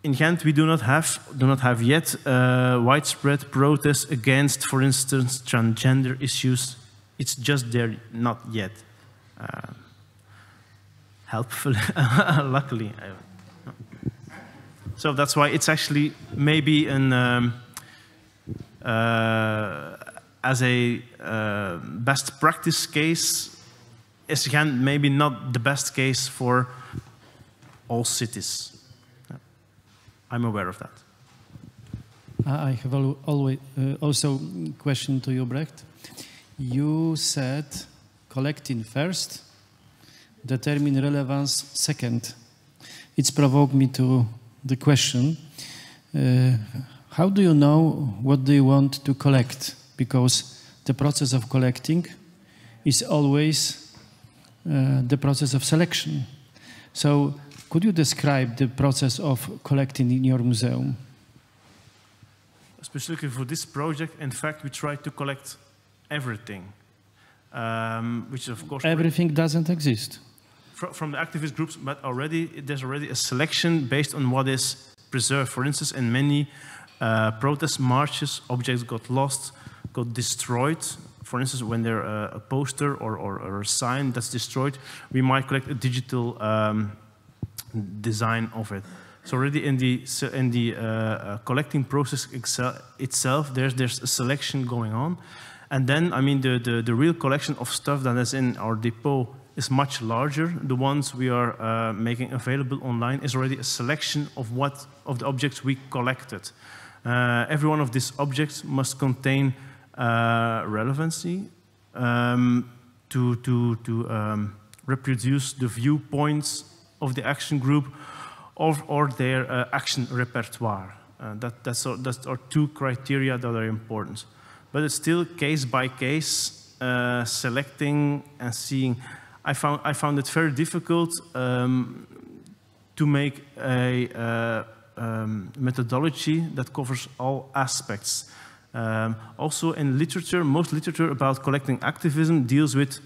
In Ghent, we do not have yet widespread protests against, for instance, transgender issues. It's just there, not yet. Helpful, luckily. So that's why it's actually maybe as a best practice case, is again maybe not the best case for all cities. I'm aware of that. I have also a question to you, Brecht. You said collecting first, determine relevance second. It's provoked me to the question, how do you know what do you want to collect? Because the process of collecting is always the process of selection. So could you describe the process of collecting in your museum? Specifically for this project, in fact, we try to collect everything, which of course... Everything doesn't exist. From the activist groups, but there's already a selection based on what is preserved. For instance, in many protest marches, objects got lost, got destroyed. For instance, when there's a poster or a sign that's destroyed, we might collect a digital design of it. So already in the collecting process itself, there's a selection going on. And then, I mean, the real collection of stuff that is in our depot is much larger. The ones we are making available online is already a selection of the objects we collected. Every one of these objects must contain relevancy to reproduce the viewpoints of the action group or their action repertoire. That's our two criteria that are important. But it's still case by case, selecting and seeing. I found it very difficult to make a methodology that covers all aspects. Also in literature, most literature about collecting activism deals with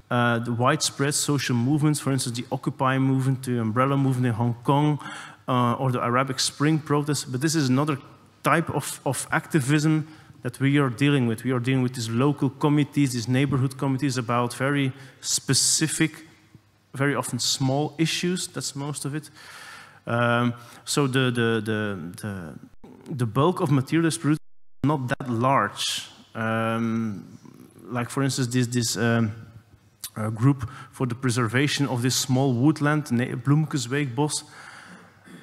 the widespread social movements, for instance, the Occupy movement, the Umbrella movement in Hong Kong, or the Arabic Spring protests. But this is another type of activism that we are dealing with. We are dealing with these local committees, these neighborhood committees about very specific, very often small issues. That's most of it. So the bulk of material is produced not that large. Like for instance, this group for the preservation of this small woodland, Bloemkesweekbos.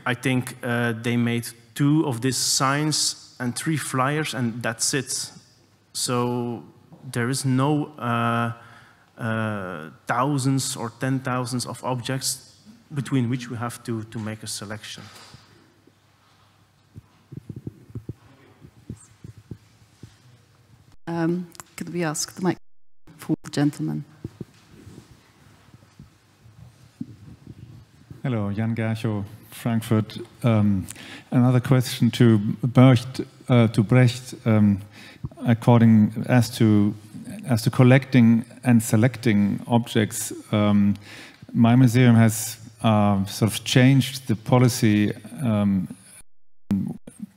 I think they made 2 of these signs and 3 flyers, and that's it. So there is no thousands or 10,000s of objects between which we have to make a selection. Could we ask the mic for the gentleman? Hello, Jan Garchow, Frankfurt. Another question to Brecht, according as to collecting and selecting objects. My museum has sort of changed the policy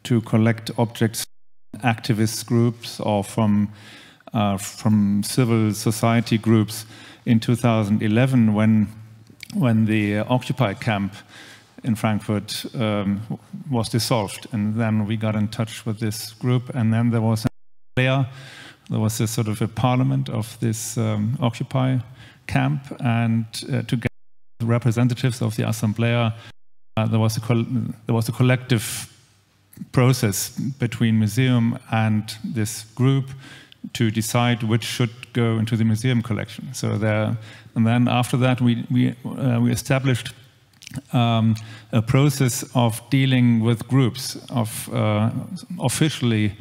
to collect objects from activist groups or from civil society groups in 2011 when the Occupy camp in Frankfurt was dissolved, and then we got in touch with this group, and then there was a sort of a parliament of this Occupy camp, and to get representatives of the Assemblea there was a collective process between museum and this group to decide which should go into the museum collection. So and then after that we established a process of dealing with groups, of officially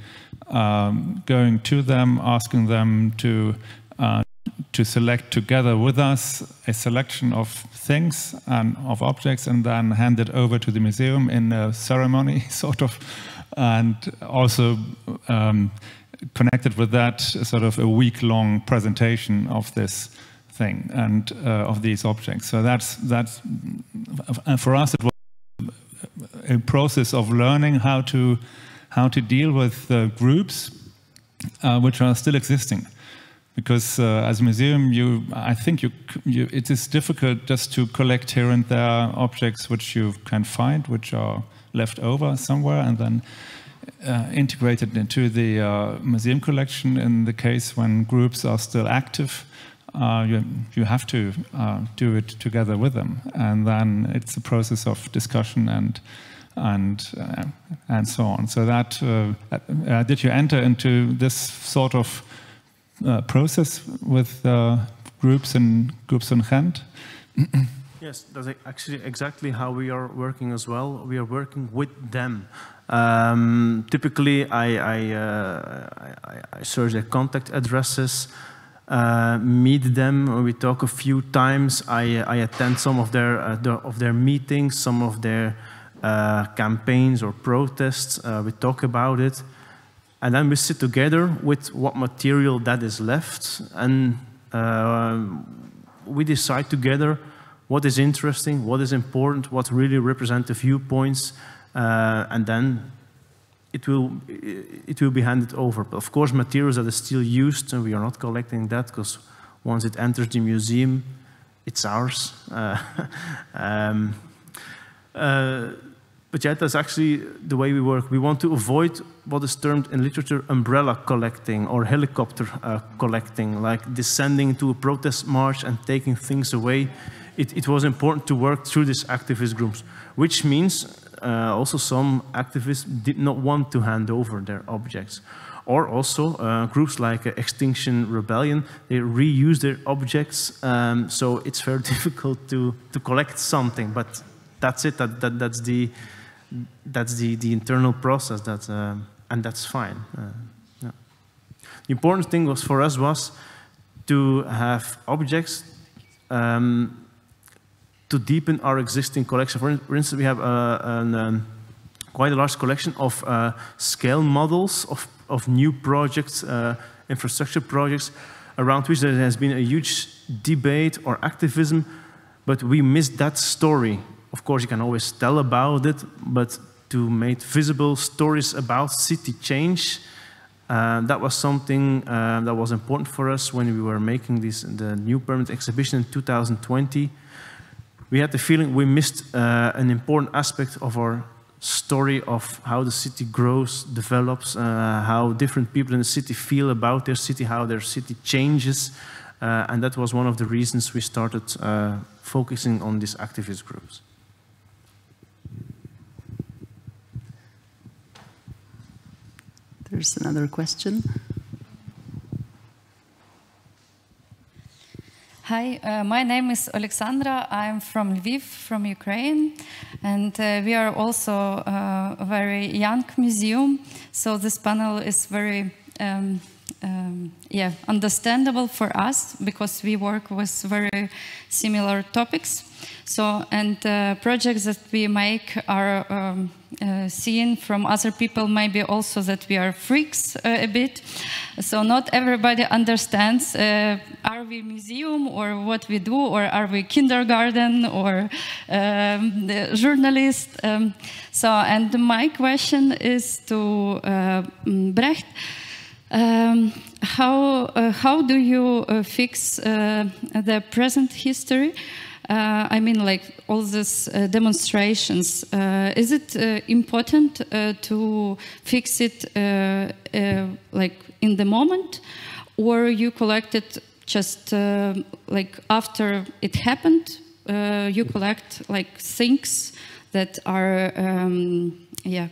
going to them, asking them to select together with us a selection of things and of objects, and then hand it over to the museum in a ceremony, sort of, and also connected with that sort of a week-long presentation of this thing and of these objects. So that's and for us it was a process of learning how to deal with groups which are still existing. Because as a museum, I think it is difficult just to collect here and there objects which you can find, which are left over somewhere, and then integrated into the museum collection. In the case when groups are still active, you have to do it together with them, and then it's a process of discussion and so on. So that did you enter into this sort of process with groups in Ghent? Yes, that's actually exactly how we are working as well. We are working with them. Typically, I search their contact addresses, meet them. We talk a few times. I attend some of their meetings, some of their campaigns or protests. We talk about it. And then we sit together with what material that is left, and we decide together what is interesting, what is important, what really represent the viewpoints, and then it will be handed over. But of course, materials that are still used, and we are not collecting that, because once it enters the museum, it's ours. But yeah, that's actually the way we work. We want to avoid what is termed in literature umbrella collecting or helicopter collecting, like descending to a protest march and taking things away. It was important to work through these activist groups, which means also some activists did not want to hand over their objects. Or also groups like Extinction Rebellion, they reuse their objects, so it's very difficult to collect something, but that's it, that's the internal process, and that's fine. Yeah. The important thing for us was to have objects to deepen our existing collection. For instance, we have quite a large collection of scale models of new projects, infrastructure projects, around which there has been a huge debate or activism, but we missed that story. Of course, you can always tell about it, but to make visible stories about city change, that was something that was important for us when we were making the new permanent exhibition in 2020. We had the feeling we missed an important aspect of our story of how the city grows, develops, how different people in the city feel about their city, how their city changes, and that was one of the reasons we started focusing on these activist groups. There's another question. Hi, my name is Alexandra. I'm from Lviv, from Ukraine, and we are also a very young museum, so this panel is very understandable for us because we work with very similar topics. So, and projects that we make are seen from other people, maybe also that we are freaks a bit. So not everybody understands, are we museum or what we do, or are we kindergarten or journalist? So, and my question is to Brecht. How do you fix the present history? I mean, like all these demonstrations, is it important to fix it like in the moment, or you collect it just like after it happened? You collect like things that are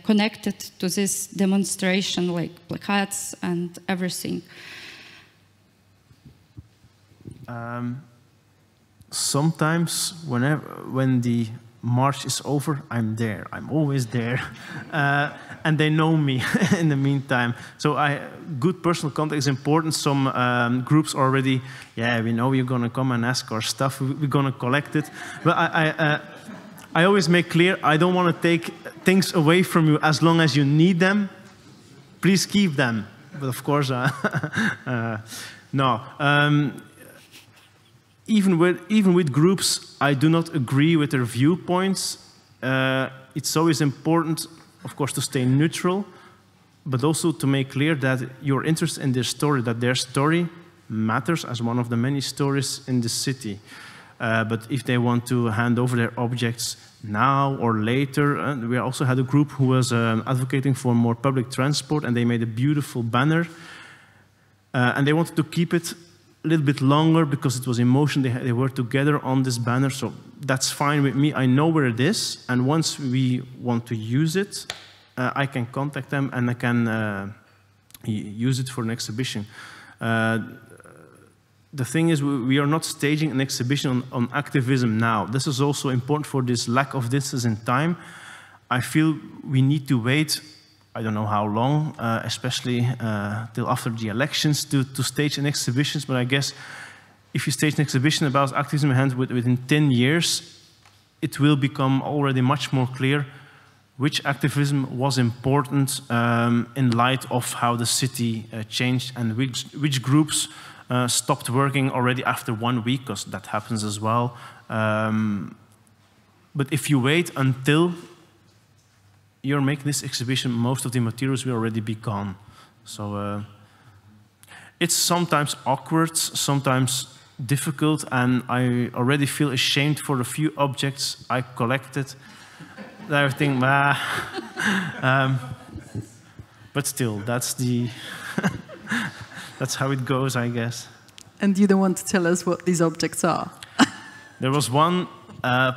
connected to this demonstration, like placards and everything? Sometimes, when the march is over, I'm there. I'm always there. And they know me in the meantime. So good personal contact is important. Some groups already, we know you're going to come and ask our stuff. We're going to collect it. But I always make clear, I don't want to take things away from you as long as you need them. Please keep them. But of course, no. Even with groups, I do not agree with their viewpoints. It's always important, of course, to stay neutral, but also to make clear that your interest in their story, that their story matters as one of the many stories in the city. But if they want to hand over their objects now or later, we also had a group who was advocating for more public transport, and they made a beautiful banner. And they wanted to keep it a little bit longer because it was emotional. They were together on this banner, so that's fine with me. I know where it is, and once we want to use it, I can contact them and I can use it for an exhibition. The thing is, we are not staging an exhibition on activism now. This is also important for this lack of distance in time. I feel we need to wait, I don't know how long, especially till after the elections to stage an exhibition. But I guess if you stage an exhibition about activism within 10 years, it will become already much more clear which activism was important in light of how the city changed and which groups stopped working already after 1 week, because that happens as well. But if you wait until you're making this exhibition, most of the materials will already be gone. So it's sometimes awkward, sometimes difficult, and I already feel ashamed for the few objects I collected. I think, but still, that's that's how it goes, I guess. And you don't want to tell us what these objects are? There was one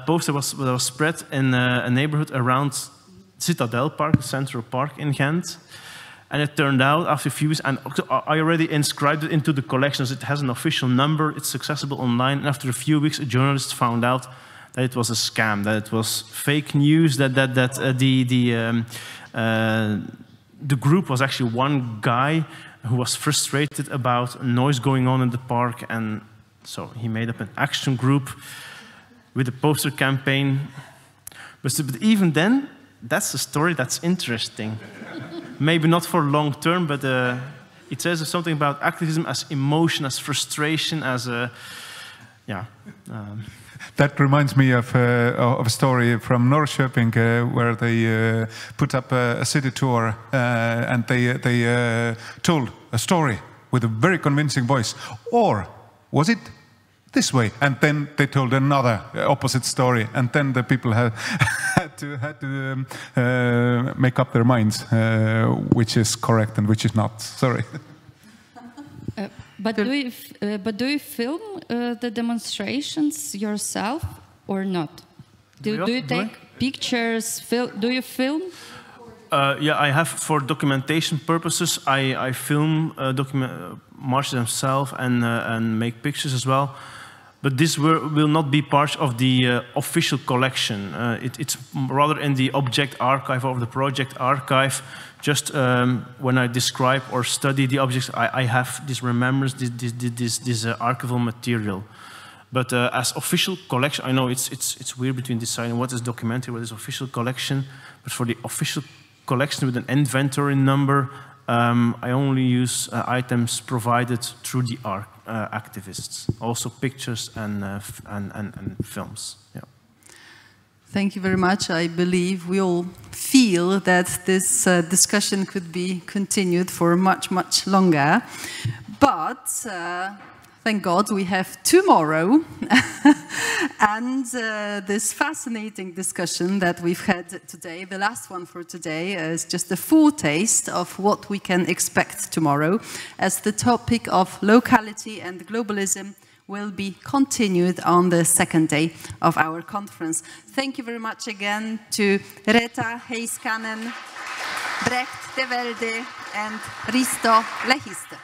poster that was spread in a neighborhood around Citadel Park, Central Park in Ghent. And it turned out after a few weeks, and I already inscribed it into the collections. It has an official number, it's accessible online. And after a few weeks, a journalist found out that it was a scam, that it was fake news, that the group was actually one guy who was frustrated about noise going on in the park, and so he made up an action group with a poster campaign. But even then, that's a story that's interesting. Maybe not for long term, but it says something about activism as emotion, as frustration, as a, That reminds me of a story from Norrköping where they put up a city tour and they told a story with a very convincing voice. Or was it this way? And then they told another opposite story, and then the people had to make up their minds which is correct and which is not. Sorry. But do you film the demonstrations yourself or not? Do you take pictures? Do you film? Yeah, I have, for documentation purposes, I film marches themselves and make pictures as well. But this will not be part of the official collection. It's rather in the object archive of the project archive. Just when I describe or study the objects, I have this remembrance, this archival material. But as official collection, I know it's weird between deciding what is documentary, what is official collection. But for the official collection with an inventory number, I only use items provided through the activists, also pictures and films. Yeah. Thank you very much. I believe we all feel that this discussion could be continued for much, much longer. But thank God we have tomorrow and this fascinating discussion that we've had today, the last one for today, is just a foretaste of what we can expect tomorrow, as the topic of locality and globalism will be continued on the second day of our conference. Thank you very much again to Reetta Heiskanen, Brecht de Velde, and Risto Lehiste.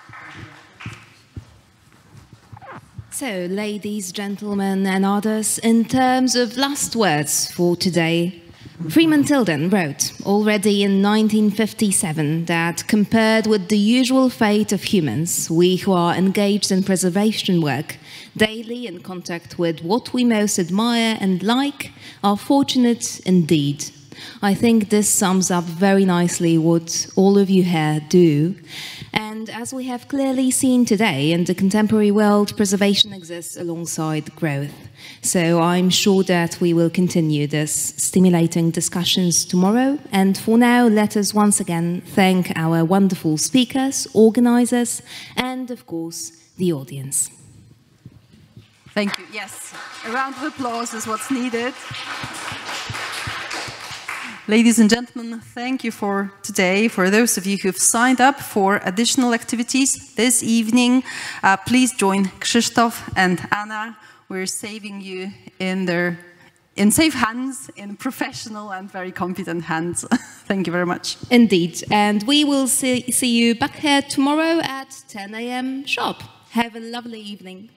So, ladies, gentlemen, and others, in terms of last words for today, Freeman Tilden wrote already in 1957 that compared with the usual fate of humans, we who are engaged in preservation work, daily in contact with what we most admire and like, are fortunate indeed. I think this sums up very nicely what all of you here do. And as we have clearly seen today, in the contemporary world, preservation exists alongside growth. So I'm sure that we will continue this stimulating discussions tomorrow. And for now, let us once again thank our wonderful speakers, organizers, and of course, the audience. Thank you. Yes, a round of applause is what's needed. Ladies and gentlemen, thank you for today. For those of you who've signed up for additional activities this evening, please join Krzysztof and Anna. We're saving you in safe hands, in professional and very competent hands. Thank you very much. Indeed. And we will see you back here tomorrow at 10 a.m. sharp. Have a lovely evening.